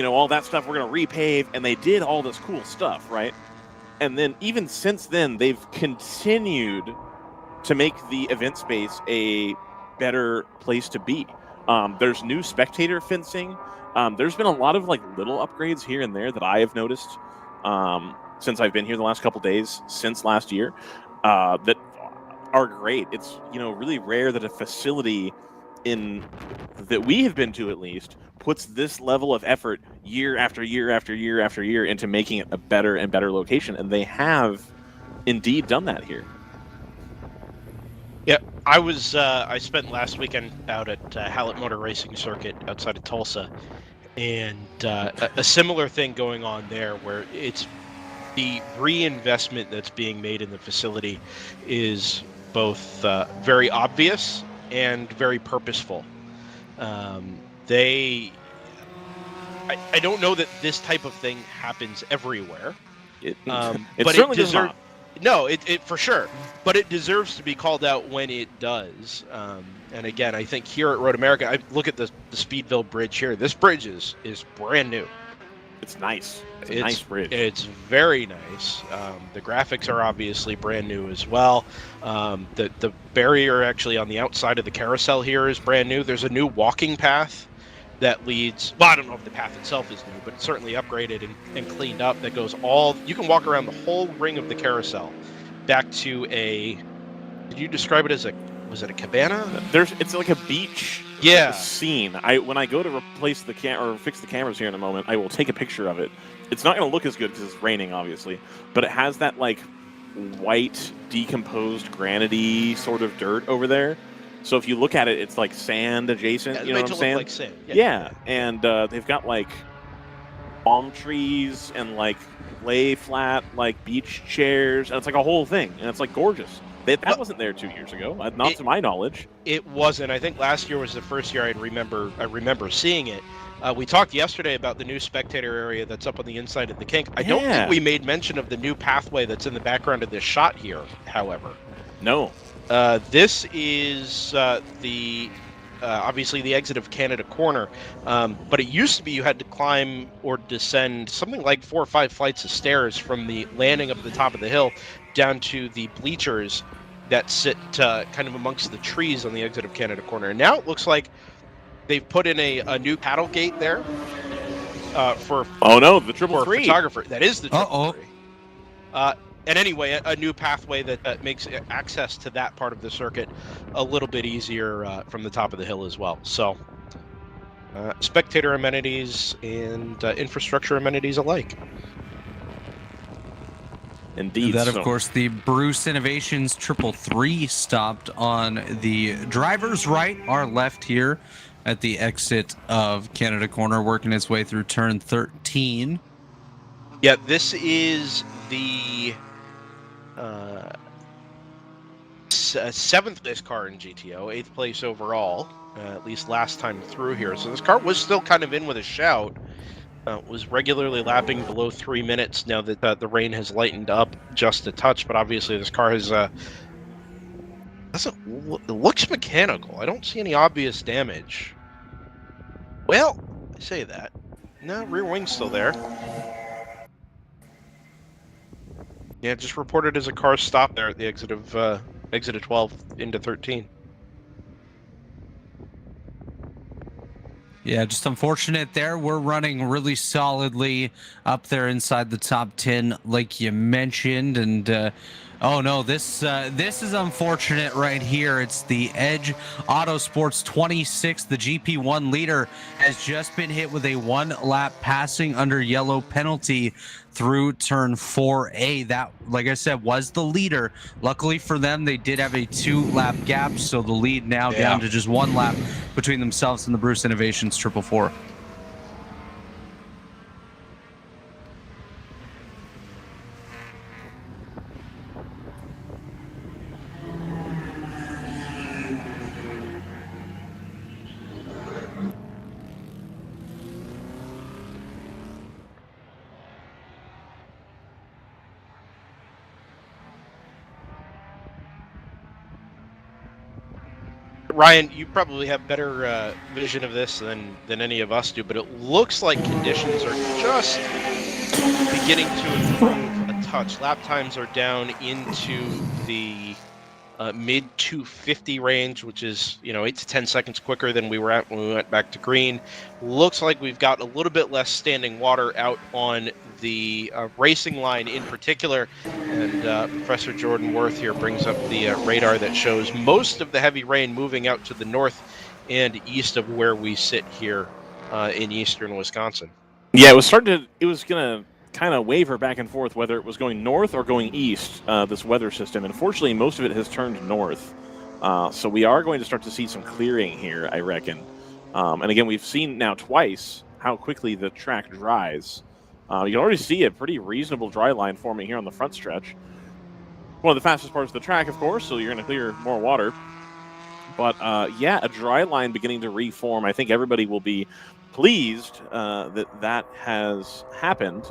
all that stuff. We're going to repave, and they did all this cool stuff, right? And then even since then, they've continued to make the event space a better place to be. There's new spectator fencing. There's been a lot of little upgrades here and there that I have noticed since I've been here the last couple days, since last year, that are great. It's really rare that a facility that we have been to, at least, puts this level of effort year after year after year after year into making it a better and better location, and they have indeed done that here. Yeah, I spent last weekend out at Hallett Motor Racing Circuit outside of Tulsa, and a similar thing going on there, where it's the reinvestment that's being made in the facility is both very obvious and very purposeful. I don't know that this type of thing happens everywhere. It but certainly it does not. No, it for sure. But it deserves to be called out when it does. And again, I think here at Road America, I look at the Speedville Bridge here. This bridge is brand new. It's nice. It's a nice bridge. It's very nice. The graphics are obviously brand new as well. The barrier actually on the outside of the carousel here is brand new. There's a new walking path that leads, well, I don't know if the path itself is new, but it's certainly upgraded and cleaned up. That goes you can walk around the whole ring of the carousel back to did you describe it as was it a cabana? It's like a beach scene. When I go to replace or fix the cameras here in a moment, I will take a picture of it. It's not going to look as good because it's raining, obviously, but it has that white, decomposed, granity sort of dirt over there. So if you look at it, it's like sand adjacent. You know what I'm saying? Like sand. Yeah. And they've got palm trees and like lay flat like beach chairs, and it's like a whole thing, and it's like gorgeous. That wasn't there 2 years ago, not to my knowledge. It wasn't. I think last year was the first year I remember seeing it. We talked yesterday about the new spectator area that's up on the inside of the kink. I don't think we made mention of the new pathway that's in the background of this shot here, however. No. This is obviously the exit of Canada Corner, but it used to be you had to climb or descend something like 4 or 5 flights of stairs from the landing up at the top of the hill down to the bleachers that sit kind of amongst the trees on the exit of Canada Corner. And now it looks like they've put in a new paddle gate there for the triple three photographer. That is the triple three. And anyway, a new pathway that makes access to that part of the circuit a little bit easier from the top of the hill as well. So spectator amenities and infrastructure amenities alike. Indeed. That, of course, the Bruce Innovations 333 stopped on the driver's right, our left here at the exit of Canada Corner, working its way through turn 13. Yeah, this is the 7th place car in GTO, 8th place overall, at least last time through here. So this car was still kind of in with a shout. Was regularly lapping below 3 minutes now that the rain has lightened up just a touch, but obviously this car has it looks mechanical. I don't see any obvious damage. Well, I say that. No, rear wing's still there. Yeah, just reported as a car stop there at the exit of 12 into 13. Yeah, just unfortunate there. We're running really solidly up there inside the top 10, like you mentioned. And oh no, this is unfortunate right here. It's the Edge Autosports 26. The GP1 leader has just been hit with a 1-lap passing under yellow penalty through turn 4A. That, like I said, was the leader. Luckily for them, they did have a 2-lap gap, so the lead now down to just 1 lap between themselves and the Bruce Innovations 444. Ryan, you probably have better vision of this than any of us do, but it looks like conditions are just beginning to improve a touch. Lap times are down into the mid 250 range, which is 8 to 10 seconds quicker than we were at when we went back to green. Looks like we've got a little bit less standing water out on the racing line in particular, and Professor Jordan Worth here brings up the radar that shows most of the heavy rain moving out to the north and east of where we sit here in eastern Wisconsin. Yeah, it was gonna kind of waver back and forth whether it was going north or going east, this weather system. Unfortunately, most of it has turned north. So we are going to start to see some clearing here, I reckon. And again, we've seen now twice how quickly the track dries. You can already see a pretty reasonable dry line forming here on the front stretch. One of the fastest parts of the track, of course, so you're going to clear more water. But yeah, a dry line beginning to reform. I think everybody will be pleased that has happened.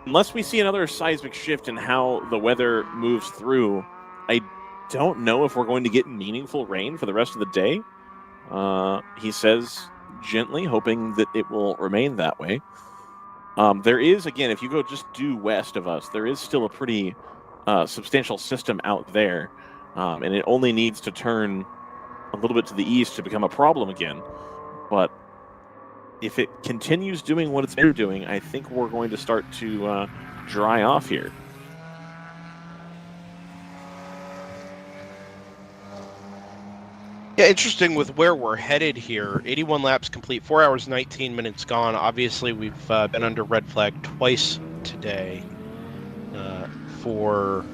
Unless we see another seismic shift in how the weather moves through, I don't know if we're going to get meaningful rain for the rest of the day. He says gently, hoping that it will remain that way. There is, again, if you go just due west of us, there is still a pretty substantial system out there, and it only needs to turn a little bit to the east to become a problem again. But if it continues doing what it's been doing, I think we're going to start to dry off here. Yeah, interesting with where we're headed here. 81 laps complete, 4 hours, 19 minutes gone. Obviously, we've been under red flag twice today for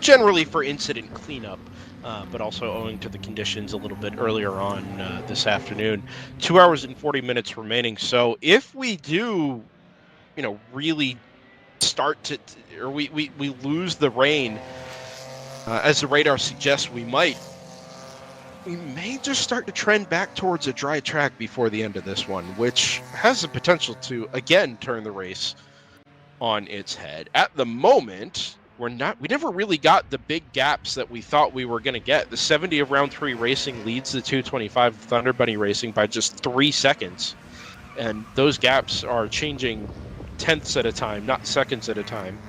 generally for incident cleanup, but also owing to the conditions a little bit earlier on this afternoon. 2 hours and 40 minutes remaining. So if we do, really start to, or we lose the rain, as the radar suggests we might, we may just start to trend back towards a dry track before the end of this one, which has the potential to, again, turn the race on its head. At the moment, we never really got the big gaps that we thought we were going to get. The 70 of round 3 racing leads the 225 of Thunder Bunny Racing by just 3 seconds. And those gaps are changing tenths at a time, not seconds at a time.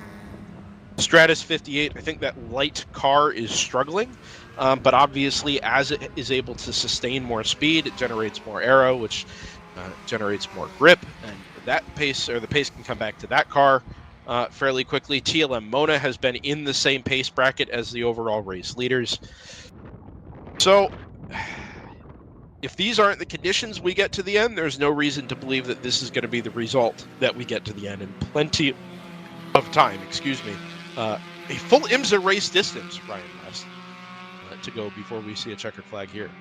Stratus 58, I think that light car is struggling. But obviously, as it is able to sustain more speed, it generates more aero, which generates more grip, and that pace, or the pace, can come back to that car fairly quickly. TLM Mona has been in the same pace bracket as the overall race leaders. So, if these aren't the conditions we get to the end, there's no reason to believe that this is going to be the result that we get to the end in plenty of time. A full IMSA race distance, Ryan West, to go before we see a checkered flag here.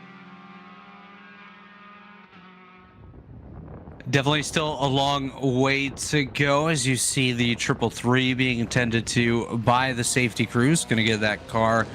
Definitely still a long way to go, as you see the 333 being intended to by the safety crews. Going to get that car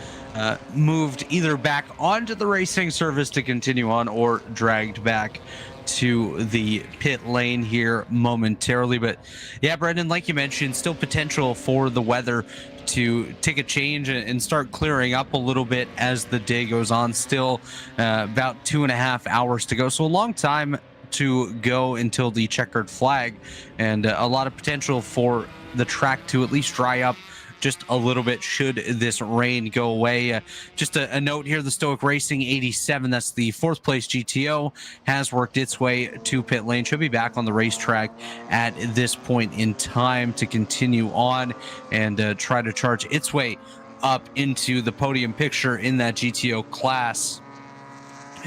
moved either back onto the racing surface to continue on, or dragged back to the pit lane here momentarily. But yeah, Brendan, like you mentioned, still potential for the weather to take a change and start clearing up a little bit as the day goes on. Still about 2.5 hours to go, so a long time to go until the checkered flag, and a lot of potential for the track to at least dry up just a little bit should this rain go away. Just a note here, the Stoic Racing 87, that's the 4th place GTO, has worked its way to pit lane, should be back on the racetrack at this point in time to continue on and try to charge its way up into the podium picture in that GTO class,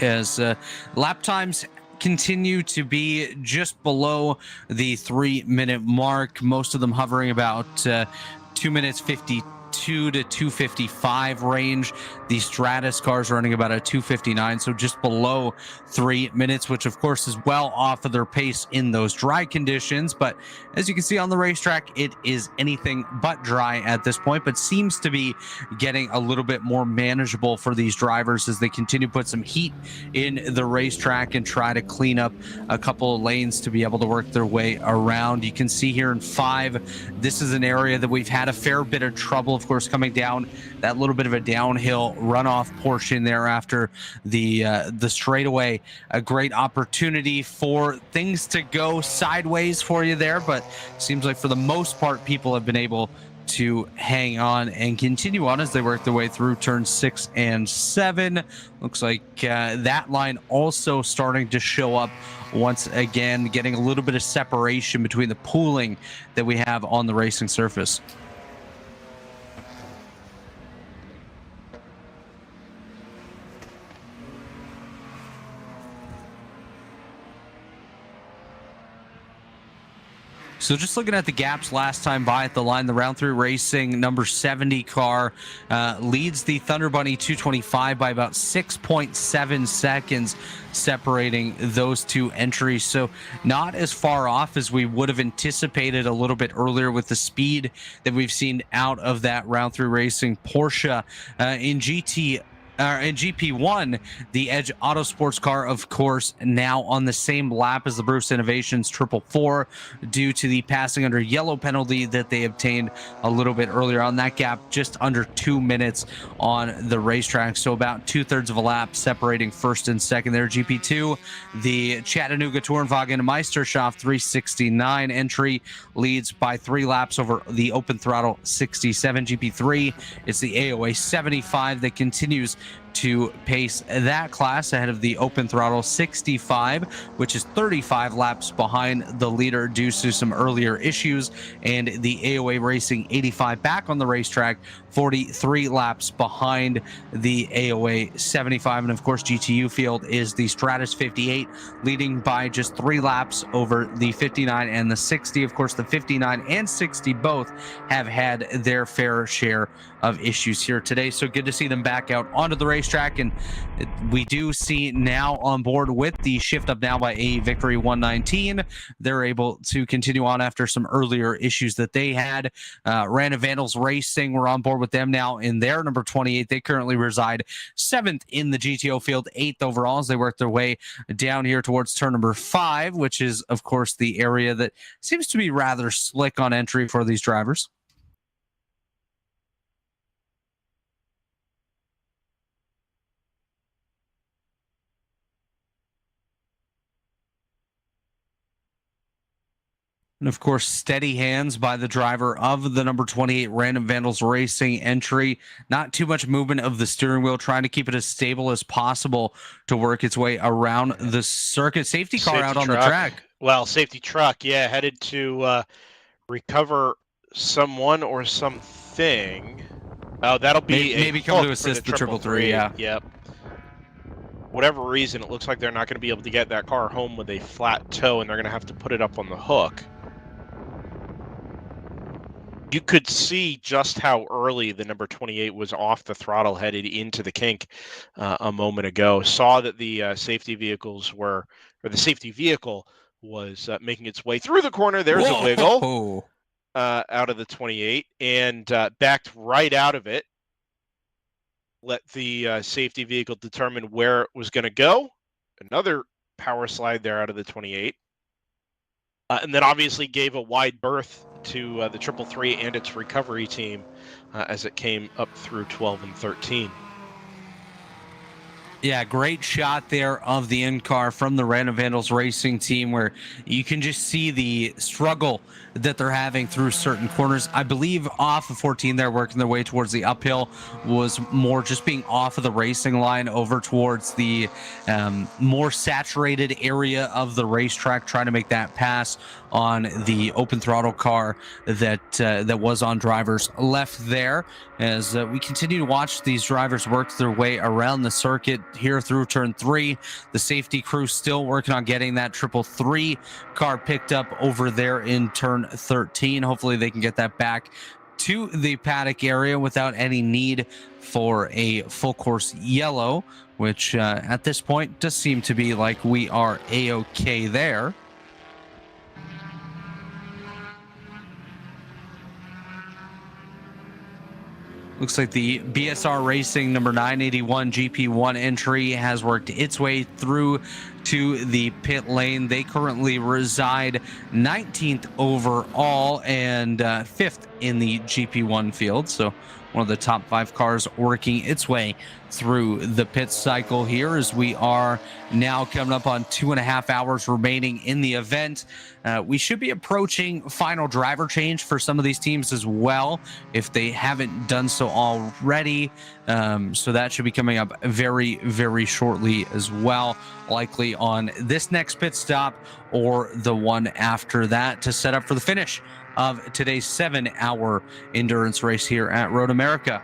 as lap times continue to be just below the 3-minute mark, most of them hovering about 2 minutes 52 to 2:55 range. The Stratus cars running about a 2:59, so just below 3 minutes, which of course is well off of their pace in those dry conditions. But as you can see on the racetrack, it is anything but dry at this point, but seems to be getting a little bit more manageable for these drivers as they continue to put some heat in the racetrack and try to clean up a couple of lanes to be able to work their way around. You can see here in 5, this is an area that we've had a fair bit of trouble, of course, coming down that little bit of a downhill runoff portion there after the straightaway. A great opportunity for things to go sideways for you there, but seems like for the most part people have been able to hang on and continue on as they work their way through turns 6 and 7. Looks like that line also starting to show up once again, getting a little bit of separation between the pooling that we have on the racing surface. So just looking at the gaps last time by at the line, the round 3 racing number 70 car leads the Thunder Bunny 225 by about 6.7 seconds, separating those two entries. So not as far off as we would have anticipated a little bit earlier with the speed that we've seen out of that round 3 racing Porsche in GP1. The Edge Autosports car, of course, now on the same lap as the Bruce Innovations 444 due to the passing under yellow penalty that they obtained a little bit earlier on. That gap just under 2 minutes on the racetrack, so about 2/3 of a lap separating first and second there. GP2, the Chattanooga Tourenwagen Meisterschaft 369 entry leads by 3 laps over the Open Throttle 67. GP3, it's the AOA 75 that continues to pace that class ahead of the open throttle 65, which is 35 laps behind the leader due to some earlier issues, and the AOA Racing 85 back on the racetrack, 43 laps behind the AOA 75. And of course, GTU field is the Stratus 58, leading by just 3 laps over the 59 and the 60. Of course, the 59 and 60 both have had their fair share of issues here today, so good to see them back out onto the racetrack. And we do see now on board with the shift up now by a Victory 119. They're able to continue on after some earlier issues that they had. Random Vandals Racing, we're on board with them now in their number 28. They currently reside 7th in the GTO field, 8th overall, as they work their way down here towards turn number 5, which is of course the area that seems to be rather slick on entry for these drivers. And of course, steady hands by the driver of the number 28 Random Vandals Racing entry. Not too much movement of the steering wheel, trying to keep it as stable as possible to work its way around the circuit. Safety car out on the track. Well, safety truck, yeah, headed to recover someone or something. Oh, that'll be maybe come to assist the 333. Yeah. Yep. Whatever reason, it looks like they're not going to be able to get that car home with a flat toe, and they're going to have to put it up on the hook. You could see just how early the number 28 was off the throttle headed into the kink a moment ago. Saw that the safety vehicles were, or the safety vehicle was making its way through the corner. There's a wiggle out of the 28 and backed right out of it. Let the safety vehicle determine where it was going to go. Another power slide there out of the 28. And then obviously gave a wide berth to the 333 and its recovery team as it came up through 12 and 13. Yeah, great shot there of the in-car from the Random Vandals Racing team, where you can just see the struggle that they're having through certain corners. I believe off of 14, they're working their way towards the uphill, was more just being off of the racing line over towards the more saturated area of the racetrack, trying to make that pass on the open throttle car that was on drivers left there. As we continue to watch these drivers work their way around the circuit here through turn 3, the safety crew still working on getting that 333 car picked up over there in turn 13. Hopefully they can get that back to the paddock area without any need for a full course yellow, which at this point does seem to be like we are a-okay there. Looks like the BSR Racing number 981 GP1 entry has worked its way through to the pit lane. They currently reside 19th overall and 5th in the GP1 field. So one of the top 5 cars working its way through the pit cycle here, as we are now coming up on 2.5 hours remaining in the event. We should be approaching final driver change for some of these teams as well, if they haven't done so already. So that should be coming up very, very shortly as well, likely on this next pit stop or the one after that, to set up for the finish of today's 7-hour endurance race here at Road America.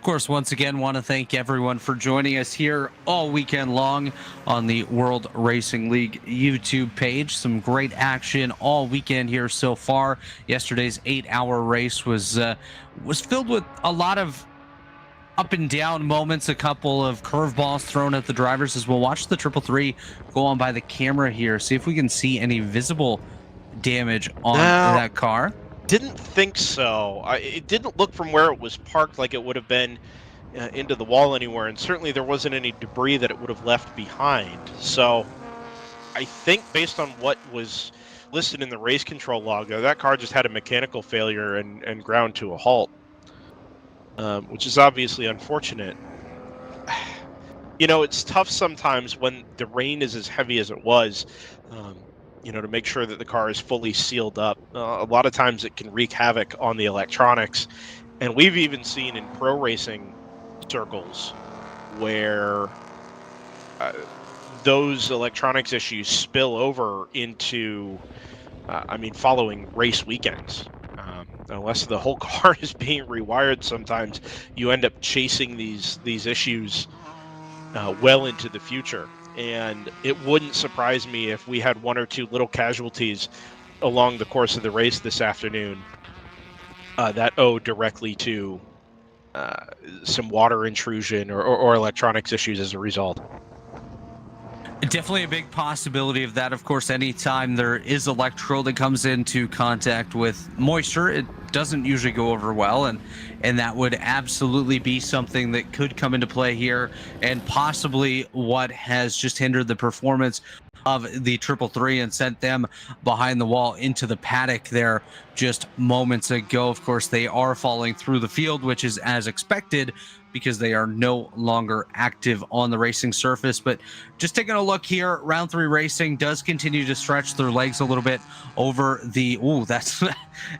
course, once again, want to thank everyone for joining us here all weekend long on the World Racing League YouTube page. Some great action all weekend here so far. Yesterday's 8-hour race was filled with a lot of up and down moments, a couple of curveballs thrown at the drivers as we'll watch the 333 go on by the camera here, see if we can see any visible damage on that car. Didn't think so. It didn't look from where it was parked like it would have been into the wall anywhere, and certainly there wasn't any debris that it would have left behind. So I think based on what was listed in the race control log, that car just had a mechanical failure and ground to a halt, which is obviously unfortunate. You know, it's tough sometimes when the rain is as heavy as it was, you know, to make sure that the car is fully sealed up. A lot of times it can wreak havoc on the electronics. And we've even seen in pro racing circles where those electronics issues spill over into, following race weekends. Unless the whole car is being rewired, sometimes you end up chasing these issues well into the future. And it wouldn't surprise me if we had one or two little casualties along the course of the race this afternoon that owe directly to some water intrusion or electronics issues as a result. Definitely a big possibility of that. Of course, anytime there is electrical that comes into contact with moisture, it doesn't usually go over well, and that would absolutely be something that could come into play here, and possibly what has just hindered the performance of the 333 and sent them behind the wall into the paddock there just moments ago. Of course, they are falling through the field, which is as expected, because they are no longer active on the racing surface. But just taking a look here, round 3 racing does continue to stretch their legs a little bit over the, that's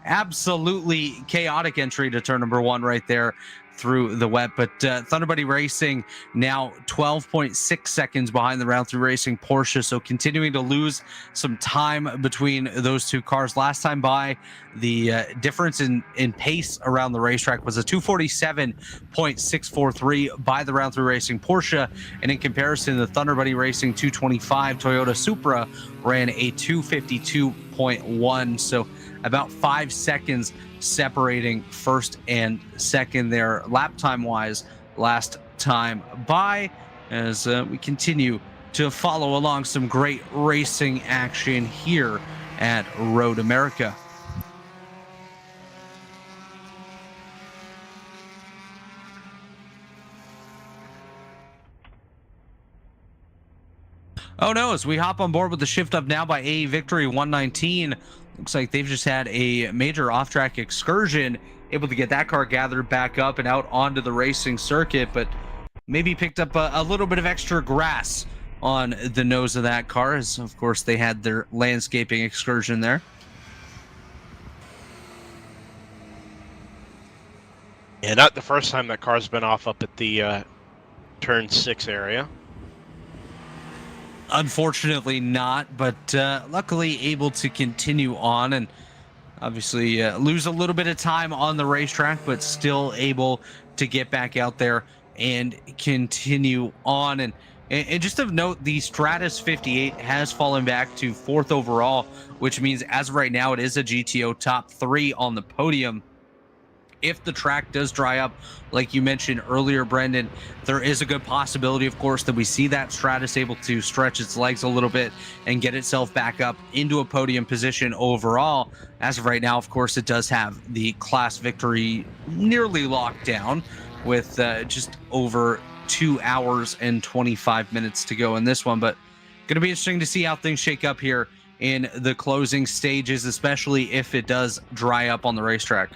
absolutely chaotic entry to turn number 1 right there through the wet. But Thunder Buddy Racing now 12.6 seconds behind the round 3 racing Porsche, so continuing to lose some time between those two cars. Last time by, the difference in pace around the racetrack was a 247.643 by the round 3 racing Porsche, and in comparison, the Thunder Buddy Racing 225 Toyota Supra ran a 252.1, so about 5 seconds separating first and second there lap time wise last time by, as we continue to follow along some great racing action here at Road America. Oh no, as we hop on board with the shift up now by AE Victory 119. Looks like they've just had a major off-track excursion, able to get that car gathered back up and out onto the racing circuit, but maybe picked up a little bit of extra grass on the nose of that car, as of course they had their landscaping excursion there. Yeah, not the first time that car's been off up at the turn 6 area. Unfortunately not, but luckily able to continue on, and obviously lose a little bit of time on the racetrack, but still able to get back out there and continue on. And just of note, the Stratus 58 has fallen back to 4th overall, which means as of right now it is a GTO top 3 on the podium. If the track does dry up, like you mentioned earlier, Brendan, there is a good possibility, of course, that we see that Stratus able to stretch its legs a little bit and get itself back up into a podium position overall. As of right now, of course, it does have the class victory nearly locked down with just over 2 hours and 25 minutes to go in this one. But going to be interesting to see how things shake up here in the closing stages, especially if it does dry up on the racetrack.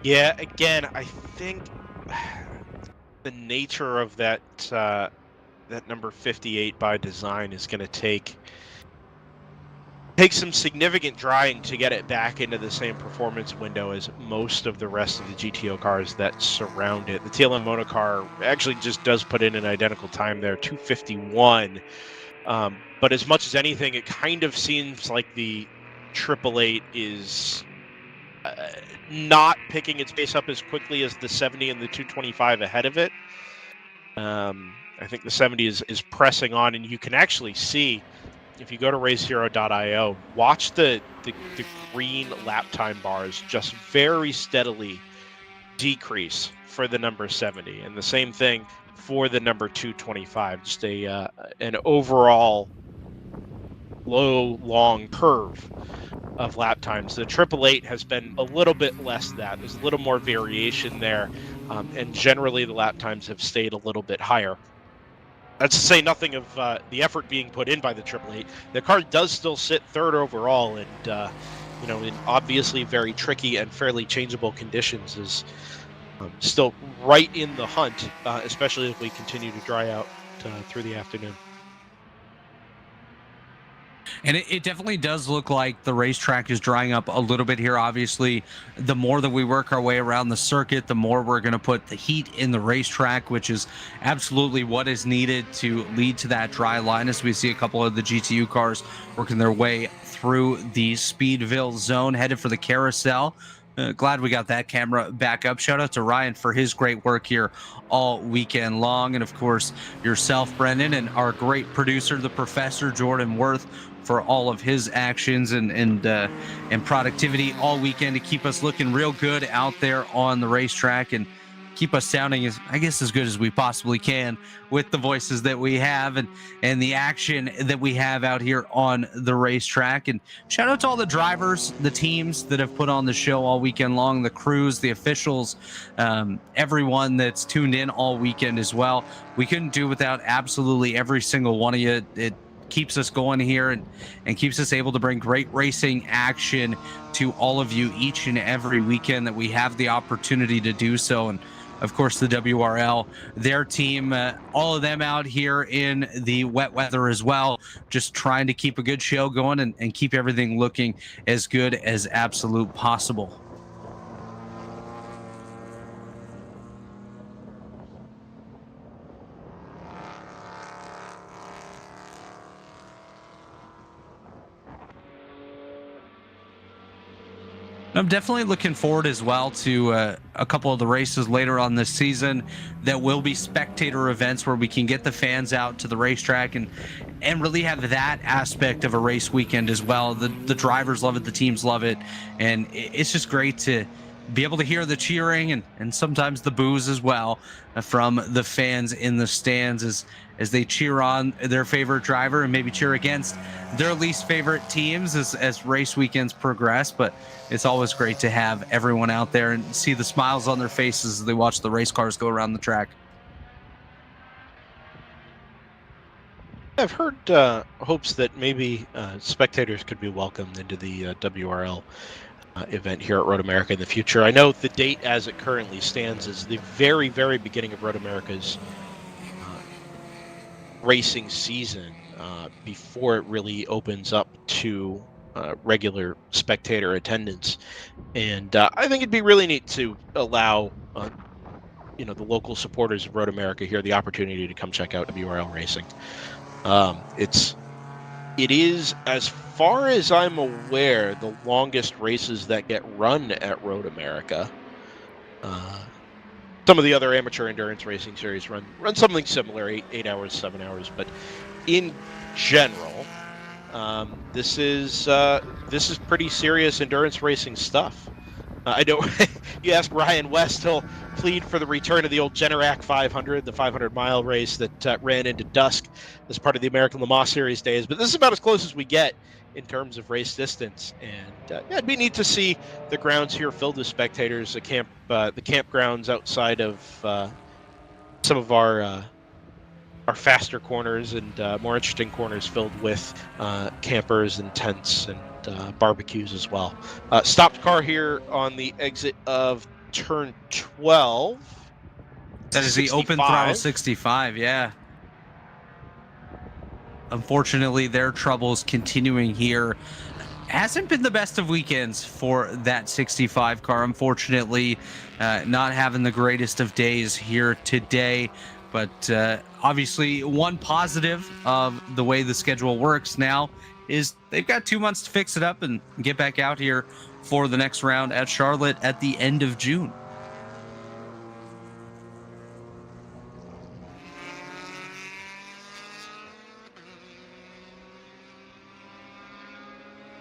Yeah, again, I think the nature of that number 58 by design is going to take some significant drying to get it back into the same performance window as most of the rest of the GTO cars that surround it. The TLM Moto car actually just does put in an identical time there, 2:51. But as much as anything, it kind of seems like the 888 is not picking its pace up as quickly as the 70 and the 225 ahead of it. I think the 70 is pressing on, and you can actually see, if you go to racehero.io, watch the green lap time bars just very steadily decrease for the number 70, and the same thing for the number 225. Just an overall low, long curve of lap times. The 888 has been a little bit less than that. There's a little more variation there, and generally the lap times have stayed a little bit higher. That's to say nothing of the effort being put in by the 888. The car does still sit third overall, and in obviously very tricky and fairly changeable conditions, is still right in the hunt, especially as we continue to dry out through the afternoon. And it definitely does look like the racetrack is drying up a little bit here. Obviously, the more that we work our way around the circuit, the more we're going to put the heat in the racetrack, which is absolutely what is needed to lead to that dry line, as we see a couple of the GTU cars working their way through the Speedville zone, headed for the carousel. Glad we got that camera back up. Shout out to Ryan for his great work here all weekend long. And of course, yourself, Brendan, and our great producer, the Professor Jordan Worth, for all of his actions and productivity all weekend to keep us looking real good out there on the racetrack and keep us sounding as good as we possibly can with the voices that we have and the action that we have out here on the racetrack. And shout out to all the drivers, the teams that have put on the show all weekend long, the crews, the officials, everyone that's tuned in all weekend as well. We couldn't do without absolutely every single one of you. It keeps us going here and keeps us able to bring great racing action to all of you each and every weekend that we have the opportunity to do so. And of course, the WRL, their team, all of them out here in the wet weather as well, just trying to keep a good show going and keep everything looking as good as absolute possible. I'm definitely looking forward as well to a couple of the races later on this season that will be spectator events where we can get the fans out to the racetrack and really have that aspect of a race weekend as well. The drivers love it, the teams love it, and it's just great to be able to hear the cheering and sometimes the boos as well from the fans in the stands as they cheer on their favorite driver and maybe cheer against their least favorite teams as race weekends progress. But it's always great to have everyone out there and see the smiles on their faces as they watch the race cars go around the track. I've heard hopes that maybe spectators could be welcomed into the WRL event here at Road America in the future. I know the date as it currently stands is the very, very beginning of Road America's racing season before it really opens up to regular spectator attendance. And I think it'd be really neat to allow the local supporters of Road America here the opportunity to come check out WRL racing. It is, as far as I'm aware, the longest races that get run at Road America. Some of the other amateur endurance racing series run something similar, 8 hours, 7 hours. But in general, this is pretty serious endurance racing stuff. I know you ask Ryan West, he'll plead for the return of the old Generac 500, the 500-mile race that ran into dusk as part of the American Le Mans Series days. But this is about as close as we get in terms of race distance. And it'd be neat to see the grounds here filled with spectators, the campgrounds outside of some of our faster corners and more interesting corners filled with campers and tents and barbecues as well. Stopped car here on the exit of turn 12. That is 65. The open throttle 65, yeah. Unfortunately, their troubles continuing here. Hasn't been the best of weekends for that 65 car. Unfortunately, not having the greatest of days here today. But obviously, one positive of the way the schedule works now is they've got 2 months to fix it up and get back out here for the next round at Charlotte at the end of June.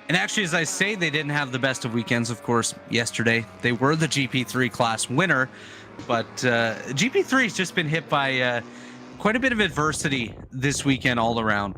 And actually, as I say, they didn't have the best of weekends. Of course, yesterday they were the GP3 class winner, but GP3 has just been hit by quite a bit of adversity this weekend all around.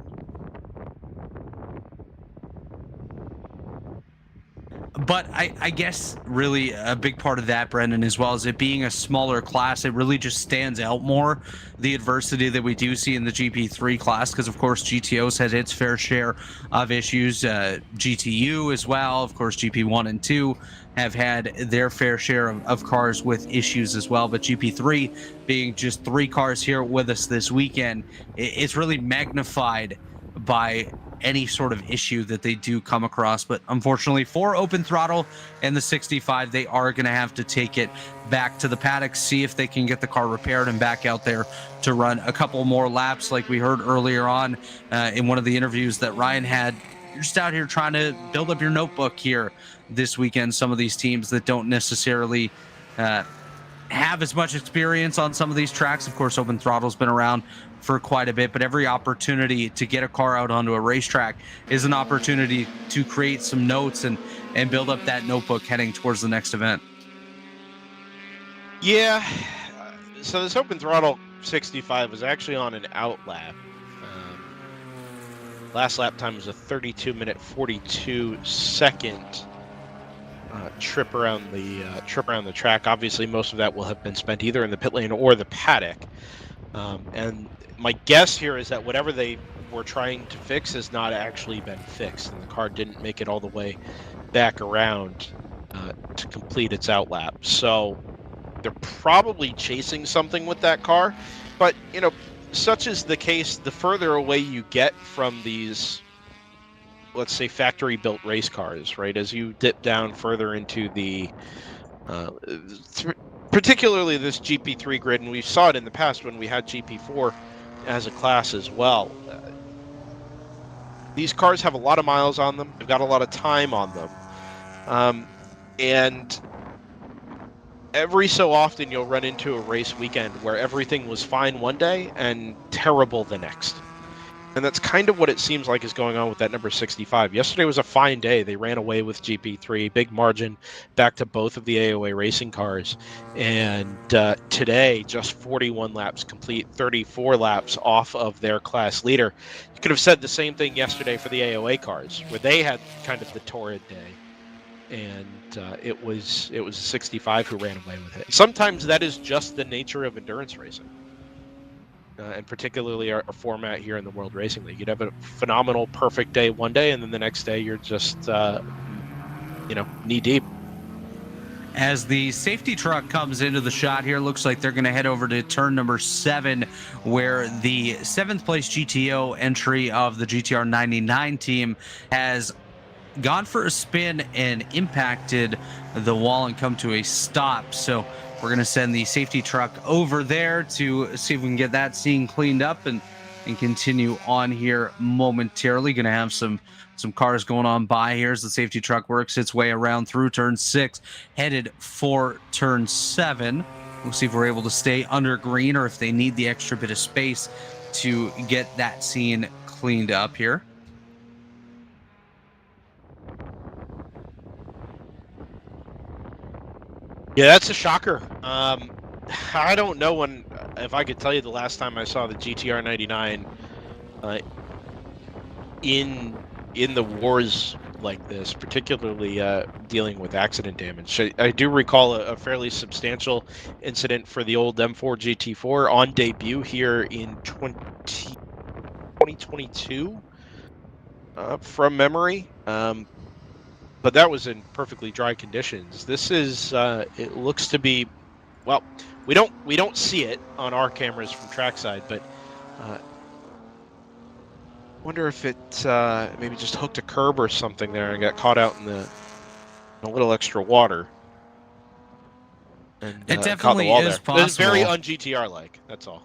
But I guess really a big part of that, Brendan, as well as it being a smaller class, it really just stands out more, the adversity that we do see in the GP3 class, because of course GTO's had its fair share of issues, GTU as well, of course GP1 and 2 have had their fair share of cars with issues as well, but GP3 being just 3 cars here with us this weekend, it's really magnified by any sort of issue that they do come across. But unfortunately for Open Throttle and the 65, they are going to have to take it back to the paddock, see if they can get the car repaired and back out there to run a couple more laps. Like we heard earlier on in one of the interviews that Ryan had, you're just out here trying to build up your notebook here this weekend. Some of these teams that don't necessarily have as much experience on some of these tracks. Of course, Open Throttle's been around for quite a bit, but every opportunity to get a car out onto a racetrack is an opportunity to create some notes and build up that notebook heading towards the next event. Yeah, so this Open Throttle 65 was actually on an out lap. Last lap time was a 32-minute 42-second trip around the track. Obviously, most of that will have been spent either in the pit lane or the paddock. And my guess here is that whatever they were trying to fix has not actually been fixed, and the car didn't make it all the way back around to complete its outlap. So they're probably chasing something with that car. But, you know, such is the case, the further away you get from these, let's say, factory-built race cars, right, as you dip down further into the particularly this GP3 grid, and we saw it in the past when we had GP4 as a class as well. These cars have a lot of miles on them. They've got a lot of time on them. And every so often you'll run into a race weekend where everything was fine one day and terrible the next. And that's kind of what it seems like is going on with that number 65. Yesterday was a fine day. They ran away with GP3, big margin back to both of the AOA racing cars. And today, just 41 laps complete, 34 laps off of their class leader. You could have said the same thing yesterday for the AOA cars, where they had kind of the torrid day. And it was a 65 who ran away with it. Sometimes that is just the nature of endurance racing. And particularly our format here in the World Racing League. You'd have a phenomenal, perfect day one day, and then the next day you're just, knee deep. As the safety truck comes into the shot here, looks like they're going to head over to turn number 7, where the 7th place GTO entry of the GTR 99 team has gone for a spin and impacted the wall and come to a stop. So we're going to send the safety truck over there to see if we can get that scene cleaned up and continue on here momentarily. Going to have some cars going on by here as the safety truck works its way around through turn 6, headed for turn 7. We'll see if we're able to stay under green or if they need the extra bit of space to get that scene cleaned up here. Yeah, that's a shocker. I don't know if I could tell you the last time I saw the GTR 99 in the wars like this, particularly dealing with accident damage. I do recall a fairly substantial incident for the old M4 GT4 on debut here in 2022 from memory. But that was in perfectly dry conditions. This is it looks to be, well, we don't see it on our cameras from trackside, but wonder if it maybe just hooked a curb or something there and got caught out in a little extra water. And, it definitely is possible. It's very un-GTR like. That's all.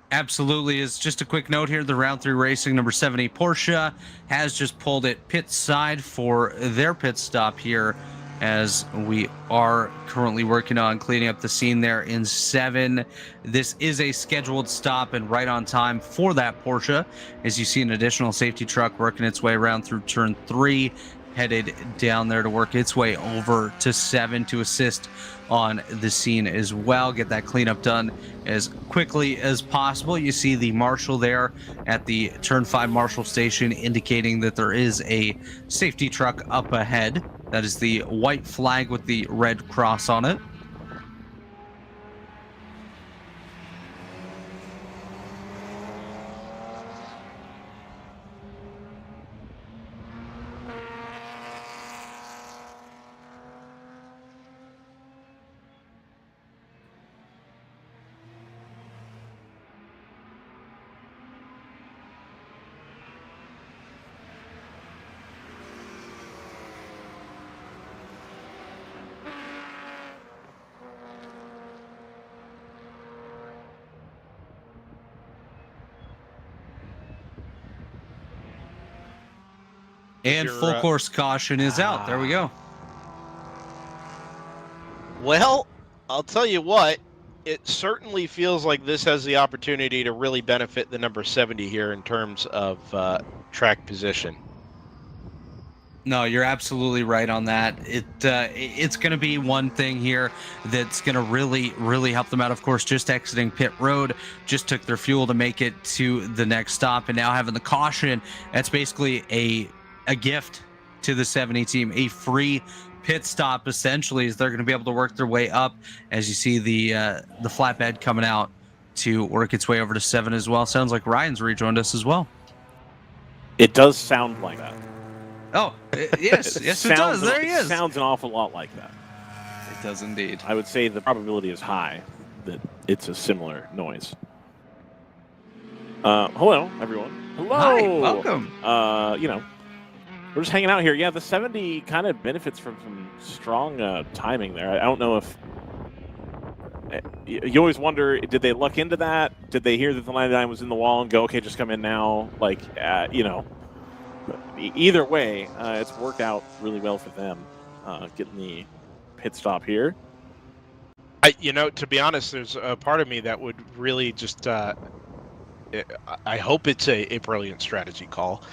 Absolutely. Is just a quick note here, the round 3 racing number 70 Porsche has just pulled it pit side for their pit stop here as we are currently working on cleaning up the scene there in 7. This is a scheduled stop and right on time for that Porsche, as you see an additional safety truck working its way around through turn 3, headed down there to work its way over to 7 to assist on the scene as well, get that cleanup done as quickly as possible. You see the marshal there at the turn 5 marshal station indicating that there is a safety truck up ahead. That is the white flag with the red cross on it. And full course caution is out. There we go. Well, I'll tell you what, it certainly feels like this has the opportunity to really benefit the number 70 here in terms of track position. No, you're absolutely right on that. It's going to be one thing here that's going to really help them out. Of course, just exiting pit road, just took their fuel to make it to the next stop, and now having the caution, that's basically a gift to the 70 team, a free pit stop essentially, as they're going to be able to work their way up. As you see the flatbed coming out to work its way over to 7 as well. Sounds like Ryan's rejoined us as well. It does sound like that. Oh, yes, yes, it does. There he is. Sounds an awful lot like that. It does indeed. I would say the probability is high that it's a similar noise. Hello, everyone. Hello. Hi, welcome. We're just hanging out here. Yeah, the 70 kind of benefits from some strong timing there. I don't know if you always wonder, did they luck into that? Did they hear that the 99 was in the wall and go, okay, just come in now? Like, either way, it's worked out really well for them getting the pit stop here. To be honest, there's a part of me that would really just I hope it's a brilliant strategy call.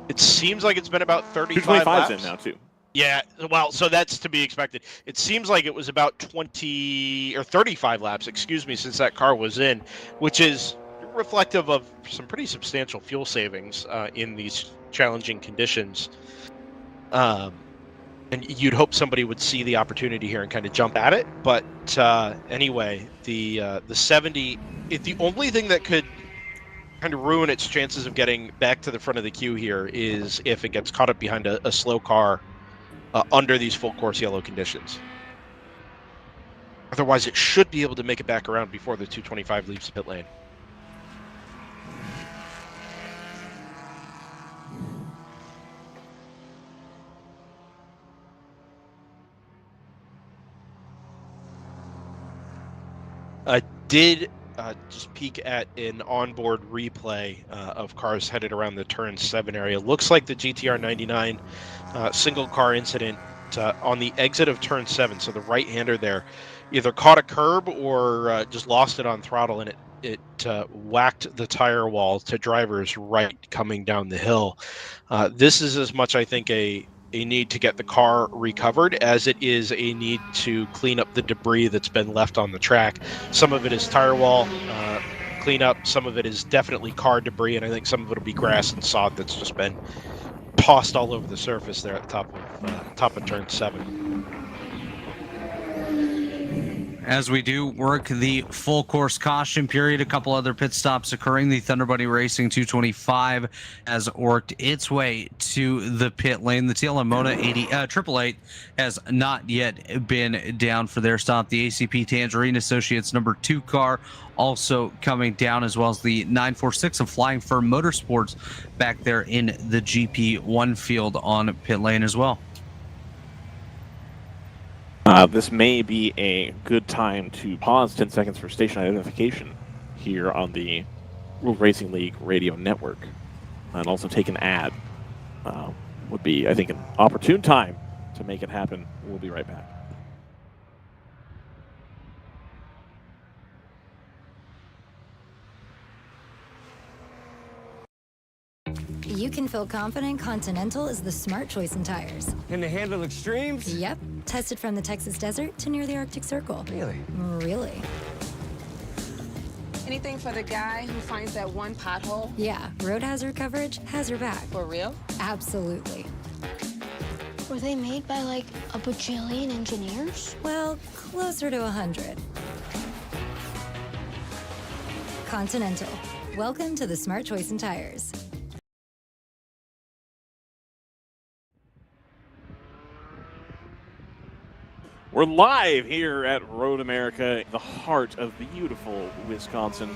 It seems like it's been about 35 laps. In now, too. Yeah, well, so that's to be expected. It seems like it was about 20 or 35 laps, since that car was in, which is reflective of some pretty substantial fuel savings in these challenging conditions. And you'd hope somebody would see the opportunity here and kind of jump at it. But anyway, the 70, the only thing that could kind of ruin its chances of getting back to the front of the queue here is if it gets caught up behind a slow car under these full course yellow conditions. Otherwise, it should be able to make it back around before the 225 leaves the pit lane. I did just peek at an onboard replay of cars headed around the turn 7 area. Looks like the GTR 99 single car incident on the exit of turn 7, so the right-hander there either caught a curb or just lost it on throttle, and it whacked the tire wall to driver's right coming down the hill. This is as much, I think, a need to get the car recovered as it is a need to clean up the debris that's been left on the track. Some of it is tire wall cleanup, some of it is definitely car debris, and I think some of it will be grass and sod that's just been tossed all over the surface there at the top of turn 7. As we do work the full course caution period, a couple other pit stops occurring. The Thunder Buddy Racing 225 has worked its way to the pit lane. The TLM Mona 888 has not yet been down for their stop. The ACP Tangerine Associates number 2 car also coming down, as well as the 946 of Flying Fur Motorsports back there in the GP1 field on pit lane as well. This may be a good time to pause 10 seconds for station identification here on the World Racing League radio network, and also take an ad. Would be, I think, an opportune time to make it happen. We'll be right back. You can feel confident Continental is the smart choice in tires. Can they handle extremes? Yep. Tested from the Texas desert to near the Arctic Circle. Really? Really. Anything for the guy who finds that one pothole? Yeah, road hazard coverage has your back. For real? Absolutely. Were they made by like a bajillion engineers? Well, closer to 100. Continental. Welcome to the smart choice in tires. We're live here at Road America, the heart of beautiful Wisconsin.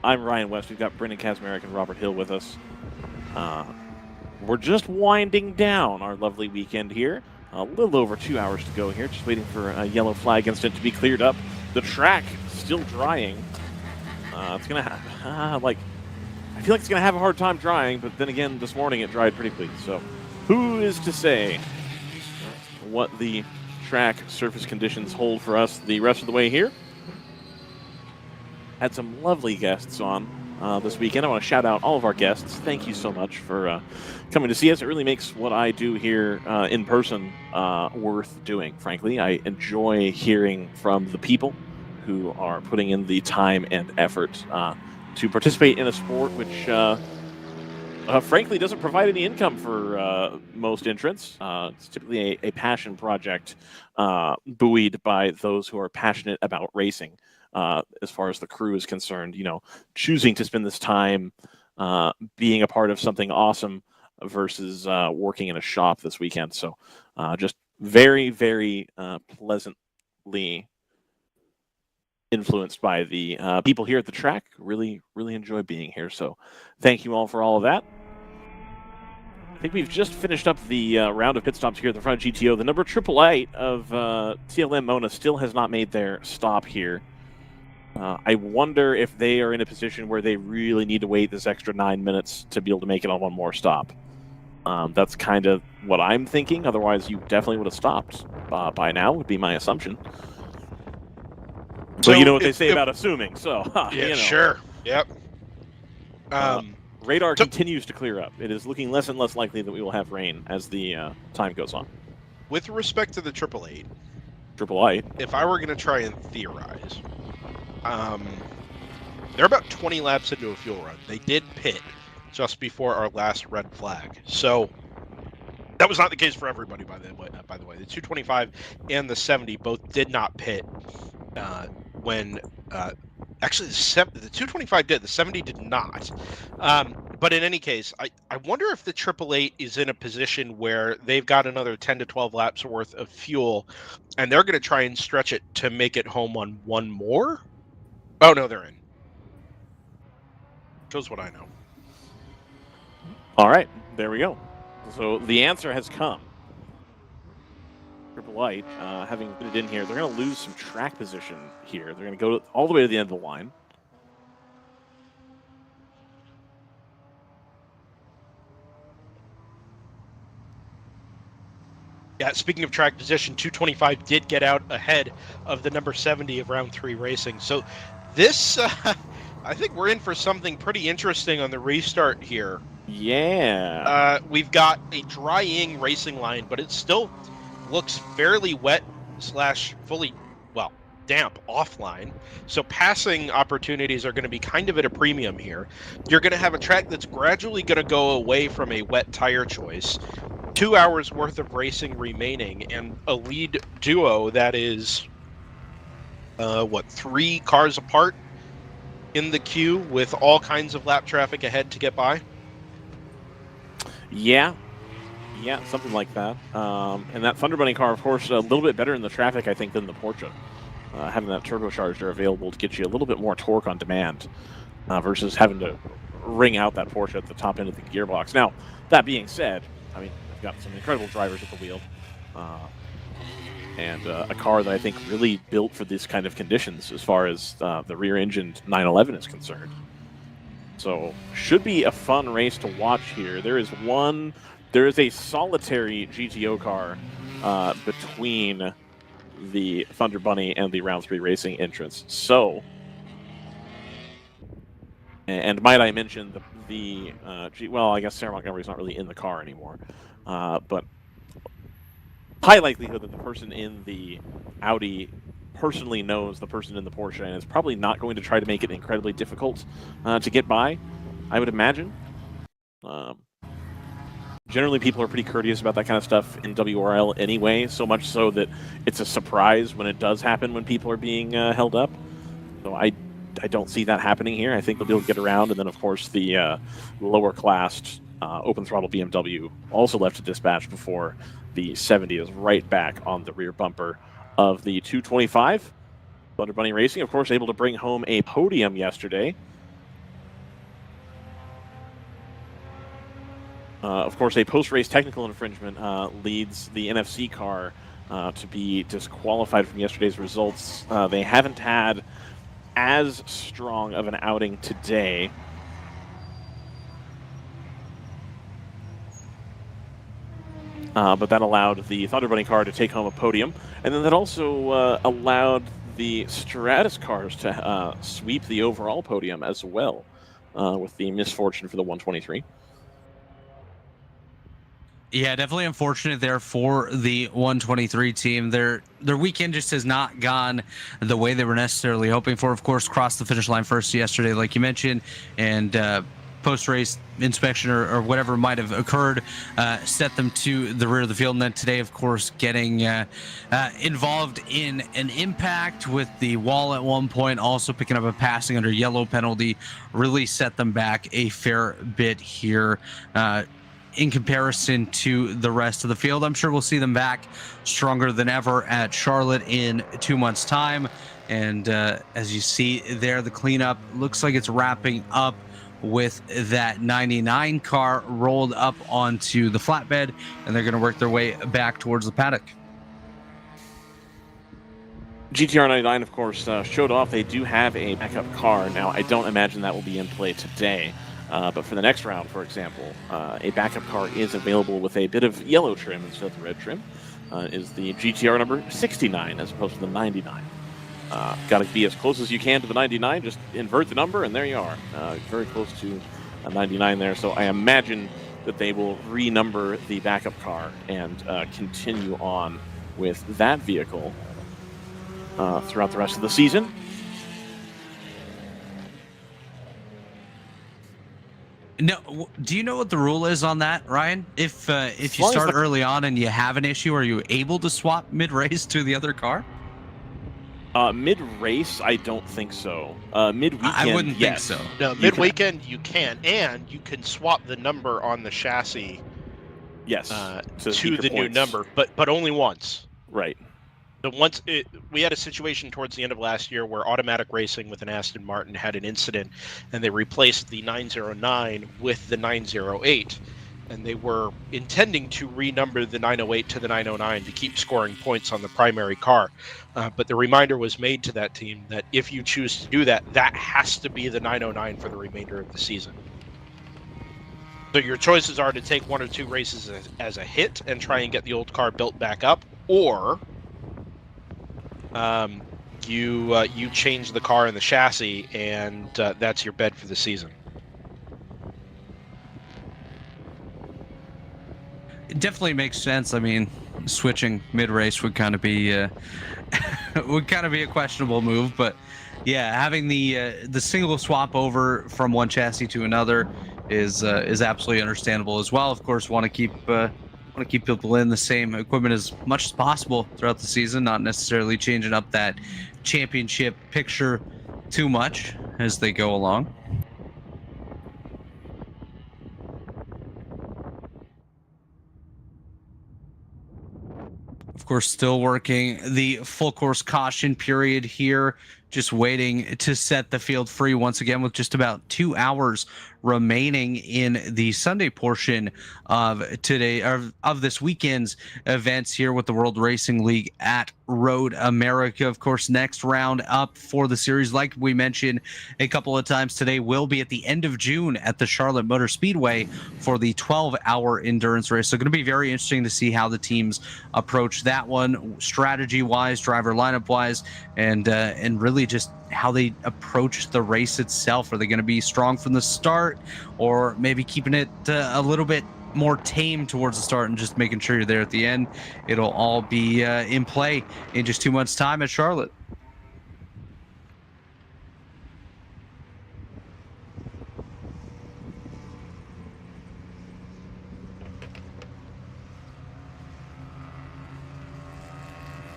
I'm Ryan West. We've got Brendan Kazmarek and Robert Hill with us. We're just winding down our lovely weekend here. A little over 2 hours to go here. Just waiting for a yellow flag incident to be cleared up. The track still drying. It's gonna have I feel like it's gonna have a hard time drying, but then again, this morning it dried pretty quickly. So, who is to say what the track surface conditions hold for us the rest of the way here? Had some lovely guests on this weekend. I want to shout out all of our guests. Thank you so much for coming to see us. It really makes what I do here in person worth doing, frankly. I enjoy hearing from the people who are putting in the time and effort to participate in a sport which frankly doesn't provide any income for most entrants. It's typically a passion project buoyed by those who are passionate about racing. As far as the crew is concerned, you know, choosing to spend this time being a part of something awesome versus working in a shop this weekend. So just very, very pleasantly influenced by the people here at the track. Really, really enjoy being here. So thank you all for all of that. I think we've just finished up the round of pit stops here at the front of GTO. The number 888 of TLM Mona still has not made their stop here. I wonder if they are in a position where they really need to wait this extra 9 minutes to be able to make it on one more stop. That's kind of what I'm thinking. Otherwise, you definitely would have stopped by now, would be my assumption. So you know what they say about assuming. So yeah, you know. Sure. Yep. Radar continues to clear up. It is looking less and less likely that we will have rain as the time goes on. With respect to the 888, if I were going to try and theorize, they're about 20 laps into a fuel run. They did pit just before our last red flag. So that was not the case for everybody, by the way. The 225 and the 70 both did not pit when actually the 225 did. The 70 did not. But in any case, I wonder if the 888 is in a position where they've got another 10 to 12 laps worth of fuel, and they're going to try and stretch it to make it home on one more. Oh, no, they're in. Shows what I know. All right, there we go. So the answer has come. 888, having put it in here, they're going to lose some track position here. They're going to go all the way to the end of the line. Yeah, speaking of track position, 225 did get out ahead of the number 70 of round 3 racing. So this, I think we're in for something pretty interesting on the restart here. Yeah. We've got a drying racing line, but it still looks fairly wet / fully, well, damp offline. So passing opportunities are going to be kind of at a premium here. You're going to have a track that's gradually going to go away from a wet tire choice. 2 hours worth of racing remaining, and a lead duo that is, 3 cars apart in the queue with all kinds of lap traffic ahead to get by? Yeah, something like that. And that Thunder Bunny car, of course, a little bit better in the traffic, I think, than the Porsche. Having that turbocharger available to get you a little bit more torque on demand versus having to wring out that Porsche at the top end of the gearbox. Now, that being said, I mean, I've got some incredible drivers at the wheel. And a car that I think really built for this kind of conditions as far as the rear-engined 911 is concerned. So should be a fun race to watch here. There there is a solitary GTO car between the Thunder Bunny and the Round 3 Racing entrance. So, and might I mention well, I guess Sarah Montgomery's not really in the car anymore, but high likelihood that the person in the Audi personally knows the person in the Porsche and is probably not going to try to make it incredibly difficult to get by, I would imagine. Generally, people are pretty courteous about that kind of stuff in WRL anyway, so much so that it's a surprise when it does happen when people are being held up. So I don't see that happening here. I think they'll be able to get around, and then, of course, the lower-classed open-throttle BMW also left to dispatch before the 70 is right back on the rear bumper of the 225. Thunder Bunny Racing, of course, able to bring home a podium yesterday. Of course, a post-race technical infringement leads the NFC car to be disqualified from yesterday's results. They haven't had as strong of an outing today. But that allowed the Thunder Bunny car to take home a podium. And then that also allowed the Stratus cars to sweep the overall podium as well, with the misfortune for the 123. Yeah, definitely unfortunate there for the 123 team. Their weekend just has not gone the way they were necessarily hoping for. Of course, crossed the finish line first yesterday, like you mentioned, and post-race inspection or whatever might have occurred set them to the rear of the field. And then today, of course, getting involved in an impact with the wall at one point, also picking up a passing under yellow penalty, really set them back a fair bit here. In comparison to the rest of the field. I'm sure we'll see them back stronger than ever at Charlotte in 2 months' time. And as you see there, the cleanup looks like it's wrapping up with that 99 car rolled up onto the flatbed, and they're going to work their way back towards the paddock. GTR 99, of course, showed off they do have a backup car. Now, I don't imagine that will be in play today. But for the next round, for example, a backup car is available with a bit of yellow trim instead of the red trim. Is the GTR number 69 as opposed to the 99. Got to be as close as you can to the 99. Just invert the number, and there you are. Very close to a 99 there. So I imagine that they will renumber the backup car and continue on with that vehicle throughout the rest of the season. No, do you know what the rule is on that, Ryan? If you start early on and you have an issue, are you able to swap mid-race to the other car? Mid-race, I don't think so. Mid-weekend, I wouldn't think so. No, mid-weekend you can, and you can swap the number on the chassis. Yes, to the new number, but only once. Right. We had a situation towards the end of last year where Automatic Racing with an Aston Martin had an incident, and they replaced the 909 with the 908, and they were intending to renumber the 908 to the 909 to keep scoring points on the primary car. But the reminder was made to that team that if you choose to do that, that has to be the 909 for the remainder of the season. So your choices are to take 1 or 2 races as a hit and try and get the old car built back up, or you change the car and the chassis, and that's your bed for the season. It definitely makes sense. I mean, switching mid-race would kind of be a questionable move, but yeah, having the single swap over from one chassis to another is absolutely understandable as well. Of course, want to keep people in the same equipment as much as possible throughout the season, not necessarily changing up that championship picture too much as they go along. Of course, still working the full course caution period here. just waiting to set the field free once again with just about 2 hours remaining in the Sunday portion of today of this weekend's events here with the World Racing League at Road America. Of course, next round up for the series, like we mentioned a couple of times today, will be at the end of June at the Charlotte Motor Speedway for the 12-hour endurance race. So going to be very interesting to see how the teams approach that one, strategy wise, driver lineup wise, and really just how they approach the race itself. Are they going to be strong from the start, or maybe keeping it a little bit more tame towards the start and just making sure you're there at the end? It'll all be in play in just 2 months' time at Charlotte.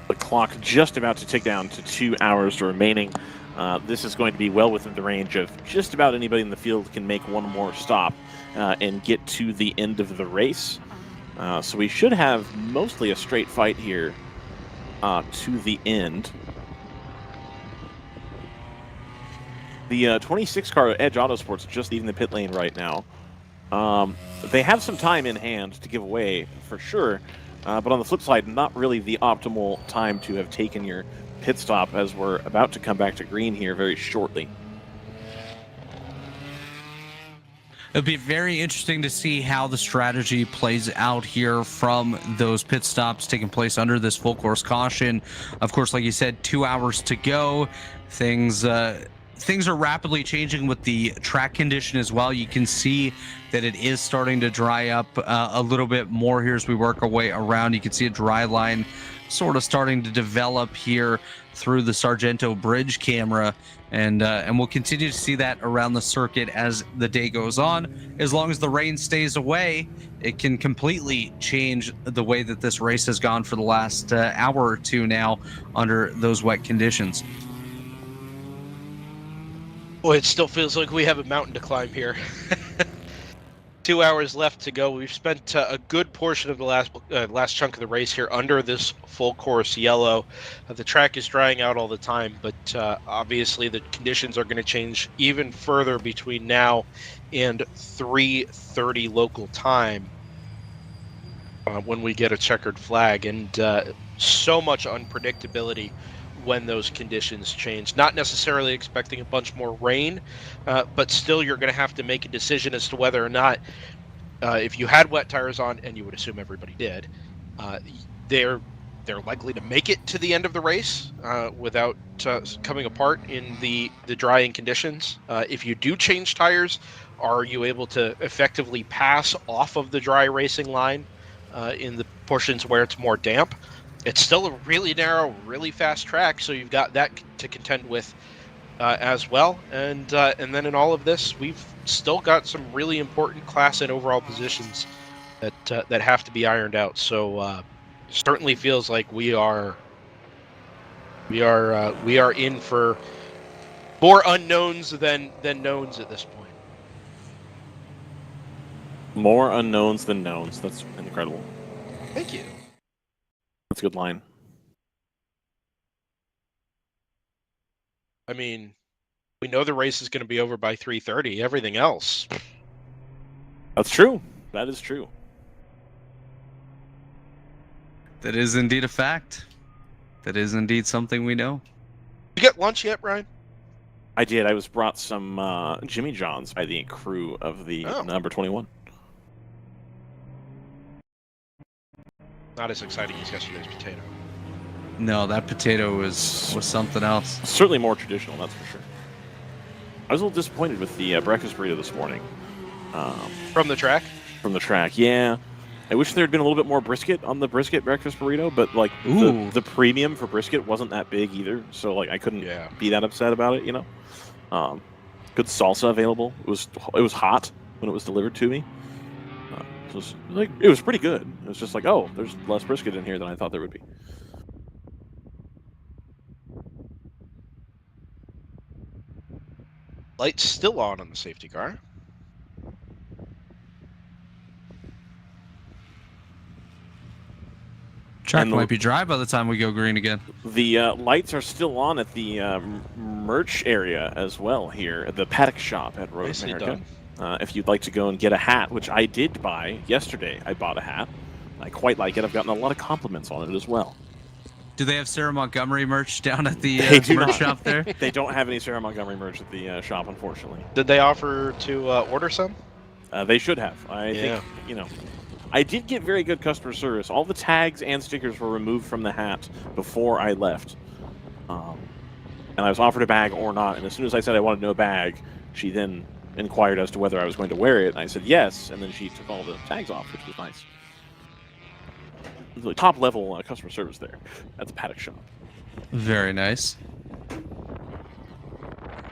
The clock just about to tick down to 2 hours remaining. This is going to be well within the range of just about anybody in the field can make one more stop and get to the end of the race. So we should have mostly a straight fight here to the end. The 26 car Edge Autosports just leaving the pit lane right now. They have some time in hand to give away for sure, but on the flip side, not really the optimal time to have taken your pit stop, as we're about to come back to green here very shortly. It'll be very interesting to see how the strategy plays out here from those pit stops taking place under this full course caution. Of course, like you said, 2 hours to go. Things are rapidly changing with the track condition as well. You can see that it is starting to dry up a little bit more here as we work our way around. You can see a dry line sort of starting to develop here through the Sargento Bridge camera, and we'll continue to see that around the circuit as the day goes on. As long as the rain stays away, it can completely change the way that this race has gone for the last hour or two now under those wet conditions. Boy, it still feels like we have a mountain to climb here. 2 hours left to go. We've spent a good portion of the last chunk of the race here under this full course yellow. The track is drying out all the time, but obviously the conditions are going to change even further between now and 3:30 local time when we get a checkered flag, and so much unpredictability when those conditions change. Not necessarily expecting a bunch more rain, but still you're going to have to make a decision as to whether or not, if you had wet tires on, and you would assume everybody did, they're likely to make it to the end of the race without coming apart in the drying conditions. If you do change tires, are you able to effectively pass off of the dry racing line in the portions where it's more damp? It's still a really narrow, really fast track, so you've got that to contend with as well. And then in all of this, we've still got some really important class and overall positions that have to be ironed out. So certainly feels like we are in for more unknowns than knowns at this point. More unknowns than knowns. That's incredible. Thank you. That's a good line. I mean, we know the race is going to be over by 3:30. Everything else. That's true. That is true. That is indeed a fact. That is indeed something we know. You get lunch yet, Ryan? I did. I was brought some Jimmy John's by the crew of the number 21. Not as exciting as yesterday's potato. No, that potato was something else. Certainly more traditional, that's for sure. I was a little disappointed with the breakfast burrito this morning. From the track? From the track, yeah. I wish there had been a little bit more brisket on the brisket breakfast burrito, but like the premium for brisket wasn't that big either, so like I couldn't be that upset about it, you know. Good salsa available. It was hot when it was delivered to me. So it was pretty good. It was just like, oh, there's less brisket in here than I thought there would be. Light's still on the safety car. Track And might be dry by the time we go green again. The lights are still on at the merch area as well here at the paddock shop at Road Nicely America. If you'd like to go and get a hat, which I did buy yesterday, I bought a hat. I quite like it. I've gotten a lot of compliments on it as well. Do they have Sarah Montgomery merch down at the They merch shop there? They don't have any Sarah Montgomery merch at the shop, unfortunately. Did they offer to order some? They should have. I think, you know, I did get very good customer service. All the tags and stickers were removed from the hat before I left. And I was offered a bag or not. And as soon as I said I wanted no bag, she then inquired as to whether I was going to wear it. And I said yes. And then she took all the tags off, which was nice. Really top level customer service there at the paddock shop. Very nice.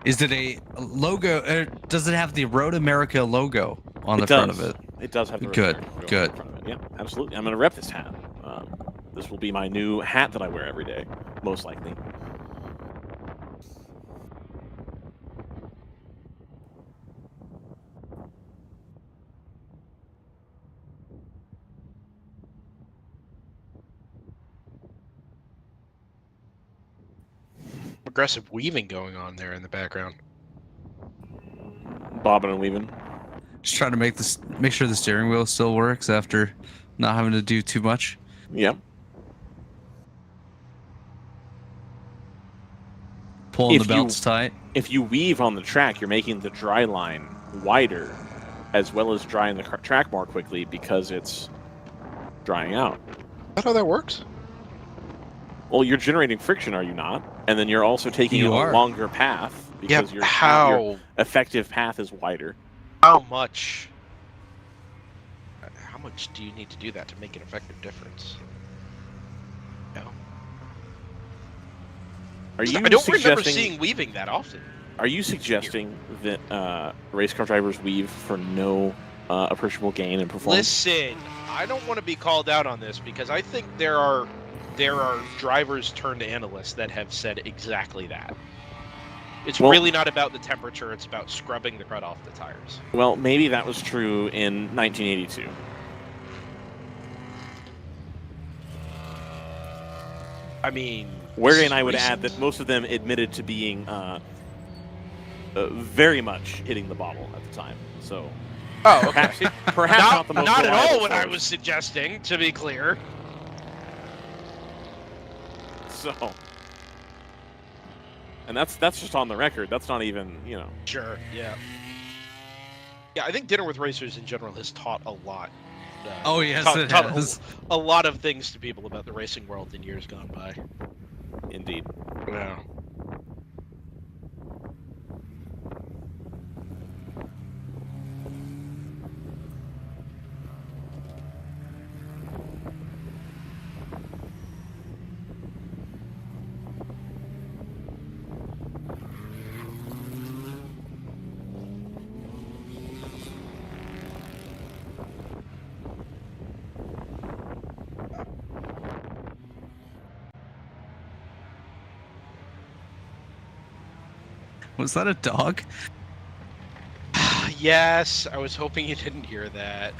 Is it a logo? Does it have the Road America logo on the front of it? It does have the Road Good, America logo good. on the front of it. Yeah, absolutely. I'm going to rep this hat. This will be my new hat that I wear every day, most likely. Aggressive weaving going on there in the background. Bobbing and weaving. Just trying to make sure the steering wheel still works after not having to do too much. Yeah. Pulling the belts tight. If you weave on the track, you're making the dry line wider, as well as drying the track more quickly because it's drying out. Is that how that works? Well, you're generating friction, are you not? And then you're also taking a longer path because your effective path is wider. How much do you need to do that to make an effective difference? No. I don't remember seeing weaving that often. Are you suggesting that race car drivers weave for no appreciable gain in performance? Listen, I don't want to be called out on this because I think there are drivers turned analysts that have said exactly that. It's really not about the temperature, it's about scrubbing the crud off the tires. Well, maybe that was true in 1982. I mean... Wherein I would add that most of them admitted to being very much hitting the bottle at the time. So, perhaps not the most not at all reliable what I source. was suggesting, to be clear. So, and that's just on the record. That's not even, you know. Sure. Yeah. Yeah, I think Dinner with Racers in general has taught a lot. Oh yes, it taught has. a lot of things to people about the racing world in years gone by. Indeed. Yeah. Was that a dog? Yes, I was hoping you didn't hear that.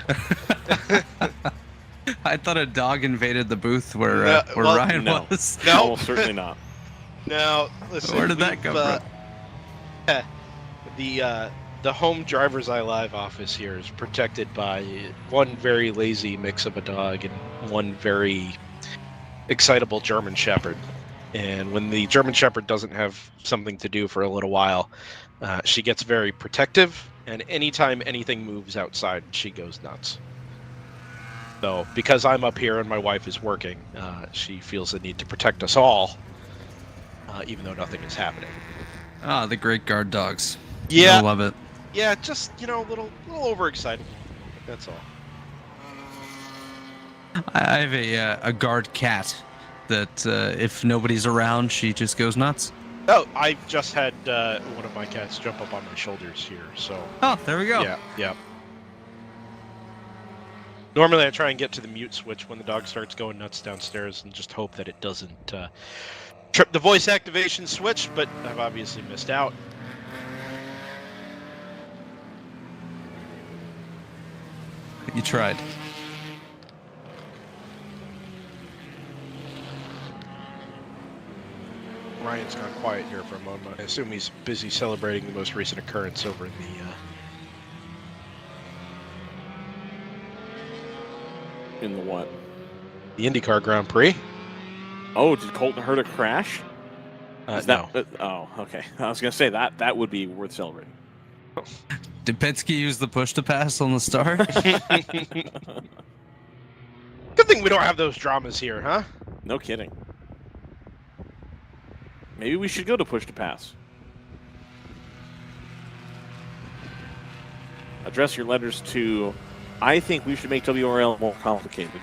I thought a dog invaded the booth where Ryan was. No, certainly not. No, listen. Where did that come from? The home DriversEye Live office here is protected by one very lazy mix of a dog and one very excitable German Shepherd. And when the German Shepherd doesn't have something to do for a little while, she gets very protective, and anytime anything moves outside, she goes nuts. So, because I'm up here and my wife is working, she feels the need to protect us all, even though nothing is happening. Ah, the great guard dogs. Yeah. I love it. Yeah, just, a little overexcited. That's all. I have a guard cat that if nobody's around, she just goes nuts. Oh, I just had one of my cats jump up on my shoulders here, so... Oh, there we go. Yeah. Normally I try and get to the mute switch when the dog starts going nuts downstairs and just hope that it doesn't trip the voice activation switch, but I've obviously missed out. You tried. Ryan's gone quiet here for a moment. I assume he's busy celebrating the most recent occurrence over in In the what? the IndyCar Grand Prix. Oh, did Colton hurt a crash? No. Oh, okay. I was going to say that would be worth celebrating. Did Penske use the push to pass on the start? Good thing we don't have those dramas here, huh? No kidding. Maybe we should go to push to pass. Address your letters to, I think we should make WRL more complicated.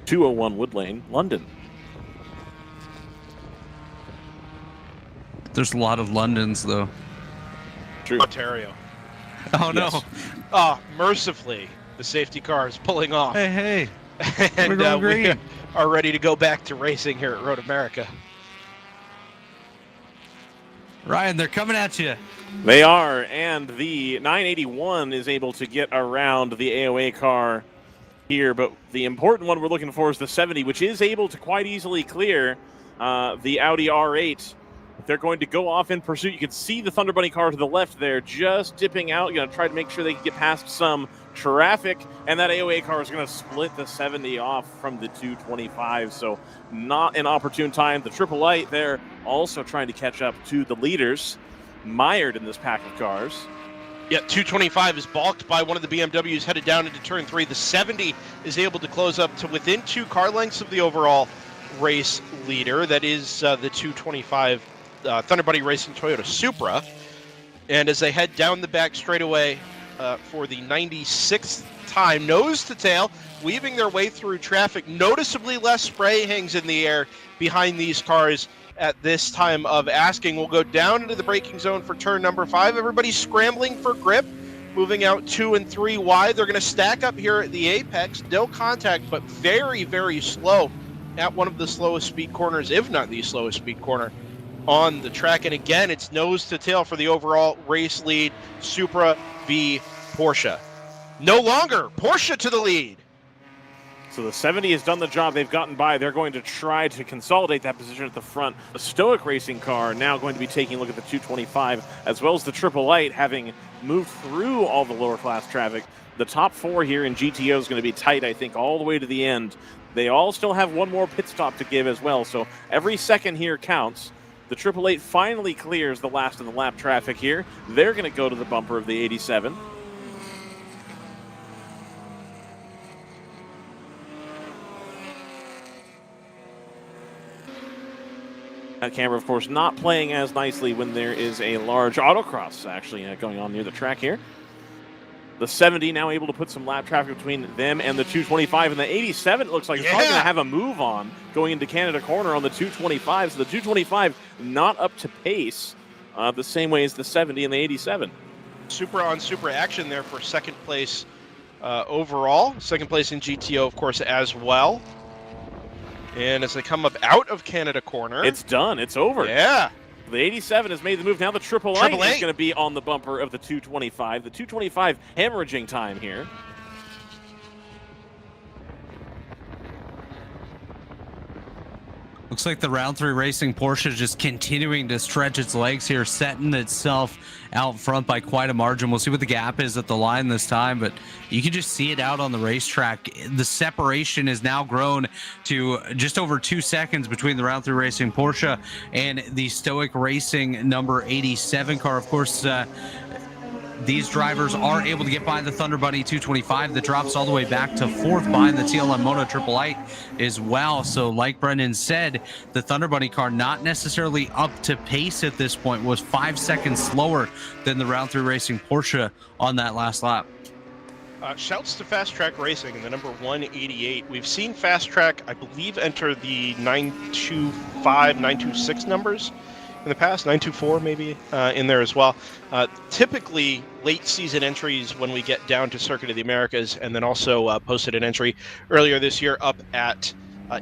201 Wood Lane, London. There's a lot of Londons, though. True. Ontario. Oh, no. Yes. Mercifully, the safety car is pulling off. Hey. And We're going we green. are ready to go back to racing here at Road America. Ryan, they're coming at you. They are, and the 981 is able to get around the AOA car here, but the important one we're looking for is the 70, which is able to quite easily clear the Audi R8. They're going to go off in pursuit. You can see the Thunder Bunny car to the left there, just dipping out. Going to try to make sure they can get past some traffic, and that AOA car is going to split the 70 off from the 225. So not an opportune time. The Triple Light there also trying to catch up to the leaders, mired in this pack of cars. Yeah, 225 is balked by one of the BMWs headed down into turn 3. The 70 is able to close up to within 2 car lengths of the overall race leader. That is the 225 Thunder Bunny Racing Toyota Supra. And as they head down the back straightaway for the 96th time, nose to tail, weaving their way through traffic, noticeably less spray hangs in the air behind these cars at this time of asking. We'll go down into the braking zone for turn number 5. Everybody's scrambling for grip, moving out 2 and 3 wide. They're going to stack up here at the apex. No contact, but very, very slow at one of the slowest speed corners, if not the slowest speed corner on the track. And again, it's nose to tail for the overall race lead, Supra v Porsche. No longer Porsche to the lead. So the 70 has done the job. They've gotten by. They're going to try to consolidate that position at the front. The Stoic Racing car now going to be taking a look at the 225, as well as the Triple Light, having moved through all the lower class traffic. The top 4 here in GTO is going to be tight, I think, all the way to the end. They all still have one more pit stop to give as well, so every second here counts. The Triple Eight finally clears the last of the lap traffic here. They're going to go to the bumper of the 87. That camera, of course, not playing as nicely when there is a large autocross actually going on near the track here. The 70 now able to put some lap traffic between them and the 225. And the 87, it looks like, it's probably going to have a move on going into Canada Corner on the 225. So the 225 not up to pace the same way as the 70 and the 87. Super on super action there for second place overall. Second place in GTO, of course, as well. And as they come up out of Canada Corner. It's done. It's over. Yeah. The 87 has made the move. Now the Triple Eight is going to be on the bumper of the 225. The 225 hemorrhaging time here. Looks like the round 3 racing Porsche is just continuing to stretch its legs here, setting itself out front by quite a margin. We'll see what the gap is at the line this time, but you can just see it out on the racetrack. The separation has now grown to just over 2 seconds between the round 3 racing Porsche and the Stoic Racing number 87 car. Of course, these drivers are able to get by the Thunder Bunny 225 that drops all the way back to 4th behind the TLM Moto Triple Eight as well. So like Brendan said, the Thunder Bunny car not necessarily up to pace at this point, was 5 seconds slower than the round 3 racing Porsche on that last lap. Shouts to Fast Track Racing, the number 188. We've seen Fast Track, I believe, enter the 925, 926 numbers in the past, 924 maybe in there as well. Typically late season entries when we get down to Circuit of the Americas, and then also posted an entry earlier this year up at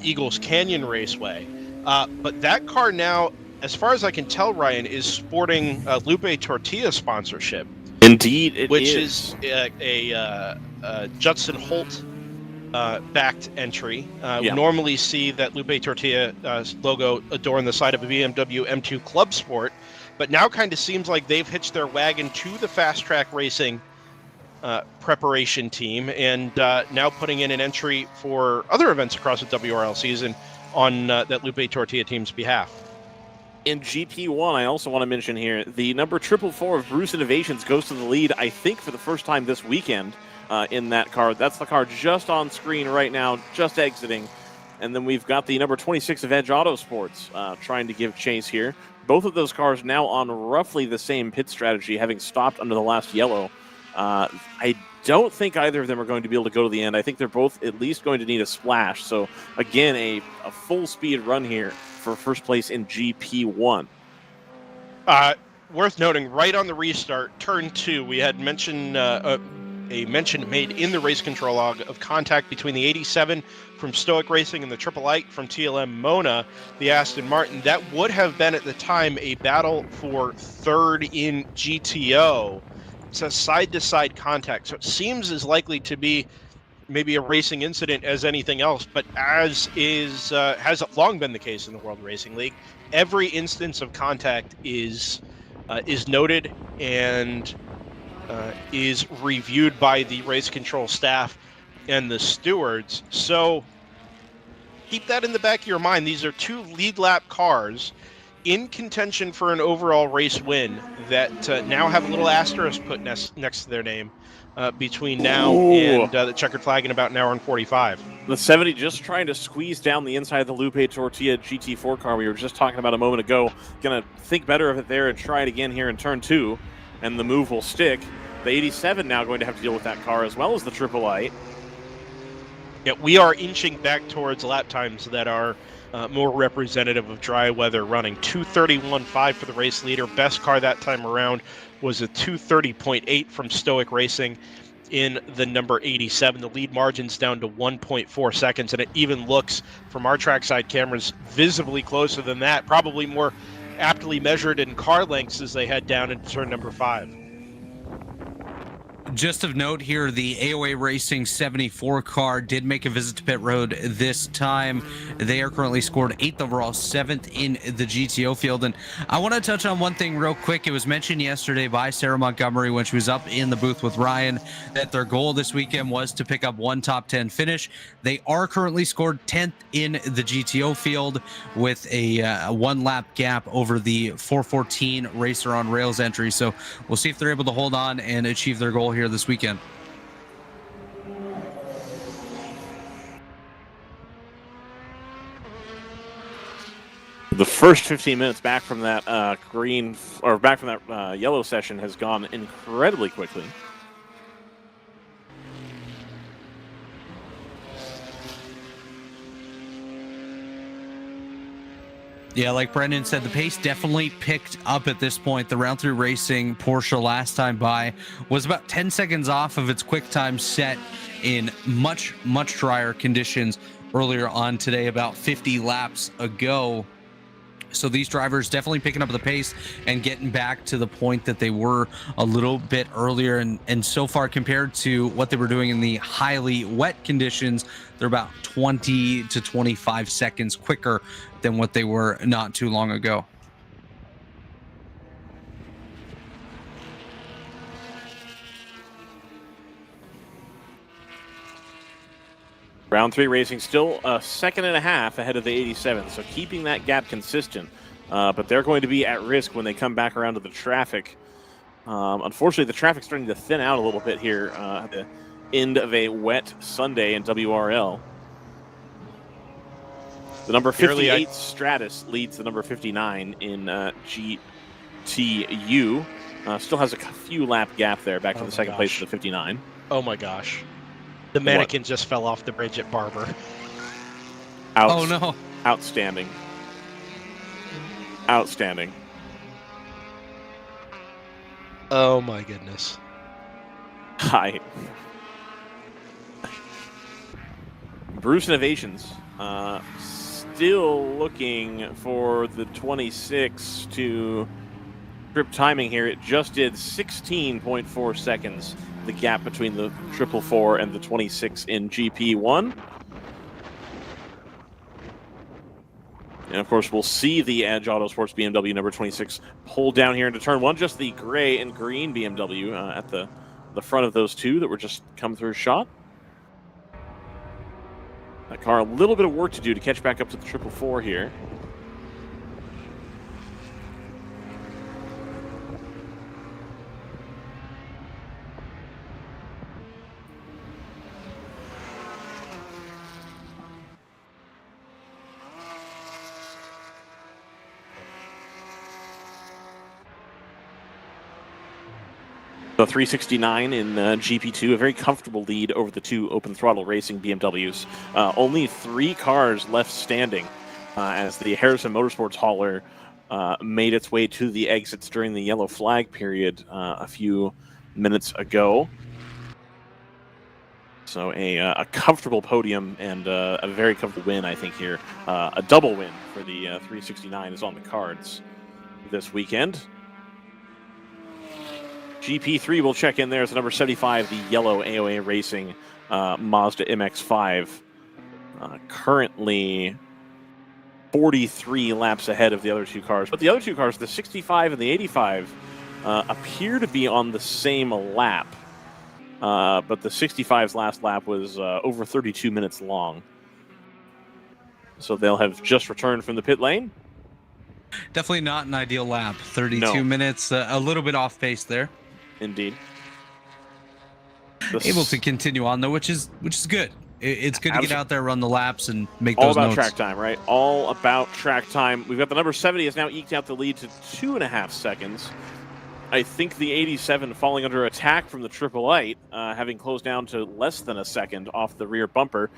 Eagles Canyon Raceway. But that car now, as far as I can tell, Ryan, is sporting Lupe Tortilla sponsorship. Indeed, it which is a Judson Holt backed entry. We Yeah. normally see that Lupe Tortilla logo adorn the side of a BMW M2 Club Sport, but now kind of seems like they've hitched their wagon to the Fast Track Racing preparation team, and now putting in an entry for other events across the WRL season on that Lupe Tortilla team's behalf. In GP1, I also want to mention here, the number 444 of Bruce Innovations goes to the lead, I think, for the first time this weekend in that car. That's the car just on screen right now, just exiting. And then we've got the number 26 of Edge Autosports trying to give chase here. Both of those cars now on roughly the same pit strategy, having stopped under the last yellow. I don't think either of them are going to be able to go to the end. I think they're both at least going to need a splash. So, again, a full-speed run here for first place in GP1. Worth noting, right on the restart, turn 2, we had mentioned a mention made in the race control log of contact between the 87 from Stoic Racing and the Triple Light from TLM Mona, the Aston Martin. That would have been at the time a battle for third in GTO. It's a side-to-side contact, so it seems as likely to be maybe a racing incident as anything else, but as is has long been the case in the World Racing League, every instance of contact is noted and is reviewed by the race control staff and the stewards. So keep that in the back of your mind. These are 2 lead lap cars in contention for an overall race win that now have a little asterisk put next to their name between now and the checkered flag in about an hour and 45. The 70 just trying to squeeze down the inside of the Lupe Tortilla GT4 car we were just talking about a moment ago. Going to think better of it there and try it again here in turn 2, and the move will stick. The 87 now going to have to deal with that car as well as the Triple Light. Yeah, we are inching back towards lap times that are more representative of dry weather running. 2:31.5 for the race leader. Best car that time around was a 2:30.8 from Stoic Racing in the number 87. The lead margin's down to 1.4 seconds, and it even looks from our trackside cameras visibly closer than that, probably more aptly measured in car lengths as they head down into turn number 5. Just of note here, the AOA Racing 74 car did make a visit to pit road this time. They are currently scored 8th overall, 7th in the GTO field. And I want to touch on one thing real quick. It was mentioned yesterday by Sarah Montgomery when she was up in the booth with Ryan that their goal this weekend was to pick up 1 top 10 finish. They are currently scored 10th in the GTO field with a 1 lap gap over the 414 Racer on Rails entry. So we'll see if they're able to hold on and achieve their goal here this weekend. The first 15 minutes back from that yellow session has gone incredibly quickly. Yeah, like Brendan said, the pace definitely picked up at this point. The round 3 racing Porsche last time by was about 10 seconds off of its quick time set in much drier conditions earlier on today, about 50 laps ago. So these drivers definitely picking up the pace and getting back to the point that they were a little bit earlier. And so far, compared to what they were doing in the highly wet conditions, they're about 20 to 25 seconds quicker than what they were not too long ago. Round 3 racing still a second and a half ahead of the 87, so keeping that gap consistent. But they're going to be at risk when they come back around to the traffic. Unfortunately, the traffic's starting to thin out a little bit here at the end of a wet Sunday in WRL. The number 58 Stratus leads the number 59 in GTU. Still has a few lap gap there back to the second place for the 59. Oh my gosh. The mannequin just fell off the bridge at Barber. Oh no. Outstanding. Outstanding. Oh my goodness. Hi. Bruce Innovations still looking for the 26 to trip timing here. It just did 16.4 seconds the gap between the 444 and the 26 in GP1. And of course, we'll see the Edge Autosports BMW number 26 pull down here into turn 1. Just the gray and green BMW at the front of those two that were just come through shot. That car, a little bit of work to do to catch back up to the 444 here. The 369 in GP2, a very comfortable lead over the two open throttle racing BMWs. Only 3 cars left standing as the Harrison Motorsports hauler made its way to the exits during the yellow flag period a few minutes ago. So a comfortable podium and a very comfortable win, I think, here. A double win for the 369 is on the cards this weekend. GP3 will check in there as the number 75, the yellow AOA Racing Mazda MX-5. Currently 43 laps ahead of the other two cars. But the other two cars, the 65 and the 85, appear to be on the same lap. But the 65's last lap was over 32 minutes long. So they'll have just returned from the pit lane. Definitely not an ideal lap. 32 minutes, a little bit off pace there. Indeed. Able to continue on though, which is good. It's good to get out there, run the laps, and make all those about notes. track time, right? All about track time. We've got the number 70 has now eked out the lead to 2.5 seconds. I think the 87 falling under attack from the 888, having closed down to less than a second off the rear bumper.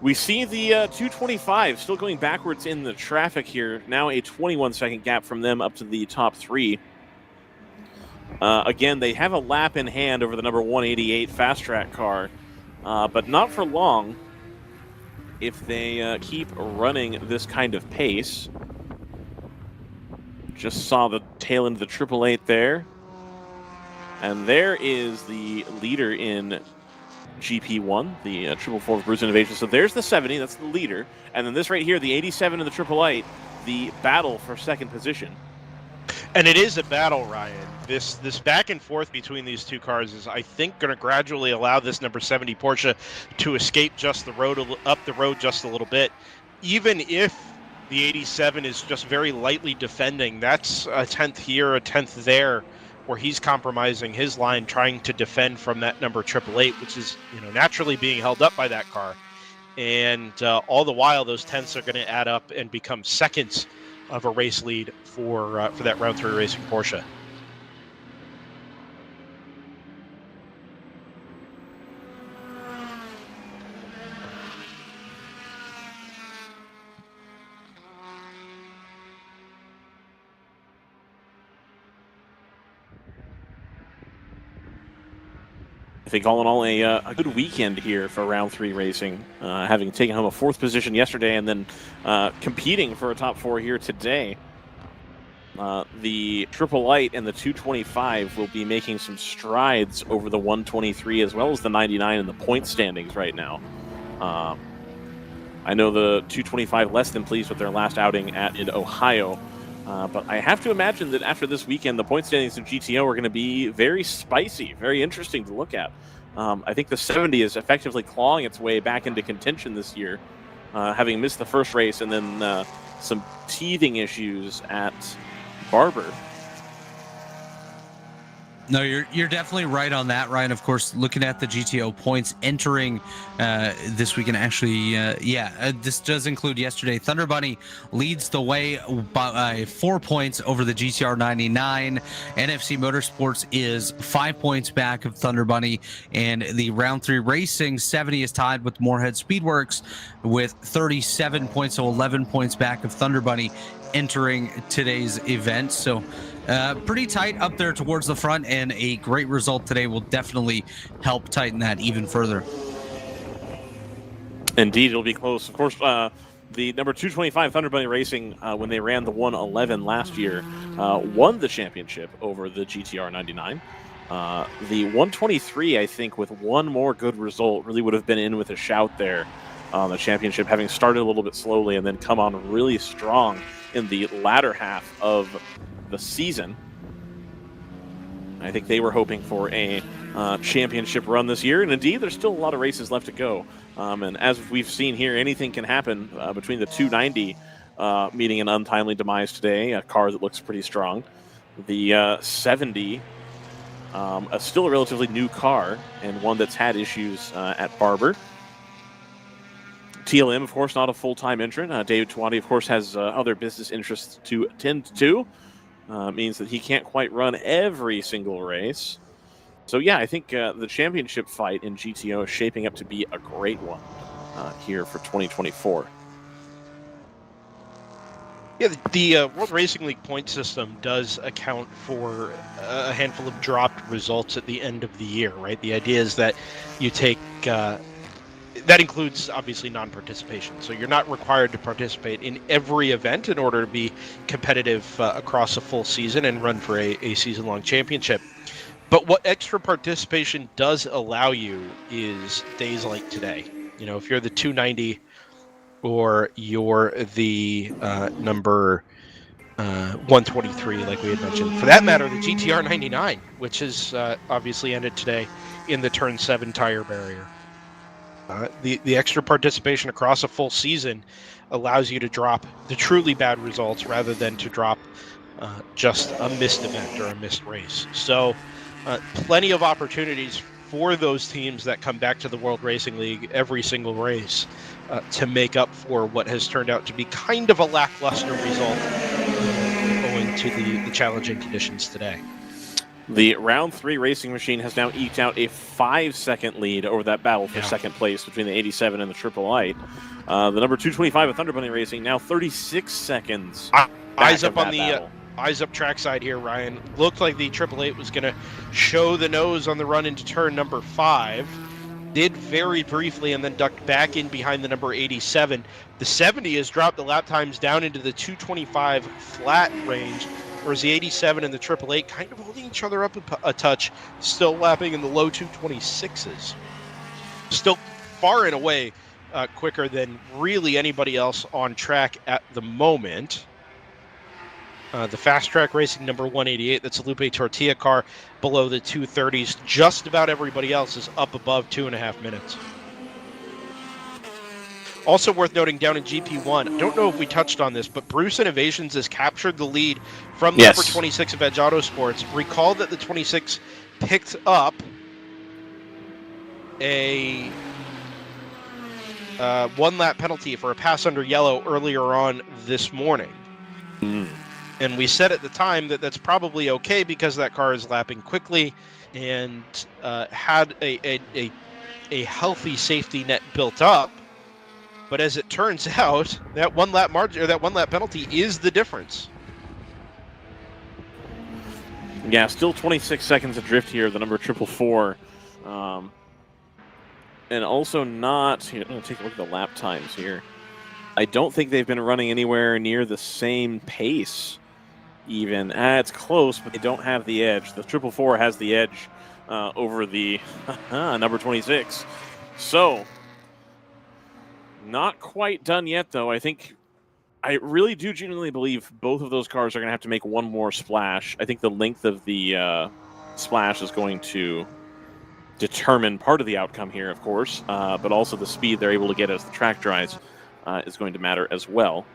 We see the 225 still going backwards in the traffic here. Now a 21-second gap from them up to the top 3. Again, they have a lap in hand over the number 188 Fast Track car, but not for long if they keep running this kind of pace. Just saw the tail end of the 888 there. And there is the leader in GP1, the 444 Bruce Innovation. So there's the 70, that's the leader. And then this right here, the 87 and the 888, the battle for second position. And it is a battle, Ryan. This back and forth between these two cars is, I think, going to gradually allow this number 70 Porsche to escape just the road, up the road just a little bit. Even if the 87 is just very lightly defending, that's a 10th here, a 10th there, where he's compromising his line, trying to defend from that number 888, which is, naturally being held up by that car. And all the while, those 10ths are going to add up and become seconds of a race lead for that round 3 racing Porsche. I think all in all, a good weekend here for round 3 racing, having taken home a 4th position yesterday and then competing for a top 4 here today. The 888 and the 225 will be making some strides over the 123 as well as the 99 in the point standings right now. I know the 225 less than pleased with their last outing in Ohio. But I have to imagine that after this weekend, the point standings of GTO are going to be very spicy, very interesting to look at. I think the 70 is effectively clawing its way back into contention this year, having missed the first race and then some teething issues at Barber. No, you're definitely right on that, Ryan. Of course, looking at the GTO points entering this weekend, actually, this does include yesterday. Thunder Bunny leads the way by 4 points over the GTR 99. NFC Motorsports is 5 points back of Thunder Bunny, and the round 3 racing 70 is tied with Moorhead Speedworks with 37 points, so 11 points back of Thunder Bunny entering today's event. So pretty tight up there towards the front, and a great result today will definitely help tighten that even further. Indeed, it'll be close. Of course, the number 225 Thunder Bunny Racing, when they ran the 111 last year, won the championship over the GTR 99. The 123, I think, with one more good result, really would have been in with a shout there on the championship, having started a little bit slowly and then come on really strong in the latter half of the season. I think they were hoping for a championship run this year, and indeed, there's still a lot of races left to go. And as we've seen here, anything can happen between the 290 meeting an untimely demise today, a car that looks pretty strong. The 70, still a relatively new car, and one that's had issues at Barber. TLM, of course, not a full-time entrant. David Twatty, of course, has other business interests to attend to. Means that he can't quite run every single race. So, yeah, I think the championship fight in GTO is shaping up to be a great one here for 2024. Yeah, the World Racing League point system does account for a handful of dropped results at the end of the year, right? The idea is that you take... that includes, obviously, non-participation. So you're not required to participate in every event in order to be competitive across a full season and run for a season-long championship. But what extra participation does allow you is days like today. You know, if you're the 290 or you're the number 123, like we had mentioned. For that matter, the GTR 99, which has obviously ended today in the Turn 7 tire barrier. The extra participation across a full season allows you to drop the truly bad results rather than to drop just a missed event or a missed race. So plenty of opportunities for those teams that come back to the World Racing League every single race to make up for what has turned out to be kind of a lackluster result owing to the challenging conditions today. The round 3 racing machine has now eked out a 5-second lead over that battle for second place between the 87 and the Triple Light. The number 225 of Thunder Bunny Racing now 36 seconds. Eyes up on the eyes up trackside here, Ryan. Looked like the Triple 8 was going to show the nose on the run into turn number 5. Did very briefly and then ducked back in behind the number 87. The 70 has dropped the lap times down into the 225 flat range, whereas the 87 and the Triple 8 kind of holding each other up a touch, still lapping in the low 226s. Still far and away quicker than really anybody else on track at the moment. The Fast Track Racing number 188, that's a Lupe Tortilla car, below the 230s. Just about everybody else is up above 2.5 minutes. Also worth noting down in GP1, I don't know if we touched on this, but Bruce Innovations has captured the lead from the number 26 of Edge Autosports. Recall that the 26 picked up a one-lap penalty for a pass under yellow earlier on this morning. And we said at the time that that's probably okay because that car is lapping quickly and had a healthy safety net built up. But as it turns out, that one-lap margin or that one-lap penalty is the difference. Yeah, still 26 seconds adrift here, the number 444. And also not, here, I'm going to take a look at the lap times here. I don't think they've been running anywhere near the same pace even. It's close, but they don't have the edge. The 444 has the edge over the number 26. So, not quite done yet, though. I really do genuinely believe both of those cars are going to have to make one more splash. I think the length of the splash is going to determine part of the outcome here, of course, but also the speed they're able to get as the track dries is going to matter as well.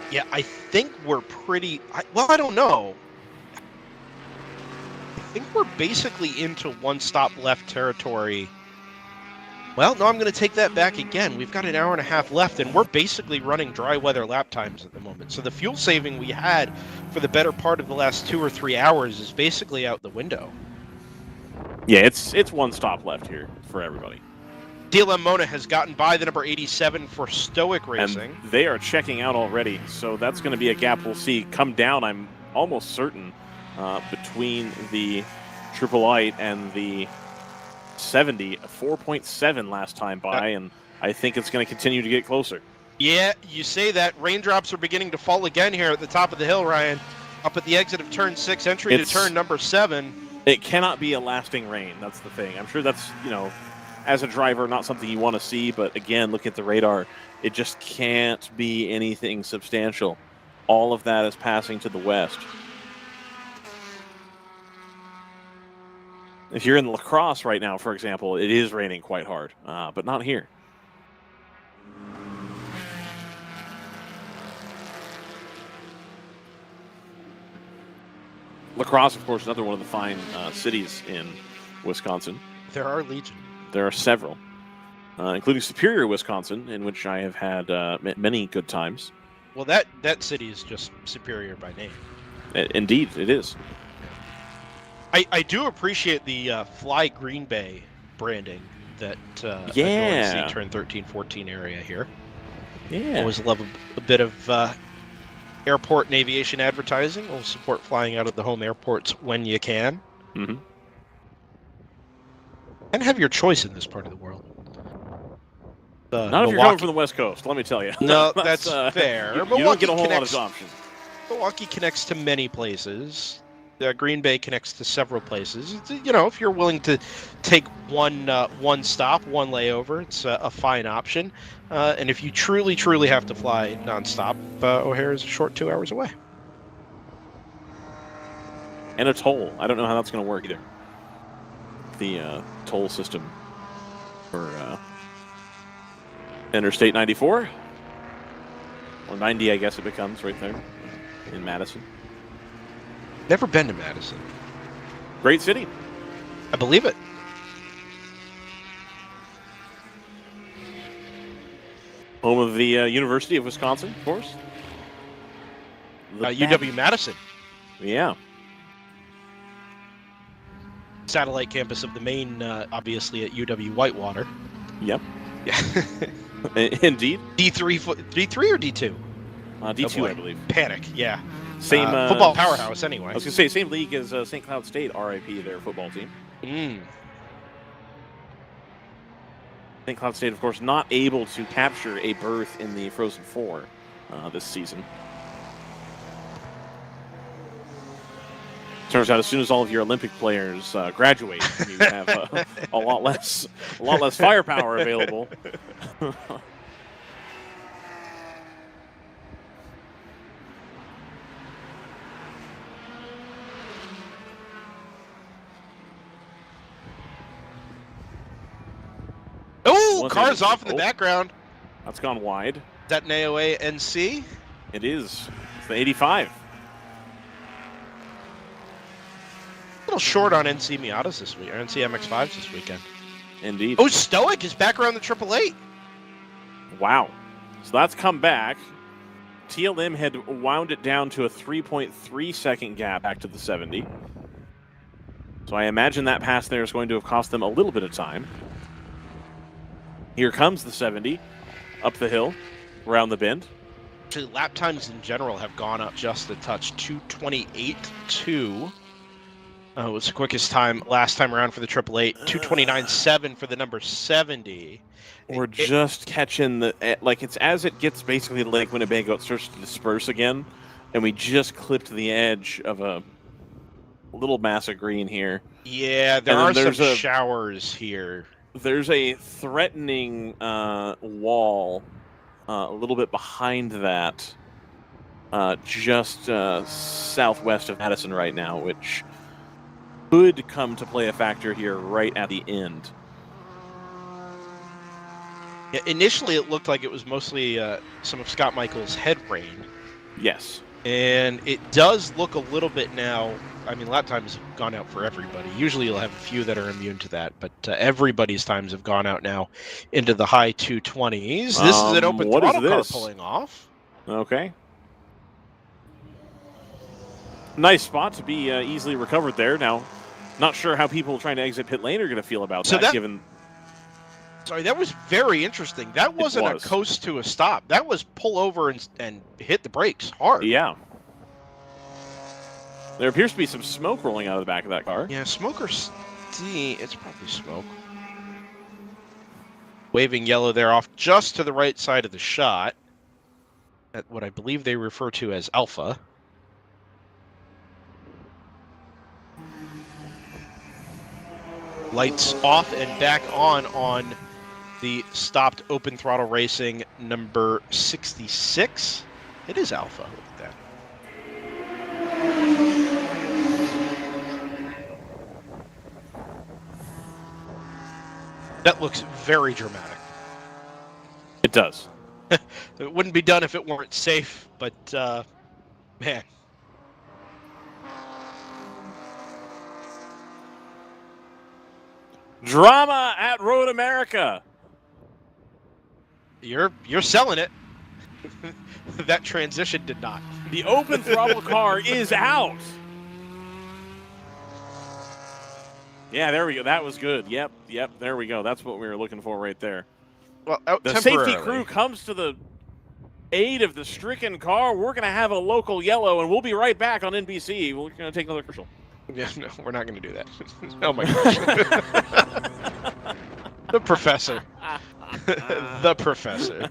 Yeah, I think we're pretty... well, I don't know. I think we're basically into one-stop left territory. Well, no, I'm going to take that back again. We've got an hour and a half left, and we're basically running dry weather lap times at the moment. So the fuel saving we had for the better part of the last 2 or 3 hours is basically out the window. Yeah, it's one stop left here for everybody. DLM Mona has gotten by the number 87 for Stoic Racing. And they are checking out already, so that's going to be a gap we'll see come down, I'm almost certain, between the Triple Light and the 70. 4.7 last time by, and I think it's going to continue to get closer. Yeah, you say that. Raindrops are beginning to fall again here at the top of the hill, Ryan. Up at the exit of turn 6, entry to turn number 7. It cannot be a lasting rain. That's the thing. I'm sure that's, as a driver, not something you want to see. But again, look at the radar. It just can't be anything substantial. All of that is passing to the west. If you're in La Crosse right now, for example, it is raining quite hard, but not here. La Crosse, of course, another one of the fine cities in Wisconsin. There are legion. There are several, including Superior, Wisconsin, in which I have had many good times. Well, that city is just Superior by name. Indeed, it is. I do appreciate the Fly Green Bay branding that yeah. see turn 13-14 area here. Yeah. Always love a bit of airport and aviation advertising. We'll support flying out of the home airports when you can. Mm-hmm. And have your choice in this part of the world. Not if you're coming from the West Coast, let me tell you. No, that's fair. You don't get a whole lot of options. Milwaukee connects to many places. Green Bay connects to several places. If you're willing to take one stop, one layover, it's a fine option. And if you truly have to fly nonstop, O'Hare is a short 2 hours away. And a toll. I don't know how that's going to work either. The toll system for Interstate 94. Or 90, I guess it becomes right there in Madison. Never been to Madison. Great city. I believe it. Home of the University of Wisconsin, of course. UW-Madison. Yeah. Satellite campus of the main, obviously, at UW-Whitewater. Yep. Yeah. Indeed. D3 or D2? D2, I believe. Panic, yeah. Same football powerhouse, anyway. I was going to say, same league as St. Cloud State, RIP, their football team. St. Cloud State, of course, not able to capture a berth in the Frozen Four this season. Turns out, as soon as all of your Olympic players graduate, you have a lot less firepower available. Oh, cars off in the background. That's gone wide. Is that an AOA NC? It is. It's the 85. A little short on NC Miatas this week, or NC MX-5s this weekend. Indeed. Oh, Stoic is back around the 888. Wow. So that's come back. TLM had wound it down to a 3.3 second gap back to the 70. So I imagine that pass there is going to have cost them a little bit of time. Here comes the 70 up the hill, around the bend. Actually, lap times in general have gone up just a touch. 2:28.2 was the quickest time last time around for the 888. 2:29.7 for the number 70. We're just catching it's as it gets basically to Lake Winnebago, it starts to disperse again, and we just clipped the edge of a little mass of green here. Yeah, there are some showers here. There's a threatening wall a little bit behind that, just southwest of Madison right now, which could come to play a factor here right at the end. Yeah, initially, it looked like it was mostly some of Scott Michael's head rain. Yes. And it does look a little bit now. I mean, lap times have gone out for everybody. Usually you'll have a few that are immune to that, but everybody's times have gone out now into the high 220s. This is an open throttle car pulling off. Okay. Nice spot to be easily recovered there. Now, not sure how people trying to exit pit lane are going to feel about that, given... Sorry, that was very interesting. That wasn't a coast to a stop. That was pull over and hit the brakes hard. Yeah. There appears to be some smoke rolling out of the back of that car. Yeah, smoke or steam. It's probably smoke. Waving yellow there off just to the right side of the shot. At what I believe they refer to as Alpha. Lights off and back on the stopped open throttle racing number 66. It is Alpha. Look at that. That looks very dramatic. It does. It wouldn't be done if it weren't safe, but man. Drama at Road America. You're selling it. That transition did not. The open throttle car is out. Yeah, there we go. That was good. Yep, there we go. That's what we were looking for right there. Well, the safety crew comes to the aid of the stricken car. We're going to have a local yellow, and we'll be right back on NBC. We're going to take another commercial. Yeah, no, we're not going to do that. Oh, my gosh. The professor. The professor.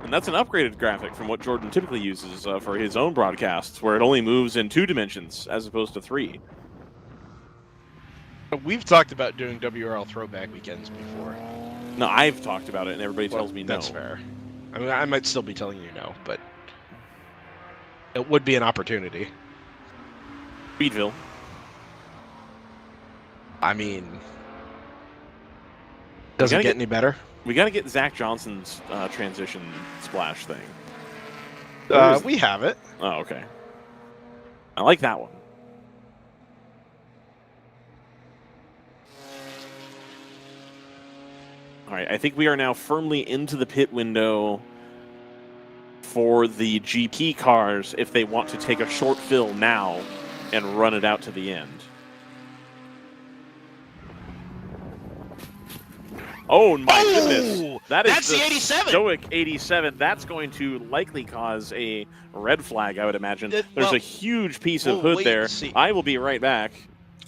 And that's an upgraded graphic from what Jordan typically uses for his own broadcasts, where it only moves in 2 dimensions as opposed to 3. We've talked about doing WRL throwback weekends before. No, I've talked about it, and everybody tells me no. That's fair. I mean, I might still be telling you no, but it would be an opportunity. Speedville. I mean, doesn't get any better. We got to get Zach Johnson's transition splash thing. We have it. Oh, okay. I like that one. All right, I think we are now firmly into the pit window for the GP cars if they want to take a short fill now and run it out to the end. Oh my goodness! That's the 87. Stoic 87. That's going to likely cause a red flag, I would imagine. There's a huge piece of hood there. I will be right back.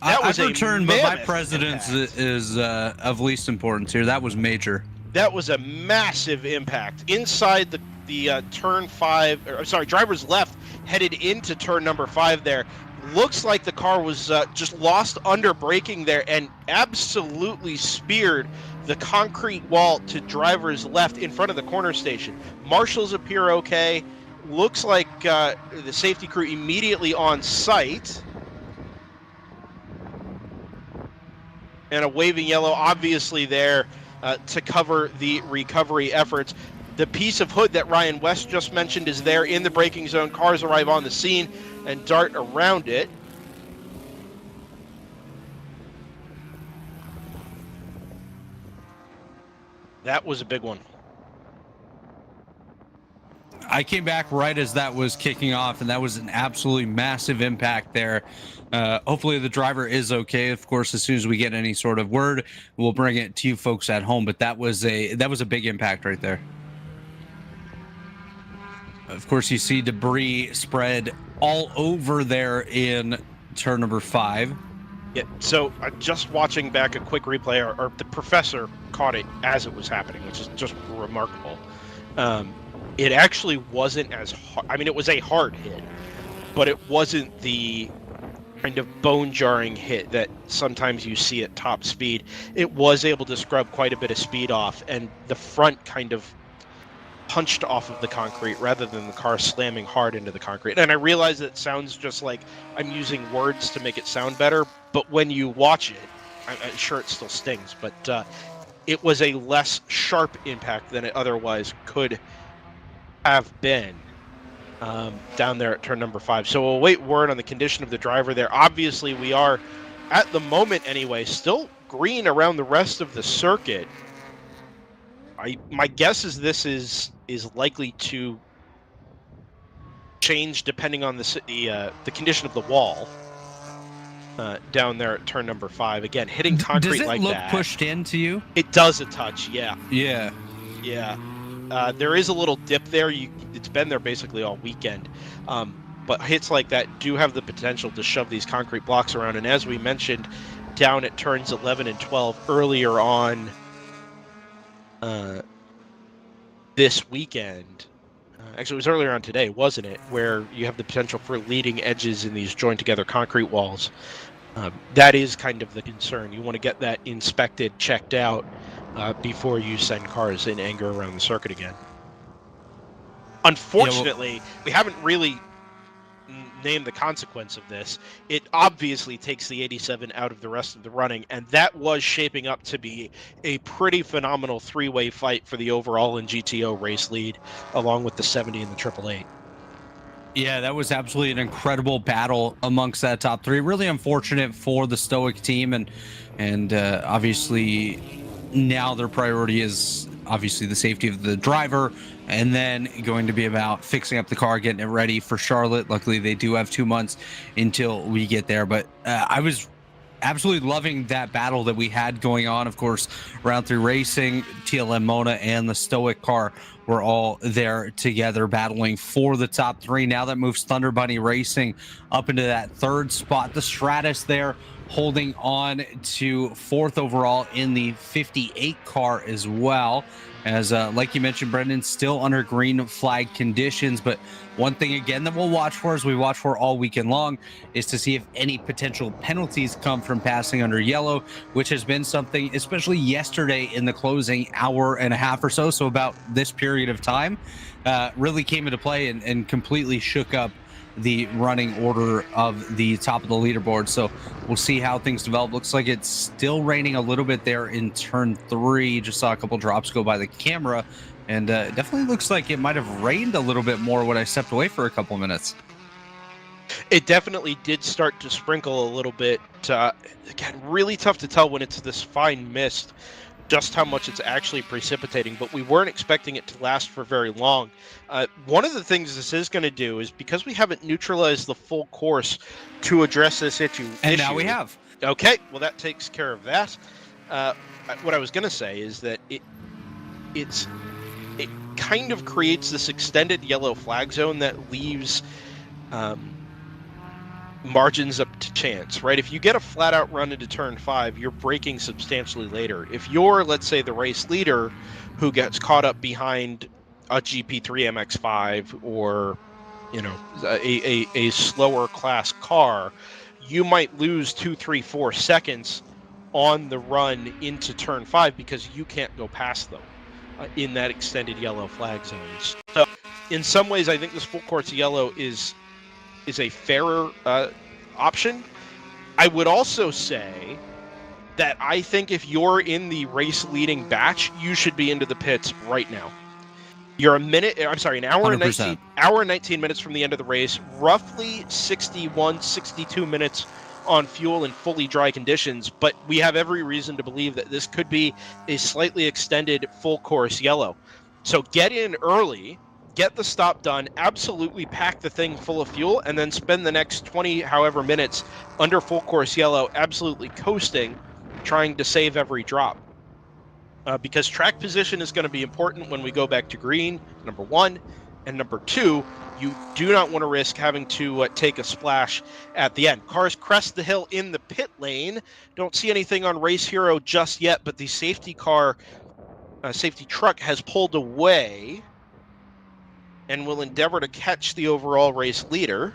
I've returned, but my precedence is of least importance here. That was major. That was a massive impact inside the turn 5. Or, sorry, driver's left headed into turn number 5 there. Looks like the car was just lost under braking there and absolutely speared the concrete wall to driver's left in front of the corner station. Marshals appear okay. Looks like the safety crew immediately on site. And a waving yellow obviously there to cover the recovery efforts. The piece of hood that Ryan West just mentioned is there in the braking zone. Cars arrive on the scene and dart around it. That was a big one. I came back right as that was kicking off, and that was an absolutely massive impact there. Hopefully the driver is okay. Of course, as soon as we get any sort of word, we'll bring it to you folks at home. But that was a big impact right there. Of course, you see debris spread all over there in turn number 5. Yeah, so just watching back a quick replay, or the professor caught it as it was happening, which is just remarkable. It actually wasn't as hard. I mean, it was a hard hit, but it wasn't the kind of bone-jarring hit that sometimes you see at top speed. It was able to scrub quite a bit of speed off, and the front kind of punched off of the concrete rather than the car slamming hard into the concrete. And I realize that it sounds just like I'm using words to make it sound better, but when you watch it, I'm sure it still stings, but it was a less sharp impact than it otherwise could have been down there at turn number 5. So we'll wait word on the condition of the driver there. Obviously, we are, at the moment anyway, still green around the rest of the circuit. My guess is this is likely to change depending on the condition of the wall down there at turn number 5. Again, hitting concrete like that. Does it look pushed into you? It does a touch, yeah. Yeah. Yeah. There is a little dip there. It's been there basically all weekend. But hits like that do have the potential to shove these concrete blocks around. And as we mentioned, down at turns 11 and 12 earlier on this weekend, actually it was earlier on today, wasn't it, where you have the potential for leading edges in these joined together concrete walls. That is kind of the concern. You want to get that inspected, checked out before you send cars in anger around the circuit again. Unfortunately, we haven't really named the consequence of this. It obviously takes the 87 out of the rest of the running, and that was shaping up to be a pretty phenomenal three-way fight for the overall and GTO race lead, along with the 70 and the 888. Yeah, that was absolutely an incredible battle amongst that top three. Really unfortunate for the Stoic team, and obviously now their priority is obviously the safety of the driver, and then going to be about fixing up the car, getting it ready for Charlotte. Luckily, they do have 2 months until we get there. But I was absolutely loving that battle that we had going on. Of course, round 3 racing, TLM Mona and the Stoic car were all there together battling for the top 3. Now that moves Thunder Bunny Racing up into that 3rd spot. The Stratus there holding on to 4th overall in the 58 car as well. As like you mentioned, Brendan, still under green flag conditions. But one thing again that we'll watch for, as we watch for all weekend long, is to see if any potential penalties come from passing under yellow, which has been something, especially yesterday in the closing hour and a half or so about this period of time, really came into play and completely shook up the running order of the top of the leaderboard. So we'll see how things develop. Looks like it's still raining a little bit there in turn 3. Just saw a couple drops go by the camera, and it definitely looks like it might have rained a little bit more when I stepped away for a couple minutes. It definitely did start to sprinkle a little bit. Again, really tough to tell when it's this fine mist just how much it's actually precipitating, but we weren't expecting it to last for very long. One of the things this is going to do is, because we haven't neutralized the full course to address this issue. Now we have. Okay, well that takes care of that. What I was going to say is that it kind of creates this extended yellow flag zone that leaves margins up to chance, right? If you get a flat out run into turn 5, you're braking substantially later. If you're, let's say, the race leader who gets caught up behind a GP3 MX5 or, you know, a slower class car, you might lose 2, 3, 4 seconds on the run into turn 5 because you can't go past them in that extended yellow flag zone. So in some ways, I think this full course yellow is a fairer option. I would also say that I think if you're in the race leading batch, you should be into the pits right now. You're an hour and 19 minutes from the end of the race, roughly 61, 62 minutes on fuel in fully dry conditions, but we have every reason to believe that this could be a slightly extended full course yellow. So get in early, get the stop done, absolutely pack the thing full of fuel, and then spend the next 20 however minutes under full course yellow, absolutely coasting, trying to save every drop. Because track position is going to be important when we go back to green, number 1, and number 2, you do not want to risk having to take a splash at the end. Cars crest the hill in the pit lane. Don't see anything on Race Hero just yet, but the safety truck has pulled away and will endeavor to catch the overall race leader.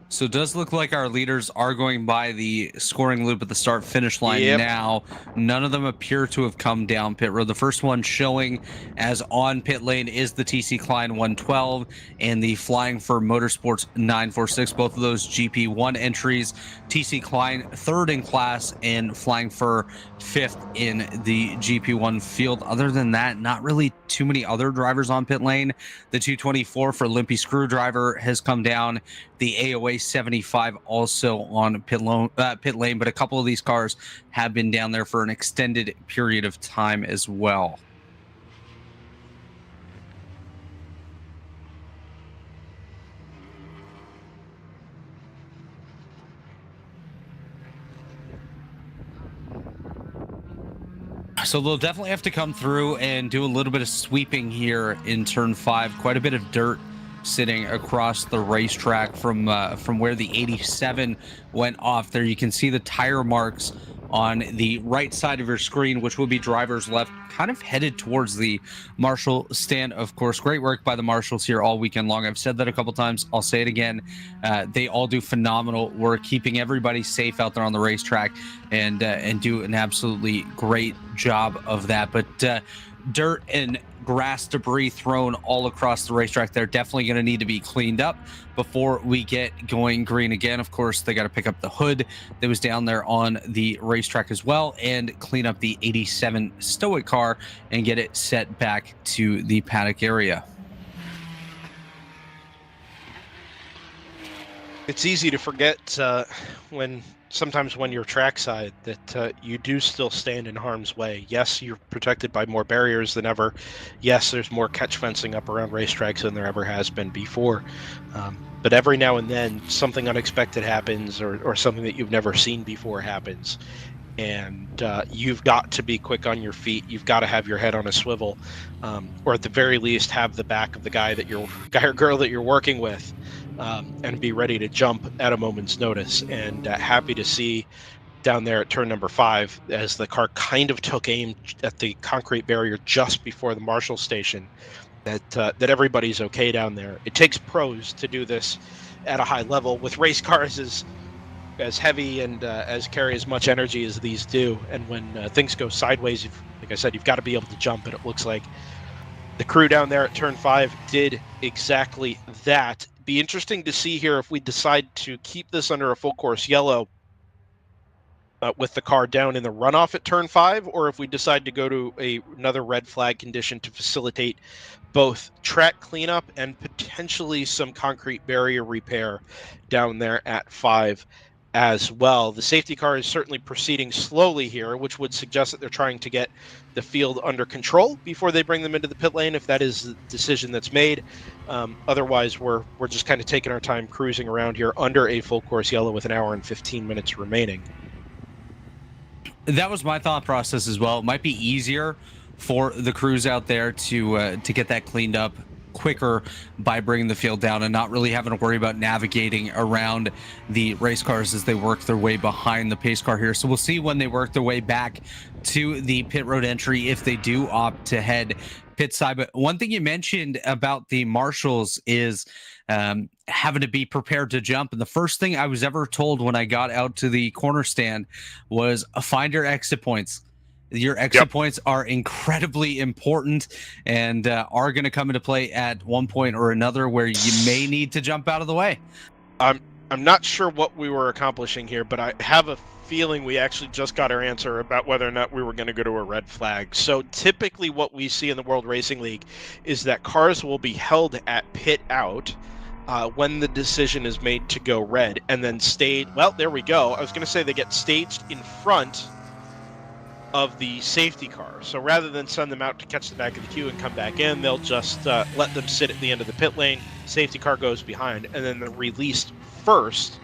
So it does look like our leaders are going by the scoring loop at the start-finish line now. None of them appear to have come down pit road. The first one showing as on pit lane is the TC Klein 112 and the Flying for Motorsports 946. Both of those GP1 entries. TC Klein 3rd in class and Flying for 5th in the GP1 field. Other than that, not really too many other drivers on pit lane. The 224 for Limpy Screwdriver has come down. The AOA 75 also on pit lane, but a couple of these cars have been down there for an extended period of time as well. So they'll definitely have to come through and do a little bit of sweeping here in turn 5. Quite a bit of dirt sitting across the racetrack from where the 87 went off there. You can see the tire marks on the right side of your screen, which will be driver's left, kind of headed towards the marshal stand. Of course, great work by the marshals here all weekend long. I've said that a couple times. I'll say it again. They all do phenomenal work keeping everybody safe out there on the racetrack, and do an absolutely great job of that. But dirt and grass debris thrown all across the racetrack. They're definitely going to need to be cleaned up before we get going green again. Of course, they got to pick up the hood that was down there on the racetrack as well, and clean up the 87 Stoic car and get it set back to the paddock area. It's easy to forget sometimes when you're trackside that you do still stand in harm's way. Yes, you're protected by more barriers than ever. Yes, there's more catch fencing up around racetracks than there ever has been before. But every now and then something unexpected happens, or something that you've never seen before happens. And you've got to be quick on your feet. You've got to have your head on a swivel, or at the very least have the back of the guy or girl that you're working with, and be ready to jump at a moment's notice. And happy to see down there at turn number 5, as the car kind of took aim at the concrete barrier just before the marshal station, that everybody's okay down there. It takes pros to do this at a high level with race cars as heavy and as carry as much energy as these do. And when things go sideways, like I said, you've got to be able to jump, and it looks like the crew down there at turn 5 did exactly that. Be interesting to see here if we decide to keep this under a full course yellow with the car down in the runoff at turn 5, or if we decide to go to another red flag condition to facilitate both track cleanup and potentially some concrete barrier repair down there at 5 as well. The safety car is certainly proceeding slowly here, which would suggest that they're trying to get the field under control before they bring them into the pit lane, if that is the decision that's made. Otherwise, we're just kind of taking our time cruising around here under a full course yellow with an hour and 15 minutes remaining. That was my thought process as well. It might be easier for the crews out there to get that cleaned up quicker by bringing the field down and not really having to worry about navigating around the race cars as they work their way behind the pace car here. So we'll see when they work their way back to the pit road entry if they do opt to head pit side. But one thing you mentioned about the marshals is having to be prepared to jump. And the first thing I was ever told when I got out to the corner stand was find your exit points. Your exit points are incredibly important and are going to come into play at one point or another where you may need to jump out of the way. I'm not sure what we were accomplishing here, but I have a feeling we actually just got our answer about whether or not we were going to go to a red flag. So typically what we see in the World Racing League is that cars will be held at pit out when the decision is made to go red, and then stayed. Well, there we go. I was going to say they get staged in front of the safety car. So rather than send them out to catch the back of the queue and come back in, they'll just let them sit at the end of the pit lane. Safety car goes behind, and then they're released first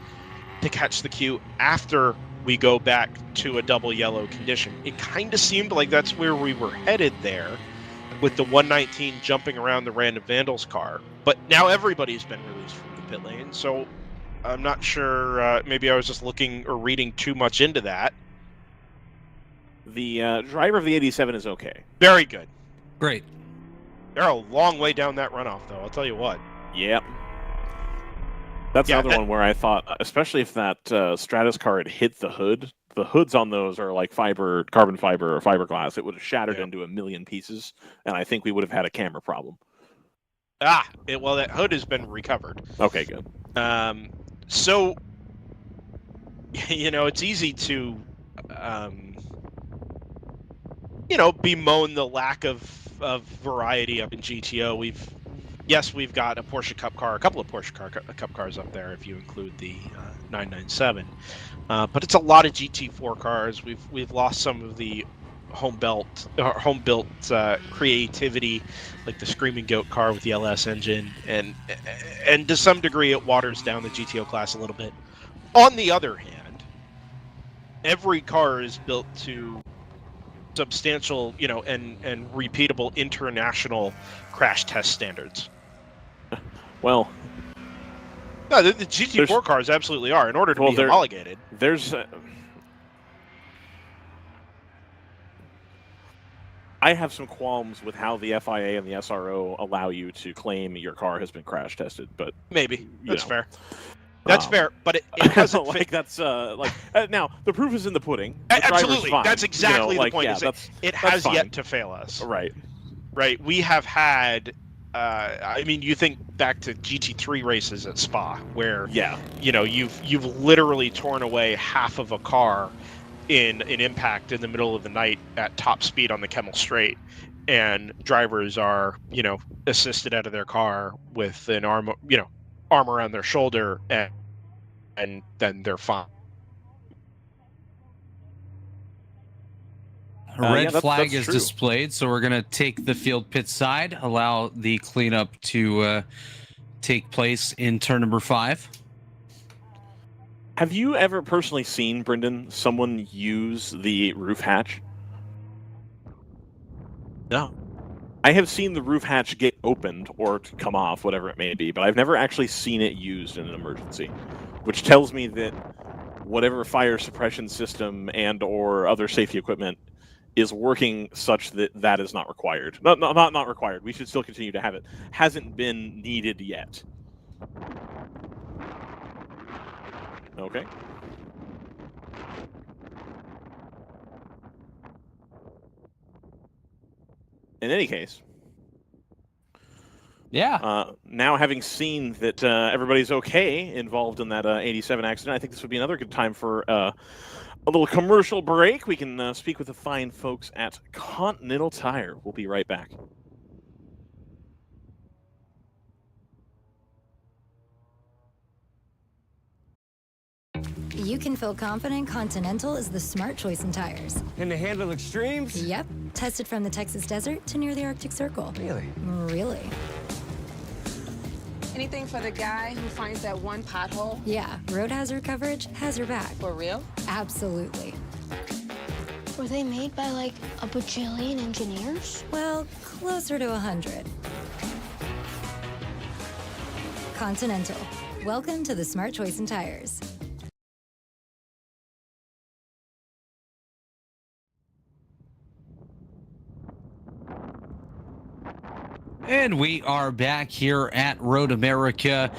to catch the queue after we go back to a double yellow condition. It kind of seemed like that's where we were headed there, with the 119 jumping around the random vandals car. But now everybody's been released from the pit lane, so I'm not sure. Maybe I was just looking or reading too much into that. The driver of the 87 is okay. Very good. Great. They're a long way down that runoff, though. I'll tell you what. Yep. That's another one where I thought, especially if that Stratus car had hit the hood, the hoods on those are like carbon fiber or fiberglass. It would have shattered into a million pieces, and I think we would have had a camera problem. Well, that hood has been recovered. Okay, good. So, it's easy to, bemoan the lack of variety up in GTO. We've got a Porsche Cup car, a couple of Porsche Cup cars up there if you include the 997. But it's a lot of GT4 cars. We've lost some of the home-built creativity, like the Screaming Goat car with the LS engine, and to some degree it waters down the GTO class a little bit. On the other hand, every car is built to substantial, and repeatable international crash test standards. Well, no, the GT4 cars absolutely are. In order to be homologated, there's I have some qualms with how the FIA and the SRO allow you to claim your car has been crash tested, but maybe that's know. fair. That's fair, but it hasn't like that's now the proof is in the pudding. The absolutely, fine. that's exactly the point. Yeah, it has fine. yet to fail us. Right. We have had. I mean, you think back to GT3 races at Spa, where you've literally torn away half of a car in an impact in the middle of the night at top speed on the Kemmel Straight, and drivers are assisted out of their car with an arm around their shoulder, and then they're fine. Red flag is displayed, so we're going to take the field pit side, allow the cleanup to take place in turn number 5. Have you ever personally seen, Brendan, someone use the roof hatch? No. I have seen the roof hatch get opened or to come off, whatever it may be, but I've never actually seen it used in an emergency, which tells me that whatever fire suppression system and or other safety equipment is working such that that is not required. Not required. We should still continue to have it. Hasn't been needed yet. Okay. In any case, now having seen that everybody's okay involved in that 87 accident, I think this would be another good time for a little commercial break. We can speak with the fine folks at Continental Tire. We'll be right back. You can feel confident Continental is the smart choice in tires. And to handle extremes? Yep. Tested from the Texas desert to near the Arctic Circle. Really? Really. Anything for the guy who finds that one pothole? Yeah, road hazard coverage has your back. For real? Absolutely. Were they made by like a bajillion engineers? Well, closer to 100. Continental. Welcome to the smart choice in tires. And we are back here at Road America,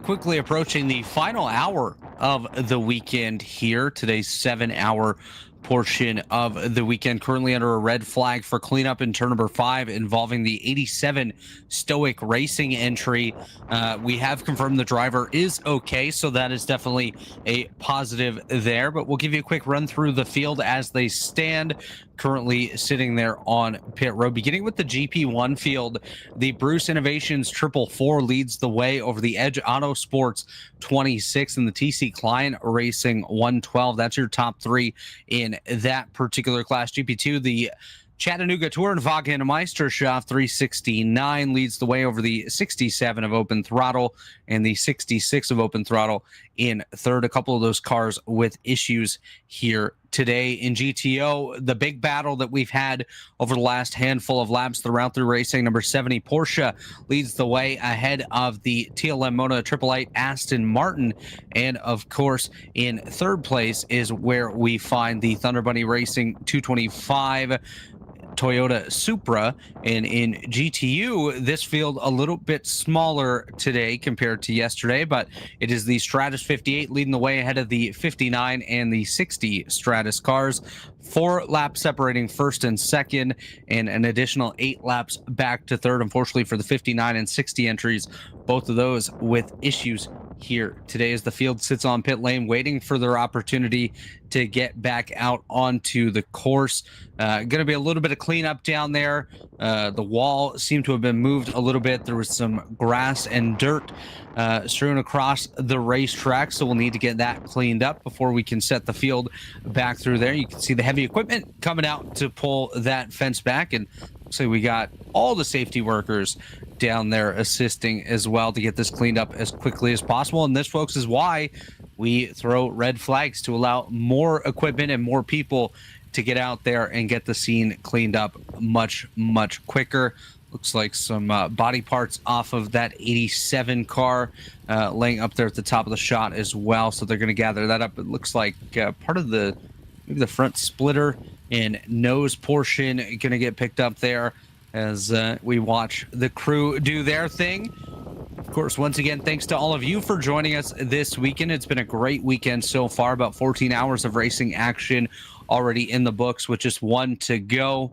quickly approaching the final hour of the weekend here. Today's 7-hour portion of the weekend, currently under a red flag for cleanup in turn number 5 involving the 87 Stoic Racing entry. We have confirmed the driver is okay, so that is definitely a positive there, but we'll give you a quick run through the field as they stand currently sitting there on pit road. Beginning with the GP1 field, the Bruce Innovations 444 leads the way over the Edge Auto Sports 26 and the TC Klein Racing 112. That's your top 3 in that particular class. GP2, the Chattanooga Tourenwagen Meisterschaft 369 leads the way over the 67 of Open Throttle and the 66 of Open Throttle in third. A couple of those cars with issues here today. In GTO, the big battle that we've had over the last handful of laps throughout the racing, number 70 Porsche leads the way ahead of the TLM Moto 888 Aston Martin. And of course, in third place is where we find the Thunder Bunny Racing 225 Toyota Supra. And in GTU, this field a little bit smaller today compared to yesterday, but it is the Stratus 58 leading the way ahead of the 59 and the 60 Stratus cars. 4 laps separating first and second, and an additional 8 laps back to third. Unfortunately for the 59 and 60 entries, both of those with issues here today as the field sits on pit lane waiting for their opportunity to get back out onto the course. Going to be a little bit of cleanup down there. The wall seemed to have been moved a little bit. There was some grass and dirt strewn across the racetrack, so we'll need to get that cleaned up before we can set the field back through there. You can see the heavy equipment coming out to pull that fence back, and so we got all the safety workers down there assisting as well to get this cleaned up as quickly as possible. And this, folks, is why we throw red flags, to allow more equipment and more people to get out there and get the scene cleaned up much quicker. Looks like some body parts off of that 87 car laying up there at the top of the shot as well, so they're going to gather that up. It looks like part of the maybe the front splitter and nose portion going to get picked up there as we watch the crew do their thing. Of course, once again, thanks to all of you for joining us this weekend. It's been a great weekend so far, about 14 hours of racing action already in the books with just one to go.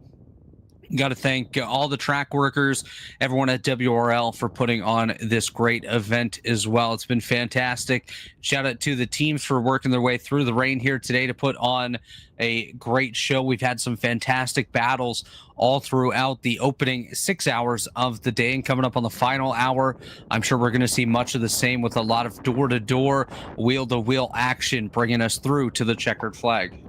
Got to thank all the track workers, everyone at WRL for putting on this great event as well. It's been fantastic. Shout out to the teams for working their way through the rain here today to put on a great show. We've had some fantastic battles all throughout the opening 6 hours of the day, and coming up on the final hour, I'm sure we're going to see much of the same with a lot of door-to-door, wheel-to-wheel action bringing us through to the checkered flag.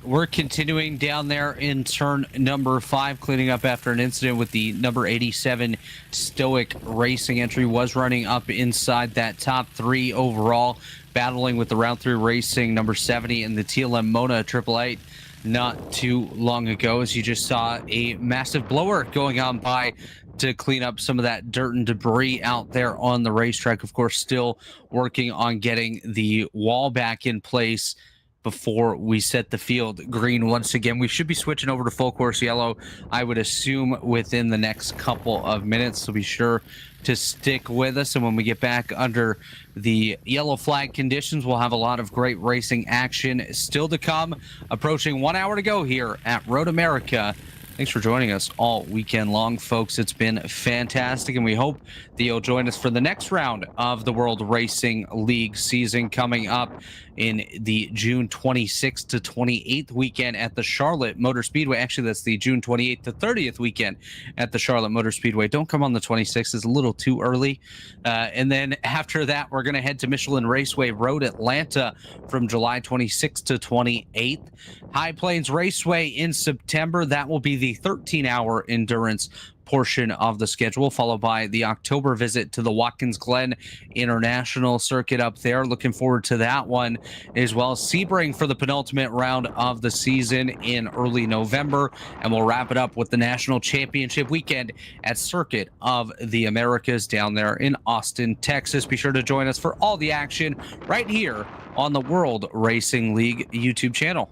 We're continuing down there in turn number 5, cleaning up after an incident with the number 87 Stoic Racing entry. Was running up inside that top 3 overall, battling with the round 3 racing number 70 and the TLM Mona 888 not too long ago, as you just saw a massive blower going on by to clean up some of that dirt and debris out there on the racetrack. Of course, still working on getting the wall back in place before we set the field green once again. We should be switching over to full course yellow, I would assume, within the next couple of minutes, so be sure to stick with us. And when we get back under the yellow flag conditions, we'll have a lot of great racing action still to come. Approaching 1 hour to go here at Road America. Thanks for joining us all weekend long, folks. It's been fantastic, and we hope that you'll join us for the next round of the World Racing League season coming up in the June 26th to 28th weekend at the Charlotte Motor Speedway. Actually, that's the June 28th to 30th weekend at the Charlotte Motor Speedway. Don't come on the 26th. It's a little too early. And then after that, we're going to head to Michelin Raceway Road, Atlanta from July 26th to 28th. High Plains Raceway in September. That will be the 13-hour endurance portion of the schedule, followed by the October visit to the Watkins Glen International Circuit up there. Looking forward to that one, as well as Sebring for the penultimate round of the season in early November. And we'll wrap it up with the National Championship weekend at Circuit of the Americas down there in Austin, Texas. Be sure to join us for all the action right here on the World Racing League YouTube channel.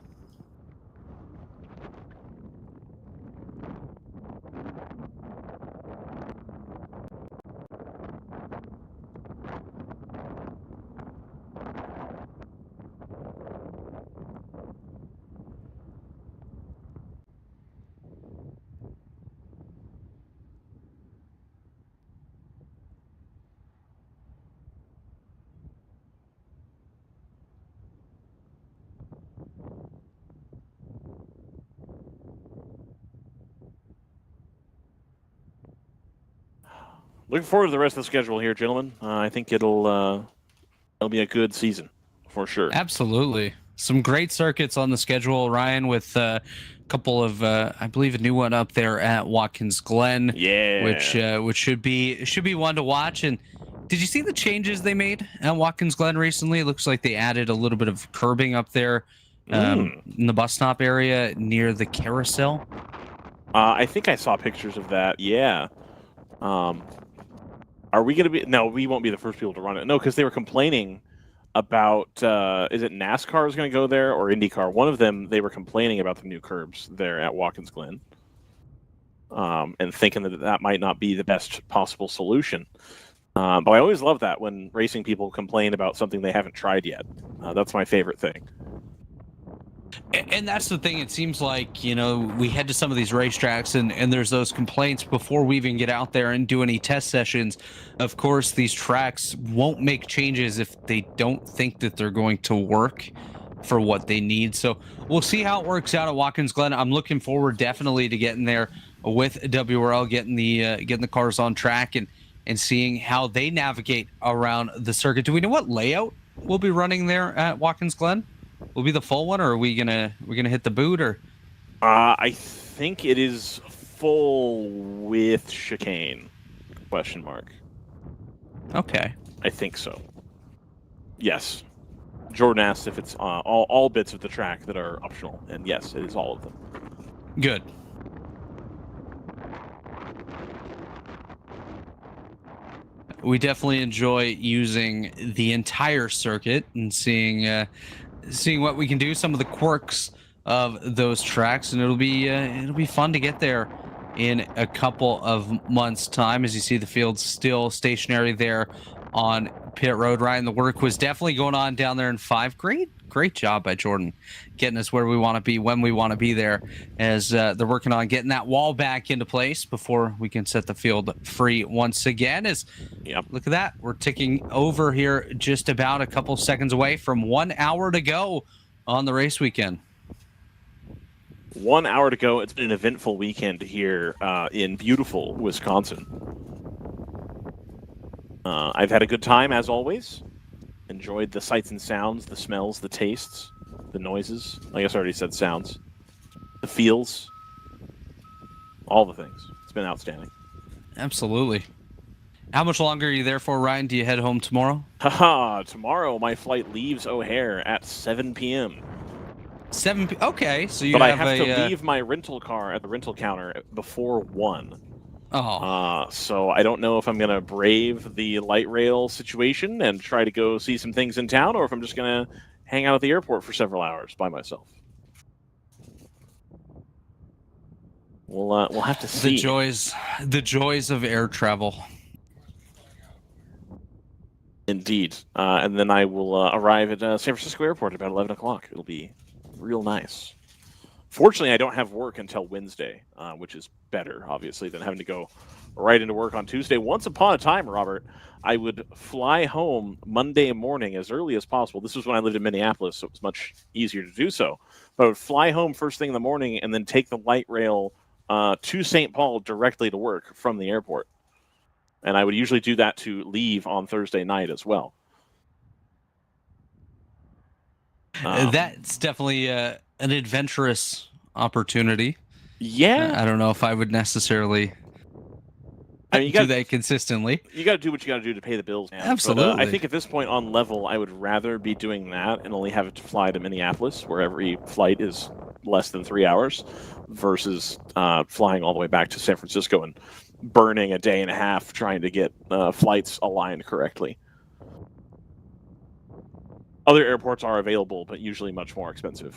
Looking forward to the rest of the schedule here, gentlemen. I think it'll be a good season for sure. Absolutely. Some great circuits on the schedule, Ryan, with a couple of, I believe, a new one up there at Watkins Glen. Yeah. Which should be one to watch. And Did you see the changes they made at Watkins Glen recently? It looks like they added a little bit of curbing up there in the bus stop area near the carousel. I think I saw pictures of that. Yeah. Are we going to be... No, we won't be the first people to run it. No, because they were complaining about... is it NASCAR is going to go there or IndyCar? One of them, they were complaining about the new curbs there at Watkins Glen. And thinking that that might not be the best possible solution. But I always love that when racing people complain about something they haven't tried yet. That's my favorite thing. And that's the thing. It seems like, we head to some of these racetracks and there's those complaints before we even get out there and do any test sessions. Of course, these tracks won't make changes if they don't think that they're going to work for what they need. So we'll see how it works out at Watkins Glen. I'm looking forward definitely to getting there with WRL, getting the cars on track and seeing how they navigate around the circuit. Do we know what layout we'll be running there at Watkins Glen? Will it be the full one, or are we gonna hit the boot? Or I think it is full with chicane? Question mark. Okay. I think so. Yes. Jordan asked if it's all bits of the track that are optional, and yes, it is all of them. Good. We definitely enjoy using the entire circuit and seeing what we can do, some of the quirks of those tracks, and it'll be fun to get there in a couple of months' time. As you see, the field's still stationary there on pit road. Ryan, the work was definitely going on down there in 5. Great job by Jordan getting us where we want to be when we want to be there, as they're working on getting that wall back into place before we can set the field free once again. Look at that, we're ticking over here, just about a couple seconds away from 1 hour to go on the race weekend. 1 hour to go. It's been an eventful weekend here in beautiful Wisconsin. I've had a good time, as always. Enjoyed the sights and sounds, the smells, the tastes, the noises. I guess I already said sounds. The feels. All the things. It's been outstanding. Absolutely. How much longer are you there for, Ryan? Do you head home tomorrow? Tomorrow my flight leaves O'Hare at 7 p.m. Okay, so but I have to leave my rental car at the rental counter before 1. So I don't know if I'm going to brave the light rail situation and try to go see some things in town, or if I'm just going to hang out at the airport for several hours by myself. We'll have to see. The joys of air travel. Indeed. And then I will arrive at San Francisco Airport at about 11 o'clock. It'll be real nice. Fortunately, I don't have work until Wednesday, which is better, obviously, than having to go right into work on Tuesday. Once upon a time, Robert, I would fly home Monday morning as early as possible. This was when I lived in Minneapolis, so it was much easier to do so. But I would fly home first thing in the morning and then take the light rail to St. Paul directly to work from the airport. And I would usually do that to leave on Thursday night as well. That's definitely an adventurous opportunity. Yeah. I don't know if I would necessarily do that consistently. You got to do what you got to do to pay the bills, man. Absolutely. But, I think at this point on level, I would rather be doing that and only have to fly to Minneapolis, where every flight is less than 3 hours, versus flying all the way back to San Francisco and burning a day and a half trying to get flights aligned correctly. Other airports are available, but usually much more expensive,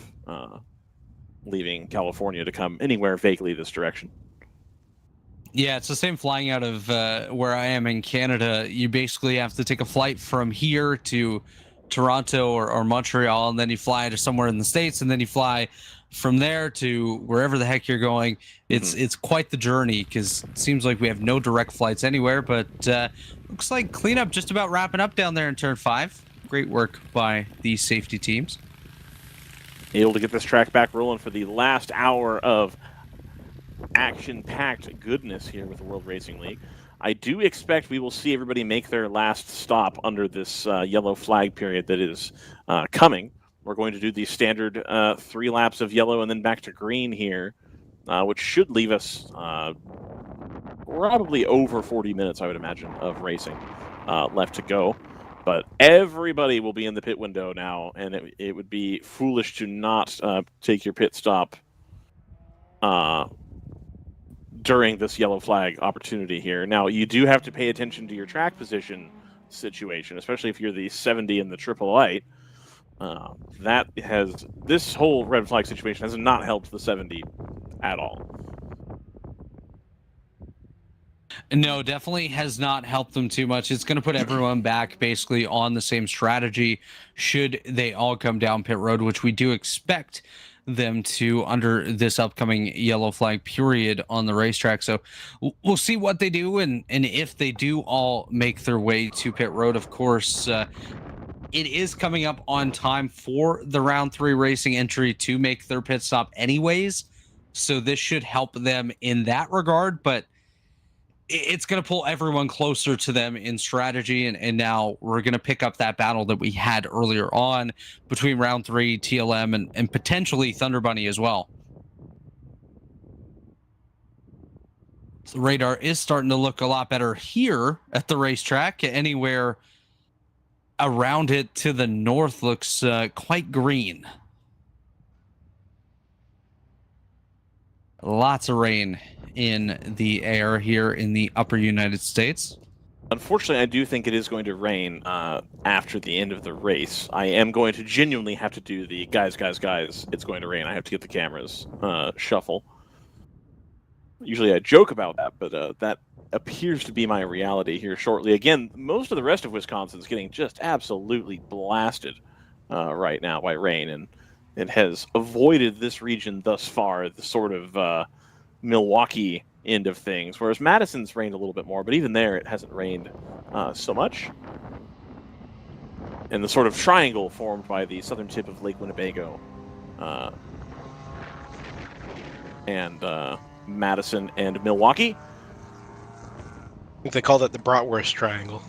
leaving California to come anywhere vaguely this direction. Yeah, it's the same flying out of where I am in Canada. You basically have to take a flight from here to Toronto or Montreal, and then you fly to somewhere in the States, and then you fly from there to wherever the heck you're going. It's quite the journey, because it seems like we have no direct flights anywhere, but looks like cleanup just about wrapping up down there in Turn 5. Great work by the safety teams. Able to get this track back rolling for the last hour of action-packed goodness here with the World Racing League. I do expect we will see everybody make their last stop under this yellow flag period that is coming. We're going to do the standard 3 laps of yellow and then back to green here, which should leave us probably over 40 minutes, I would imagine, of racing. left to go. But everybody will be in the pit window now, and it would be foolish to not take your pit stop during this yellow flag opportunity here. Now, you do have to pay attention to your track position situation, especially if you're the 70 in the triple light. This whole red flag situation has not helped the 70 at all. No, definitely has not helped them too much. It's going to put everyone back basically on the same strategy should they all come down pit road, which we do expect them to under this upcoming yellow flag period on the racetrack. So we'll see what they do, and if they do all make their way to pit road. Of course, it is coming up on time for the round 3 racing entry to make their pit stop anyways, so this should help them in that regard, but it's going to pull everyone closer to them in strategy, and now we're going to pick up that battle that we had earlier on between round 3, TLM, and potentially Thunder Bunny as well. So the radar is starting to look a lot better here at the racetrack. Anywhere around it to the north looks quite green. Lots of rain in the air here in the upper United States. Unfortunately, I do think it is going to rain after the end of the race. I am going to genuinely have to do the guys, it's going to rain. I have to get the cameras shuffle. Usually I joke about that, but that appears to be my reality here shortly. Again, most of the rest of Wisconsin is getting just absolutely blasted right now by rain, and it has avoided this region thus far, the sort of Milwaukee end of things, whereas Madison's rained a little bit more, but even there it hasn't rained so much. And the sort of triangle formed by the southern tip of Lake Winnebago and Madison and Milwaukee. I think they call that the Bratwurst Triangle.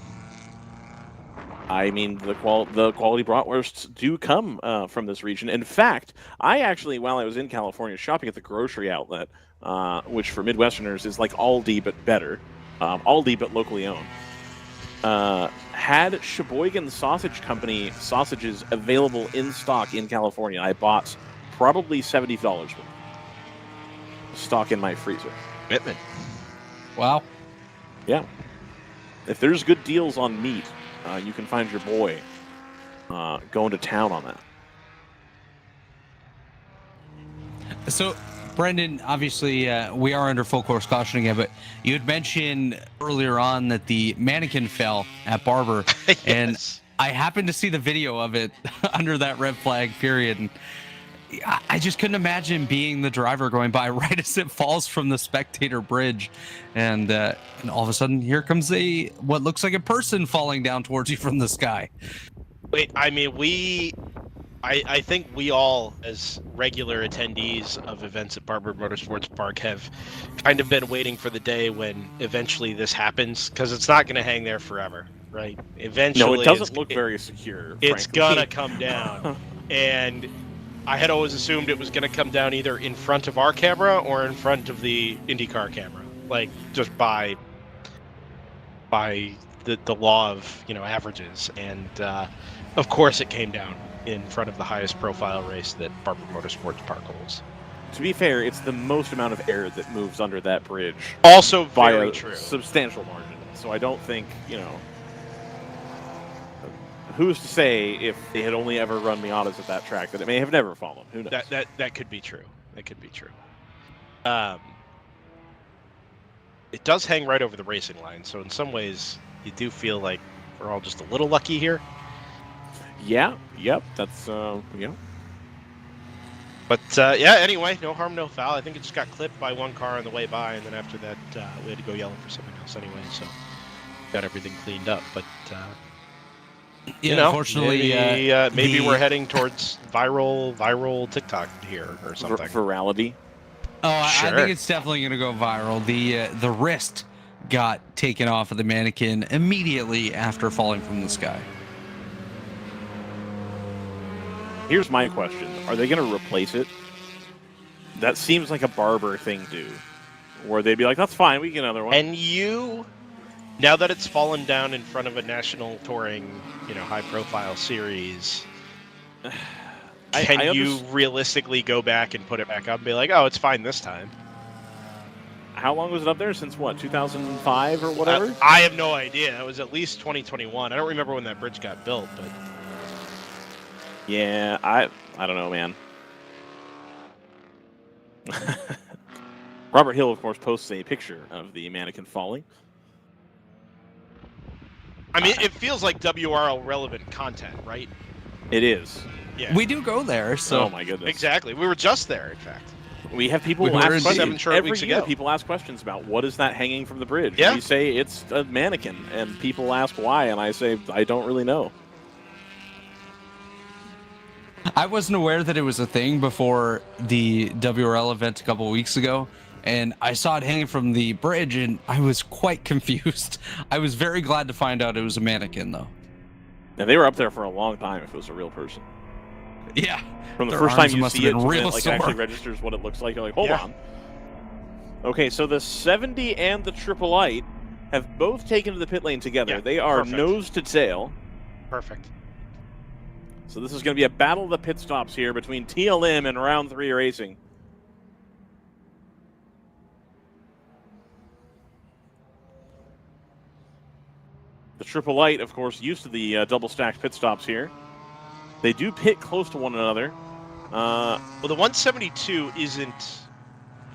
I mean, the quality bratwursts do come from this region. In fact, I actually, while I was in California shopping at the grocery outlet, which for Midwesterners is like Aldi but better, Aldi but locally owned, had Sheboygan Sausage Company sausages available in stock in California. I bought probably $70 worth stock in my freezer. Commitment. Wow. Yeah. If there's good deals on meat, you can find your boy going to town on that. So, Brendan, obviously, we are under full course caution again, but you had mentioned earlier on that the mannequin fell at Barber, Yes. and I happened to see the video of it under that red flag period, and I just couldn't imagine being the driver going by right as it falls from the spectator bridge, and all of a sudden here comes what looks like a person falling down towards you from the sky. Wait, I mean, I think we all, as regular attendees of events at Barber Motorsports Park, have kind of been waiting for the day when eventually this happens, because it's not going to hang there forever, right? Eventually, No, it doesn't look very secure. It's frankly. gonna come down, and I had always assumed it was going to come down either in front of our camera or in front of the IndyCar camera, like just by the law of averages, and of course it came down in front of the highest profile race that Barber Motorsports Park holds. To be fair, it's the most amount of air that moves under that bridge. Also by very a true. substantial margin. So I don't think, who's to say if they had only ever run Miatas at that track that it may have never fallen? Who knows? That could be true. That could be true. It does hang right over the racing line, so in some ways you do feel like we're all just a little lucky here. Yeah, yep, that's, yeah. But, yeah, anyway, no harm, no foul. I think it just got clipped by one car on the way by, and then after that, we had to go yelling for something else anyway, so got everything cleaned up. But, Yeah, unfortunately, maybe we're heading towards viral TikTok here or something. Virality. Oh, Sure. I think it's definitely going to go viral. The wrist got taken off of the mannequin immediately after falling from the sky. Here's my question. Are they going to replace it? That seems like a Barber thing to do. Where they'd be like, that's fine, we get another one. And you Now that it's fallen down in front of a national touring, high-profile series, can you realistically go back and put it back up and be like, oh, it's fine this time? How long was it up there? Since what, 2005 or whatever? I have no idea. It was at least 2021. I don't remember when that bridge got built, but yeah, I don't know, man. Robert Hill, of course, posts a picture of the mannequin falling. I mean, it feels like WRL relevant content, right? It is. Yeah. We do go there, so. Oh my goodness. Exactly. We were just there, in fact. We have people ask questions every year. People ask questions about what is that hanging from the bridge. Yeah. We say it's a mannequin, and people ask why, and I say I don't really know. I wasn't aware that it was a thing before the WRL event a couple of weeks ago, and I saw it hanging from the bridge, and I was quite confused. I was very glad to find out it was a mannequin, though. And they were up there for a long time if it was a real person. Yeah. From the first time you see it, when it actually registers what it looks like, you're like, hold on. Okay, so the 70 and the 888 have both taken to the pit lane together. Yeah, they are nose to tail. Perfect. So this is going to be a battle of the pit stops here between TLM and Round 3 Racing. The 888, of course, used to the double-stacked pit stops here. They do pit close to one another. Well, the 172 isn't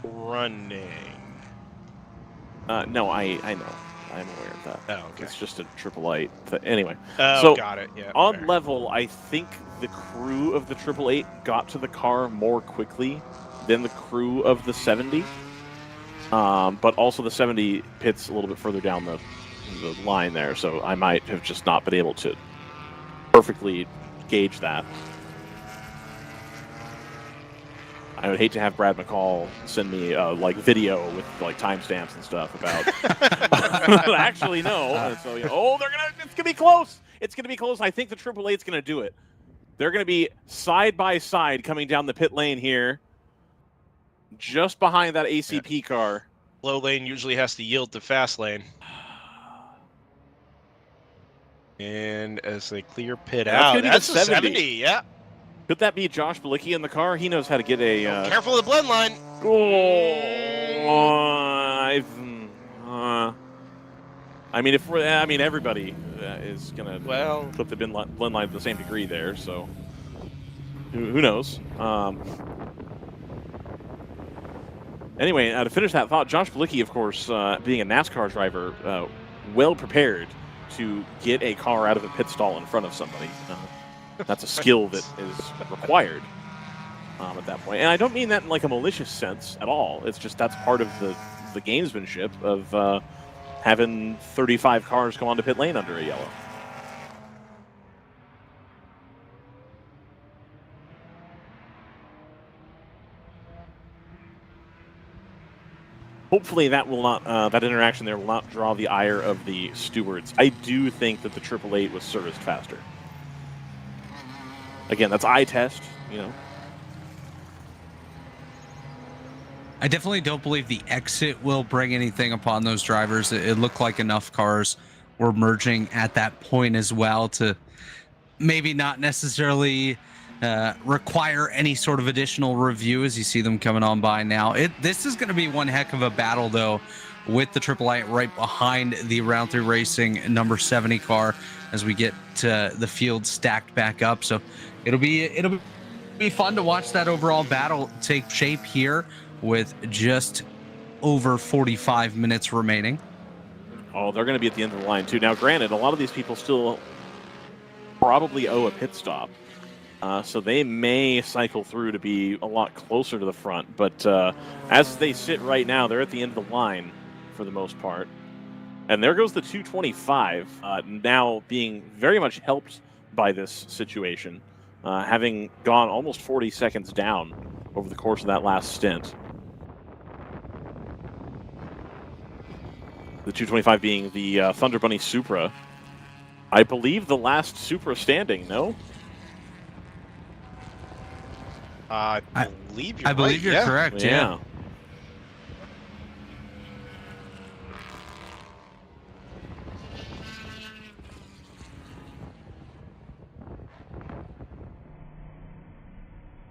running. No, I know. I'm aware of that. Oh, okay. It's just a 888. But anyway. Oh, so got it. Yeah. On fair. level, I think the crew of the 888 got to the car more quickly than the crew of the 70. But also the 70 pits a little bit further down the line there, so I might have just not been able to perfectly gauge that. I would hate to have Brad McCall send me like video with like timestamps and stuff about. Actually, no. So it's gonna be close. It's gonna be close. I think the 888's gonna do it. They're gonna be side by side coming down the pit lane here, just behind that ACP car. Low lane usually has to yield to fast lane. And as they clear pit out, that's a 70. Yeah. Could that be Josh Balicki in the car? He knows how to get a... careful of the blend line. I mean, everybody is going to put the blend line to the same degree there, so who knows? Anyway, to finish that thought, Josh Balicki, of course, being a NASCAR driver, well prepared to get a car out of a pit stall in front of somebody. That's a skill that is required at that point. And I don't mean that in like a malicious sense at all. It's just that's part of the gamesmanship of having 35 cars come onto pit lane under a yellow. Hopefully that will not that interaction there will not draw the ire of the stewards. I do think that the 888 was serviced faster. Again, that's eye test, you know. I definitely don't believe the exit will bring anything upon those drivers. It looked like enough cars were merging at that point as well to maybe not necessarily require any sort of additional review as you see them coming on by now. This is going to be one heck of a battle, though, with the 888 right behind the Round 3 Racing number 70 car as we get the field stacked back up. So it'll be fun to watch that overall battle take shape here with just over 45 minutes remaining. Oh, they're going to be at the end of the line, too. Now, granted, a lot of these people still probably owe a pit stop. So they may cycle through to be a lot closer to the front. But as they sit right now, they're at the end of the line for the most part. And there goes the 225, now being very much helped by this situation, having gone almost 40 seconds down over the course of that last stint. The 225 being the Thunder Bunny Supra. I believe the last Supra standing, no? I believe you're I believe you're correct, yeah.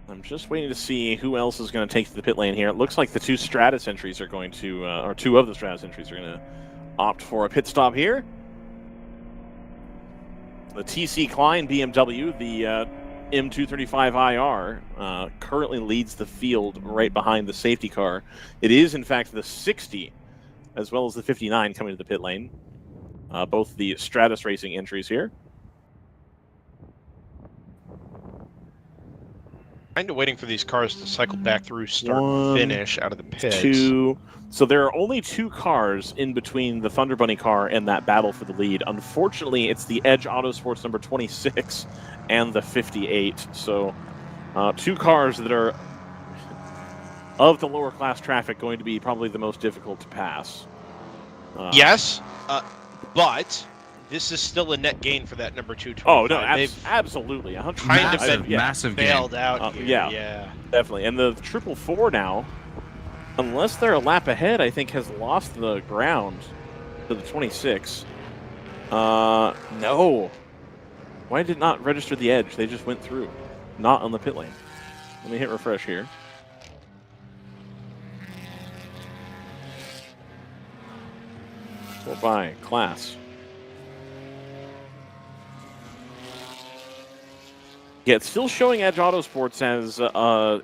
I'm just waiting to see who else is going to take to the pit lane here. It looks like the two Stratus entries are going to, or two of the Stratus entries are going to opt for a pit stop here. The TC Klein BMW, the M235IR, currently leads the field right behind the safety car. It is, in fact, the 60 as well as the 59 coming to the pit lane. Both the Stratus Racing entries here. Kind of waiting for these cars to cycle back through start and finish out of the pits. 2. So there are only 2 cars in between the Thunder Bunny car and that battle for the lead. Unfortunately, it's the Edge Autosports number 26 and the 58. So 2 cars that are of the lower class traffic going to be probably the most difficult to pass. Yes, but this is still a net gain for that number 225. Oh, no, absolutely. 100%. Kind of been massive bailed gain. out here. Yeah, definitely. And the 444 now, unless they're a lap ahead, I think has lost the ground to the 26. No. Why did it not register the edge? They just went through. Not on the pit lane. Let me hit refresh here. Go by class. Yeah, it's still showing Edge Autosports as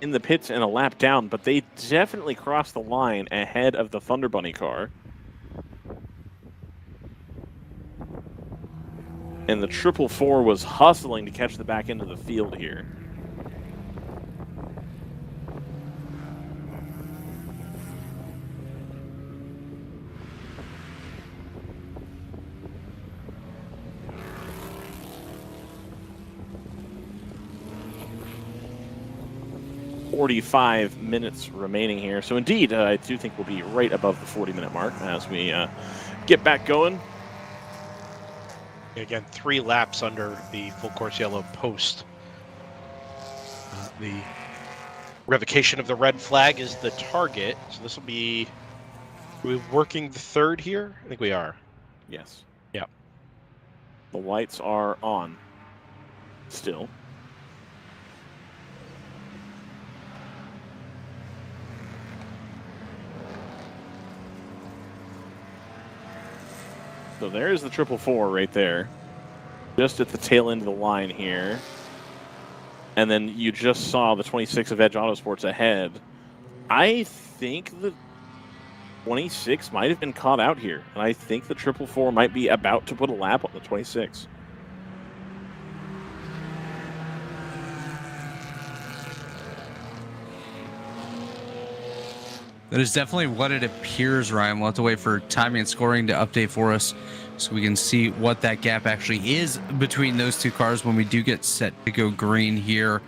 in the pits and a lap down, but they definitely crossed the line ahead of the Thunder Bunny car. And the 444 was hustling to catch the back end of the field here. .45 minutes remaining here. So indeed, I do think we'll be right above the 40-minute mark as we get back going. Again, 3 laps under the full course yellow post. The revocation of the red flag is the target. So this will be... Are we working the 3rd here? I think we are. Yes. Yeah. The lights are on still. So there's the 444 right there, just at the tail end of the line here. And then you just saw the 26 of Edge Autosports ahead. I think the 26 might have been caught out here, and I think the 444 might be about to put a lap on the 26. That is definitely what it appears, Ryan. We'll have to wait for timing and scoring to update for us so we can see what that gap actually is between those 2 cars when we do get set to go green here.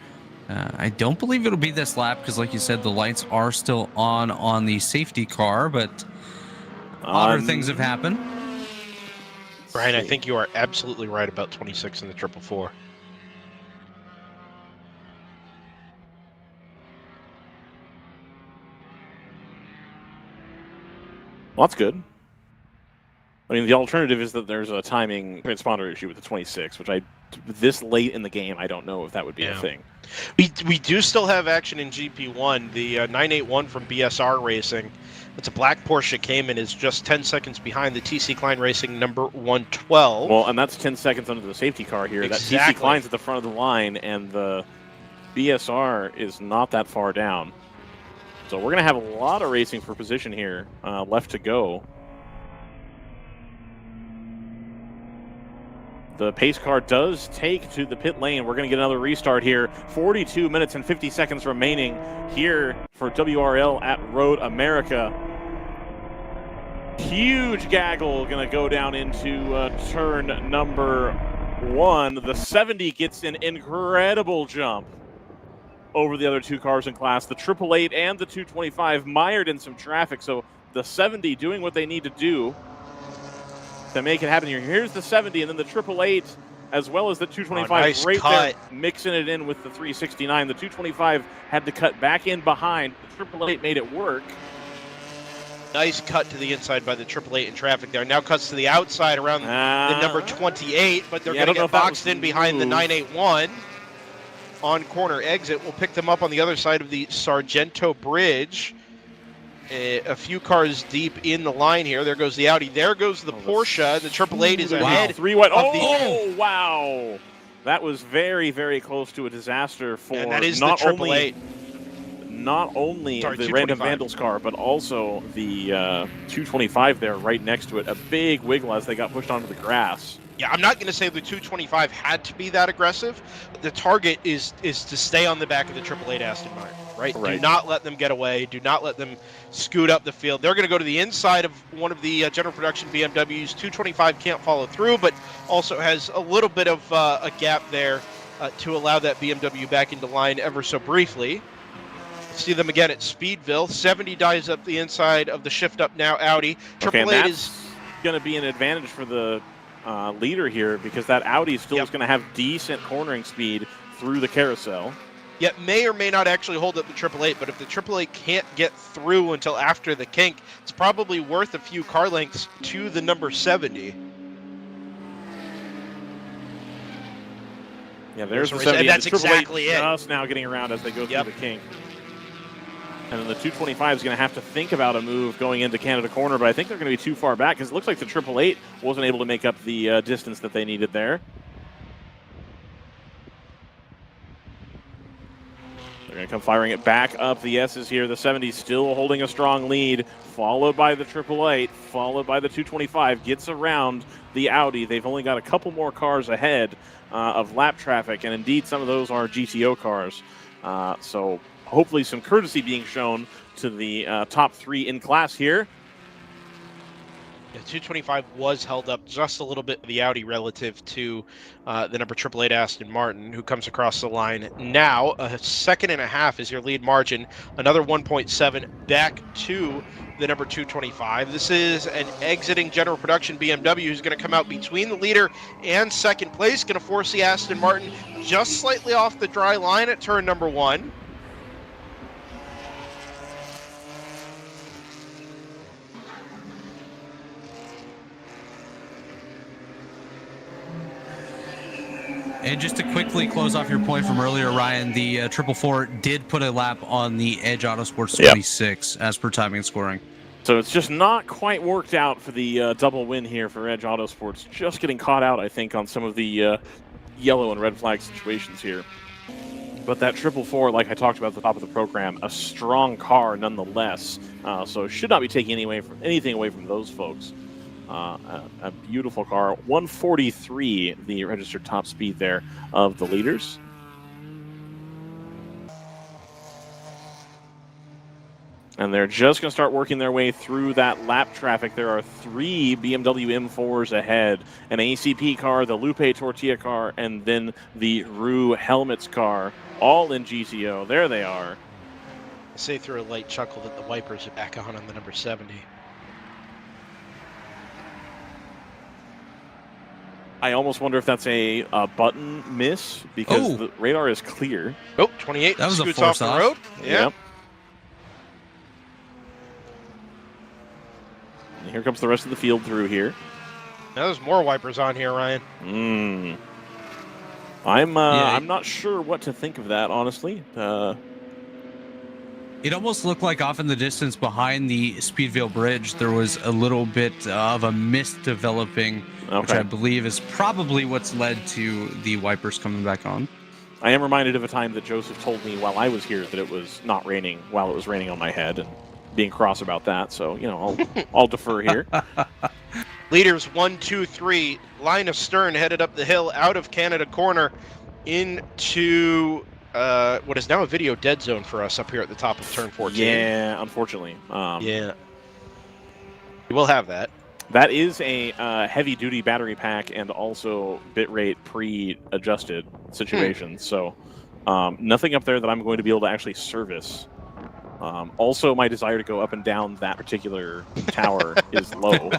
I don't believe it'll be this lap because, like you said, the lights are still on the safety car, but odder things have happened. Brian, I think you are absolutely right about 26 and the 444. Well, that's good. I mean, the alternative is that there's a timing transponder issue with the 26, which this late in the game, I don't know if that would be a thing. We do still have action in GP1. The 981 from BSR Racing. It's a black Porsche Cayman, is just 10 seconds behind the TC Klein Racing number 112. Well, and that's 10 seconds under the safety car here. Exactly. That TC Klein's at the front of the line, and the BSR is not that far down. So we're going to have a lot of racing for position here left to go. The pace car does take to the pit lane. We're going to get another restart here. 42 minutes and 50 seconds remaining here for WRL at Road America. Huge gaggle going to go down into turn number 1. The 70 gets an incredible jump over the other 2 cars in class. The 888 and the 225 mired in some traffic, so the 70 doing what they need to do to make it happen here. Here's the 70, and then the 888, as well as the 225 nice right cut there, mixing it in with the 369. The 225 had to cut back in behind. The 888 made it work. Nice cut to the inside by the 888 in traffic there. Now cuts to the outside around the number 28, but they're going to get boxed in behind the 981. on corner exit. We'll pick them up on the other side of the Sargento Bridge. A few cars deep in the line here. There goes the Audi. There goes the Porsche. The 888 is ahead. 3 wide. Oh, Wow. That was very, very close to a disaster for and that is not the 888. only Sorry, the 225. Random Vandals car, but also the 225 there right next to it. A big wiggle as they got pushed onto the grass. Yeah, I'm not going to say the 225 had to be that aggressive. The target is to stay on the back of the 888 Aston Martin, right? Do not let them get away. Do not let them scoot up the field. They're going to go to the inside of one of the general production BMWs. 225 can't follow through, but also has a little bit of a gap there to allow that BMW back into line ever so briefly. See them again at Speedville. 70 dives up the inside of the shift up now Audi. 888 is going to be an advantage for the leader here because that Audi still is going to have decent cornering speed through the carousel. Yet may or may not actually hold up the 888, but if the 888 can't get through until after the kink, it's probably worth a few car lengths to the number 70. Yeah, there's the 70. And that's the exactly it. Just now getting around as they go through the kink. And then the 225 is going to have to think about a move going into Canada Corner, but I think they're going to be too far back because it looks like the 888 wasn't able to make up the distance that they needed there. They're going to come firing it back up the S's here. The 70 still holding a strong lead, followed by the 888, followed by the 225. Gets around the Audi. They've only got a couple more cars ahead of lap traffic, and indeed some of those are GTO cars. So hopefully some courtesy being shown to the top 3 in class here. Yeah, 225 was held up just a little bit, the Audi, relative to the number 888 Aston Martin, who comes across the line now. A second and a half is your lead margin. Another 1.7 back to the number 225. This is an exiting general production BMW who's going to come out between the leader and second place. Going to force the Aston Martin just slightly off the dry line at turn number 1. And just to quickly close off your point from earlier, Ryan, the 444 did put a lap on the Edge Autosports 26 as per timing and scoring. So it's just not quite worked out for the double win here for Edge Autosports. Just getting caught out, I think, on some of the yellow and red flag situations here. But that 444, like I talked about at the top of the program, a strong car nonetheless. So should not be taking anything away from those folks. A beautiful car. 143, the registered top speed there of the leaders. And they're just going to start working their way through that lap traffic. There are 3 BMW M4s ahead, an ACP car, the Lupe Tortilla car, and then the Rue Helmets car, all in GTO. There they are. I say through a light chuckle that the wipers are back on the number 70. I almost wonder if that's a button miss because the radar is clear. Oh, 28 that was scoots a force off the road. Yeah. Yep. And here comes the rest of the field through here. Now there's more wipers on here, Ryan. I'm not sure what to think of that, honestly. It almost looked like off in the distance behind the Speedville Bridge, there was a little bit of a mist developing, which I believe is probably what's led to the wipers coming back on. I am reminded of a time that Joseph told me while I was here that it was not raining while it was raining on my head, and being cross about that. So, you know, I'll defer here. Leaders 1, 2, 3. Line of Stern headed up the hill out of Canada Corner into what is now a video dead zone for us up here at the top of turn 14. Yeah, unfortunately. Yeah. You will have that. That is a heavy-duty battery pack and also bitrate pre-adjusted situation. So nothing up there that I'm going to be able to actually service. Also, my desire to go up and down that particular tower is low.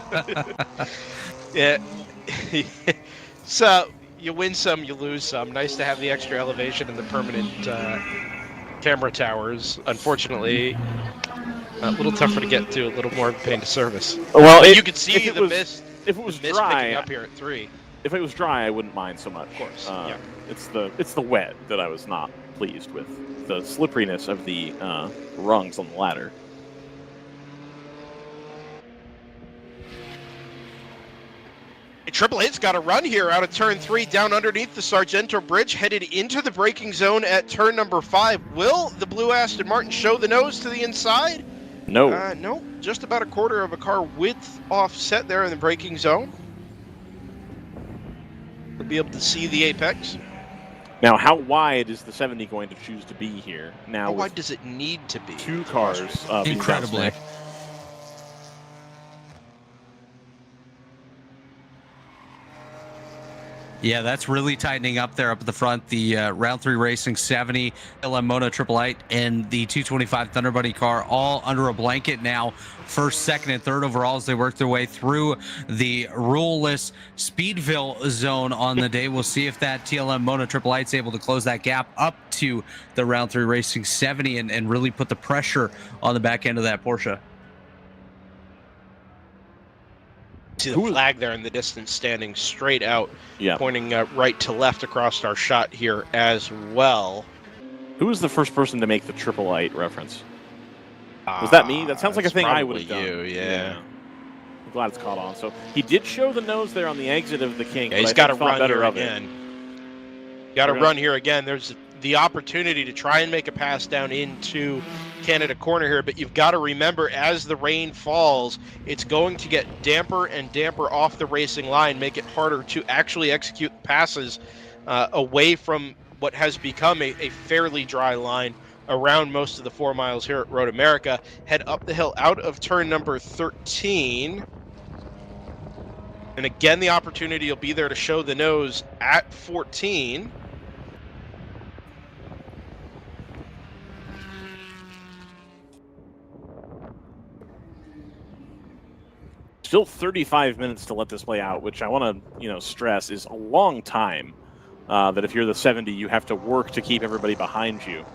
Yeah. So you win some, you lose some. Nice to have the extra elevation and the permanent camera towers. Unfortunately, a little tougher to get to, a little more of a pain to service. Well, you could see the mist. If it was mist dry, picking up here at 3. if it was dry, I wouldn't mind so much. Of course, yeah. It's the wet that I was not pleased with. The slipperiness of the rungs on the ladder. Triple Eight's got a run here out of turn 3 down underneath the Sargento Bridge, headed into the braking zone at turn number 5. Will the blue Aston Martin show the nose to the inside? No. No, just about a quarter of a car width offset there in the braking zone. We'll be able to see the apex. Now, how wide is the 70 going to choose to be here? Now, How wide does it need to be? 2 cars. Incredibly. Yeah, that's really tightening up there up at the front. The Round 3 Racing 70, LM Moto 888, and the 225 Thunder Buddy car all under a blanket now. First, second, and third overall as they work their way through the ruleless Speedville zone on the day. We'll see if that TLM Moto 888 is able to close that gap up to the Round 3 Racing 70 and really put the pressure on the back end of that Porsche. See the flag there in the distance standing straight out, pointing right to left across our shot here as well. Who was the first person to make the 888 reference? Was that me? That sounds like a thing I would have done. You, yeah. I'm glad it's caught on. So he did show the nose there on the exit of the King. Yeah, he's got to run here again. Got to run here again. There's the opportunity to try and make a pass down into Canada corner here, but you've got to remember, as the rain falls, it's going to get damper and damper off the racing line, make it harder to actually execute passes away from what has become a fairly dry line around most of the 4 miles here at Road America. Head up the hill out of turn number 13. And again, the opportunity will be there to show the nose at 14. Still 35 minutes to let this play out, which I want to, stress is a long time. That if you're the 70, you have to work to keep everybody behind you.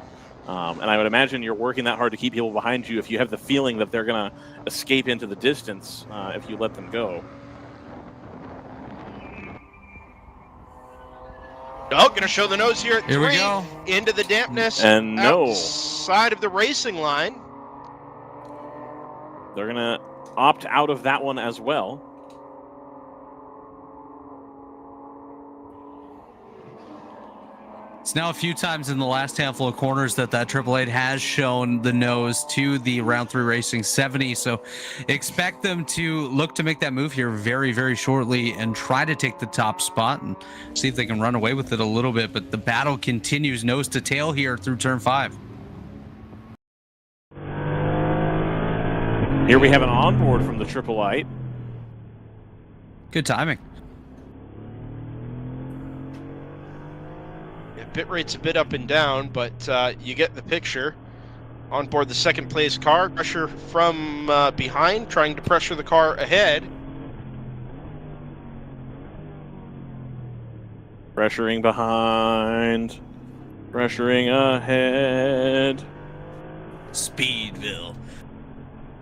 And I would imagine you're working that hard to keep people behind you if you have the feeling that they're going to escape into the distance if you let them go. Oh, going to show the nose here at 3. Here we go. Into the dampness. And no. Outside of the racing line. They're going to opt out of that one as well. It's now a few times in the last handful of corners that 888 has shown the nose to the Round 3 Racing 70. So expect them to look to make that move here very, very shortly and try to take the top spot and see if they can run away with it a little bit. But the battle continues nose to tail here through turn 5. Here we have an onboard from the 888. Good timing. Yeah, pit rate's a bit up and down, but you get the picture. On board the second place car, pressure from behind, trying to pressure the car ahead. Pressuring behind, pressuring ahead. Speedville.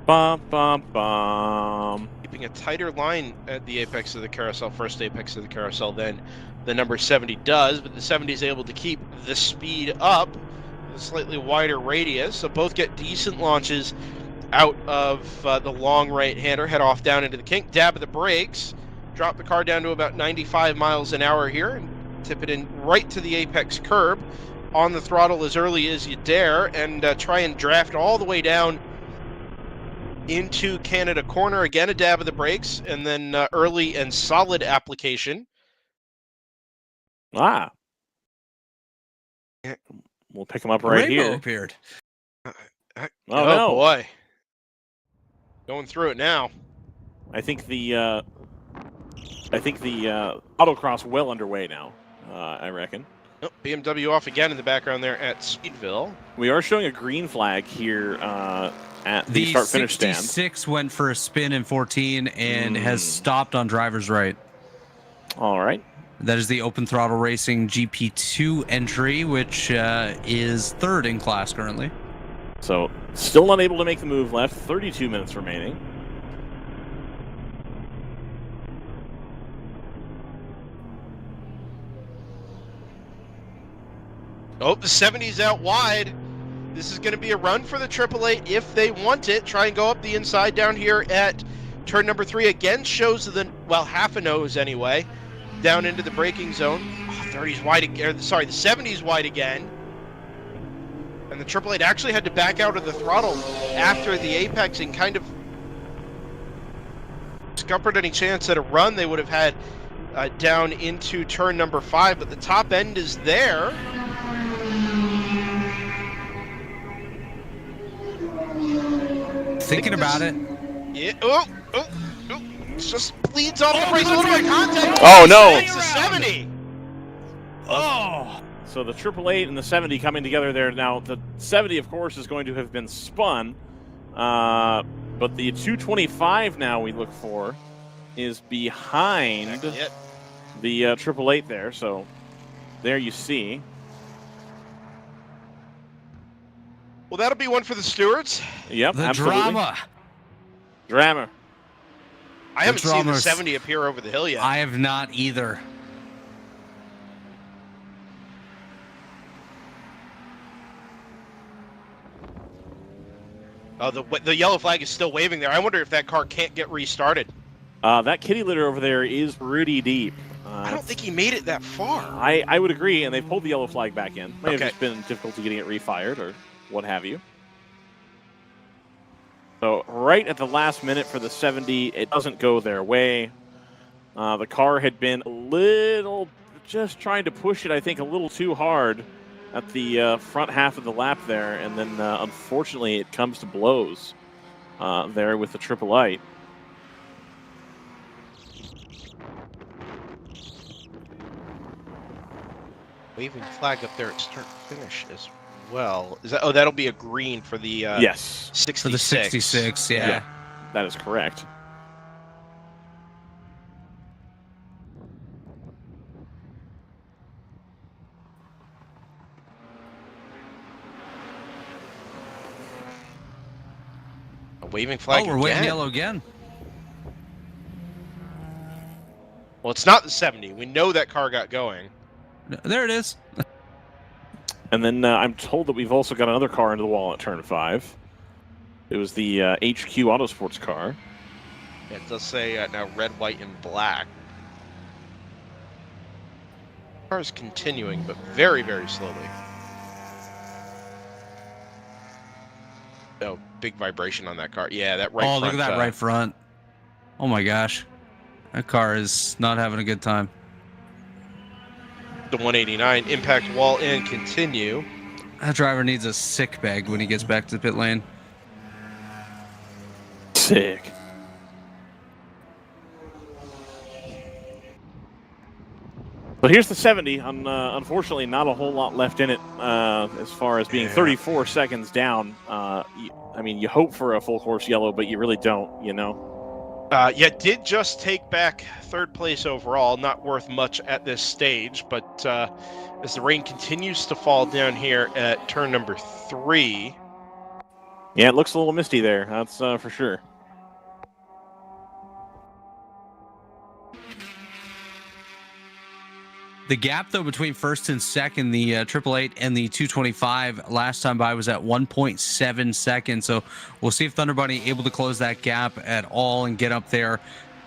Bum, bum, bum. Keeping a tighter line at the apex of the carousel, first apex of the carousel, than the number 70 does, but the 70 is able to keep the speed up with a slightly wider radius, so both get decent launches out of the long right-hander, head off down into the kink, dab of the brakes, drop the car down to about 95 miles an hour here, and tip it in right to the apex curb, on the throttle as early as you dare, and try and draft all the way down into Canada corner. Again, a dab of the brakes, and then early and solid application. Ah. We'll pick him up right Rainbow here. Appeared. Oh, no. Boy. Going through it now. I think the autocross well underway now, I reckon. Oh, BMW off again in the background there at Speedville. We are showing a green flag here at the start-finish stand. 66 went for a spin in 14 and has stopped on driver's right. All right. That is the Open Throttle Racing GP2 entry, which is third in class currently. So still not able to make the move left. 32 minutes remaining. Oh, the 70's out wide. This is going to be a run for the 888 if they want it. Try and go up the inside down here at turn number 3. Again, shows the, well, half a nose anyway, down into the braking zone. Oh, 30's wide again. Sorry, the 70's wide again. And the 888 actually had to back out of the throttle after the apex and kind of scuppered any chance at a run they would have had down into turn number 5. But the top end is there. Thinking about it. Yeah. Oh. Just leads off the race. A little bit of contact. Oh, no. It's the 70. Oh. So the 888 and the 70 coming together there. Now, the 70, of course, is going to have been spun. But the 225 now we look for is behind the 888 there. So there you see. Well, that'll be one for the stewards. Yep, The absolutely. Drama. I haven't seen the 70 appear over the hill yet. I have not either. Oh, the yellow flag is still waving there. I wonder if that car can't get restarted. That kitty litter over there is pretty deep. I don't think he made it that far. I would agree, and they pulled the yellow flag back in. May have Okay. just been difficulty getting it refired or what have you. So right at the last minute for the 70, it doesn't go their way. The car had been a little, just trying to push it, I think, a little too hard at the front half of the lap there, and then unfortunately it comes to blows there with the 888. Waving flag up there at start finish as well. Is that? Oh, that'll be a green for the Yes. 66. For the 66, yeah. That is correct. A waving flag. Oh, we're waving again. yellow again. Well, it's not the 70. We know that car got going. There it is. And then I'm told that we've also got another car into the wall at turn 5. It was the HQ Autosports car. Yeah, it does say now red, white, and black. The car is continuing, but very, very slowly. Oh, big vibration on that car. Yeah, that right front. Oh, look at that right front. Oh my gosh. That car is not having a good time. The 189 impact wall and continue. That driver needs a sick bag when he gets back to the pit lane. Sick. But here's the 70. Unfortunately, not a whole lot left in it as far as being 34 seconds down. I mean, you hope for a full course yellow, but you really don't, you know? Yeah, did just take back third place overall. Not worth much at this stage, but as the rain continues to fall down here at turn number 3. Yeah, it looks a little misty there. That's for sure. The gap, though, between first and second, the 888 and the 225 last time by was at 1.7 seconds. So we'll see if Thunder Bunny able to close that gap at all and get up there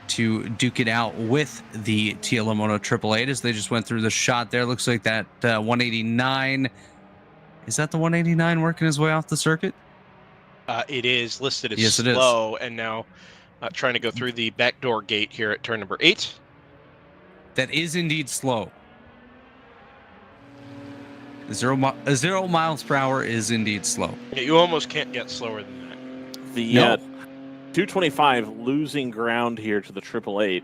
to duke it out with the TLM Moto 888 as they just went through the shot there. Looks like that 189. Is that the 189 working his way off the circuit? It is listed as Yes, it is. slow, and now trying to go through the backdoor gate here at turn number 8. That is indeed slow. 0 miles per hour is indeed slow. Yeah, you almost can't get slower than that. The No. 225 losing ground here to the 888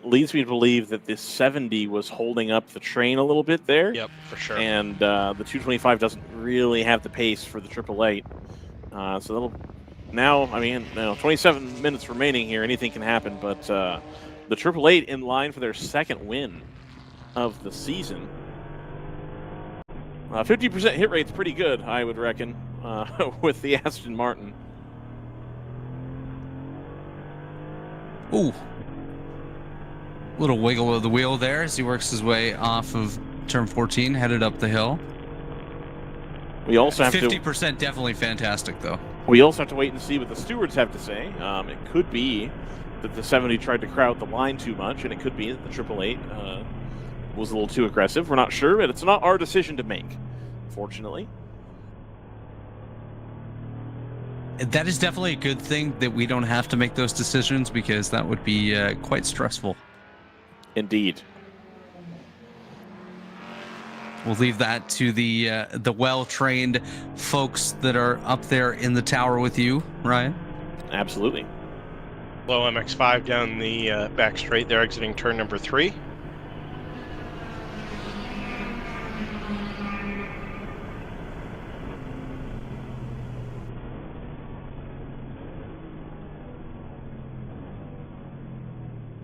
leads me to believe that this 70 was holding up the train a little bit there. Yep, for sure. And the 225 doesn't really have the pace for the 888. So that'll now, I mean, 27 minutes remaining here. Anything can happen, but the 888 in line for their second win of the season. 50% hit rate's pretty good, I would reckon, with the Aston Martin. Ooh. Little wiggle of the wheel there as he works his way off of Turn 14 headed up the hill. We also have 50% definitely fantastic, though. We also have to wait and see what the stewards have to say. It could be that the 70 tried to crowd the line too much, and it could be that the 888 was a little too aggressive. We're not sure, but it's not our decision to make, fortunately. That is definitely a good thing that we don't have to make those decisions, because that would be quite stressful. Indeed. We'll leave that to the well-trained folks that are up there in the tower with you, Ryan. Absolutely. Low MX-5 down the back straight. They're exiting turn number 3.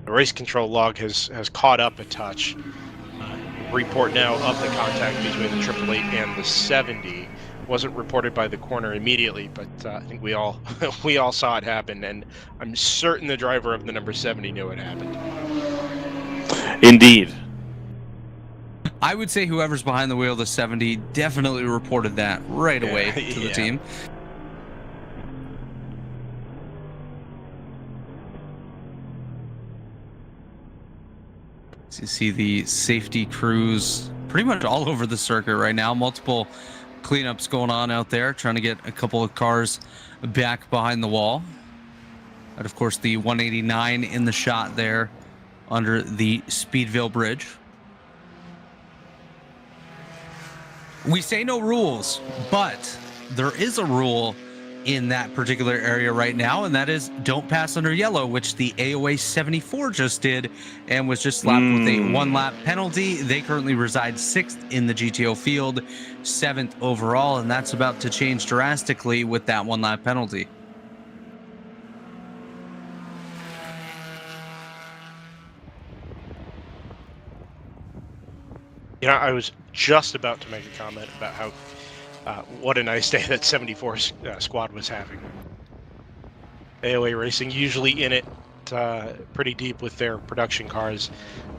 The race control log has caught up a touch. Report now of the contact between the 888 and the 70. Wasn't reported by the corner immediately, but I think we all saw it happen, and I'm certain the driver of the number 70 knew it happened. Indeed. I would say whoever's behind the wheel of the 70 definitely reported that right away to the team. So you see the safety crews pretty much all over the circuit right now. Multiple cleanups going on out there, trying to get a couple of cars back behind the wall. And of course, the 189 in the shot there under the Speedville Bridge. We say no rules, but there is a rule in that particular area right now, and that is don't pass under yellow, which the AOA 74 just did and was just slapped with a 1-lap penalty. They currently reside 6th in the GTO field, 7th overall, and that's about to change drastically with that 1-lap penalty. You know, I was just about to make a comment about how what a nice day that 74 squad was having. AOA Racing usually in it pretty deep with their production cars.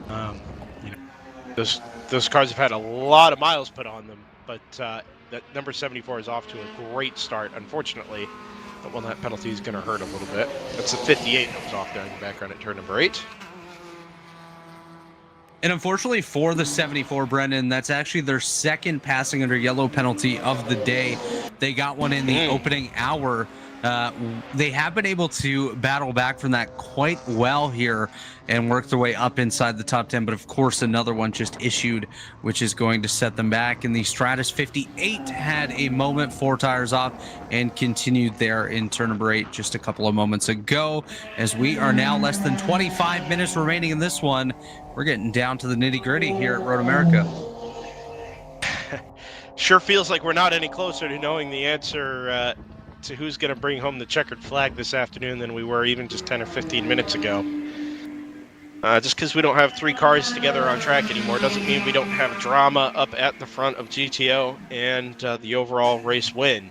You know, those cars have had a lot of miles put on them, but that number 74 is off to a great start. Unfortunately, that 1-lap penalty is going to hurt a little bit. That's the 58 that was off there in the background at turn number 8. And unfortunately for the 74, Brendan, that's actually their second passing under yellow penalty of the day. They got one in the opening hour. They have been able to battle back from that quite well here and work their way up inside the top 10. But of course, another one just issued, which is going to set them back. And the Stratus 58 had a moment, 4 tires off, and continued there in turn number 8 just a couple of moments ago. As we are now less than 25 minutes remaining in this one, we're getting down to the nitty-gritty here at Road America. Sure feels like we're not any closer to knowing the answer to who's going to bring home the checkered flag this afternoon than we were even just 10 or 15 minutes ago. Just because we don't have 3 cars together on track anymore doesn't mean we don't have drama up at the front of GTO and the overall race win.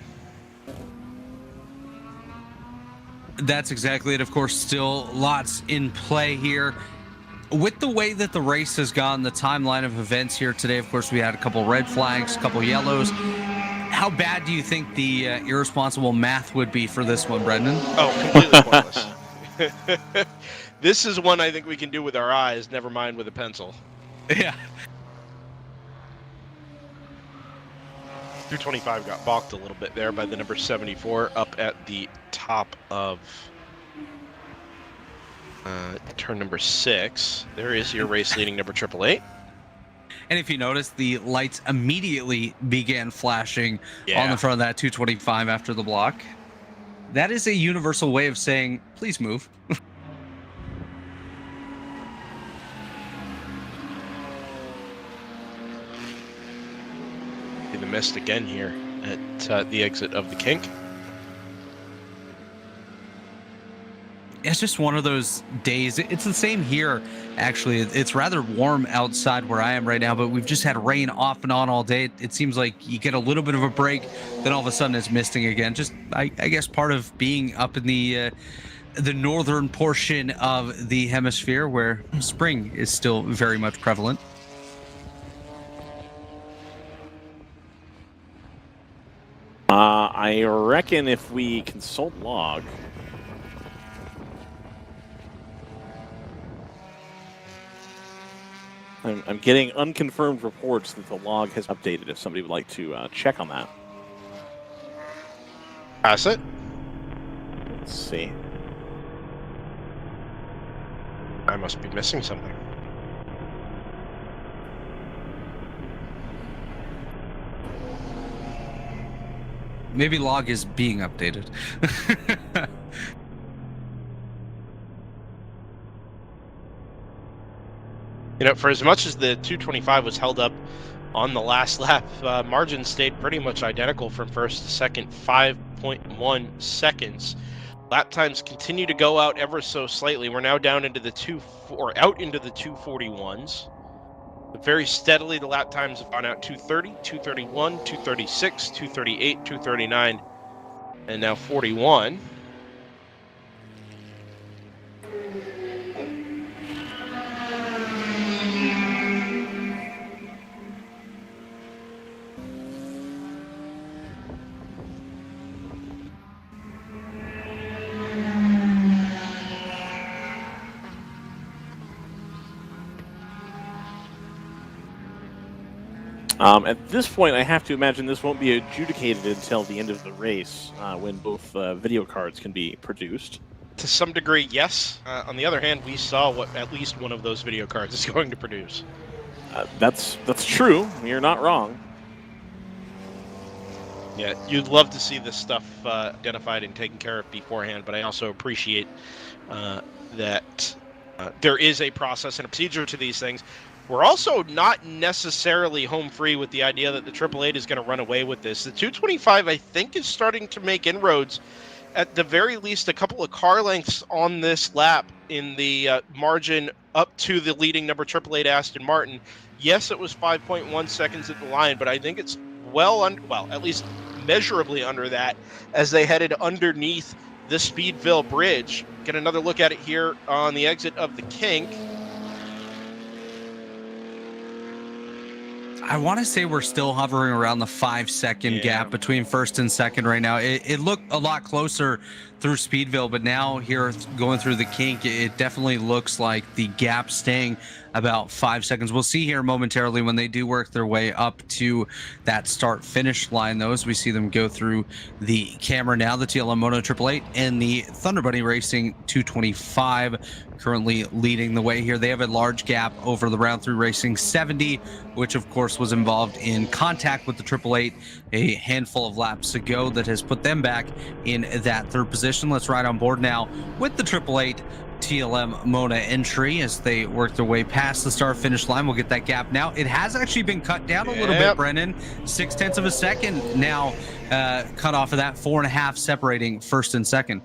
That's exactly it. Of course, still lots in play here. With the way that the race has gone, the timeline of events here today, of course, we had a couple red flags, a couple yellows. How bad do you think the irresponsible math would be for this one, Brendan? Oh, completely pointless. This is one I think we can do with our eyes, never mind with a pencil. Yeah. 225 got balked a little bit there by the number 74 up at the top of turn number 6. There is your race leading number 888. And if you notice, the lights immediately began flashing on the front of that 225 after the block. That is a universal way of saying, please move. In the mist again here at the exit of the kink. It's just one of those days. It's the same here, actually. It's rather warm outside where I am right now, but we've just had rain off and on all day. It seems like you get a little bit of a break, then all of a sudden it's misting again. Just, I guess, part of being up in the northern portion of the hemisphere where spring is still very much prevalent. I reckon if we consult log, I'm getting unconfirmed reports that the log has updated. If somebody would like to check on that. Pass it. Let's see. I must be missing something. Maybe log is being updated. You know, for as much as the 225 was held up on the last lap, margin stayed pretty much identical from first to second, 5.1 seconds. Lap times continue to go out ever so slightly. We're now down into the 241s. But very steadily, the lap times have gone out 230, 231, 236, 238, 239, and now 41. At this point, I have to imagine this won't be adjudicated until the end of the race, when both video cards can be produced. To some degree, yes. On the other hand, we saw what at least one of those video cards is going to produce. That's true. You're not wrong. Yeah, you'd love to see this stuff identified and taken care of beforehand, but I also appreciate that there is a process and a procedure to these things. We're also not necessarily home free with the idea that the 888 is going to run away with this. The 225, I think, is starting to make inroads, at the very least, a couple of car lengths on this lap in the margin up to the leading number 888 Aston Martin. Yes, it was 5.1 seconds at the line, but I think it's at least measurably under that as they headed underneath the Speedville Bridge. Get another look at it here on the exit of the kink. I want to say we're still hovering around the 5-second gap between first and second right now. It looked a lot closer through Speedville, but now here going through the kink, it definitely looks like the gap staying about 5 seconds. We'll see here momentarily when they do work their way up to that start-finish line, though, as we see them go through the camera now. The TLM Moto 888 and the Thunder Bunny Racing 225 currently leading the way here. They have a large gap over the Round 3 Racing 70, which of course was involved in contact with the 888 a handful of laps ago, that has put them back in that third position. Let's ride on board now with the 888 TLM Mona entry as they work their way past the start finish line. We'll get that gap now. It has actually been cut down a little bit, Brennan. 0.6 of a second now cut off of that, 4.5 separating first and second.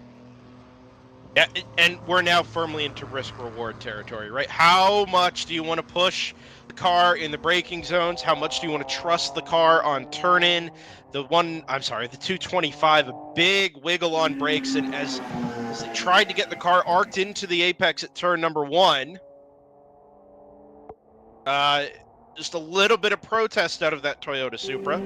Yeah, and we're now firmly into risk-reward territory, right? How much do you want to push the car in the braking zones? How much do you want to trust the car on turn-in? The 225, a big wiggle on brakes, and as they tried to get the car arced into the apex at turn number 1, just a little bit of protest out of that Toyota Supra.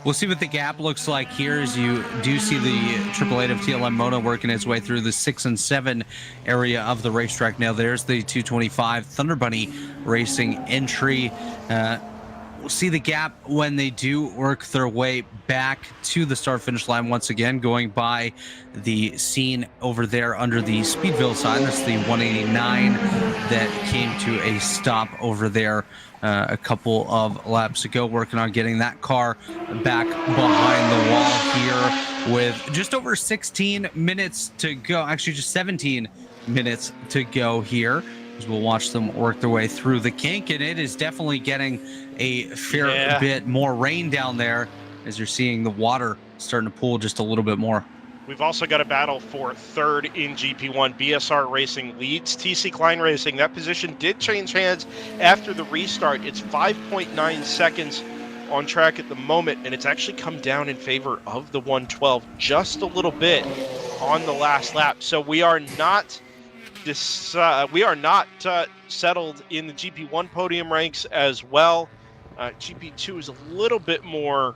We'll see what the gap looks like here, as you do see the 888 of TLM Moto working its way through the 6 and 7 area of the racetrack. Now there's the 225 Thunder Bunny Racing entry. We'll see the gap when they do work their way back to the start finish line once again, going by the scene over there under the Speedville sign. That's the 189 that came to a stop over there a couple of laps ago, working on getting that car back behind the wall here with just over 16 minutes to go. Actually, just 17 minutes to go here, as we'll watch them work their way through the kink. And it is definitely getting a fair bit more rain down there, as you're seeing the water starting to pool just a little bit more. We've also got a battle for third in GP1. BSR Racing leads TC Klein Racing. That position did change hands after the restart. It's 5.9 seconds on track at the moment, and it's actually come down in favor of the 112 just a little bit on the last lap. So we are not settled in the GP1 podium ranks as well. GP2 is a little bit more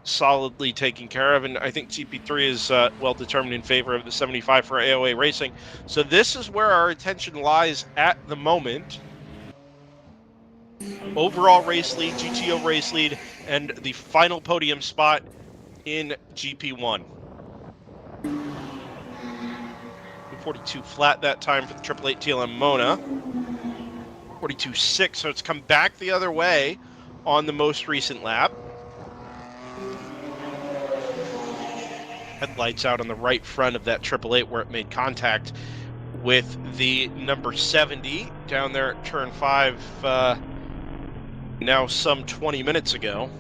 solidly taken care of, and I think GP3 is well determined in favor of the 75 for AOA Racing. So this is where our attention lies at the moment. Overall race lead, GTO race lead, and the final podium spot in GP1. 42 flat that time for the 888 TLM Mona. 42.6, so it's come back the other way on the most recent lap. Headlights out on the right front of that 888 where it made contact with the number 70 down there at turn 5 now some 20 minutes ago.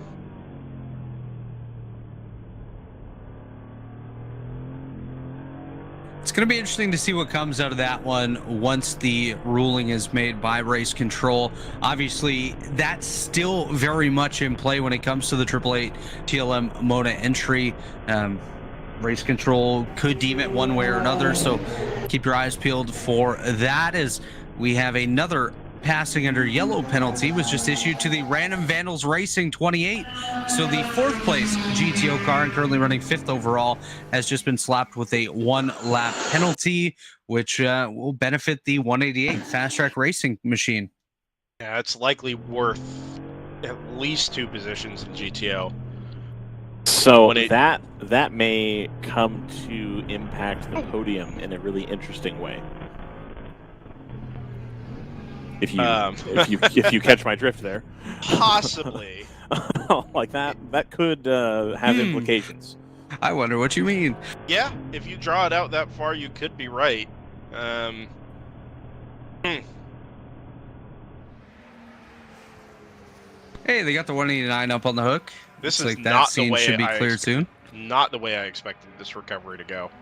It's going to be interesting to see what comes out of that one once the ruling is made by race control. Obviously, that's still very much in play when it comes to the 888 TLM Mona entry. Race control could deem it one way or another, so keep your eyes peeled for that, as we have another passing under yellow penalty was just issued to the Random Vandals Racing 28. So the 4th place GTO car, and currently running 5th overall, has just been slapped with a 1-lap penalty, which will benefit the 188 Fast Track Racing machine. Yeah, it's likely worth at least 2 positions in GTO. So that may come to impact the podium in a really interesting way. If you catch my drift there, possibly. Like that could have implications. I wonder what you mean. Yeah, if you draw it out that far, you could be right. Hey, they got the 189 up on the hook. This Looks is like that not the scene way should be cleared soon. Not the way I expected this recovery to go.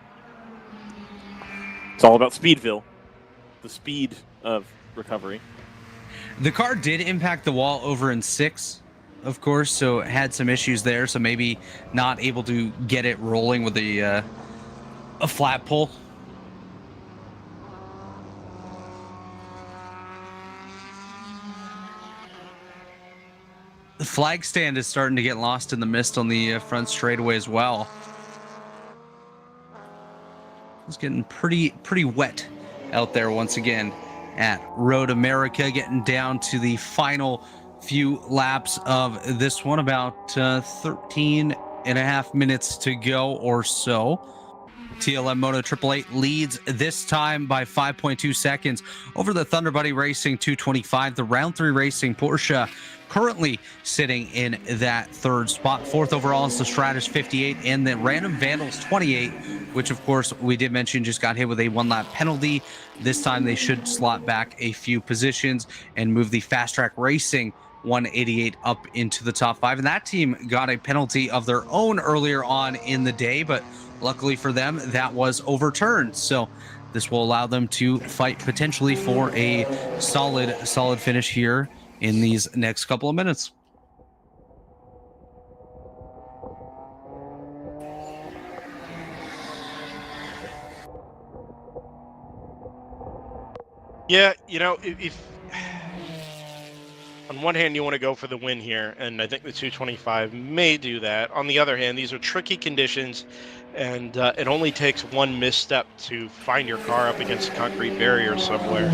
It's all about Speedville, the speed of recovery. The car did impact the wall over in 6, of course, so it had some issues there, so maybe not able to get it rolling with a flat pull. The flag stand is starting to get lost in the mist on the front straightaway as well. It's getting pretty wet out there once again at Road America, getting down to the final few laps of this one, about 13 and a half minutes to go or so. TLM Moto 888 leads this time by 5.2 seconds over the Thunder Buddy Racing 225. The Round 3 Racing Porsche currently sitting in that 3rd spot. 4th overall is the Stratus 58 and the Random Vandals 28, which of course we did mention just got hit with a 1-lap penalty. This time they should slot back a few positions and move the Fast Track Racing 188 up into the top 5. And that team got a penalty of their own earlier on in the day, but luckily for them, that was overturned. So this will allow them to fight potentially for a solid finish here in these next couple of minutes. Yeah, you know, if on one hand you want to go for the win here, and I think the 225 may do that. On the other hand, these are tricky conditions, and it only takes one misstep to find your car up against a concrete barrier somewhere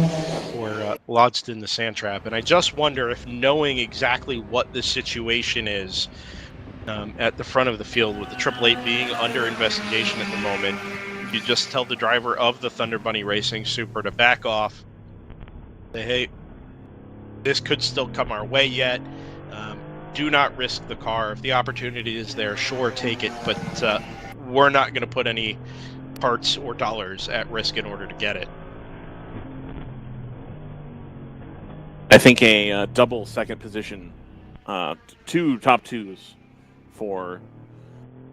or lodged in the sand trap. And I just wonder if, knowing exactly what the situation is at the front of the field, with the 888 being under investigation at the moment, you just tell the driver of the Thunder Bunny Racing Super to back off. Say, hey, this could still come our way yet. Do not risk the car. If the opportunity is there, sure, take it. But we're not going to put any parts or dollars at risk in order to get it. I think a double second position, 2 top 2s for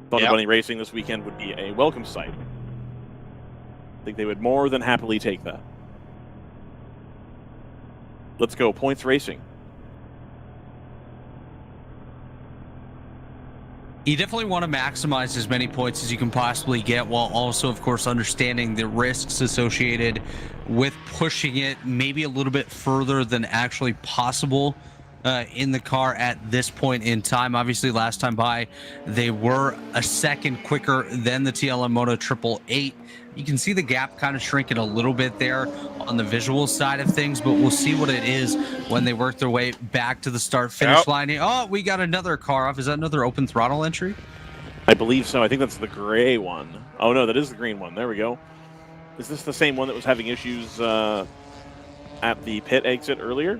Thunder Yep. Bunny Racing this weekend would be a welcome sight. I think they would more than happily take that. Let's go. Points Racing. You definitely want to maximize as many points as you can possibly get, while also, of course, understanding the risks associated with pushing it maybe a little bit further than actually possible in the car at this point in time. Obviously, last time by, they were a second quicker than the TLM Moto 888. You can see the gap kind of shrinking a little bit there on the visual side of things, but we'll see what it is when they work their way back to the start-finish line. Oh, we got another car off. Is that another open throttle entry? I believe so. I think that's the gray one. Oh, no, that is the green one. There we go. Is this the same one that was having issues at the pit exit earlier?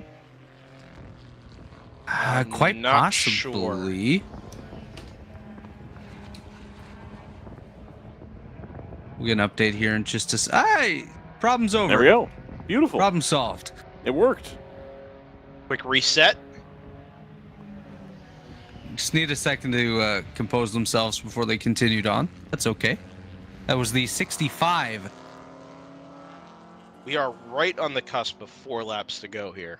Quite not possibly. We get an update here in just a Hey, problem's over. There we go. Beautiful. Problem solved. It worked. Quick reset. Just need a second to compose themselves before they continued on. That's okay. That was the 65. We are right on the cusp of 4 laps to go here.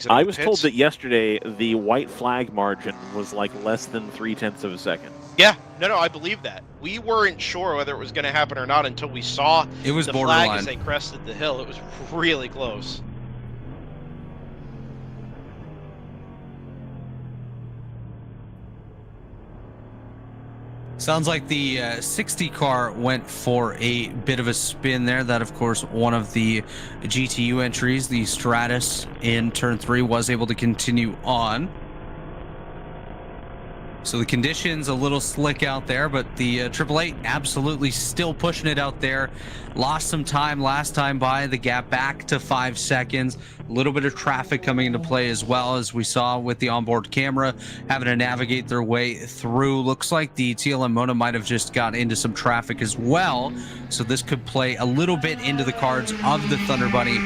I was told that yesterday the white flag margin was like less than 0.3 of a second. Yeah, no, I believe that. We weren't sure whether it was going to happen or not until we saw It was the borderline. flag as they crested the hill. It was really close. Sounds like the 60 car went for a bit of a spin there. That, of course, one of the GTU entries, the Stratus in turn 3, was able to continue on. So the conditions a little slick out there, but the 888 absolutely still pushing it out there. Lost some time last time by, the gap back to 5 seconds. A little bit of traffic coming into play as well, as we saw with the onboard camera having to navigate their way through. Looks like the TLM Moto might have just got into some traffic as well, so this could play a little bit into the cards of the Thunder Bunny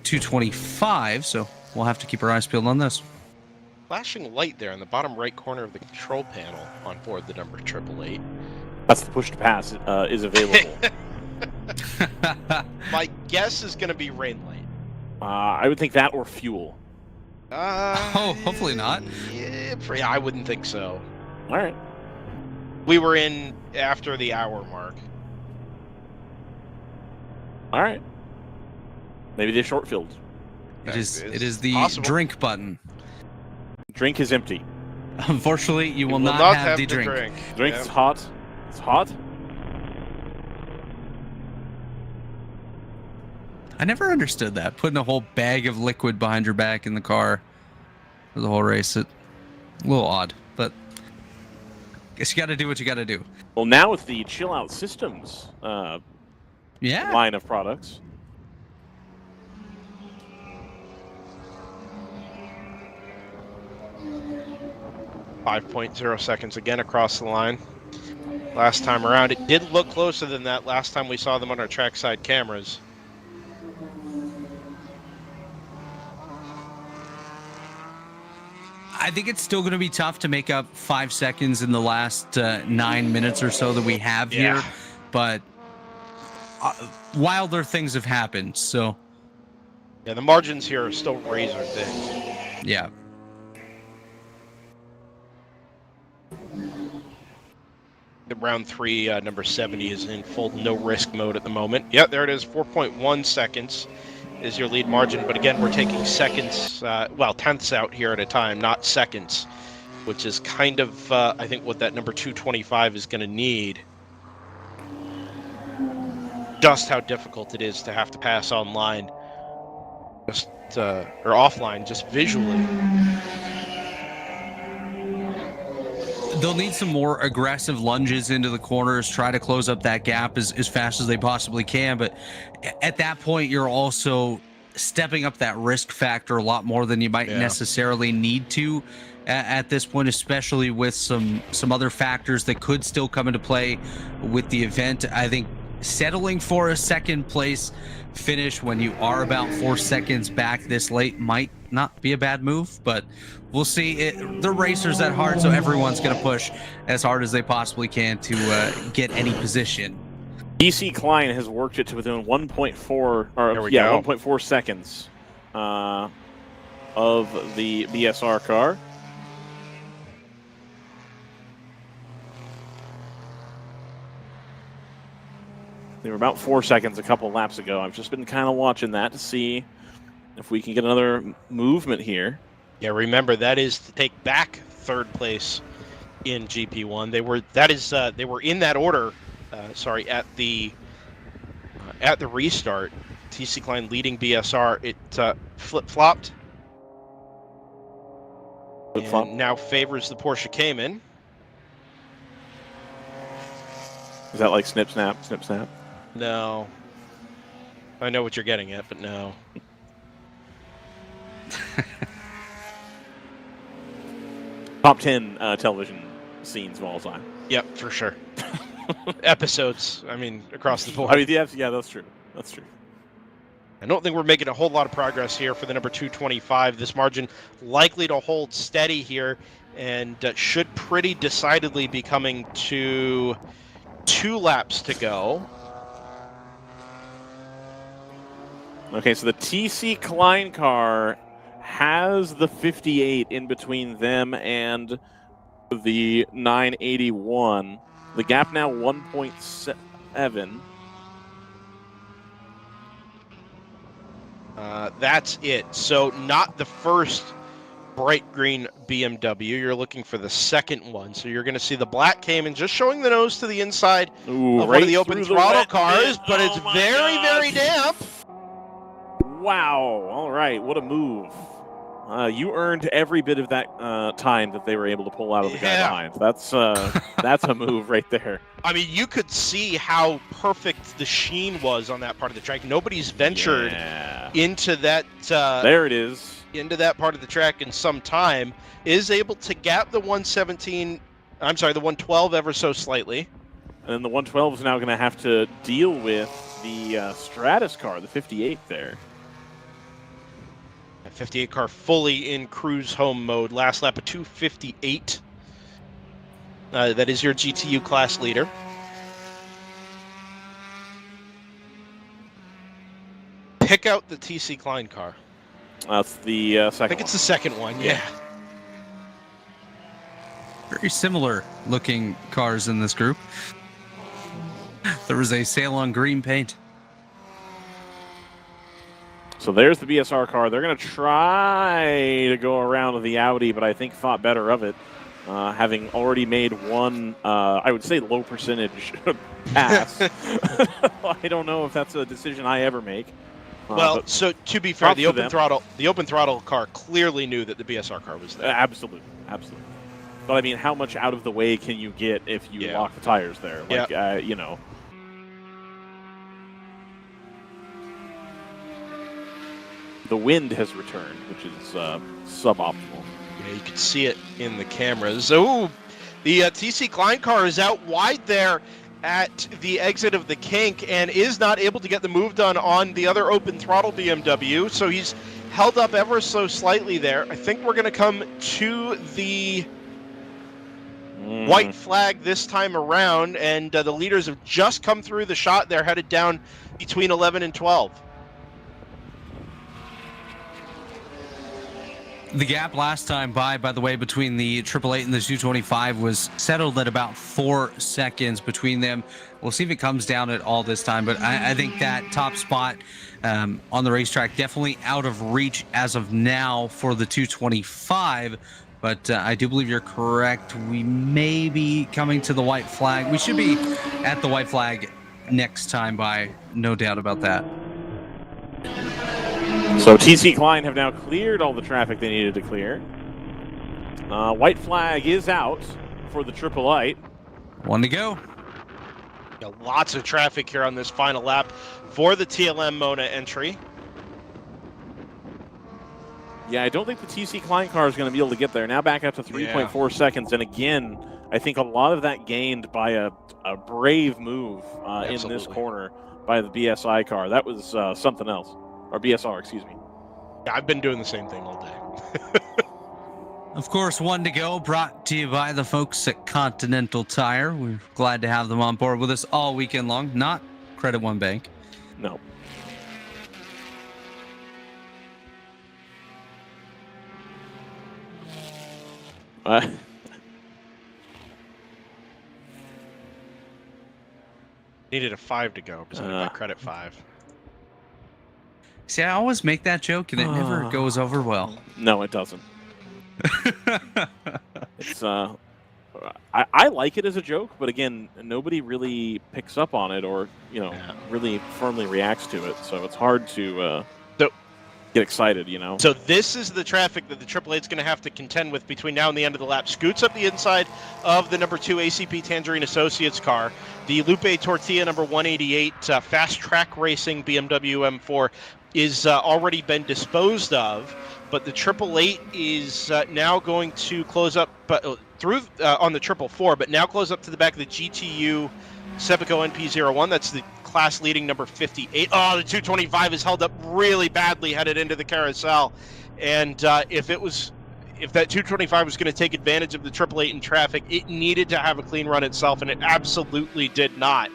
225, so we'll have to keep our eyes peeled on this. Flashing light there in the bottom right corner of the control panel on board the number 888. That's the push to pass is available. My guess is going to be rain light. I would think that or fuel. Oh, hopefully not. Yeah, I wouldn't think so. All right. We were in after the hour mark. All right. Maybe they short filled. It is the possible. drink button. Drink is empty. Unfortunately, you will We not have the the drink. Drink is Yeah. hot. It's hot. I never understood that. Putting a whole bag of liquid behind your back in the car for the whole race. It a little odd, but guess you got to do what you got to do. Well, now with the Chill Out Systems Yeah. line of products. .0 seconds again across the line. Last time around, it did look closer than that last time we saw them on our trackside cameras. I think it's still going to be tough to make up 5 seconds in the last 9 minutes or so that we have here, but wilder things have happened, so. Yeah, the margins here are still razor thin. Yeah. The round 3, number 70 is in full no-risk mode at the moment. Yeah, there it is, 4.1 seconds is your lead margin, but again, we're taking seconds, well, tenths out here at a time, not seconds, which is kind of, I think, what that number 225 is going to need. Just how difficult it is to have to pass online, just or offline, just visually. They'll need some more aggressive lunges into the corners, try to close up that gap as fast as they possibly can. But at that point, you're also stepping up that risk factor a lot more than you might necessarily need to at this point, especially with some other factors that could still come into play with the event. I think settling for a second place finish when you are about 4 seconds back this late might not be a bad move, but we'll see. They're racers at heart, so everyone's going to push as hard as they possibly can to get any position. DC Klein has worked it to within 1.4 seconds of the BSR car. They were about 4 seconds a couple laps ago. I've just been kind of watching that to see if we can get another movement here. Yeah, remember that is to take back third place in GP1. They were in that order. At the restart. TC Klein leading BSR. It flip-flopped. And now favors the Porsche Cayman. Is that like snip, snap, snip, snap? No. I know what you're getting at, but no. Top 10 television scenes of all time. Yep, for sure. Episodes, I mean, across the board. I mean, yeah, that's true. That's true. I don't think we're making a whole lot of progress here for the number 225. This margin likely to hold steady here and should pretty decidedly be coming to 2 laps to go. Okay, so the TC Klein car has the 58 in between them and the 981. The gap now 1.7. That's it. So not the first bright green BMW. You're looking for the second one. So you're going to see the black Cayman just showing the nose to the inside of one of the open throttle cars, but it's very, very damp. Wow. All right. What a move. You earned every bit of that time that they were able to pull out of the guy behind. That's a move right there. I mean, you could see how perfect the sheen was on that part of the track. Nobody's ventured into that. There it is. Into that part of the track in some time. Is able to gap the 117. I'm sorry, the 112 ever so slightly. And then the 112 is now going to have to deal with the Stratus car, the 58 there. 58 car fully in cruise home mode. Last lap of 2:58. That is your GTU class leader. Pick out the TC Klein car. That's the second. I think it's the second one. Yeah. Very similar looking cars in this group. There was a sale on green paint. So there's the BSR car. They're going to try to go around the Audi, but I think thought better of it, having already made one, I would say, low percentage pass. I don't know if that's a decision I ever make. Well, so to be fair, the open throttle car clearly knew that the BSR car was there. Absolutely. But I mean, how much out of the way can you get if you lock the tires there? Like, you know. The wind has returned, which is suboptimal. Yeah, you can see it in the cameras. Oh, the TC Klein car is out wide there at the exit of the kink and is not able to get the move done on the other open throttle BMW. So he's held up ever so slightly there. I think we're going to come to the white flag this time around, and the leaders have just come through the shot there, headed down between 11 and 12. The gap last time by the way, between the 888 and the 225 was settled at about 4 seconds between them. We'll see if it comes down at all this time, but I think that top spot on the racetrack definitely out of reach as of now for the 225. But I do believe you're correct. We may be coming to the white flag. We should be at the white flag next time by, no doubt about that. So TC Klein have now cleared all the traffic they needed to clear. White flag is out for the 888. One to go. Yeah, lots of traffic here on this final lap for the TLM Mona entry. Yeah, I don't think the TC Klein car is going to be able to get there. Now back up to 3.4 seconds. And again, I think a lot of that gained by a brave move in this corner by the BSI car. That was something else. Or BSR, excuse me. Yeah, I've been doing the same thing all day. Of course, one to go, brought to you by the folks at Continental Tire. We're glad to have them on board with us all weekend long. Not Credit One Bank. No. Needed a 5 to go because I got credit 5. See, I always make that joke and it never goes over well. No, it doesn't. It's I like it as a joke, but again, nobody really picks up on it or really firmly reacts to it. So it's hard to get excited, So this is the traffic that the AAA is going to have to contend with between now and the end of the lap. Scoots up the inside of the number 2 ACP Tangerine Associates car. The Lupe Tortilla number 188 Fast Track Racing BMW M4 is already been disposed of, but the 888 is now going to close up through on the 444, but now close up to the back of the GTU Sepico NP01. That's the class leading number 58. Oh, the 225 is held up really badly headed into the carousel. And if that 225 was going to take advantage of the 888 in traffic, it needed to have a clean run itself, and it absolutely did not.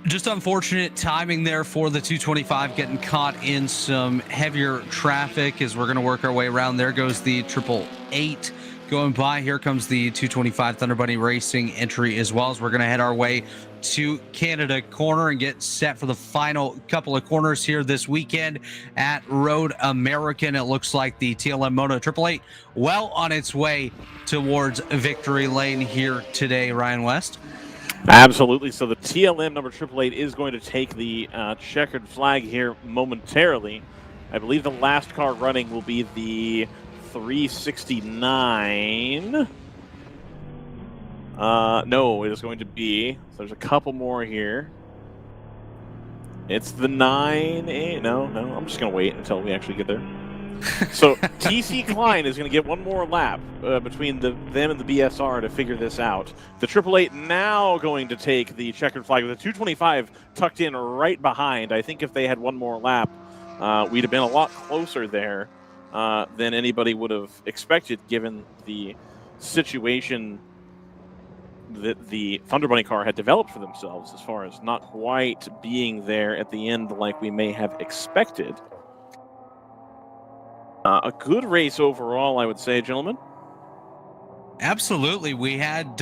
Just unfortunate timing there for the 225 getting caught in some heavier traffic as we're going to work our way around. There goes the 888 going by. Here comes the 225 Thunder Bunny Racing entry as well, as we're going to head our way to Canada Corner and get set for the final couple of corners here this weekend at Road American. It looks like the TLM Moto 888 well on its way towards victory lane here today, Ryan West. Absolutely. So the TLM number 888 is going to take the checkered flag here momentarily. I believe the last car running will be the 369. No, it is going to be. So there's a couple more here. It's the 9. No, I'm just going to wait until we actually get there. So TC Klein is going to get one more lap between them and the BSR to figure this out. The 888 now going to take the checkered flag with the 225 tucked in right behind. I think if they had one more lap, we'd have been a lot closer there than anybody would have expected, given the situation that the Thunder Bunny car had developed for themselves as far as not quite being there at the end like we may have expected. A good race overall, I would say, gentlemen. Absolutely. We had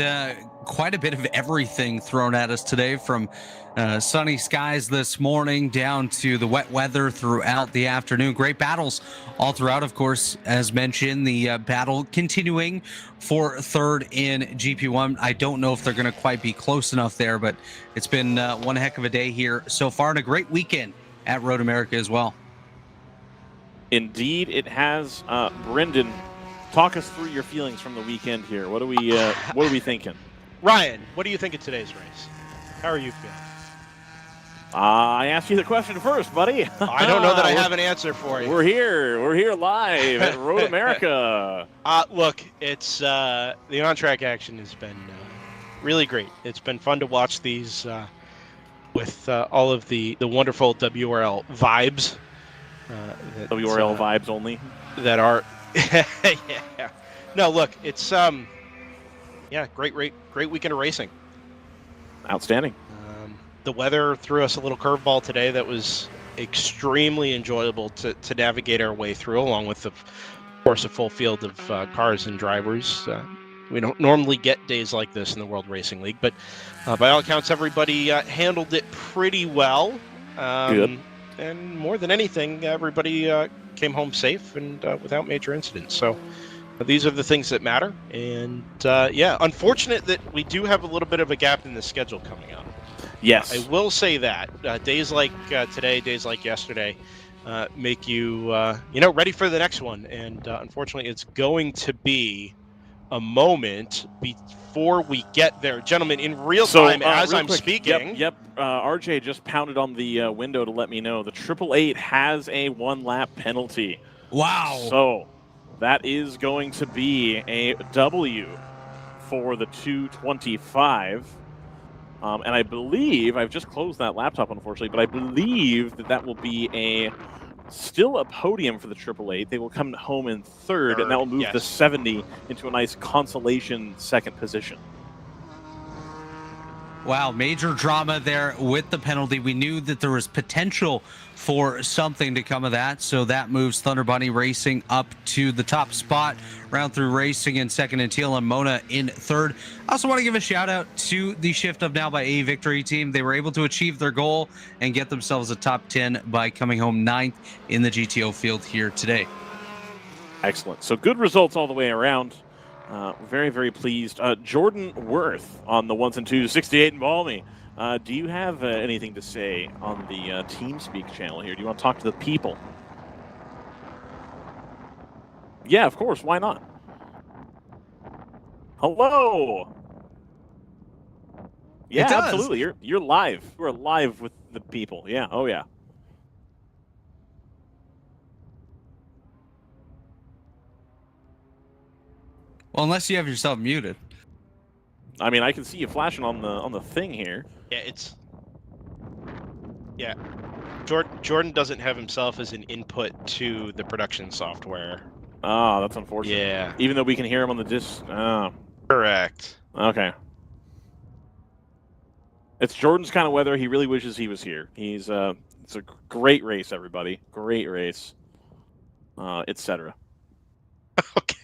quite a bit of everything thrown at us today, from sunny skies this morning down to the wet weather throughout the afternoon. Great battles all throughout. Of course, as mentioned, the battle continuing for third in GP1. I don't know if they're going to quite be close enough there, but it's been one heck of a day here so far, and a great weekend at Road America as well. Indeed, it has. Brendan, talk us through your feelings from the weekend here. What are we thinking? Ryan, what do you think of today's race? How are you feeling? I asked you the question first, buddy. I don't know that I have an answer for you. We're here live at Road America. Look, it's the on-track action has been really great. It's been fun to watch these with all of the wonderful WRL vibes. WRL vibes only. That are, yeah. No, look, it's great weekend of racing. Outstanding. The weather threw us a little curveball today that was extremely enjoyable to navigate our way through, along with, of course, a full field of cars and drivers. We don't normally get days like this in the World Racing League, but by all accounts, everybody handled it pretty well. Good. And more than anything, everybody came home safe and without major incidents. So these are the things that matter. And unfortunate that we do have a little bit of a gap in the schedule coming up. Yes. I will say that days like today, days like yesterday, make you ready for the next one. And unfortunately, it's going to be a moment before we get there, gentlemen, in real time as I'm speaking. Yep. RJ just pounded on the window to let me know the 888 has a 1-lap penalty. Wow. So that is going to be a W for the 225. And I believe, I've just closed that laptop, unfortunately, but I believe that will be still a podium for the 888. They will come home in third, and that will move the 70 into a nice consolation second position. Wow, major drama there with the penalty. We knew that there was potential for something to come of that, so that moves Thunder Bunny Racing up to the top spot. Round Through Racing in second, and TLM Mona in third. I also want to give a shout out to the Shift Up Now by A Victory team. They were able to achieve their goal and get themselves a top 10 by coming home 9th in the GTO field here today. Excellent. So good results all the way around. Very, very pleased. Jordan Worth on the 1s and 2s, 68 and Balmy. Do you have anything to say on the TeamSpeak channel here? Do you want to talk to the people? Yeah, of course. Why not? Hello. Yeah, absolutely. You're live. We're live with the people. Yeah. Oh, yeah. Well, unless you have yourself muted. I mean, I can see you flashing on the thing here. Yeah, Jordan doesn't have himself as an input to the production software. Oh, that's unfortunate. Yeah. Even though we can hear him on the disc. Oh. Correct. Okay. It's Jordan's kind of weather. He really wishes he was here. It's a great race, everybody. Great race. Etc. Okay.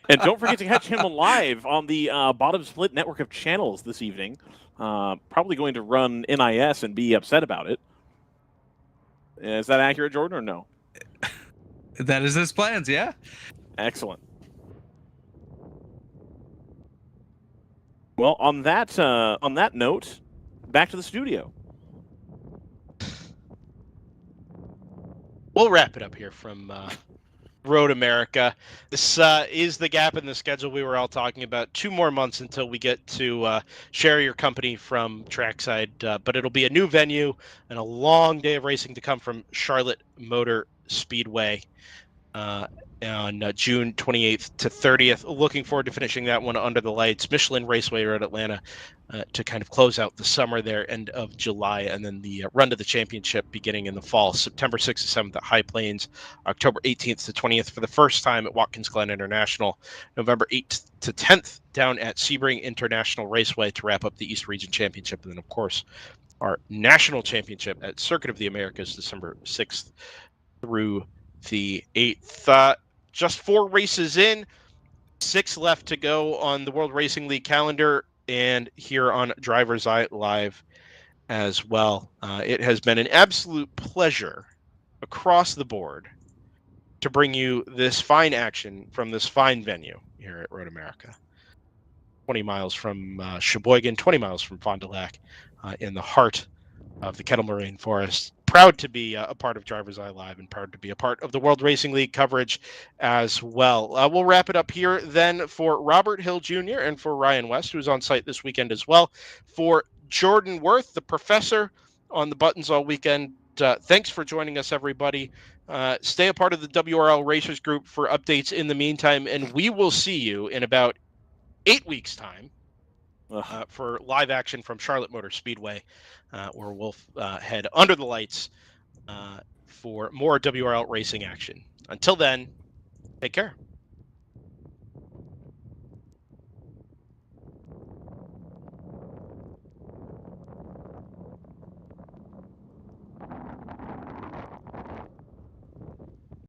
And don't forget to catch him live on the Bottom Split network of channels this evening. Probably going to run NIS and be upset about it. Is that accurate, Jordan, or no? That is his plans, yeah. Excellent. Well, on that note, back to the studio. We'll wrap it up here from Road America. This is the gap in the schedule we were all talking about. 2 more months until we get to share your company from trackside, but it'll be a new venue and a long day of racing to come from Charlotte Motor Speedway on June 28th to 30th. Looking forward to finishing that one under the lights. Michelin Raceway Road Atlanta to kind of close out the summer there, end of July, and then the run to the championship beginning in the fall. September 6th to 7th at High Plains, October 18th to 20th for the first time at Watkins Glen International, November 8th to 10th down at Sebring International Raceway to wrap up the East Region Championship, and then, of course, our national championship at Circuit of the Americas, December 6th through the 8th. Just 4 races in, 6 left to go on the World Racing League calendar and here on DriversEye Live as well. It has been an absolute pleasure across the board to bring you this fine action from this fine venue here at Road America. 20 miles from Sheboygan, 20 miles from Fond du Lac, in the heart of the Kettle Moraine Forest. Proud to be a part of DriversEye Live and proud to be a part of the World Racing League coverage as well. We'll wrap it up here then for Robert Hill Jr. and for Ryan West, who's on site this weekend as well. For Jordan Worth, the professor on the buttons all weekend, thanks for joining us, everybody. Stay a part of the WRL Racers group for updates in the meantime, and we will see you in about 8 weeks' time for live action from Charlotte Motor Speedway, where we'll head under the lights for more WRL racing action. Until then, take care.